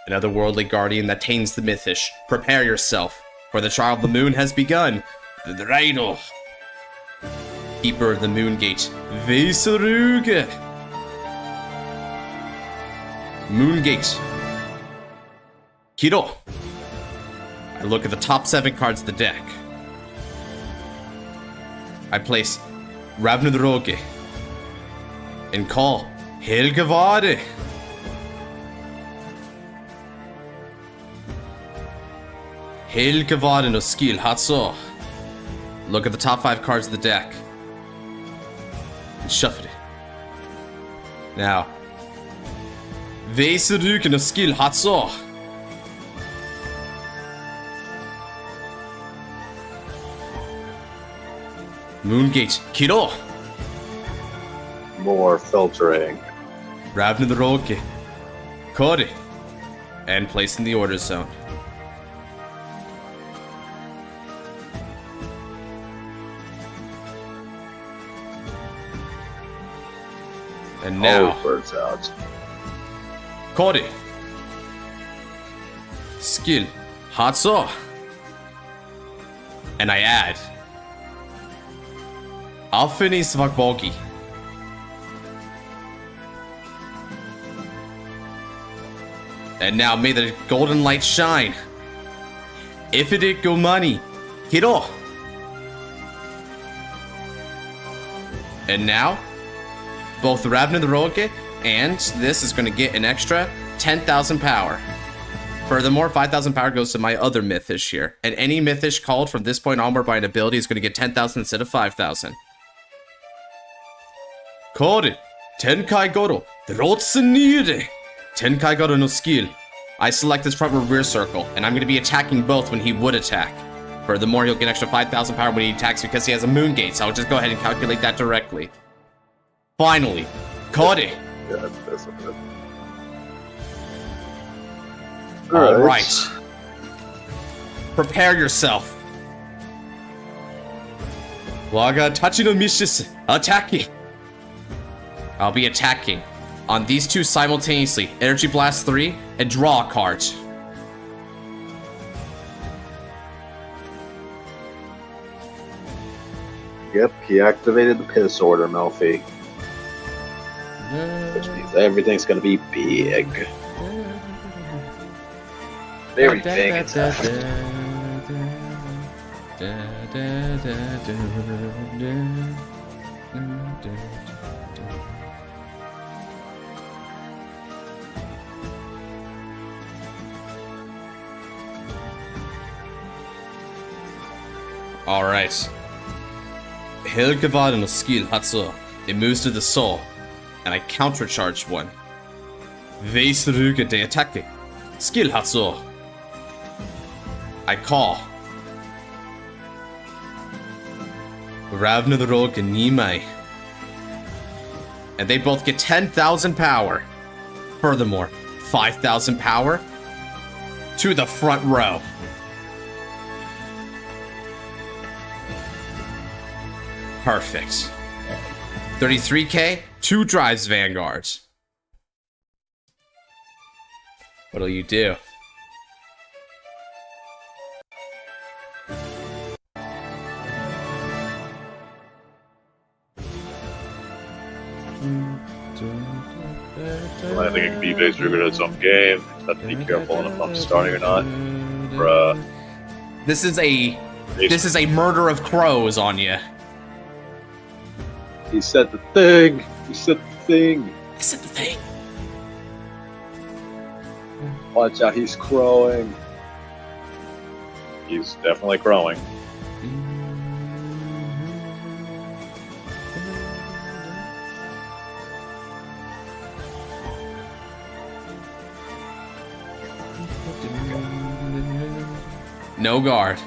An otherworldly guardian that taints the mythish. Prepare yourself, for the trial of the moon has begun. The Dreidel. Keeper of the Moon Gate, Veseruga. Moon Gate. Kiro. I look at the top 7 cards of the deck. I place Ravnudroge and call Helgavade. Helgavade no skill Hatso. Look at the top 5 cards of the deck. And shuffle it. Now. Veseruga no skill Hatso. Moongate Kiro. More filtering. Ravnudroge. Kori. And place in the order zone. And now, birds out. Kori. Skill. Hatso. And I add. Alfini Svagbogi. And now may the golden light shine. If it go money. Hiro. And now, both Ravnudroge and this is going to get an extra 10,000 power. Furthermore, 5,000 power goes to my other Mythish here. And any Mythish called from this point onward by an ability is going to get 10,000 instead of 5,000. Kori, Tenkai Goro, Rotsunire. Tenkai Goro no skill. I select this front or rear circle, and I'm going to be attacking both when he would attack. Furthermore, he'll get an extra 5,000 power when he attacks because he has a Moon Gate, so I'll just go ahead and calculate that directly. Finally, Kori. Yeah, that's okay. Alright. Prepare yourself. Waga Tachi no Mishis, attacking. I'll be attacking on these two simultaneously. Energy Blast 3 and draw a card. Yep, he activated the piss order, Melfi. Which means everything's gonna be big. Very big. Alright. Helgevad no skill Hatsu. It moves to the soul. And I countercharge one. Veisruga de attacke. Skill Hatsu. I call. Ravnarog and Nimai. And they both get 10,000 power. Furthermore, 5,000 power to the front row. Perfect. 33k, 2 drives Vanguard. What'll you do? I think it can be based on its own game. Just have to be careful if I'm starting or not. Bruh. This is a murder of crows on you. He said the thing. He said the thing. I said the thing. Watch out, he's crowing. He's definitely crowing. No guard.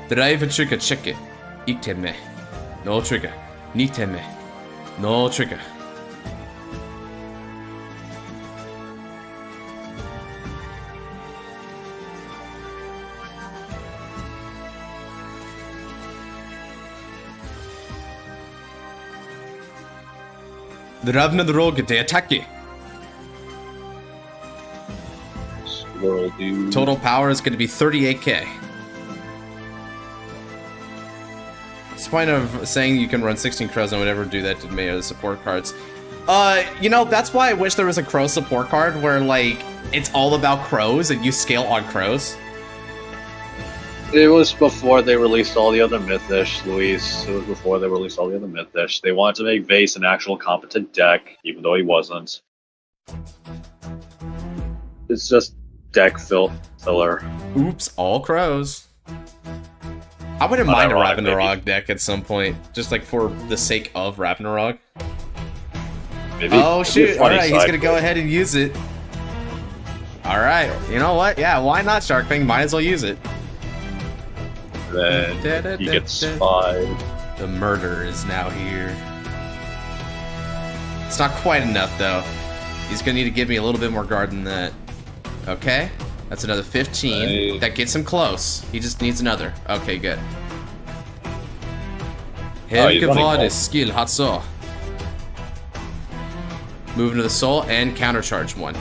Drive a trigger, check it. Iteme. No trigger. Niteme. No trigger. Dravna droge de attacke. Squirrel dude. Total power is going to be 38k. What's the point of saying you can run 16 crows and whatever do that to me or the support cards? You know, that's why I wish there was a crow support card where, like, it's all about crows and you scale on crows. It was before they released all the other Mythish, Luis. It was before they released all the other Mythish. They wanted to make Vase an actual competent deck, even though he wasn't. It's just deck filler. Oops, all crows. I wouldn't mind a Ragnarok deck at some point, just like for the sake of Ragnarok. Maybe. Oh shoot, alright, he's gonna go ahead and use it. Alright, you know what? Yeah, why not, Sharkfang? Might as well use it. Then he gets spied. The murder is now here. It's not quite enough, though. He's gonna need to give me a little bit more guard than that. Okay, that's another 15. That gets him close. He just needs another. Okay, good. Helgevad is skill Hatso. Move into the soul and countercharge one.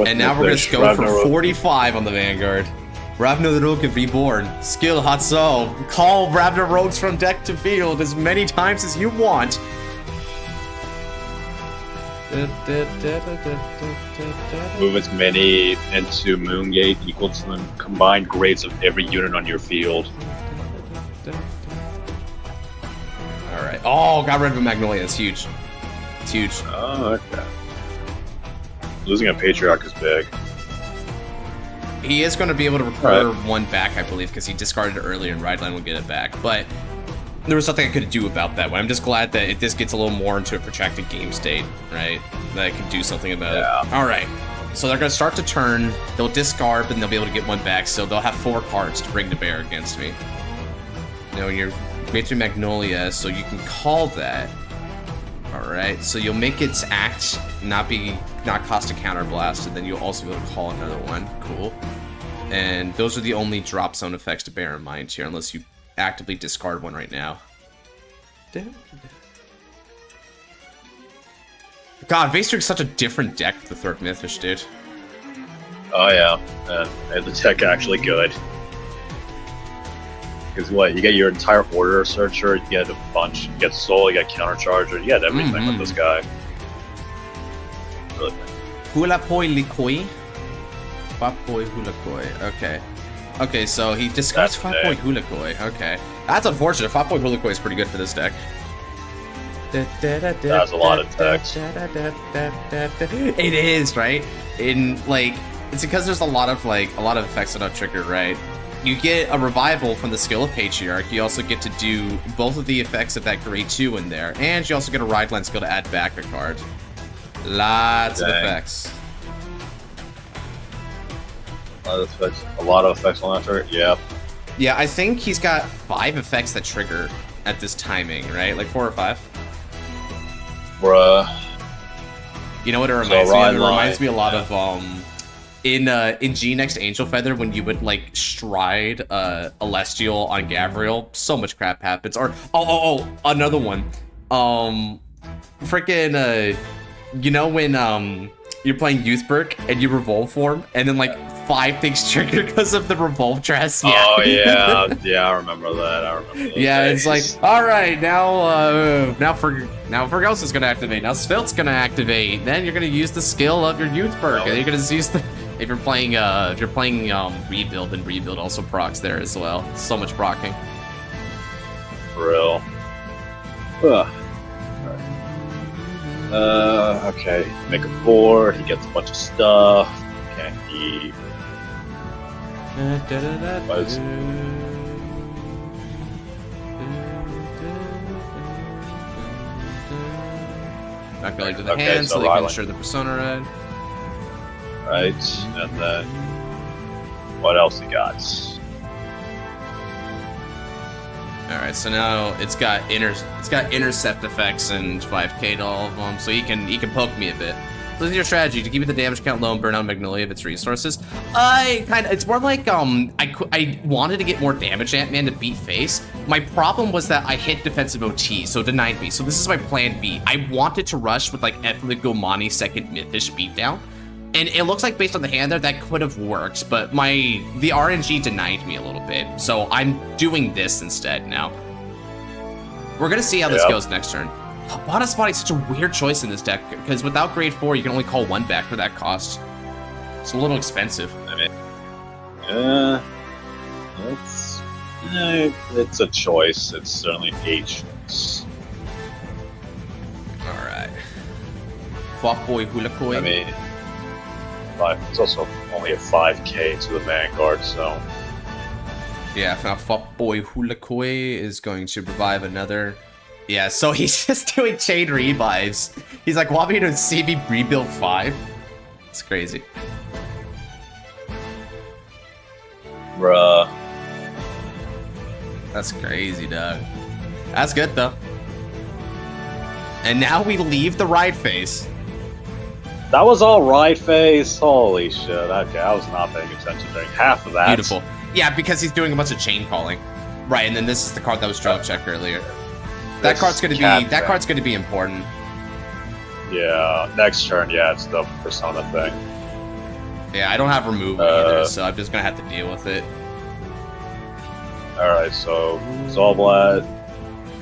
And now we're gonna go for 45 on the Vanguard. Ravnarok Reborn. Skill Hatso. Call Ravnarogs from deck to field as many times as you want. Move as many into Moongate equal to the combined grades of every unit on your field. Alright. Oh, got rid of a Magnolia. It's huge. It's huge. Oh, okay. Losing a Patriarch is big. He is going to be able to recover one back, I believe, because he discarded it earlier and Rideline will get it back. But there was nothing I could do about that one. I'm just glad that this gets a little more into a protracted game state, right? That I can do something about it. Alright. So they're going to start to turn. They'll discard, but then they'll be able to get one back. So they'll have 4 cards to bring to bear against me. You know, you're made through Magnolia, so you can call that. Alright, so you'll make its act not cost a counterblast, and then you'll also be able to call another one. Cool. And those are the only drop zone effects to bear in mind here, unless you actively discard one right now. God, Vaestrig's such a different deck with the third Mythish, dude. Oh yeah, and the deck actually good. Because what, you get your entire Order Searcher, you get a bunch, you get Soul, you get Countercharger, you get everything with this guy. Really Hulapoi Likoi? Fapoi Hulakoi, okay. Okay, so he discards Fapoi Hulakoi, okay. That's unfortunate, Fapoi Hulakoi is pretty good for this deck. That's a lot of text. It is, right? In, like, It's because there's a lot of effects that don't trigger, right? You get a revival from the skill of Patriarch. You also get to do both of the effects of that grade 2 in there, and you also get a ride line skill to add back a card. Lots of effects. A lot of effects on that trigger. Yeah. Yeah, I think he's got 5 effects that trigger at this timing, right? Like 4 or 5. Bruh. You know what it reminds me of? It reminds me a lot of in G Next Angel Feather when you would like stride Celestial on Gabriel. So much crap happens. Or another one. Freaking you know when you're playing Youthberg and you revolve form and then like 5 things trigger because of the revolve dress. Yeah. Oh yeah, yeah, I remember that. Yeah, it's like, all right, now Fergos is gonna activate. Now Stilt's gonna activate. Then you're gonna use the skill of your Youthberg, and you're gonna use the if you're playing rebuild, then rebuild also procs there as well. So much procking. For real. Ugh. Okay, make a board. He gets a bunch of stuff. Can't eat. Back belly to the hand, so they can ensure the persona red. Right, and then what else he got? Alright, so now it's got intercept effects and 5k to all of them, so he can poke me a bit. So this is your strategy to keep the damage count low and burn out Magnolia of its resources. It's more like I wanted to get more damage Ant-Man to beat face. My problem was that I hit defensive OT, so it denied me. So this is my plan B. I wanted to rush with like Ethligomani second Mythish beatdown. And it looks like based on the hand there, that could have worked, but the RNG denied me a little bit. So I'm doing this instead now. We're gonna see how this goes next turn. Bottom's Body is such a weird choice in this deck, because without grade 4, you can only call 1 back for that cost. It's a little expensive. I mean, it's a choice. It's certainly a choice. Alright. Fuck boy Hula Koi. I mean, it's also only a 5k to the Vanguard, so... Yeah, now fuck boy Hula Koi is going to revive another... Yeah, so he's just doing chain revives. He's like, want me to see me rebuild 5? It's crazy. Bruh. That's crazy, dog. That's good, though. And now we leave the ride phase. That was all ride phase? Holy shit. Okay, I was not paying attention during half of that. Beautiful. Yeah, because he's doing a bunch of chain calling. Right, and then this is the card that was drop checked earlier. That card's gonna be important. Yeah, next turn, yeah, it's the persona thing. Yeah, I don't have removal either, so I'm just gonna have to deal with it. Alright, so Zolblad,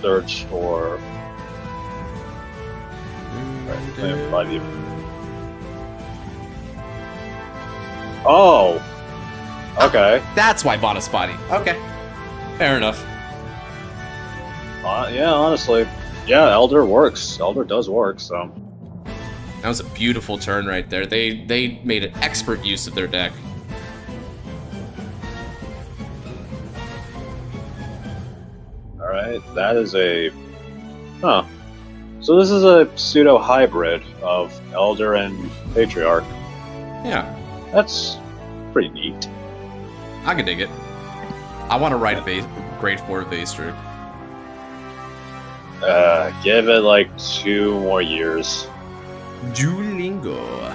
search for... Oh! Okay. That's why Bonus Body. Okay. Fair enough. Yeah, honestly. Yeah, Elder works. Elder does work, so... That was a beautiful turn right there. They made an expert use of their deck. Alright, that is a... Huh. So this is a pseudo-hybrid of Elder and Patriarch. Yeah. That's pretty neat. I can dig it. I want to ride grade 4 Vaystru. Give it like 2 more years. Duolingo.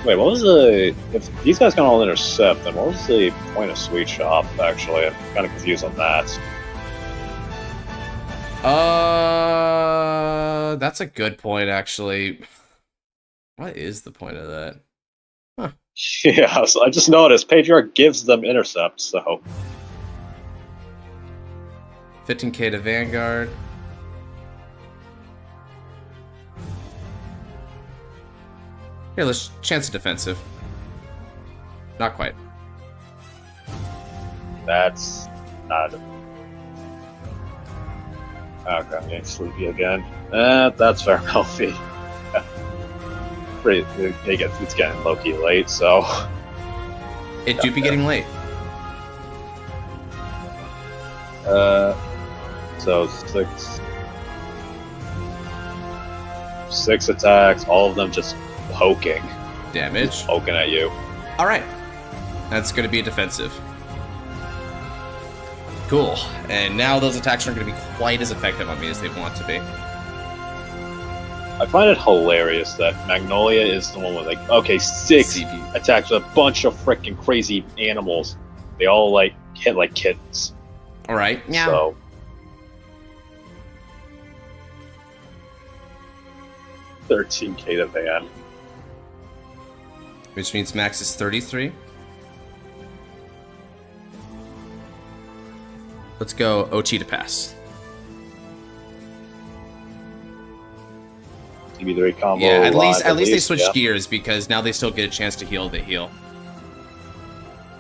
Wait, what was the... If these guys can all intercept, then what was the point of Sweet Shop, actually? I'm kind of confused on that. That's a good point, actually. What is the point of that? Huh. Yeah, so I just noticed Patriarch gives them intercept, so... 15k to Vanguard. Here, let's chance a defensive. Not quite. That's not... Okay, I'm getting sleepy again. That's fair, Melfi. It's getting low-key late, so... It do be getting late. So six attacks, all of them just poking. Damage. Just poking at you. Alright. That's going to be a defensive. Cool. And now those attacks aren't going to be quite as effective on me as they want to be. I find it hilarious that Magnolia is the one with, like, okay, 6 attacks with a bunch of freaking crazy animals. They all, like, hit like kittens. Alright. Yeah. So... 13k to ban. Which means max is 33. Let's go OT to pass. TB3 combo. Yeah, at least they switched gears because now they still get a chance to heal if they heal.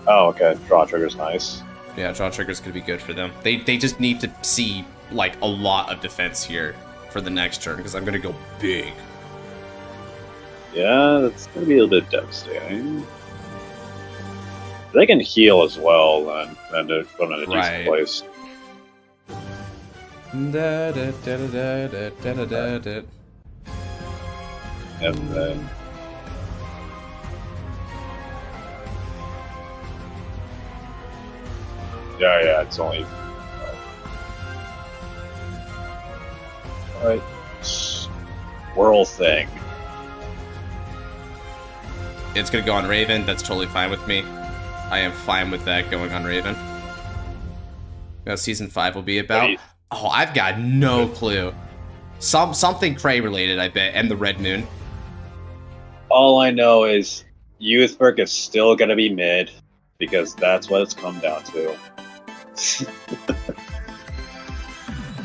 Oh, okay. Draw trigger's nice. Yeah, draw trigger's gonna be good for them. They just need to see like a lot of defense here for the next turn because I'm gonna go big. Yeah, that's gonna be a little bit devastating. If they can heal as well, then they're put in a decent place. And then... Yeah, it's only... Alright. Swirl thing. It's gonna go on Raven, that's totally fine with me. I am fine with that going on Raven. Now Season 5 will be about... Oh, I've got no clue. Something Cray related, I bet, and the Red Moon. All I know is Youthberg is still gonna be mid, because that's what it's come down to.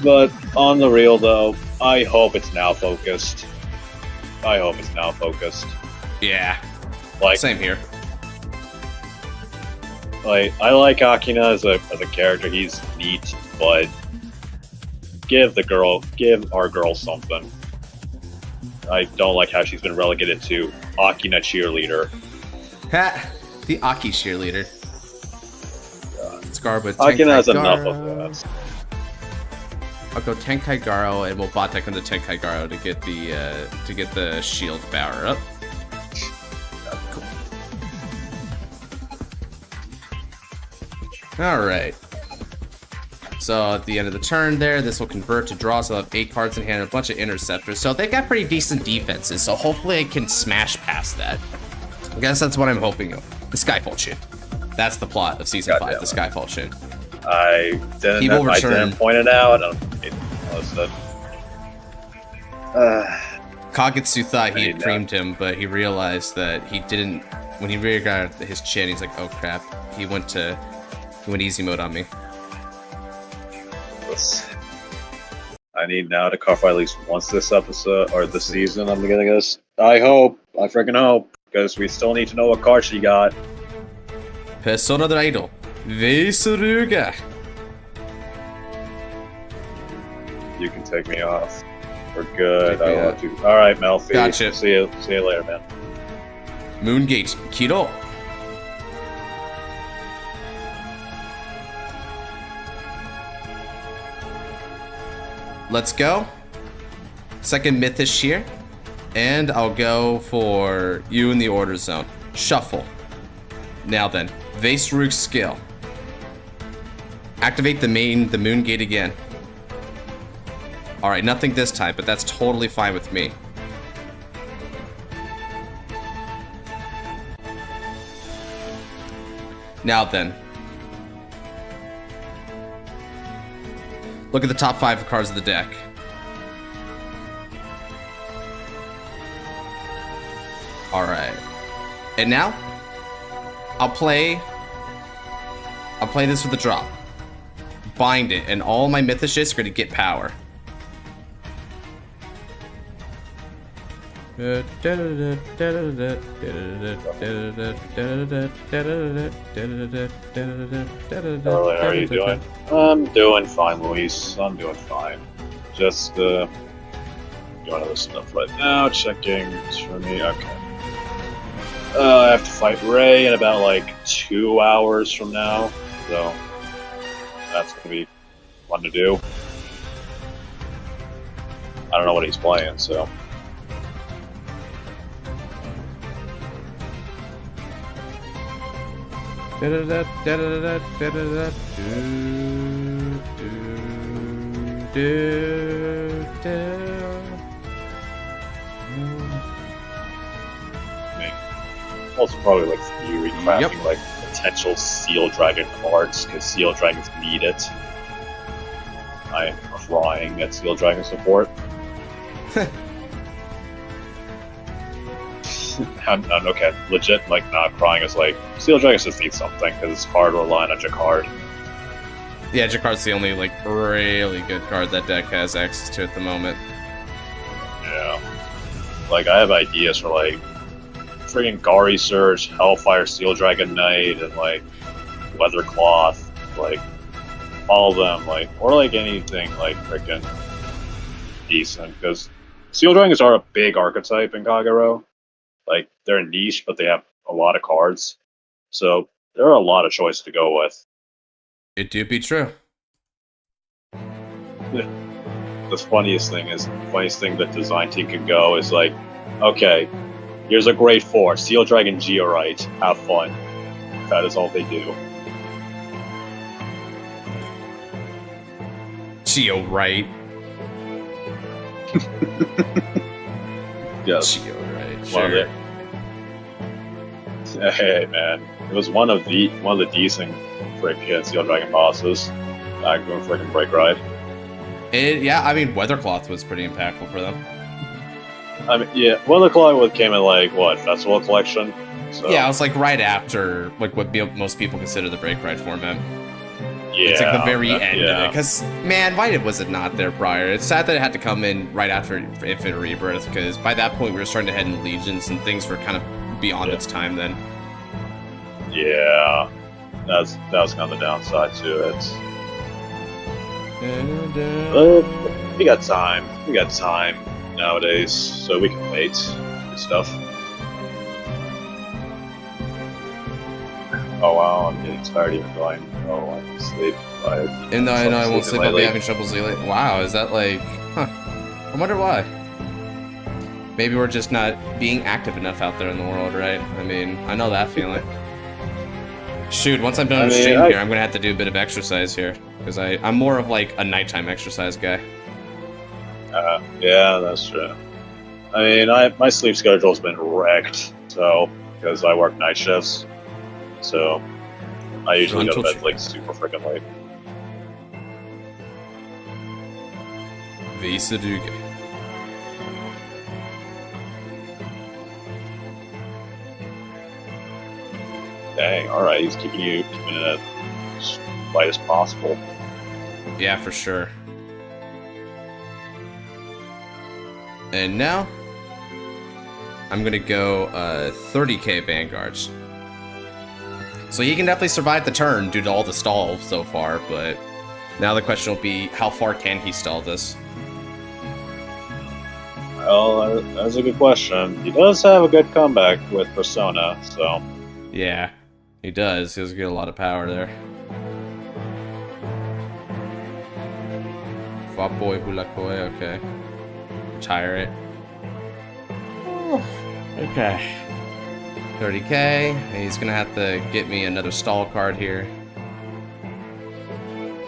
But on the real though, I hope it's now focused. Yeah. Like, same here. Like, I like Akina as a character, he's neat, but give our girl something. I don't like how she's been relegated to Akina cheerleader. Ha! The Aki cheerleader. Scar with Akina has Tenkai enough Garo. of that. I'll go Tenkai Garo and we'll bot deck into Tenkai Garo to get the shield power up. Cool. Alright. So at the end of the turn there, this will convert to draw, so I'll have 8 cards in hand and a bunch of interceptors. So they've got pretty decent defenses, so hopefully I can smash past that. I guess that's what I'm hoping of. The Skyfall Shin. That's the plot of Season 5, the Skyfall Shin. I didn't point it out. Kagetsu thought he had creamed him, but he realized that he didn't. When he rearguarded his chin, he's like, "Oh crap!" He went easy mode on me. I need now to Cardfight at least once this episode or this season. I'm gonna guess. I freaking hope, because we still need to know what card she got. Persona del Idol, Vesuruga. You can take me off. We're good. I want to. All right, Melfi. Gotcha. See you later, man. Moongate, Kiro. Let's go. Second Mythish here. And I'll go for you in the order zone. Shuffle. Now then, Vaserug's skill. Activate the Moon Gate again. Alright, nothing this time, but that's totally fine with me. Now then. Look at the top 5 cards of the deck. Alright. And now, I'll play this with the drop. Bind it, and all my Mythishes are going to get power. How are you doing? I'm doing fine, Luis. I'm doing fine. just going to this stuff right now. Checking for me. Okay. I have to fight Ray in about like 2 hours from now, so that's gonna be fun to do. I don't know what he's playing, so. Also probably like theory crafting like potential Seal Dragon cards, because Seal Dragons need it. I am crying at Seal Dragon support. I'm okay, legit, like not crying is like, Seal Dragons just need something, because it's hard to rely on a Jacquard. Yeah, Jacquard's the only like really good card that deck has access to at the moment. Yeah. Like I have ideas for like friggin' Gari Surge, Hellfire Seal Dragon Knight, and like Weathercloth, like all of them, like, or like anything like frickin' decent, because Seal Dragons are a big archetype in Kagero. Like they're a niche, but they have a lot of cards, so there are a lot of choices to go with. It do be true. The funniest thing that design team can go is like, okay, here's a grade 4, Seal Dragon Georite, have fun. That is all they do. Georite. Yes. Georite, sure. Hey man, it was one of the decent frickin' Seal Dragon bosses. I'm going frickin' Break Ride. Yeah, I mean, Weathercloth was pretty impactful for them. I mean, yeah, Weatherclaw came in like what, Festival Collection? So. Yeah, it was like right after like what most people consider the Break Ride format. Yeah, it's like the very end of it. Because man, why was it not there prior? It's sad that it had to come in right after Infinite Rebirth, because by that point we were starting to head into Legions and things were kind of beyond its time then. Yeah, that was kind of the downside to it. We got time. We got time nowadays, so we can wait and stuff. Oh wow, I'm getting tired even going. Oh, I can sleep. And I know I won't sleep, I'll be having trouble sleeping. Wow, is that like, huh? I wonder why. Maybe we're just not being active enough out there in the world, right? I mean, I know that feeling. Shoot, once I'm done with stream here, I'm gonna have to do a bit of exercise here, because I'm more of like a nighttime exercise guy. Yeah, that's true. I mean, my sleep schedule's been wrecked, so because I work night shifts, so I usually go to bed like super freaking late. Visaduga. Dang, alright, he's keeping it as light as possible. Yeah, for sure. And now, I'm gonna go 30k Vanguards. So he can definitely survive the turn due to all the stall so far, but now the question will be, how far can he stall this? Well, that's a good question. He does have a good comeback with Persona, so... Yeah, he does. He does get a lot of power there. Faboy Hulakoi, okay. Retire it. Oh, okay. 30k. He's gonna have to get me another stall card here.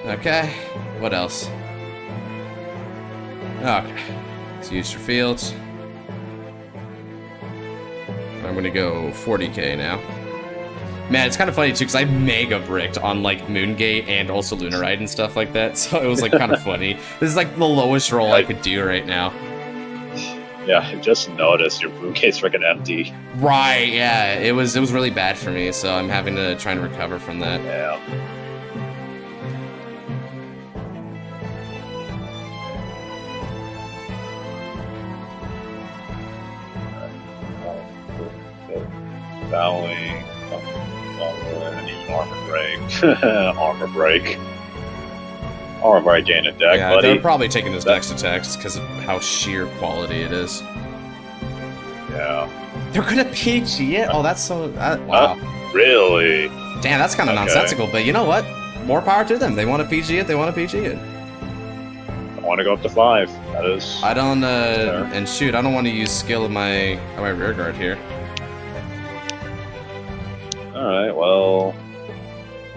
Okay. What else? Okay. Let's use your fields. I'm gonna go 40k now. Man, it's kind of funny too, because I mega bricked on like Moongate and also Lunarite and stuff like that, so it was like kind of funny. This is like the lowest roll I could do right now. Yeah, I just noticed your Moongate's freaking empty. Right, yeah, it was really bad for me, so I'm having to try and recover from that. Yeah. Bowing. I need armor break. Armor break. Or a very gained deck, Yeah, buddy. they're probably taking this next attack just because of how sheer quality it is. Yeah. They're gonna PG it? Oh, that's so... wow. Really? Damn, that's kind of nonsensical, but you know what? More power to them. They want to PG it, they want to PG it. I want to go up to 5. That is... I don't, and shoot, I don't want to use skill of my rear guard here. Alright, well...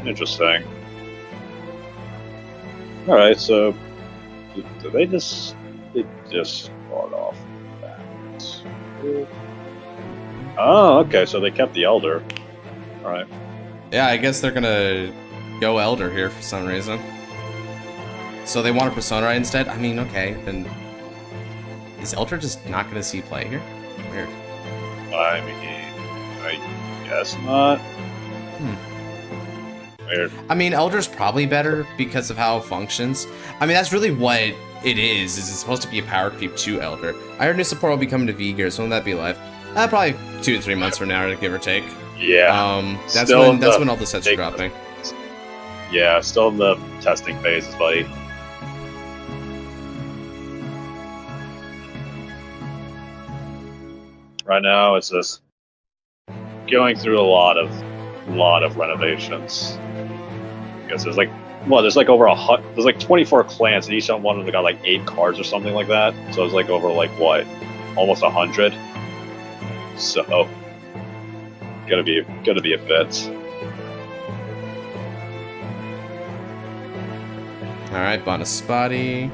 Interesting. Alright, so... Do they just... They just start off that. Oh, okay, so they kept the Elder. Alright. Yeah, I guess they're gonna go Elder here for some reason. So they want a Persona instead? I mean, okay, then... Is Elder just not gonna see play here? Weird. I guess not. Weird. I mean, Elder's probably better because of how it functions. I mean, that's really what it is it's supposed to be a power creep to Elder. I heard new support will be coming to V-Gear, so when will that be live? Probably 2 to 3 months from now, give or take. Yeah. That's when all the sets are dropping. Yeah, still in the testing phases, buddy. Right now, it's just going through a lot of renovations. Because there's like, well, there's like over there's like 24 clans, and each one of them got like 8 cards or something like that. So it's like over like what, almost 100. So gonna be a bit. All right, Bonaspati.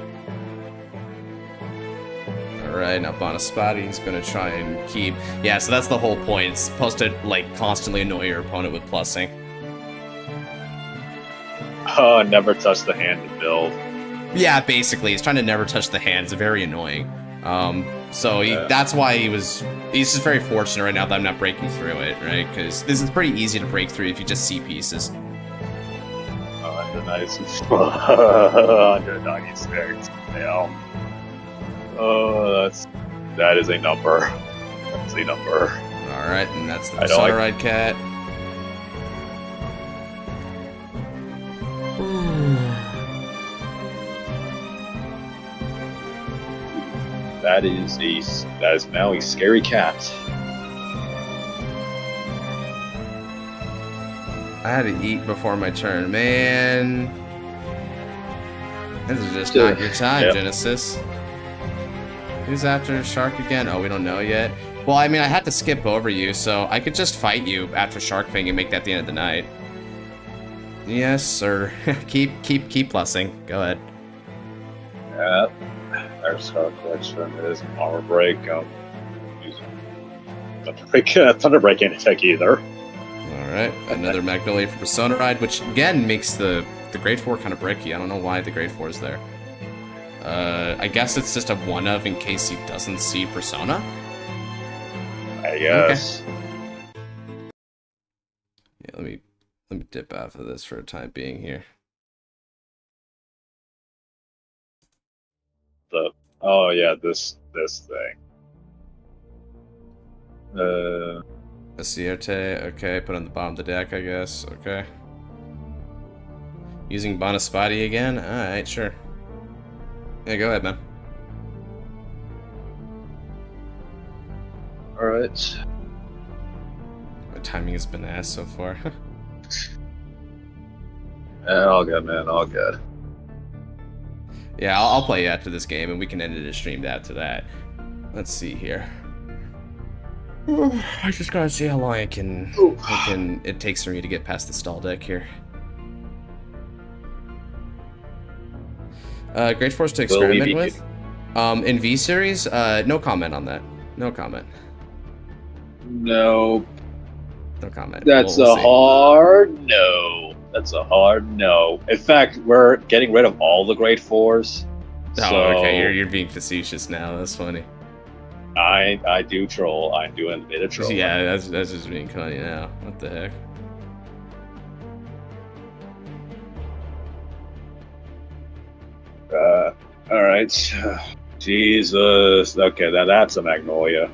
Alright, now Bonaspati's gonna try and keep... Yeah, so that's the whole point. It's supposed to, like, constantly annoy your opponent with plussing. Oh, never touch the hand to build. Yeah, basically. He's trying to never touch the hand. It's very annoying. That's why he's just very fortunate right now that I'm not breaking through it, right? Because this is pretty easy to break through if you just see pieces. Oh, nice. Under 96. Damn. Oh, that is a number. That's a number. Alright, and that's the Persona Ride Cat. That is now a scary cat. I had to eat before my turn, man. This is just not your time, Genesis. Who's after Shark again? Oh, we don't know yet. Well, I mean, I had to skip over you, so I could just fight you after Shark Fang and make that the end of the night. Yes, sir. keep plussing. Go ahead. Yeah. There's Shark Collection. It is Armor Break. Thunder Break ain't attack either. Alright, another Magnolia for Persona Ride, which again makes the Grade 4 kind of bricky. I don't know why the Grade 4 is there. I guess it's just a one of in case he doesn't see Persona? I guess. Okay. Yeah, let me dip out of this for a time being here. Oh yeah, this thing. Acierte, okay, put on the bottom of the deck, I guess. Okay. Using Bonaspati again? Alright, sure. Yeah, go ahead, man. Alright. My timing has been ass so far. Yeah, all good, man, all good. Yeah, I'll play you after this game, and we can end the stream after that. Let's see here. I just gotta see how long it takes for me to get past the stall deck here. Great Force to experiment with. In V series, no comment on that. No comment. No. No comment. That's a hard no. That's a hard no. In fact, we're getting rid of all the Grade 4s. Oh, so okay. You're being facetious now. That's funny. I do troll. I'm doing a bit of troll. Yeah, that's just being funny now. What the heck? All right. Jesus. Okay, that's a Magnolia.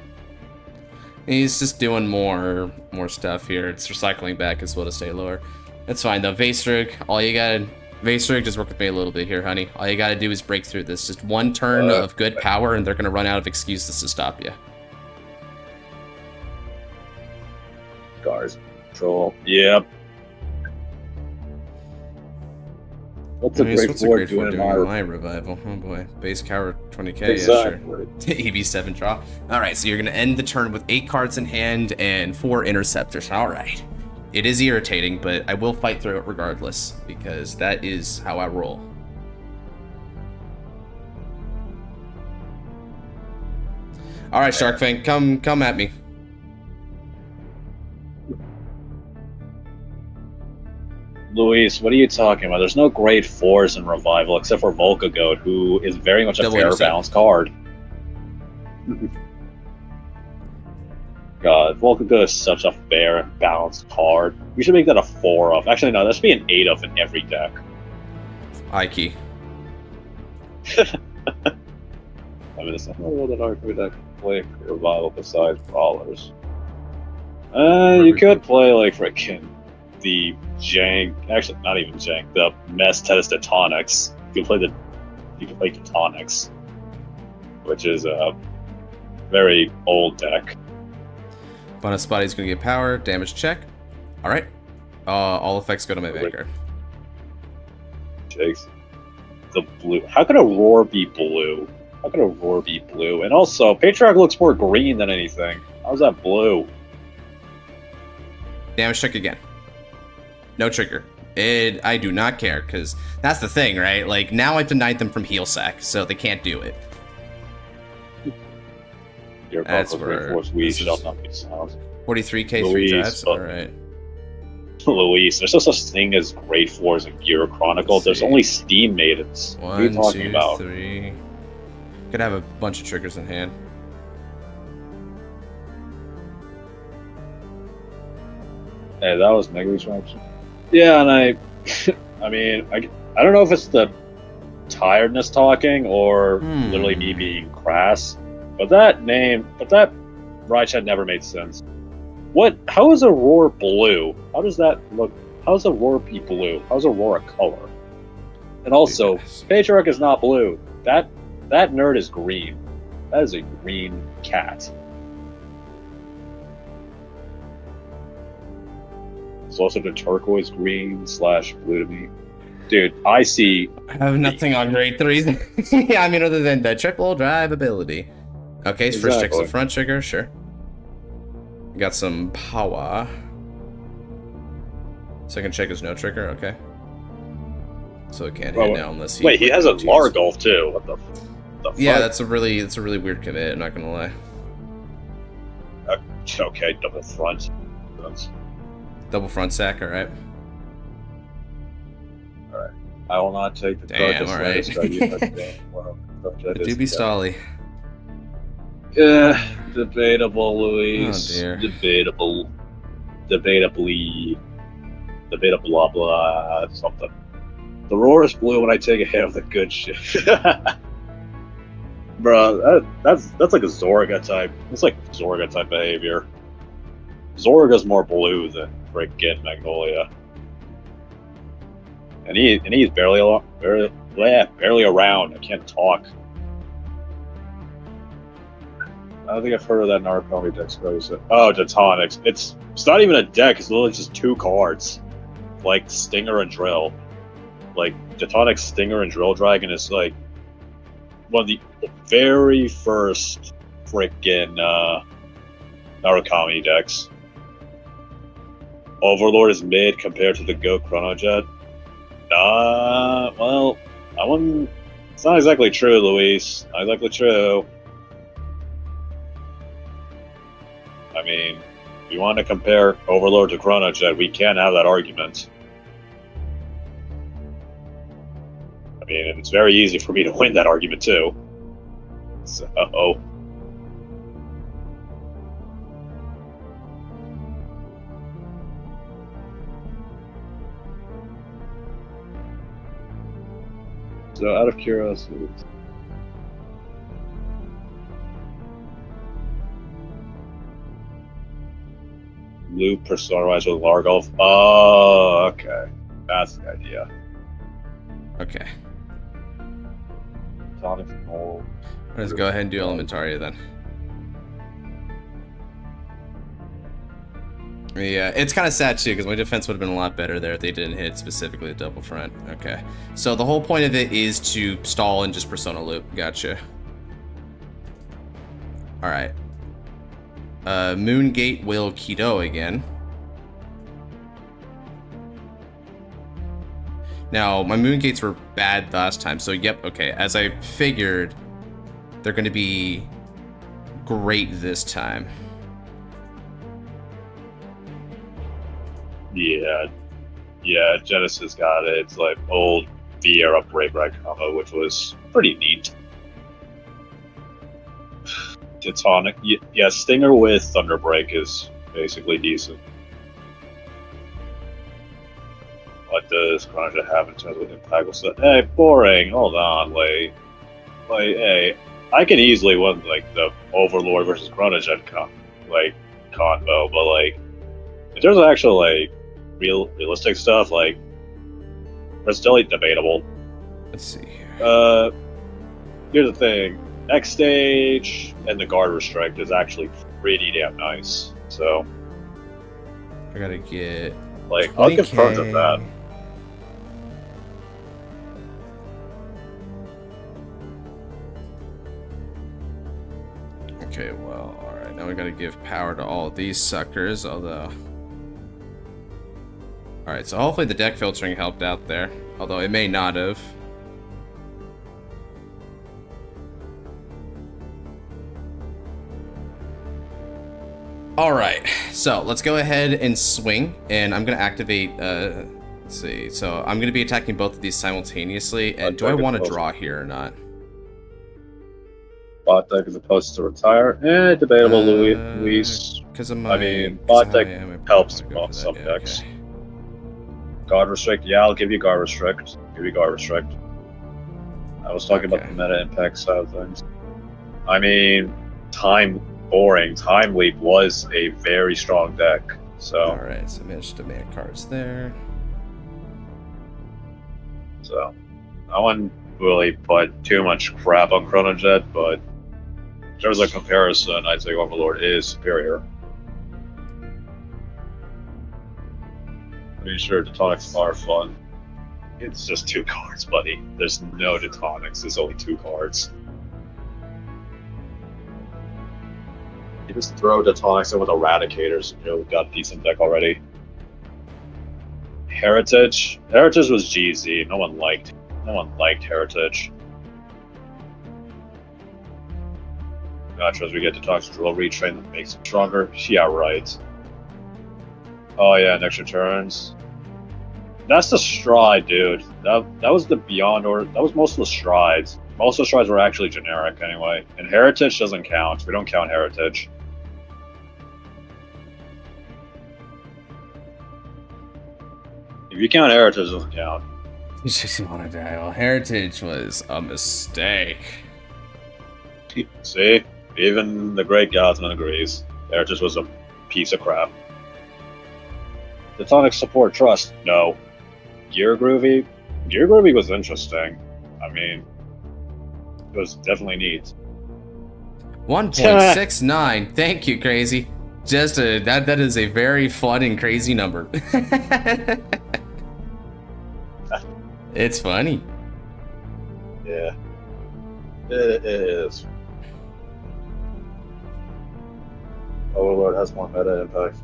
He's just doing more stuff here. It's recycling back as well to stay lower. That's fine though. Vastrug, all you gotta Vaser, just work with me a little bit here, honey. All you gotta do is break through this. Just one turn of good power, and they're gonna run out of excuses to stop you. Scars. Control. Yep. What's a great four doing in my revival? Oh boy. Base cower 20k, exactly. Yeah, sure. EB7 draw. Alright, so you're gonna end the turn with 8 cards in hand and 4 interceptors. Alright. It is irritating, but I will fight through it regardless, because that is how I roll. Alright, Sharkfang, come at me. Luis, what are you talking about? There's no grade 4s in Revival except for Volcagoat, who is very much a fair balanced card. God, Volcagoat is such a fair and balanced card. We should make that a 4 of. Actually, no, that should be an 8 of in every deck. Ike. I mean, there's not really that hard deck to play Revival besides Brawlers. You could play, like, frickin' the Jank, actually not even Jank, the Mess Tennis Tectonics. You can play Tectonics, which is a very old deck. Bonus Body's gonna get power, damage check. Alright. All effects go to my Vanguard. Jakes. The blue. How could a roar be blue? How could a roar be blue? And also, Patriarch looks more green than anything. How's that blue? Damage check again. No trigger. I do not care, because that's the thing, right? Like, now I've denied them from heal sack, so they can't do it. Your that's where we shall not be sound. 43k 3 drives? Alright. Luis, there's no such thing as grade 4s in Gear Chronicle. There's only Steam Maidens. What are you talking about? 3. Could have a bunch of triggers in hand. Hey, that was Mega Retraction. Yeah, and I mean, I don't know if it's the tiredness talking or literally me being crass, but that Raichu never made sense. How is Aurora blue? How does that look? How does Aurora be blue? How's Aurora color? And also, Patriarch is not blue. That nerd is green. That is a green cat. It's also the turquoise green / blue to me. Dude, I see. I have nothing on grade 3s. Yeah, I mean, other than the triple drive ability. Okay, so first check's a front trigger, sure. Got some power. Second check is no trigger, okay. So it can't hit now unless he. Wait, he has a Largolf too. What the fuck? Yeah, that's a really weird commit. I'm not gonna lie. Okay, double front. Double front sack, all right. All right. I will not take the damn. All right. Do be Stolly. Yeah, debatable, Luis. Oh dear. Debatable. Debatably. Debatable, blah blah something. The roar is blue when I take a hit of the good shit. Bro, that's like a Zorga type. It's like Zorga type behavior. Zorga's more blue than freaking Magnolia. And he's barely around. I can't talk. I don't think I've heard of that Narcomi deck. Oh, Tectonics. It's not even a deck. It's literally just 2 cards, like Stinger and Drill. Like Tectonic Stinger and Drill Dragon is like one of the very first freaking Narukami decks. Overlord is mid compared to the Go Chronojet. Well, it's not exactly true, Luis. Not exactly true. I mean, if you want to compare Overlord to Chronojet, we can have that argument. I mean, it's very easy for me to win that argument, too. So... So, out of curiosity... Loop personalized with Largolf. Oh, okay. That's the idea. Okay. Tonic. Oh. Let's go ahead and do Elementaria then. Yeah, it's kind of sad too, because my defense would have been a lot better there if they didn't hit specifically the double front. Okay. So the whole point of it is to stall and just Persona loop. Gotcha. Alright. Moongate will Kido again. Now, my Moongates were bad last time, so yep, okay. As I figured, they're going to be great this time. Yeah, Genesis got it. It's like old V-era Brave Red combo, which was pretty neat. Tonic, yeah, Stinger with Thunderbreak is basically decent. What does Chronojet have in terms of impact? So, hey, boring. Hold on, like, hey, I can easily win like the Overlord versus Chronojet combo, but like, in terms of actual like realistic stuff, like, it's still debatable. Let's see here. Here's the thing. Next stage and the guard restrict is actually pretty damn nice. So I gotta get like 20K. I'll confirm that. Okay, well, alright, now we gotta give power to all these suckers, although... Alright, so hopefully the deck filtering helped out there, although it may not have. Alright, so let's go ahead and swing, and I'm gonna activate, let's see, so I'm gonna be attacking both of these simultaneously, and do I want to draw here or not? Bot deck is opposed to retire. Debatable, Luis. Because I mean, bot deck helps some decks. Okay. Guard restrict, yeah, I'll give you guard restrict. I was talking about the meta impact side of things. I mean, Time Leap was a very strong deck. So alright, so managed to make cards there. So I wouldn't really put too much crap on Chronojet, but in terms of comparison, I'd say Overlord is superior. Pretty sure Detonics are fun. It's just 2 cards, buddy. There's no Detonics, there's only 2 cards. You just throw Detonics in with Eradicators, and you've got a decent deck already. Heritage was GZ. No one liked Heritage. Gotcha, as we get to talk to Drill Retrain that makes it stronger. Yeah, right. Oh yeah, next returns. That's the Stride, dude. That was the Beyond Order. That was most of the Strides. Most of the Strides were actually generic anyway. And Heritage doesn't count. We don't count Heritage. If you count Heritage, it doesn't count. You just want to die. Well, Heritage was a mistake. See? Even the Great Godsman agrees. Heritage was a piece of crap. Detonic support trust? No. Gear Groovy was interesting. I mean, it was definitely neat. 1.69. Thank you, Crazy. Just that is a very fun and crazy number. It's funny. Yeah. It is. Overlord has more meta impact.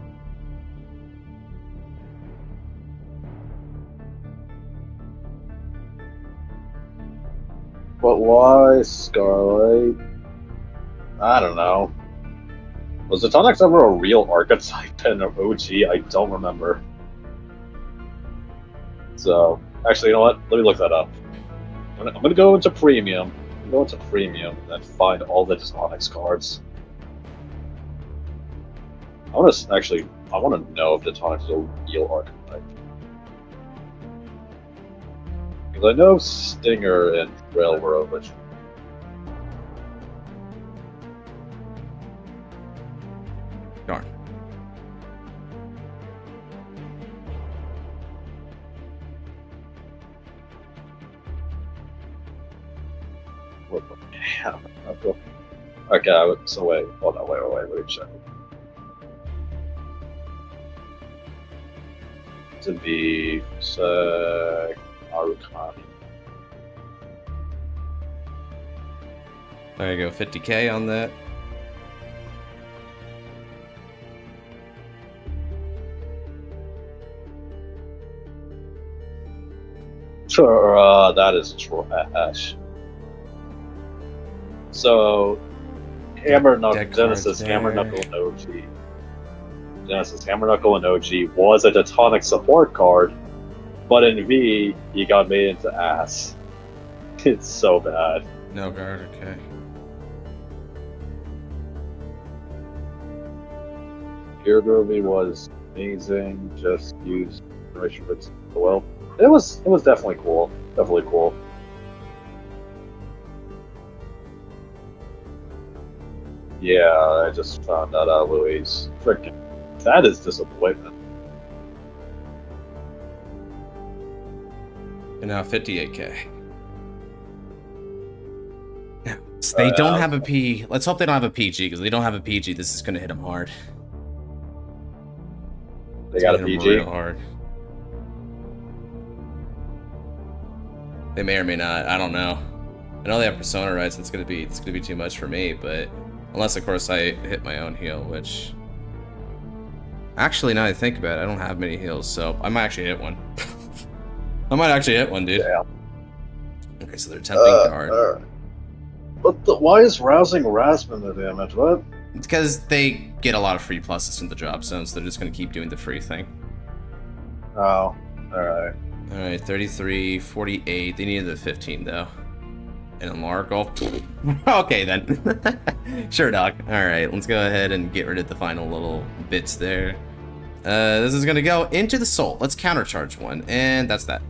But why Scarlet? I don't know. Was the Tonics ever a real archetype in OG? I don't remember. So, actually, you know what? Let me look that up. I'm gonna go into Premium. And then find all the Tonics cards. I want to know if the Tonics is a real archetype. Because I know Stinger and Railroad, which... Darn. Yeah. Okay, so wait, hold on, wait, check. To be Arukami. There you go, 50k on that. Sure, that is trash. So, Hammer Knuckle, Genesis, Hammer Knuckle, and OG. Genesis, Hammer Knuckle, and OG was a Teutonic support card, but in V, he got made into ass. It's so bad. No guard, okay. Yugioh was amazing. Just used Rich well. It was definitely cool. Definitely cool. Yeah, I just found that out, Louise. Freaking, that is disappointment. And now 58k. They don't have a P. Let's hope they don't have a PG, because they don't have a PG. This is going to hit them hard. They got a PG? Real hard. They may or may not. I don't know. I know they have Persona rights. It's gonna be too much for me, but unless of course I hit my own heal, which actually now that I think about it, I don't have many heals, so I might actually hit one. I might actually hit one, dude. Yeah. Okay, so they're attempting guard. But why is rousing Rasmus the damage? What? It's because they get a lot of free pluses from the drop zone, so they're just gonna keep doing the free thing. Oh, alright. Alright, 33, 48. They needed the 15 though. And a Lyrical. Okay then. Sure, Doc. Alright, let's go ahead and get rid of the final little bits there. This is gonna go into the soul. Let's countercharge one, and that's that.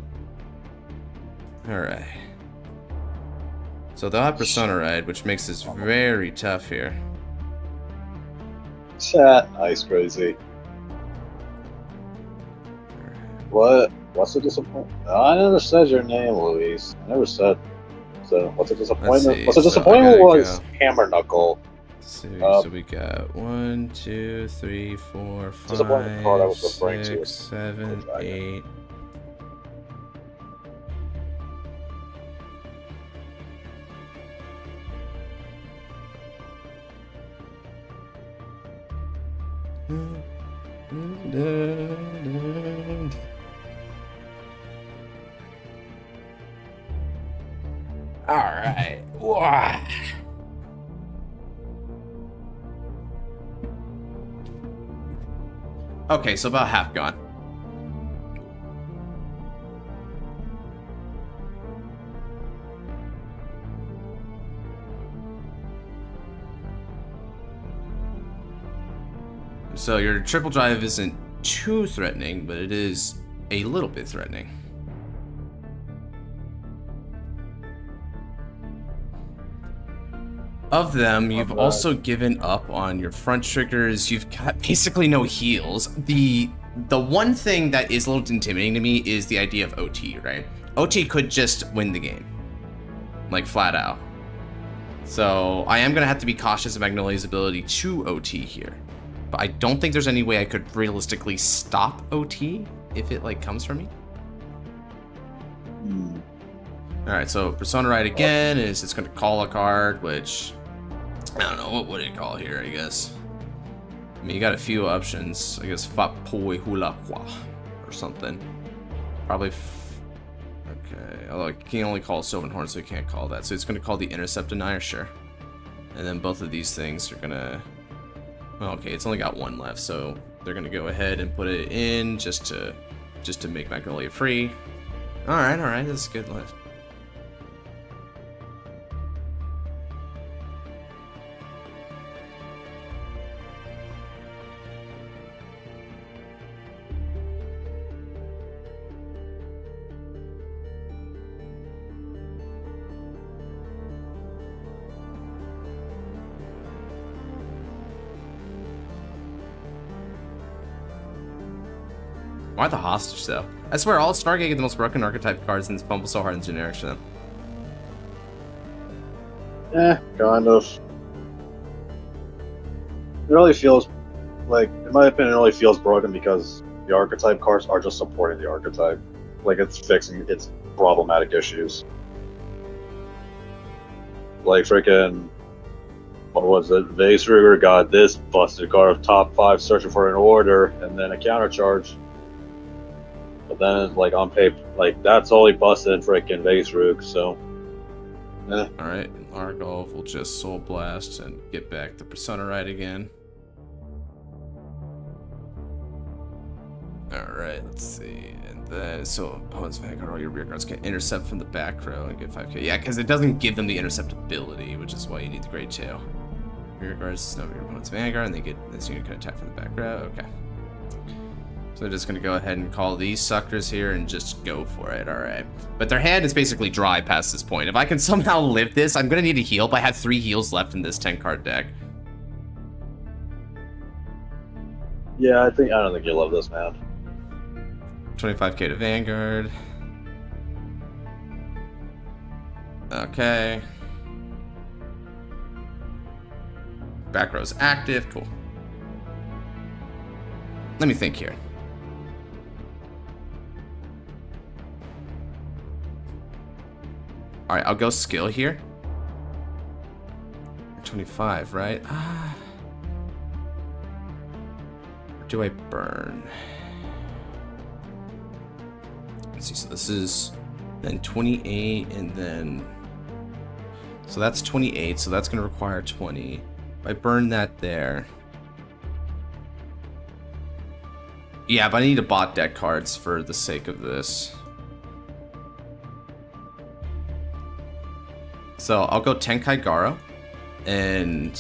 Alright. So they'll have Persona Ride, which makes this very tough here. Chat, nice, crazy. What? What's the disappointment? No, I never said your name, Luis. I never said. So, what's the disappointment? What's the disappointment was Hammer Knuckle. So we got 1, 2, 3, 4, 5, 6, 7, 8. All right. Wow. Okay, so about half gone. So your triple drive isn't too threatening, but it is a little bit threatening. Of them, you've also given up on your front triggers. You've got basically no heals. The one thing that is a little intimidating to me is the idea of OT, right? OT could just win the game, like flat out. So I am gonna have to be cautious of Magnolia's ability to OT here, but I don't think there's any way I could realistically stop OT if it like comes for me. All right, so Persona Ride again is it's going to call a card, which I don't know, what would it call here, I guess. I mean, you got a few options. I guess Fapoi Hula Kwa or something. Probably, okay, although it can only call Sylvan Horn, so you can't call that. So it's going to call the Intercept Denier, sure. And then both of these things are going to, well, okay, it's only got one left, so they're going to go ahead and put it in just to make Magnolia free. All right, that's a good list. Why the hostage though? I swear all Stargate get the most broken archetype cards and it's fumble so hard in generics for them. Kind of. It really feels like, in my opinion, it really feels broken because the archetype cards are just supporting the archetype. Like, it's fixing its problematic issues. Like, freaking, what was it? Vase Ruger got this busted card of top 5 searching for an order and then a counter charge. But then, like, on paper, like, that's only busted in freaking Vase Rug, so. Alright, Largolf will just Soul Blast and get back the Persona right again. Alright, let's see. And then, so opponent's Vanguard, all your rear guards can intercept from the back row and get 5k. Yeah, because it doesn't give them the intercept ability, which is why you need the Grade 2. Rear guards snub your opponent's Vanguard, and they get this unit can attack from the back row. Okay. So they're just going to go ahead and call these suckers here and just go for it. Alright. But their hand is basically dry past this point. If I can somehow live this, I'm going to need a heal, but I have 3 heals left in this 10-card deck. Yeah, I don't think you'll love this, man. 25k to Vanguard. Okay. Back row's active. Cool. Let me think here. Alright, I'll go skill here. 25, right? Or do I burn? Let's see, so this is then 28 and then... So that's 28, so that's going to require 20. If I burn that there... Yeah, but I need to bot deck cards for the sake of this. So I'll go Tenkai Garo, and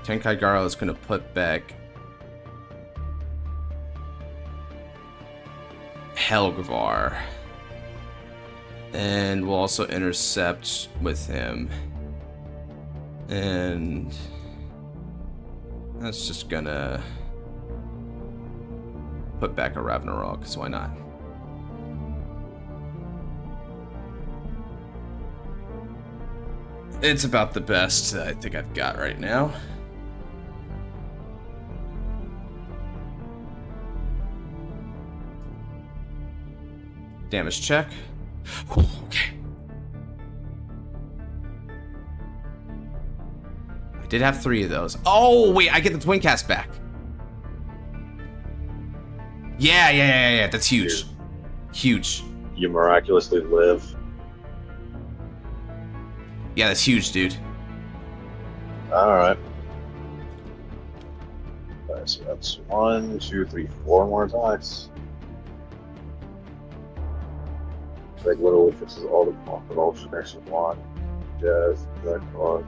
Tenkai Garo is going to put back Helgvar, and we'll also intercept with him, and that's just gonna put back a Ragnarok, because why not? It's about the best that I think I've got right now. Damage check. Okay. I did have 3 of those. Oh, wait, I get the twin cast back. Yeah. That's huge. Huge. You miraculously live. Yeah, that's huge, dude. Alright. Alright, so that's 1, 2, 3, 4 more attacks. Like literally fixes all the generics you want. Jazz, that card,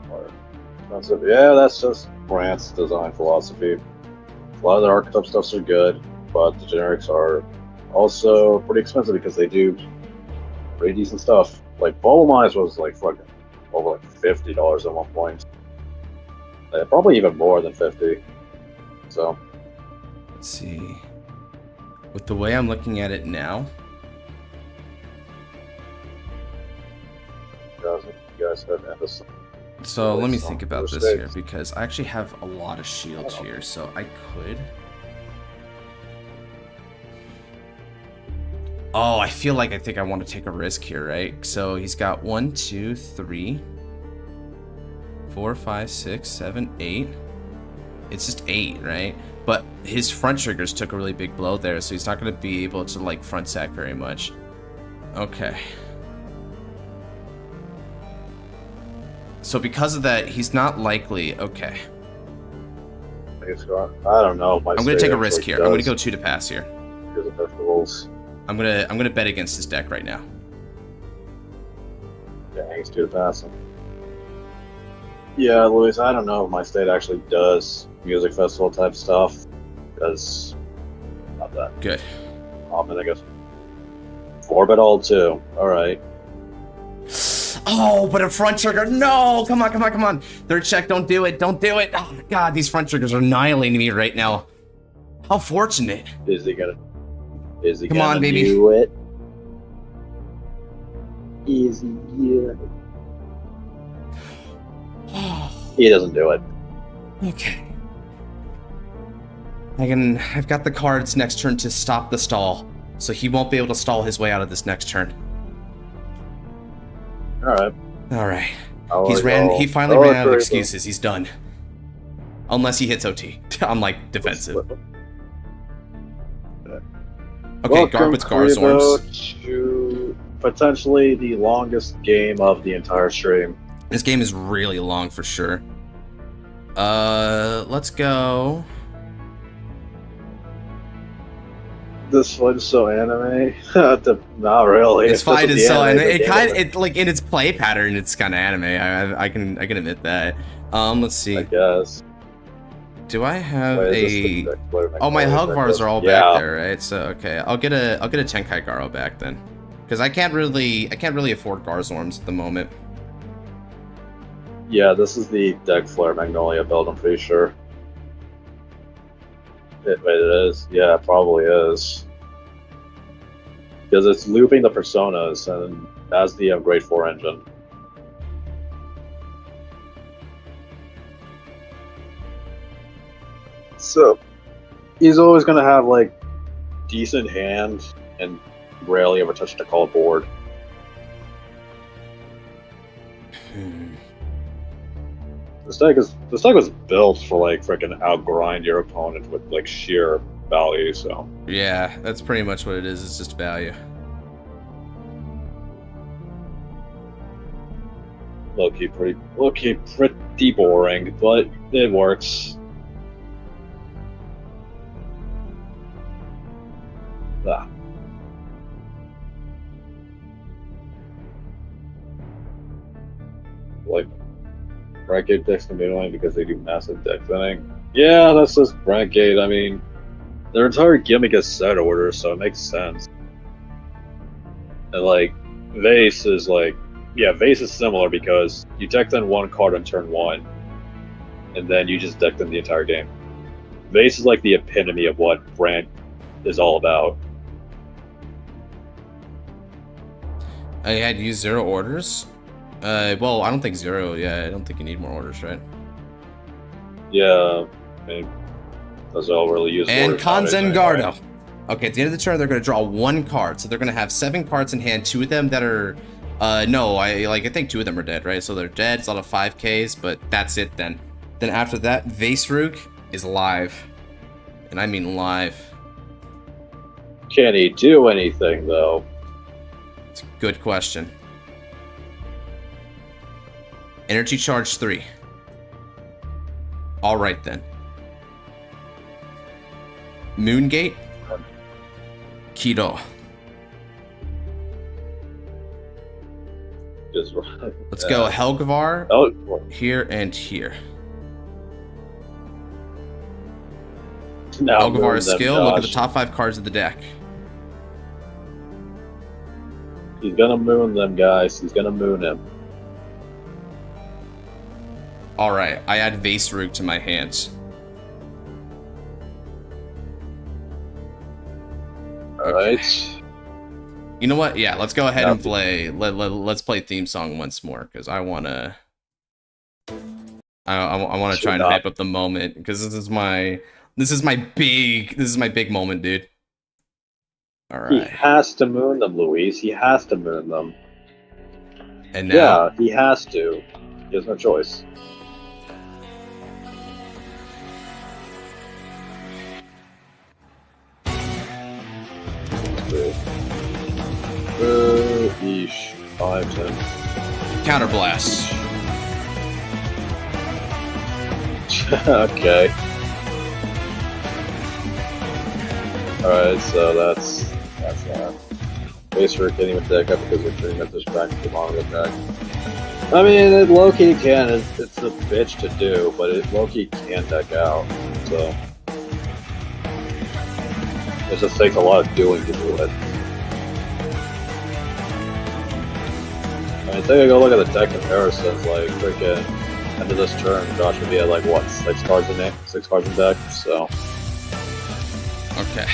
expensive. Yeah, that's just Grant's design philosophy. A lot of the archetype stuffs are good, but the generics are also pretty expensive because they do pretty decent stuff. Like Bubble Mines was like fucking over like $50 at one point. Probably even more than 50. So let's see. With the way I'm looking at it now, you guys have episode. So let me think about this here, because I actually have a lot of shields here, so I could. Oh, I feel like I think I want to take a risk here, right? So he's got 1, 2, 3, 4, 5, 6, 7, 8. It's just 8, right? But his front triggers took a really big blow there, so he's not going to be able to like front sack very much. Okay. So because of that, he's not likely. Okay. I don't know. I'm going to take a risk here. I'm going to go 2 to pass here. Because of festivals. I'm gonna bet against this deck right now. Yeah, he's 2 to pass him. Yeah, Luis, I don't know if my state actually does music festival type stuff, because not that good. I guess 4-bit all too. All right. Oh, but a front trigger. No, come on. Third check. Don't do it. Oh God, these front triggers are annihilating me right now. How fortunate. Is he gonna come on, baby. Do it? Is he gonna? He doesn't do it. Okay. I've got the cards next turn to stop the stall, so he won't be able to stall his way out of this next turn. Alright. Alright. He finally ran out of excuses. He's done. Unless he hits OT. I'm like defensive. Okay, Garb with Garzorms. To potentially the longest game of the entire stream. This game is really long for sure. Let's go. This one's so anime. Not really. This fight is so anime. It like in its play pattern, it's kind of anime. I can admit that. Let's see. I guess. Do I have Oh, my Hugvars are all back there, right? So okay, I'll get a Tenkai Garo back then, because I can't really afford Garzorms at the moment. Yeah, this is the Deck Flare Magnolia build. I'm pretty sure. It is. Yeah, it probably is. Because it's looping the personas and has the Grade 4 engine. So, he's always going to have, like, decent hand and rarely ever touch the call board. This deck was built for like freaking outgrind your opponent with like sheer value. So yeah, that's pretty much what it is. It's just value. Low-key pretty boring, but it works. Ah. Like. Ranked decks can be annoying because they do massive deck thinning. Yeah, that's just ranked. I mean, their entire gimmick is set order, so it makes sense. And like, Vase is like, yeah, Vase is similar because you deck in one card on turn 1, and then you just deck them the entire game. Vase is like the epitome of what Brand is all about. I had used 0 orders. Well, I don't think 0. Yeah, I don't think you need more orders, right? Yeah, I mean, that's all really used. And Kanzengardo. Okay, at the end of the turn, they're going to draw 1 card, so they're going to have 7 cards in hand. 2 of them that are, no, I think 2 of them are dead, right? So they're dead. It's out of 5Ks, but that's it then. Then after that, Vaseruk is live, and I mean live. Can he do anything though? It's a good question. Energy charge 3. Alright then. Moongate. Kido. Just Let's go Helgavar. Oh, here and here. now Helgavar's skill. Look at the top 5 cards of the deck. He's gonna moon them, guys. He's gonna moon him. Alright, I add Vaseruk to my hands. Alright. Okay. You know what? Yeah, let's go ahead and play. Let's play theme song once more, because I wanna. I wanna try and hype up the moment, because this is my big moment, dude. Alright. He has to moon them, Luis. He has to moon them. And now, yeah, he has to. He has no choice. Eesh. 5, 10. Counterblast. Okay. Alright, so that's that. Vaseruk can't even deck up because we're pretty much just trying to come on with that. I mean, it low-key can. It's a bitch to do, but it low-key can deck out. So it just takes a lot of doing to do it. I mean, take a go look at the deck comparisons. Like, freaking end of this turn, Josh would be at like what, 6 cards in deck. So okay.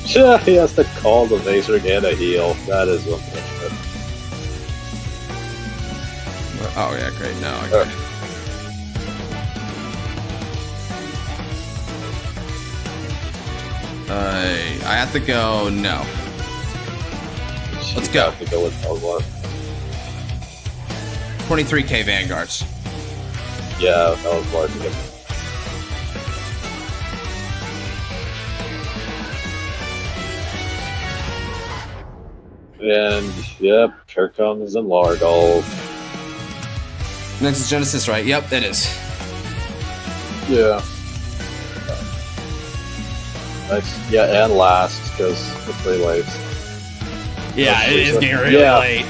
yeah, he has to call the Vaseruk and a heal. That is unfortunate. Oh yeah, great. No. Okay. I have to go. No. Let's go. Have to go with Vanguard. 23k Vanguards. Yeah, that was large again. And yep, here comes Largo. Next is Genesis, right? Yep, it is. Yeah. Next, yeah, and last because the 3 lives. Yeah, it is getting really late.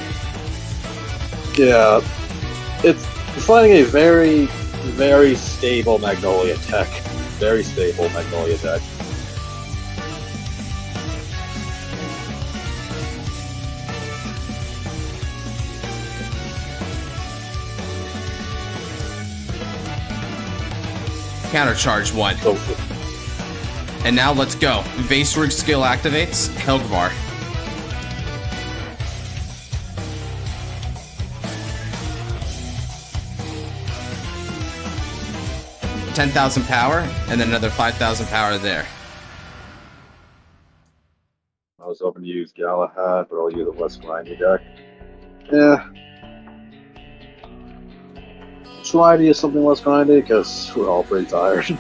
Yeah, it's finding a very, very stable Magnolia tech. Very stable Magnolia deck. Countercharge 1. Oh. And now let's go. Vaserig skill activates. Helgvar. $10,000 power, and then another 5,000 power there. I was hoping to use Galahad, but I'll use a less grindy deck. Yeah. Try to use something less grindy because we're all pretty tired.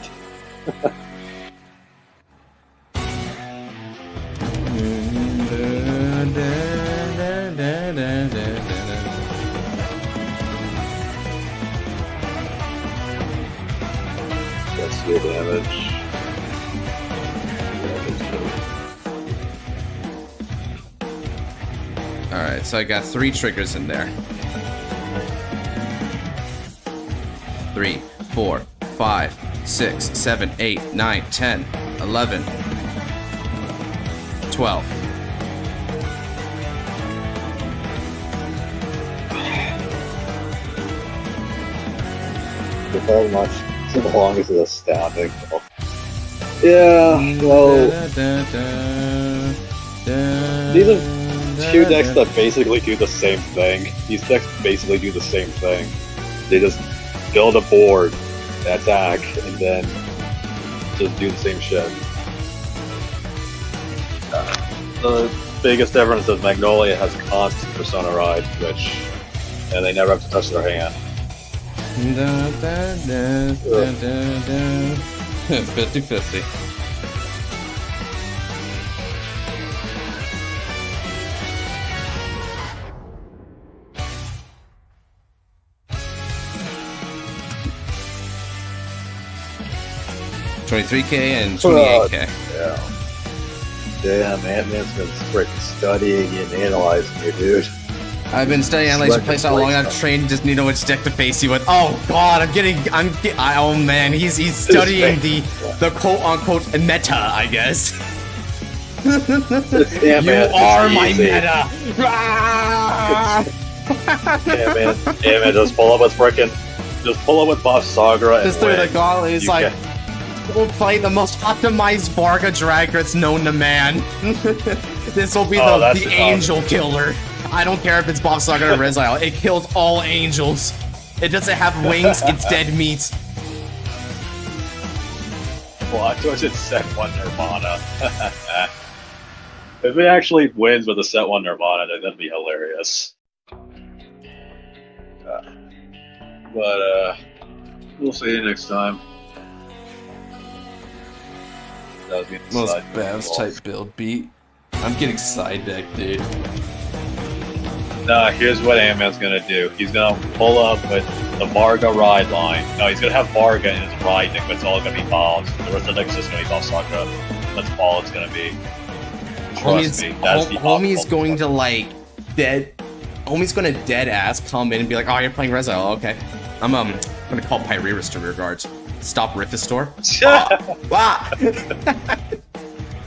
Let's do damage. Alright, so I got 3 triggers in there. 3, 4, 5, 6, 7, 8, 9, 10, 11, 12. So much. So the longest is astounding. Yeah, well, these are 2 decks that basically do the same thing. These decks basically do the same thing. They just build a board, attack, and then just do the same shit. The biggest difference is Magnolia has constant Persona Ride, and they never have to touch their hand. 50-50. $23k and 28k. Yeah. Damn, Ant-Man's been freaking studying and analyzing you, dude. I've been studying analyzing playstyle long enough to train, just need to know which deck to face you with. Oh god, oh man, he's studying the quote unquote meta, I guess. You are my meta! Yeah, man, just pull up with Buff Sagra and just through the gauntlet, it's like, we'll play the most optimized Varga drag that's known to man. This will be the angel killer. I don't care if it's Bob Saga or Rezile, it kills all angels. It doesn't have wings, it's dead meat. Watch it set 1 Nirvana. If it actually wins with a set 1 Nirvana, then that'd be hilarious. But we'll see you next time. Most Bavs type build beat. I'm getting side deck, dude. Nah, here's what Ant-Man's gonna do. He's gonna pull up with the Varga ride line. No, he's gonna have Varga in his ride deck, but it's all gonna be bombs. The rest of the deck's just gonna be Boss Sakura. That's all it's gonna be. Trust me. Homie's going to Homie's gonna dead ass come in and be like, oh, you're playing Rezile, okay. I'm gonna call Pyreris to rear guards. Stop Rifistor.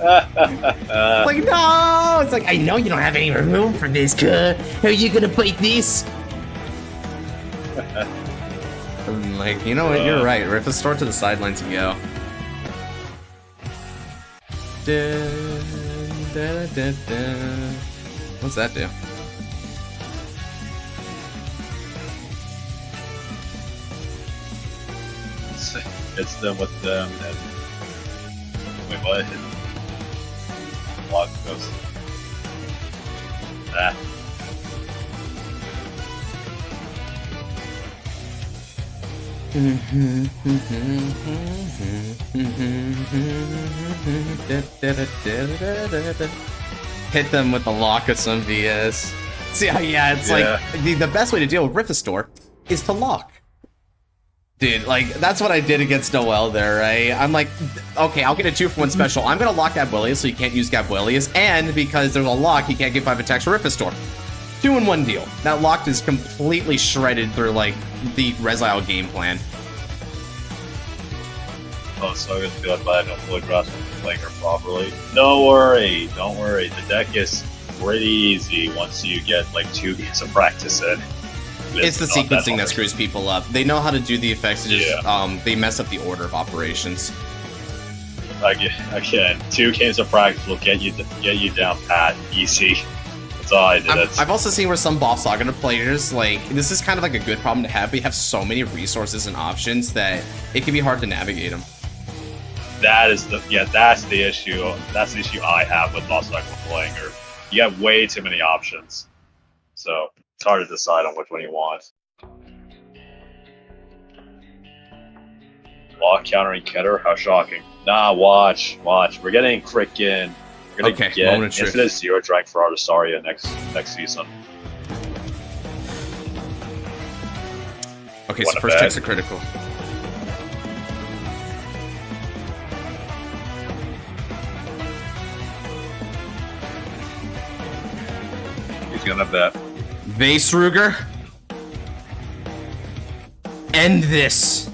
Like, no! It's like, I know you don't have any room for this, How are you gonna fight this? I'm like, you know what, you're right. Rifistor to the sidelines and go. What's that do? hits them with them, and wait, what? Block goes. Ah. Hit them with the lock of some VS. See, yeah, it's like the best way to deal with Rifistor is to lock. Dude, like, that's what I did against Noel there, right? I'm like, okay, I'll get a 2-for-1 special. I'm gonna lock Gabuelius so he can't use Gabuelius, and because there's a lock, he can't get 5 attacks for Rifistor. 2-in-1 deal. That lock is completely shredded through, like, the Resile game plan. Oh, so I feel like I don't fully grasp playing her properly. No worry, don't worry. The deck is pretty easy once you get like 2 games of practice in. It's the sequencing that screws people up. They know how to do the effects, just, they mess up the order of operations. Again, 2 games of practice will get you down pat, easy. That's all I did. I've also seen where some Boss Saga players, like, this is kind of like a good problem to have. We have so many resources and options that it can be hard to navigate them. That's the issue. That's the issue I have with Boss Saga playing her. You have way too many options, so it's hard to decide on which one you want. Lock countering Keter? How shocking. Nah, watch. We're getting freaking... We're gonna get Infinite Zero Drag for Artisaria next season. Okay, so first check's a critical. He's gonna bet. Vase Ruger. End this.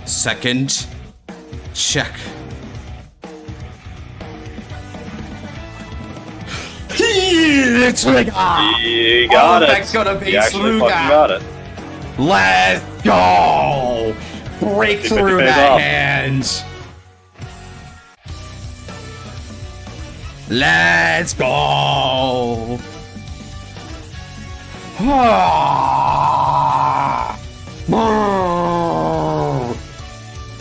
Second check. It's like you got it. Gonna be you actually fucking got it. Let's go. Break through that hand. Let's go.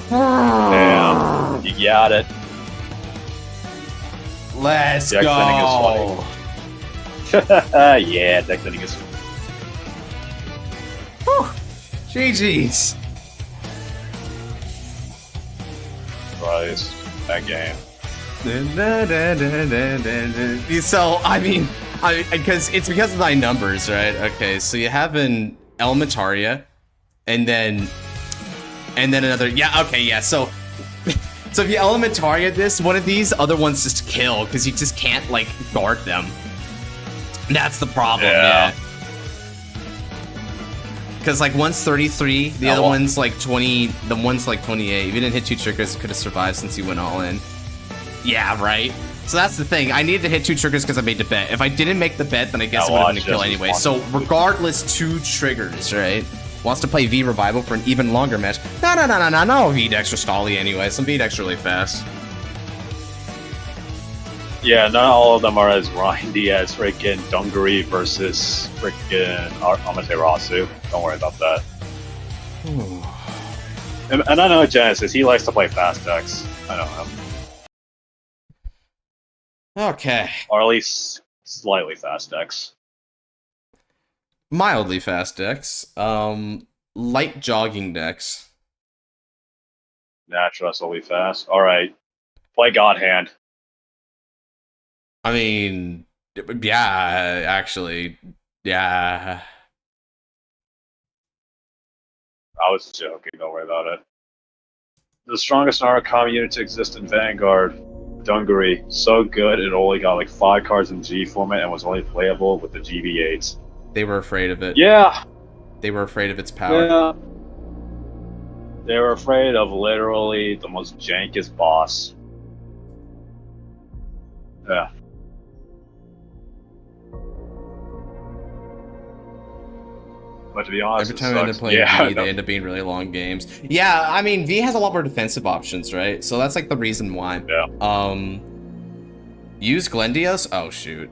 Damn, you got it. Let's Deck go. Yeah, deck setting is. GG's. Christ, that game. So, I mean, because it's because of thy numbers, right? Okay, so you have an Elementaria, and then another. Yeah, okay, yeah. So if you Elementaria this, one of these other ones just kill because you just can't like guard them. That's the problem. Yeah. Because like one's 33, the other one's like 20. The one's like 28. If you didn't hit 2 triggers, it could have survived since you went all in. Yeah, right? So that's the thing. I needed to hit 2 triggers because I made the bet. If I didn't make the bet, then I guess it would have been a kill anyway. So regardless, 2 triggers, right? Wants to play V Revival for an even longer match. No. V-Dex or Stolly anyway. Some V-Dex really fast. Yeah, not all of them are as grindy as freaking Dungary versus freaking Amaterasu. Don't worry about that. and I know Genesis, he likes to play fast decks. I know him. Okay. Or at least slightly fast decks. Mildly fast decks. Light jogging decks. Natural SLV fast. Alright. Play God Hand. I mean, yeah, actually, yeah. I was joking, don't worry about it. The strongest Narukami unit to exist in Vanguard. Dungary. So good, it only got like 5 cards in G format and was only playable with the GB8s. They were afraid of it. Yeah! They were afraid of its power. Yeah. They were afraid of literally the most jankest boss. Yeah. But to be honest, every time I end up playing V, they end up being really long games. Yeah, I mean, V has a lot more defensive options, right? So that's like the reason why. Yeah. Use Glendios? Oh, shoot.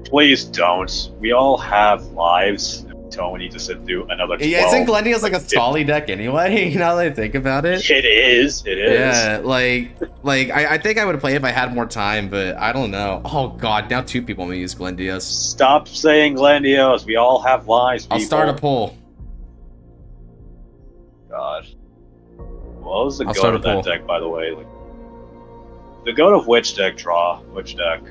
Please don't. We all have lives. Tony to sit through another 12. Yeah, isn't Glendio's like a stally deck anyway? Now that I think about it. It is. Yeah, I think I would play if I had more time, but I don't know. Oh god, now 2 people may use Glendios. Stop saying Glendios. We all have lives, people. I'll start a poll. God. What was the goat of that deck, by the way? Like, the goat of which deck draw? Which deck?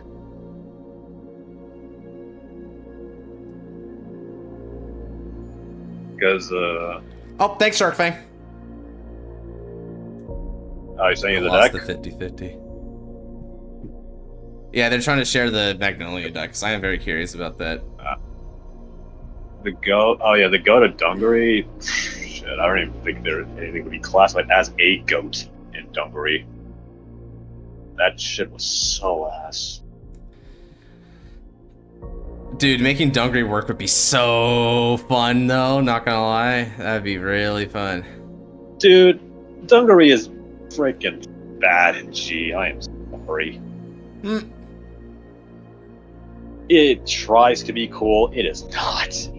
Because, Oh, thanks, Sharkfang. Oh, you're saying the Lost deck? the 50-50. Yeah, they're trying to share the Magnolia deck, so I am very curious about that. The goat... Oh, yeah, the goat of Dungaree? Shit, I don't even think anything would be classified as a goat in Dungaree. That shit was so ass. Dude, making Dungaree work would be so fun, though. Not gonna lie, that'd be really fun. Dude, Dungaree is freaking bad in G. I am sorry. It tries to be cool. It is not.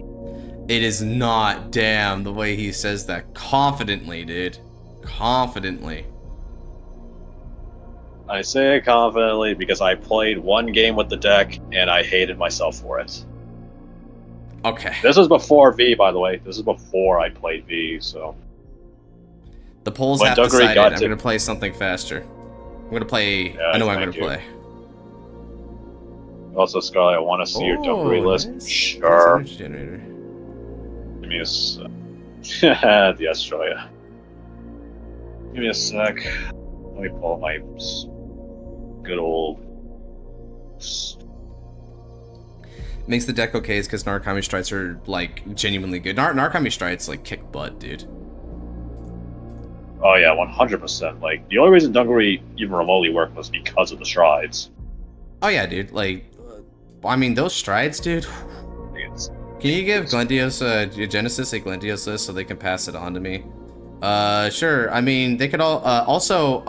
It is not. Damn, the way he says that confidently, dude. Confidently. I say it confidently because I played one game with the deck and I hated myself for it. Okay. This was before V, by the way. This is before I played V, so... The polls have decided I'm going to play something faster. I'm going to play... Yeah, I know I'm going to play. Also, Scarlet, I want to see your Dungaree list. Nice. Sure. Nice generator. Give me a sec. The Australia. Give me a sec. Let me pull up my good old... Makes the deck okay is because Narukami Strides are, like, genuinely good. Narukami Strides, like, kick butt, dude. Oh yeah, 100%. Like, the only reason Dungaree even remotely worked was because of the Strides. Oh yeah, dude. Like, I mean, those Strides, dude. Can you give Glendios Genesis a Glendios list so they can pass it on to me? Sure. I mean, they could all also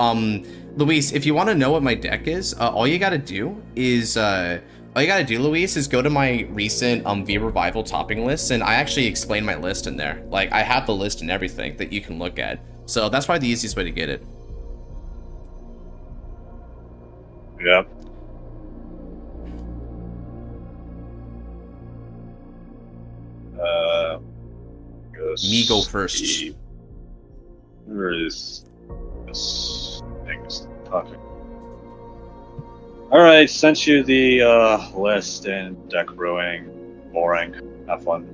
Luis, if you want to know what my deck is, all you gotta do is Luis, is go to my recent V Revival topping list, and I actually explain my list in there. Like, I have the list and everything that you can look at. So that's probably the easiest way to get it. Yep. Me go first. Where is this thing's topic? Alright, sent you the list and deck brewing. Boring. Have fun.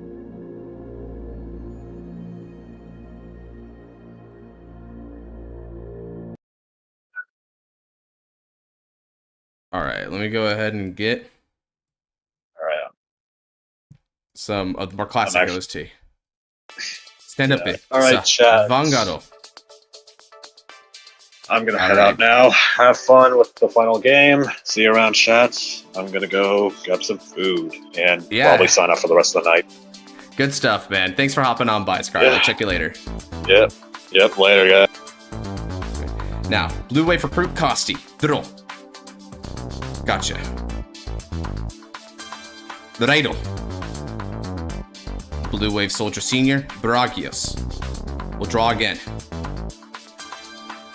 Alright, let me go ahead and get Alright. some of the more classic OST. Stand up, bit. Alright, chat. Vanguard. I'm gonna head out now. Have fun with the final game. See you around, chat. I'm gonna go grab some food and probably sign up for the rest of the night. Good stuff, man. Thanks for hopping on by, Scarlet. Yeah. Check you later. Yep, later, guys. Now, blue wave recruit Costi. Throw. Gotcha. Raido. Blue wave soldier senior, Baragios. We'll draw again.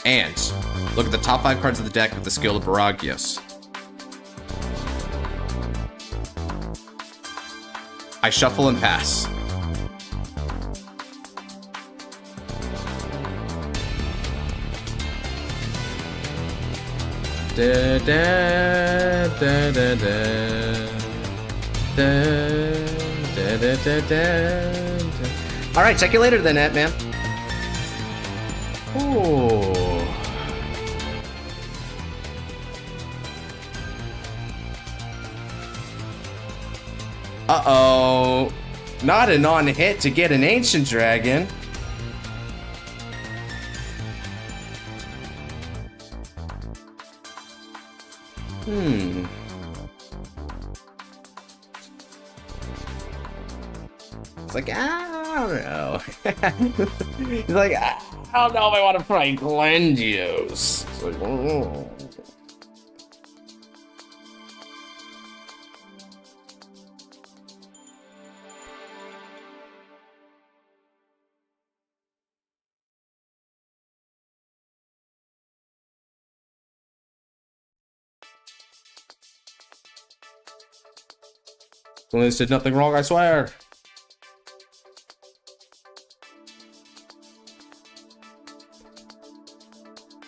And look at the top 5 cards of the deck with the skill of Baragios. I shuffle and pass. Da, da, da, da, da. All right, check you later then, man. Ooh. Uh-oh. Not an on-hit to get an Ancient Dragon. It's like, I don't know. He's like, I don't know if I want to play Glendios. It's like, oh. Glendios did nothing wrong, I swear.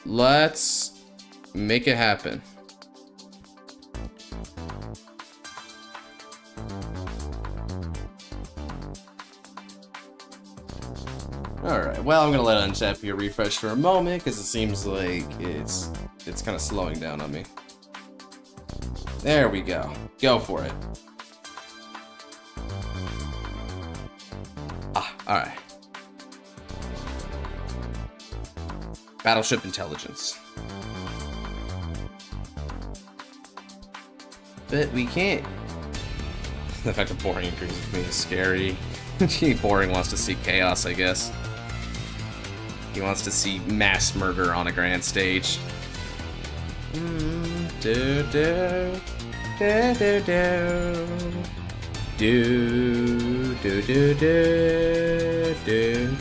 Let's make it happen. Alright, well, I'm gonna let Untap here refresh for a moment, because it seems like it's kind of slowing down on me. There we go. Go for it. Ah, alright. Battleship intelligence. But we can't. The fact that boring agrees with me is scary. Boring wants to see chaos, I guess. He wants to see mass murder on a grand stage. Do do do do do do do do do do do do.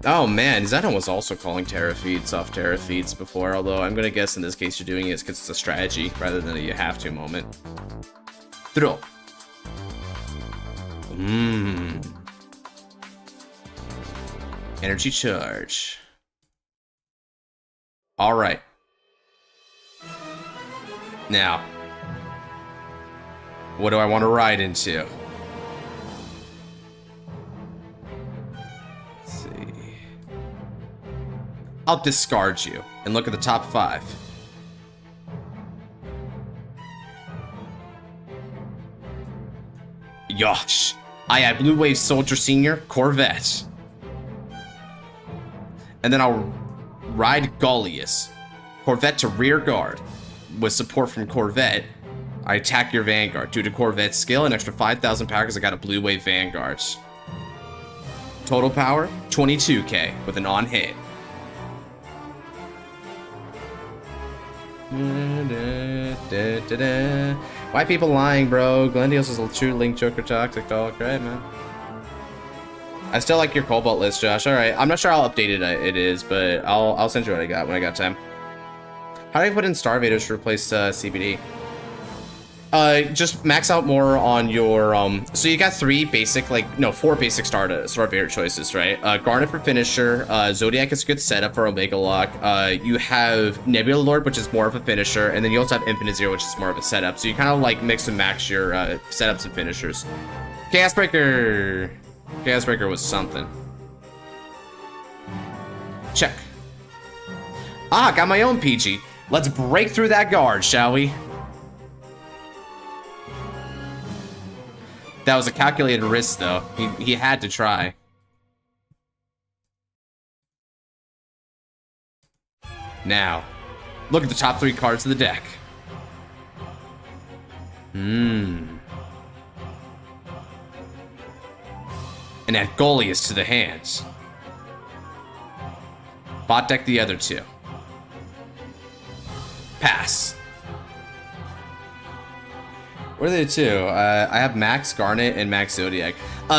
Oh man, Zenon was also calling Terra feeds off Terra feeds before, although I'm gonna guess in this case you're doing it because it's a strategy rather than a you have to moment. Throw. Energy charge. Alright. Now, what do I want to ride into? I'll discard you and look at the top 5. Yosh. I had Blue Wave Soldier Senior Corvette. And then I'll ride Gaulius. Corvette to rear guard. With support from Corvette, I attack your Vanguard. Due to Corvette's skill, an extra 5,000 power because I got a Blue Wave Vanguard. Total power, 22k with an on hit. Why people lying, bro? Glendios is a true Link Joker toxic dog, right, man? I still like your Cobalt list, Josh. All right, I'm not sure how updated it is, but I'll send you what I got when I got time. How do I put in Starvaders to replace CBD? Just max out more on your so you got 4 basic Starvader choices, right? Garnet for finisher, Zodiac is a good setup for Omega Lock. You have Nebula Lord, which is more of a finisher, and then you also have Infinite Zero, which is more of a setup. So you kind of like mix and match your setups and finishers. Chaos Breaker was something. Check. Ah, got my own PG. Let's break through that guard, shall we? That was a calculated risk, though. He had to try. Now, look at the top 3 cards of the deck. And add Goliath to the hands. Bot deck the other 2. Pass. What are the 2? I have Max Garnet and Max Zodiac.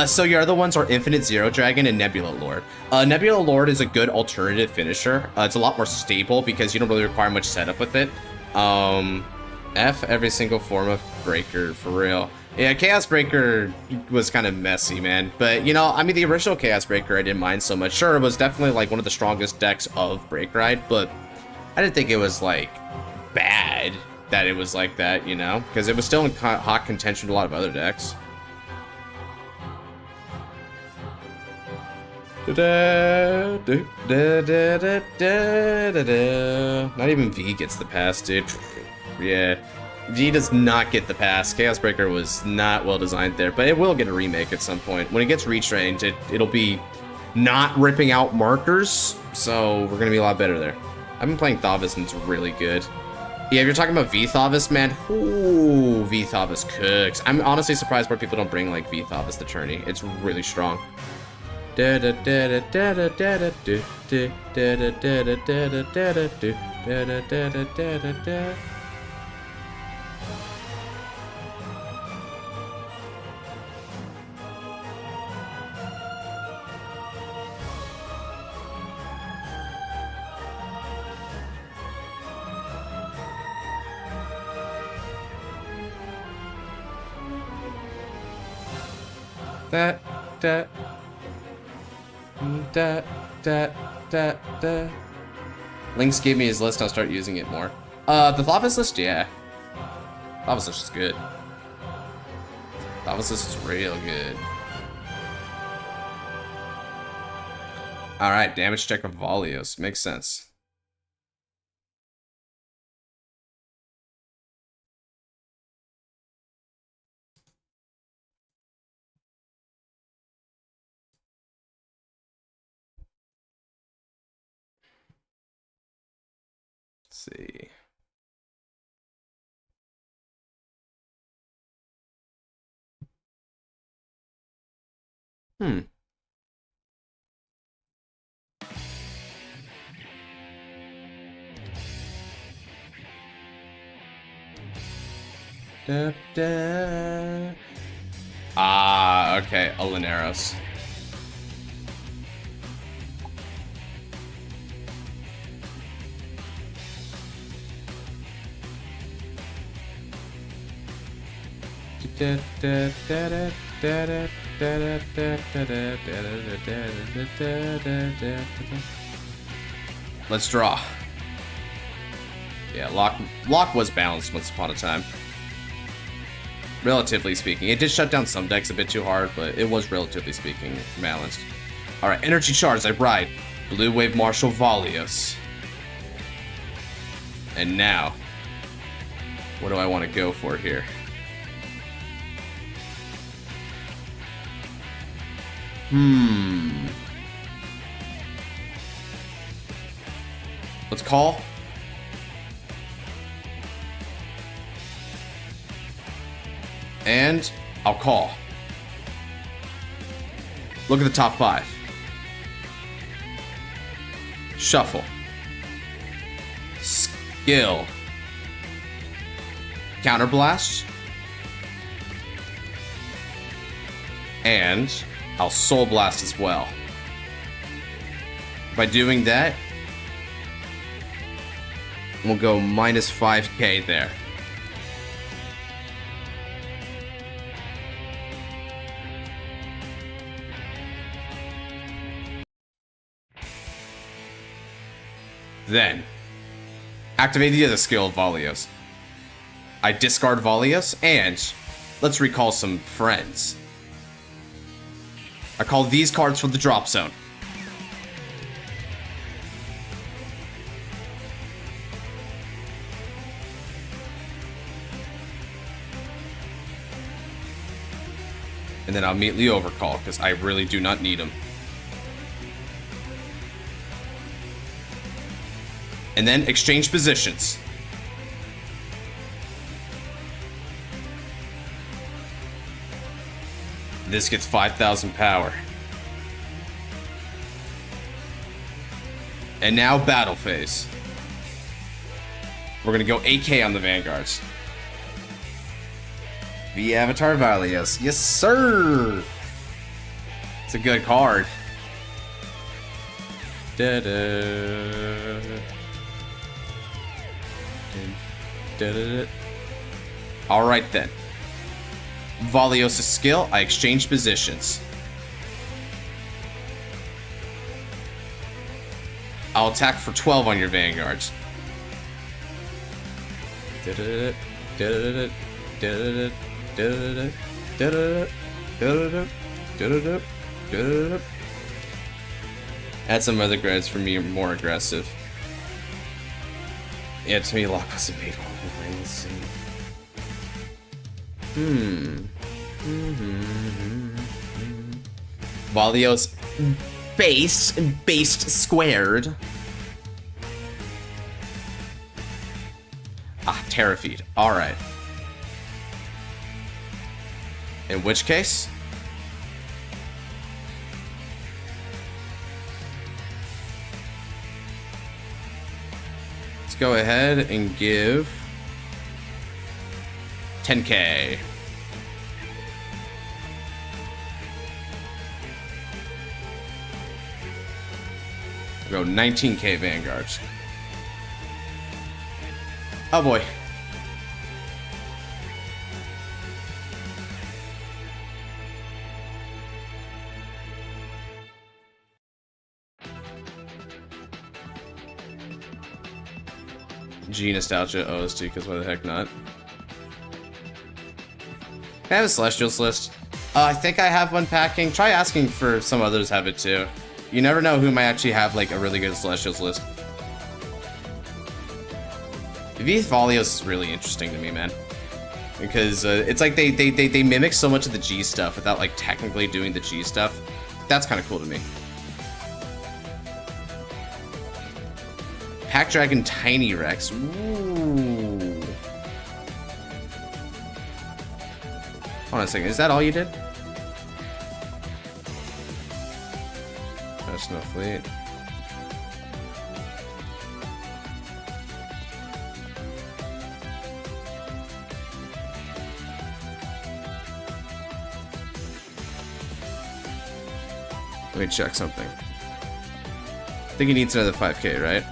So your other ones are Infinite Zero Dragon and Nebula Lord. Nebula Lord is a good alternative finisher. It's a lot more stable because you don't really require much setup with it. F every single form of breaker, for real. Yeah, Chaos Breaker was kind of messy, man. But, you know, I mean, the original Chaos Breaker I didn't mind so much. Sure, it was definitely, like, one of the strongest decks of Break Ride, but I didn't think it was, like, bad that it was like that, you know? Because it was still in hot contention with a lot of other decks. Not even V gets the pass, dude. Yeah. V does not get the pass. Chaos Breaker was not well designed there, but it will get a remake at some point. When it gets retrained, it'll be not ripping out markers, so we're gonna be a lot better there. I've been playing Thavis and it's really good. Yeah, if you're talking about V-Thavis, man, ooh, V-Thavis cooks. I'm honestly surprised where people don't bring, like, V-Thavis the tourney. It's really strong. that, that, that, that, that, that. Lynx gave me his list, I'll start using it more. The Thopus list, yeah. Thopus list is good. Thopus list is real good. Alright, damage check of Valios. Makes sense. Let's see. Hmm. Da, da. Ah, okay, Olineros. Let's draw. Yeah, Lock was balanced once upon a time. Relatively speaking. It did shut down some decks a bit too hard, but it was relatively speaking balanced. Alright, energy shards, I ride. Blue Wave Marshal Valios. And now, what do I want to go for here? Let's call. And I'll call. Look at the top 5. Shuffle. Skill. Counterblast. And I'll Soul Blast as well. By doing that, we'll go minus 5k there. Then, activate the other skill of Valios. I discard Valios, and let's recall some friends. I call these cards from the drop zone. And then I'll immediately overcall, because I really do not need them. And then exchange positions. This gets 5,000 power. And now battle phase. We're gonna go 8k on the Vanguards. The Avatar Valios. Yes, sir! It's a good card. Da-da. Alright then. Valios' skill, I exchange positions. I'll attack for 12 on your Vanguards. Add some other guards for me more aggressive. Yeah, to me, Lock wasn't made one. Valios based squared. Ah, Terrafeed. Alright. In which case, let's go ahead and give 10k. Go 19k Vanguards. Oh boy. G nostalgia OST, because why the heck not? I have a Celestials list. I think I have one packing. Try asking for some others have it too. You never know who might actually have like a really good Celestials list. V-Valios is really interesting to me, man. Because it's like they mimic so much of the G stuff without like technically doing the G stuff. That's kind of cool to me. Pack Dragon Tiny Rex. Ooh. Hold on a second. Is that all you did? That's no fleet. Let me check something. I think he needs another 5k, right?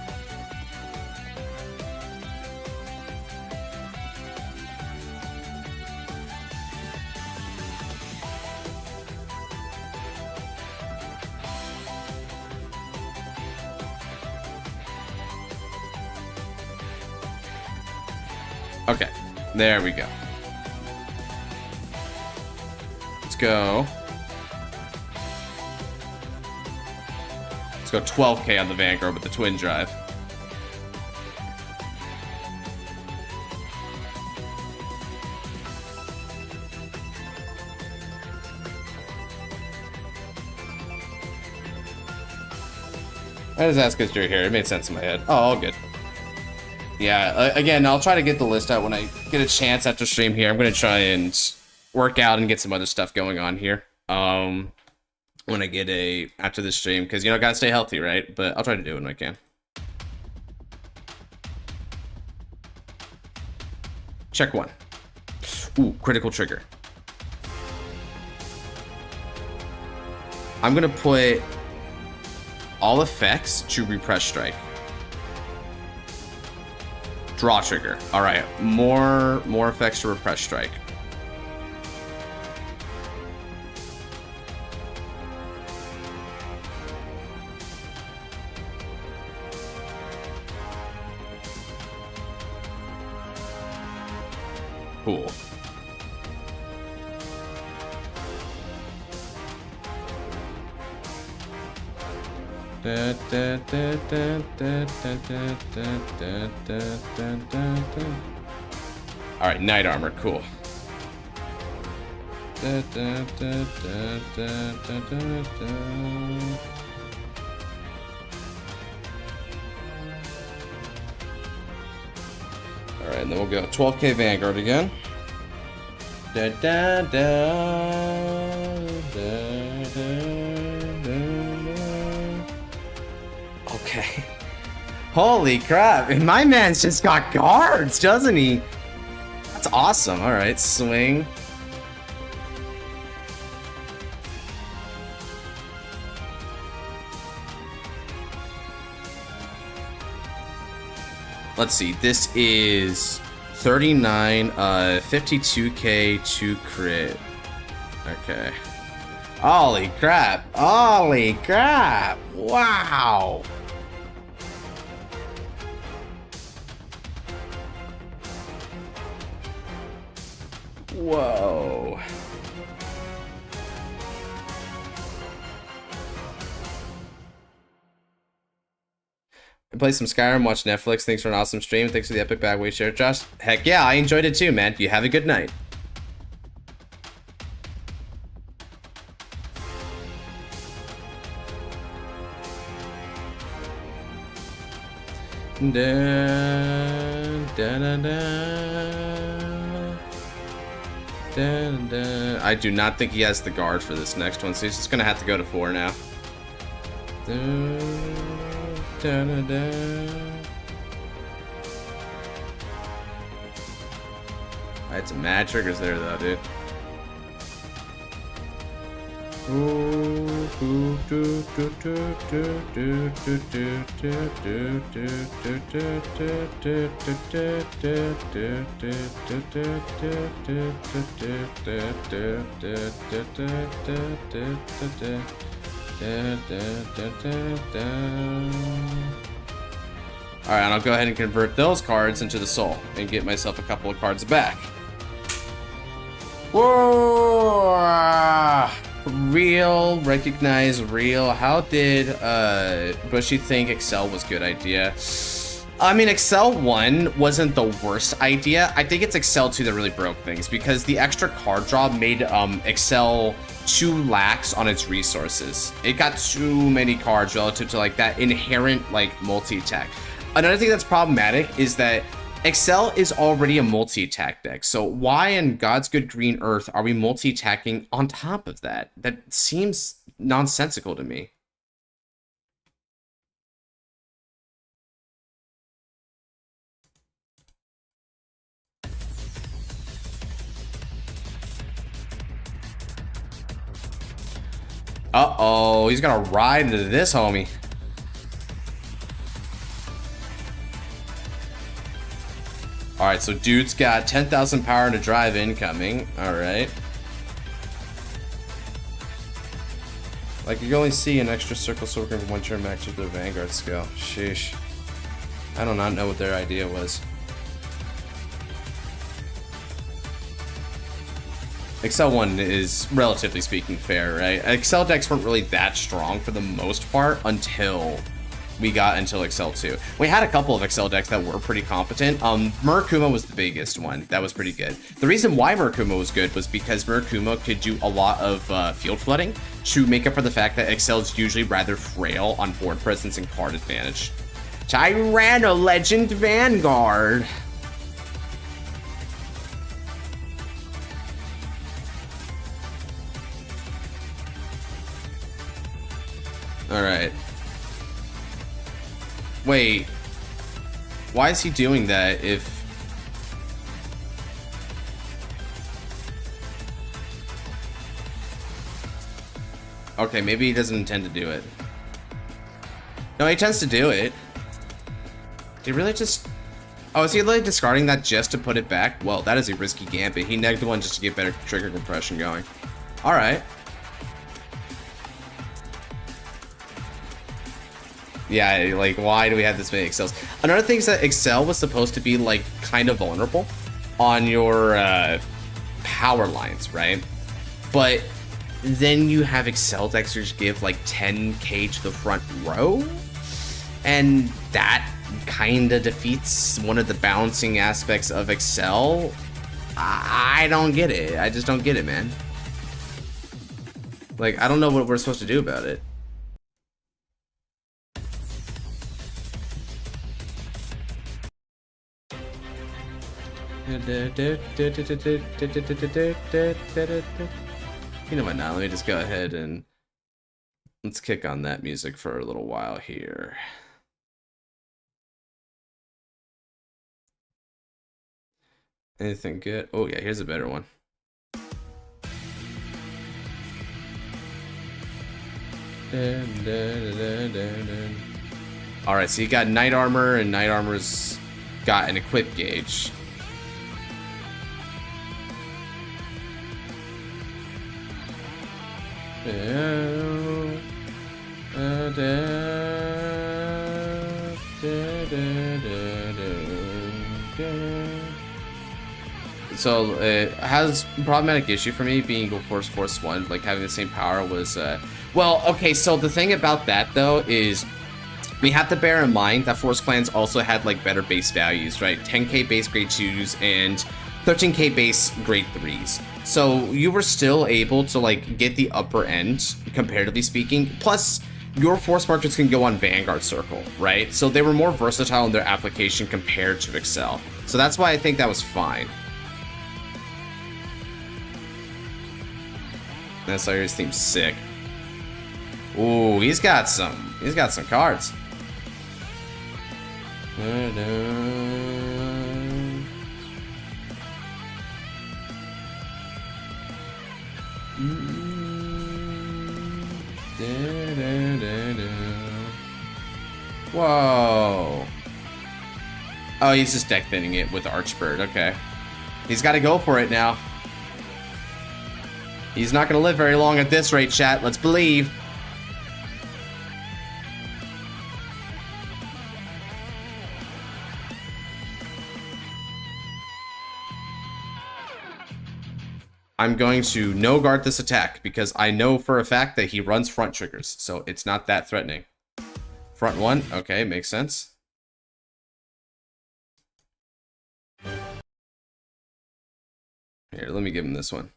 Okay, there we go. Let's go. Let's go 12k on the Vanguard with the twin drive. I just asked because you're here. It made sense in my head. Oh, all good. Yeah, again, I'll try to get the list out when I get a chance after stream here. I'm going to try and work out and get some other stuff going on here. When I get after the stream, because, you know, gotta stay healthy, right? But I'll try to do it when I can. Check one. Ooh, critical trigger. I'm gonna put all effects to repress strike. Draw trigger. All right, more effects to repress strike. Cool. All right, Knight Armor, cool. Alright, and then we'll go 12k Vanguard again. Okay. Holy crap, and my man's just got guards, doesn't he? That's awesome. Alright, swing. Let's see, this is 39, 52k to crit. Okay. Holy crap. Holy crap. Wow. Whoa. Play some Skyrim, watch Netflix. Thanks for an awesome stream. Thanks for the epic bagway share, Josh. Heck yeah, I enjoyed it too, man. You have a good night. I do not think he has the guard for this next one, so he's just gonna have to go to 4 now. I had some mad triggers there though, dude. Alright, and I'll go ahead and convert those cards into the soul and get myself a couple of cards back. Whoa! Real, recognize real. How did Bushy think Excel was a good idea? I mean, Excel 1 wasn't the worst idea. I think it's Excel 2 that really broke things because the extra card draw made Excel too lax on its resources. It got too many cards relative to like that inherent like multi-attack. Another thing that's problematic is that Excel is already a multi-attack deck, so why in God's good green earth are we multi-attacking on top of that? That seems nonsensical to me. Uh-oh, he's gonna ride into this, homie. Alright, so dude's got 10,000 power to drive incoming. Alright. Like, you only see an extra circle circle for one turn max with the Vanguard skill. Sheesh. I do not know what their idea was. Excel 1 is, relatively speaking, fair, right? Excel decks weren't really that strong for the most part until we got into Excel 2. We had a couple of Excel decks that were pretty competent. Murakuma was the biggest one. That was pretty good. The reason why Murakuma was good was because Murakuma could do a lot of field flooding to make up for the fact that Excel is usually rather frail on board presence and card advantage. Tyranno Legend Vanguard. Alright. Wait. Why is he doing that if... Okay, maybe he doesn't intend to do it. No, he tends to do it. Did he really just... Oh, is he like discarding that just to put it back? Well, that is a risky gambit. He negged one just to get better trigger compression going. Alright. Yeah, like, why do we have this many Excels? Another thing is that Excel was supposed to be, like, kind of vulnerable on your power lines, right? But then you have Excel decks which give, like, 10k to the front row? And that kind of defeats one of the balancing aspects of Excel? I don't get it. I just don't get it, man. Like, I don't know what we're supposed to do about it. You know what, now let me just go ahead and let's kick on that music for a little while here. Anything good? Oh yeah, here's a better one. Alright, so you got Knight Armor, and Knight Armor's got an equip gauge. So it has a problematic issue for me being Eagle Force 1, like having the same power was well, okay, so the thing about that though is we have to bear in mind that Force Clans also had like better base values, right? 10k base grade 2s and 13k base grade 3s. So you were still able to like get the upper end, comparatively speaking. Plus, your Force Marchers can go on Vanguard Circle, right? So they were more versatile in their application compared to Excel. So that's why I think that was fine. That Cyrus seems sick. Ooh, he's got some cards. Whoa. Oh, he's just deck thinning it with Archbird. Okay. He's got to go for it now. He's not going to live very long at this rate, chat. Let's believe. I'm going to no guard this attack because I know for a fact that he runs front triggers, so it's not that threatening. Front one, okay, makes sense. Here, let me give him this one.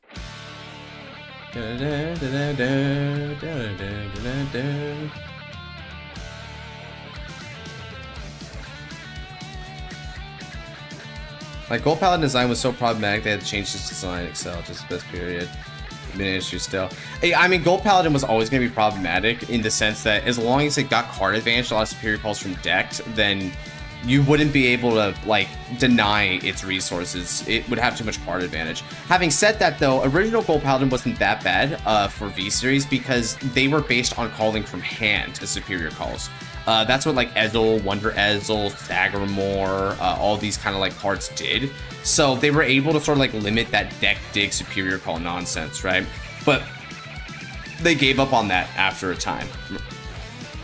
Like, Gold Paladin design was so problematic they had to change this design. Excel, just best period. Been an issue still. Hey, I mean, Gold Paladin was always going to be problematic in the sense that as long as it got card advantage, a lot of superior calls from decks, then you wouldn't be able to, like, deny its resources. It would have too much card advantage. Having said that, though, original Gold Paladin wasn't that bad for V-Series because they were based on calling from hand as superior calls. That's what, like, Ezel, Wonder Ezel, Thagramore, all these kind of, like, cards did. So they were able to sort of, like, limit that deck dig superior call nonsense, right? But they gave up on that after a time.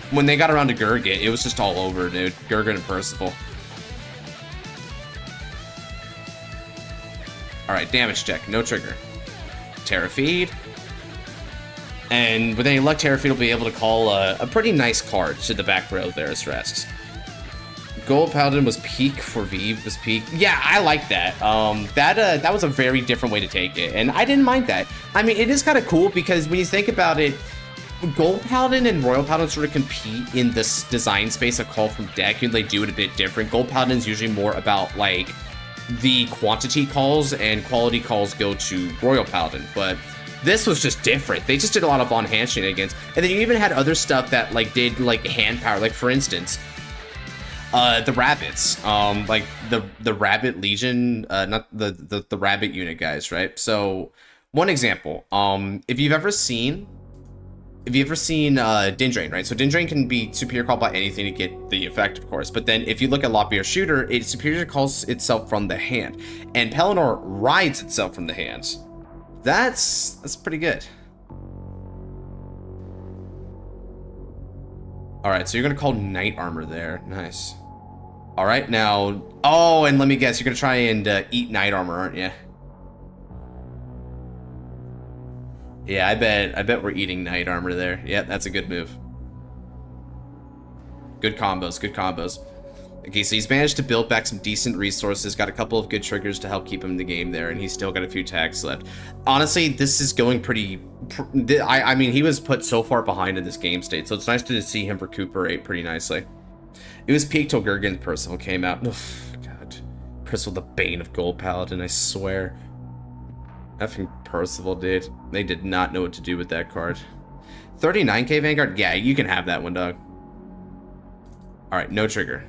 When they got around to Gurgit, it was just all over, dude. Gurgit and Percival. Alright, damage check. No trigger. Terra Feed. And with any luck, Terra Feed will be able to call a pretty nice card to the back row there as Rests. Gold Paladin was peak for V, was peak. Yeah, I like that. That was a very different way to take it, and I didn't mind that. I mean, it is kind of cool because when you think about it, Gold Paladin and Royal Paladin sort of compete in this design space of call from deck, and they do it a bit different. Gold Paladin is usually more about, like, the quantity calls, and quality calls go to Royal Paladin, but this was just different. They just did a lot of on-hand shenanigans, and then you even had other stuff that, like, did, like, hand power. Like, for instance, the rabbits, like the Rabbit Legion, not the Rabbit unit guys, right? So, one example, if you've ever seen Dindrain, right? So Dindrain can be superior called by anything to get the effect, of course. But then if you look at Lockbeard Shooter, it superior calls itself from the hand. And Pelennor rides itself from the hands. That's pretty good. Alright, so you're gonna call Knight Armor there. Nice. Alright, now... Oh, and let me guess, you're gonna try and eat Knight Armor, aren't you? Yeah, I bet we're eating Knight Armor there. Yep, that's a good move. Good combos, good combos. Okay, so he's managed to build back some decent resources, got a couple of good triggers to help keep him in the game there, and he's still got a few tags left. Honestly, this is going pretty... I mean, he was put so far behind in this game state, so it's nice to see him recuperate pretty nicely. It was peak till Gurgit and Percival came out. Ugh, God. Percival, the bane of Gold Paladin, I swear. Effing Percival, dude. They did not know what to do with that card. 39k Vanguard? Yeah, you can have that one, dog. Alright, no trigger.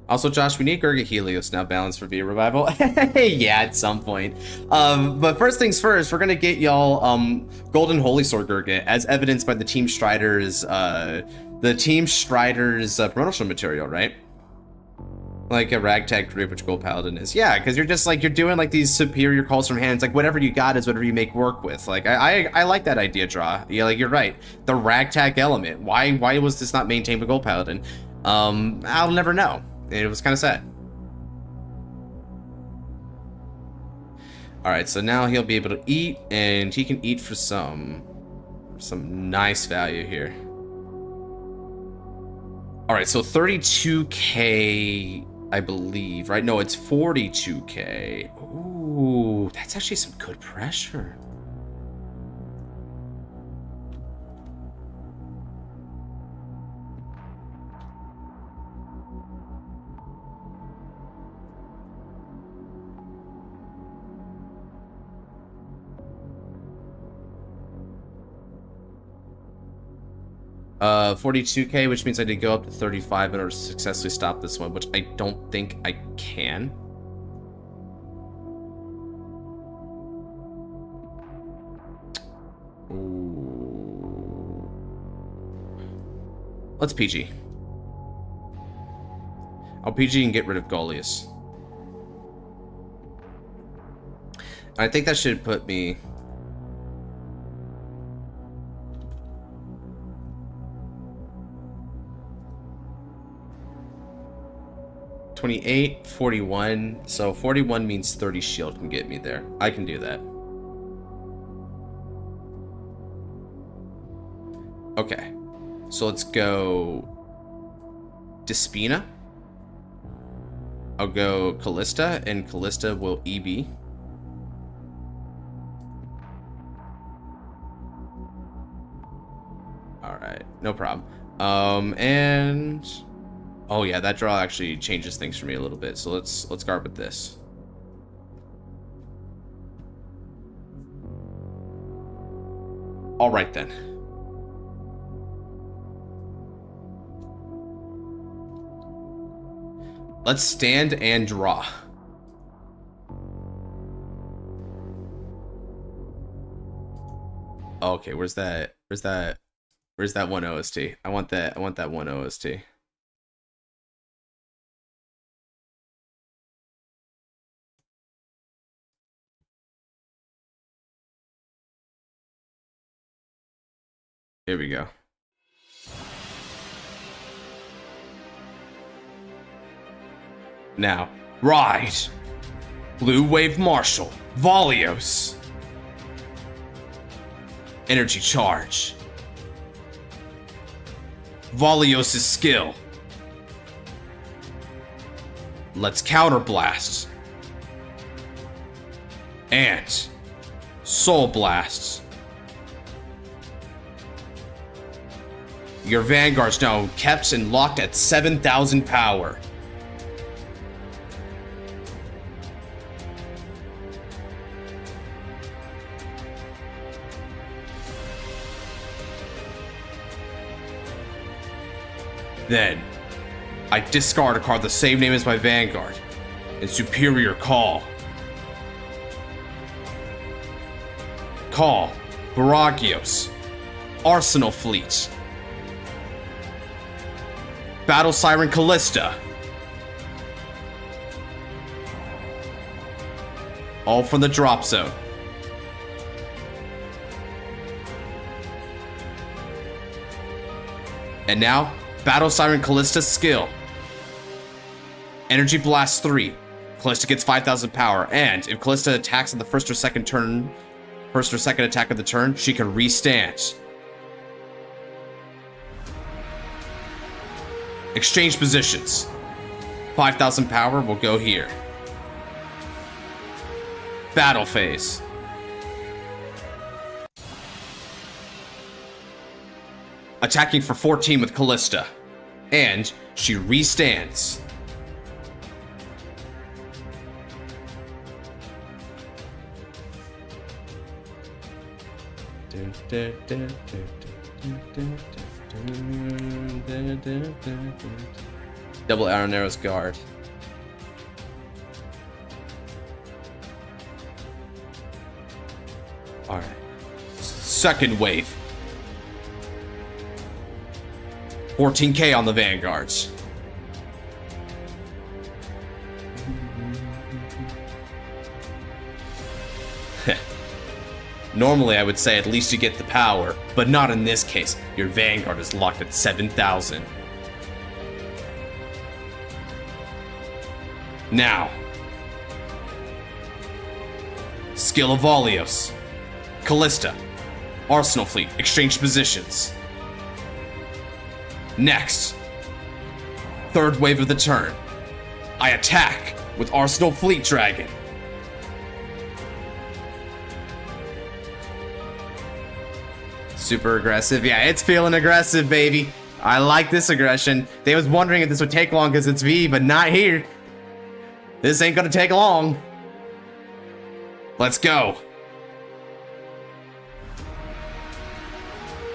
Also, Josh, we need Gurgit Helios now balanced for V Revival. Yeah, at some point. But first things first, we're gonna get y'all Golden Holy Sword Gurgit, as evidenced by the Team Strider's promotional material, right? Like a ragtag group, which Gold Paladin is. Yeah, because you're just like, you're doing like these superior calls from hands. Like whatever you got is whatever you make work with. Like I like that idea, Draw. Yeah, like you're right. The ragtag element. Why was this not maintained with Gold Paladin? I'll never know. It was kind of sad. All right, so now he'll be able to eat, and he can eat for some nice value here. All right, so 32k, I believe, right? No, it's 42k. Ooh, that's actually some good pressure. Uh, 42k, which means I did go up to 35 in order to successfully stop this one, which I don't think I can. Ooh. Let's PG. I'll PG and get rid of Gaulius. I think that should put me... 28, 41. So 41 means 30 shield can get me there. I can do that. Okay. So let's go Despina. I'll go Callista, and Callista will EB. Alright, no problem. And oh yeah, that draw actually changes things for me a little bit. So let's guard with this. Alright then. Let's stand and draw. Okay, where's that one OST? I want that one OST. Here we go. Now, ride! Blue Wave Marshal, Valios. Energy charge. Valios' skill. Let's counterblast. And Soul Blast. Your Vanguard's now kept and locked at 7,000 power. Then, I discard a card the same name as my Vanguard, in Superior Call. Call, Baragios, Arsenal Fleet, Battle Siren Callista. All from the drop zone. And now, Battle Siren Callista's skill. Energy Blast 3. Callista gets 5,000 power, and if Callista attacks on the first or second attack of the turn, she can restand. Exchange positions. 5,000 power will go here. Battle phase. Attacking for 14 with Callista. And she restands. Double Iron Arrow's guard. Alright. Second wave. 14k on the Vanguards. Normally I would say at least you get the power, but not in this case. Your Vanguard is locked at 7,000. Now. Skill of Valios. Callista. Arsenal Fleet. Exchange positions. Next. Third wave of the turn. I attack with Arsenal Fleet Dragon. Super aggressive. Yeah, it's feeling aggressive, baby. I like this aggression. They was wondering if this would take long because it's V, but not here. This ain't gonna take long. Let's go.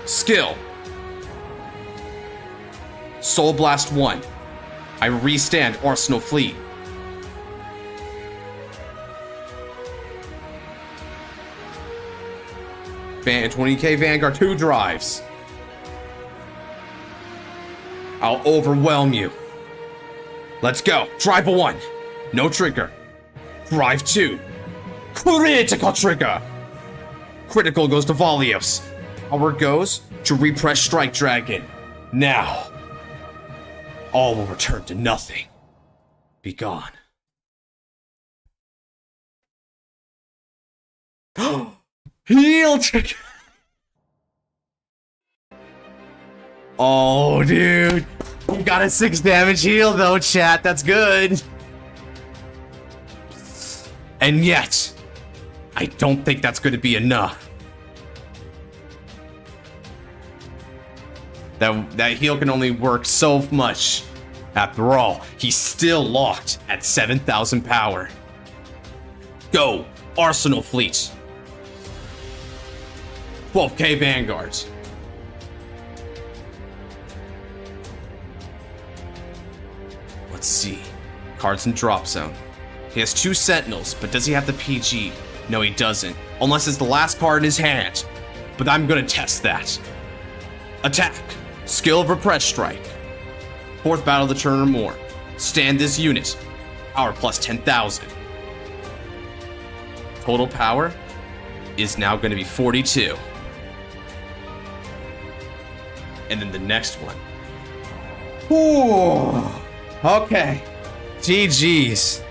Skill. Soul Blast 1. I restand Arsenal Fleet. Van 20k Vanguard 2 drives. I'll overwhelm you. Let's go. Drive 1. No trigger. Drive 2. Critical trigger. Critical goes to Valios. Power goes to Repress Strike Dragon. Now, all will return to nothing. be gone. Heal trick. Oh, dude. You got a 6 damage heal, though, chat. That's good. And yet, I don't think that's going to be enough. That heal can only work so much. After all, he's still locked at 7,000 power. Go, Arsenal Fleet. 12k Vanguards. Let's see. Cards in drop zone. He has 2 Sentinels, but does he have the PG? No, he doesn't. Unless it's the last card in his hand. But I'm gonna test that. Attack. Skill of Repress Strike. 4th battle of the turn or more. Stand this unit. Power plus 10,000. Total power is now going to be 42. And then the next one. Ooh. Okay. GG's.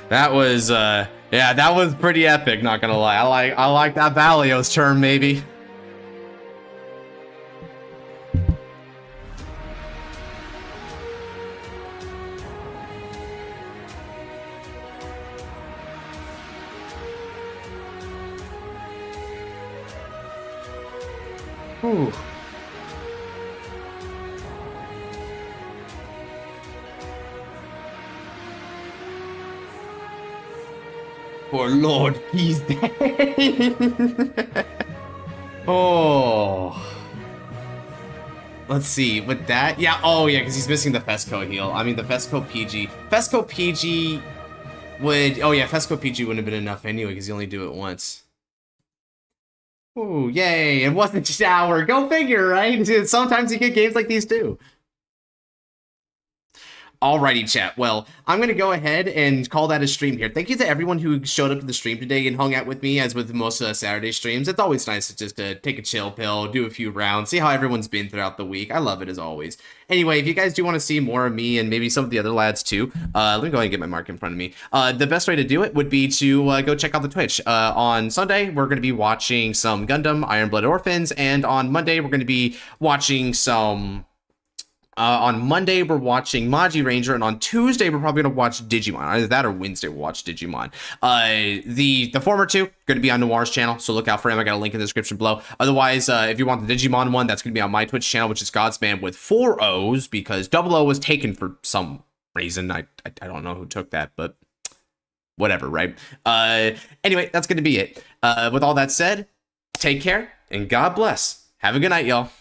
That was, yeah, that was pretty epic, not gonna lie. I like that Valios turn, maybe. Ooh. For Lord, he's dead. Oh. Let's see, with that, yeah, oh yeah, because he's missing the Fesco heal. I mean, the Fesco PG. Fesco PG would, oh yeah, Fesco PG wouldn't have been enough anyway, because you only do it once. Ooh, yay, it wasn't shower. Go figure, right? Sometimes you get games like these too. Alrighty, chat. Well, I'm going to go ahead and call that a stream here. Thank you to everyone who showed up to the stream today and hung out with me, as with most Saturday streams. It's always nice to just take a chill pill, do a few rounds, see how everyone's been throughout the week. I love it as always. Anyway, if you guys do want to see more of me and maybe some of the other lads too, let me go ahead and get my mark in front of me. The best way to do it would be to go check out the Twitch. On Sunday, we're going to be watching some Gundam, Iron Blood Orphans, and on Monday, we're going to be watching some... on Monday, we're watching Maji Ranger, and on Tuesday, we're probably going to watch Digimon. Either that or Wednesday, we'll watch Digimon. The former two, going to be on Noir's channel, so look out for him. I got a link in the description below. Otherwise, if you want the Digimon one, that's going to be on my Twitch channel, which is Godsman with 4 O's, because 00 was taken for some reason. I don't know who took that, but whatever, right? Anyway, that's going to be it. With all that said, take care, and God bless. Have a good night, y'all.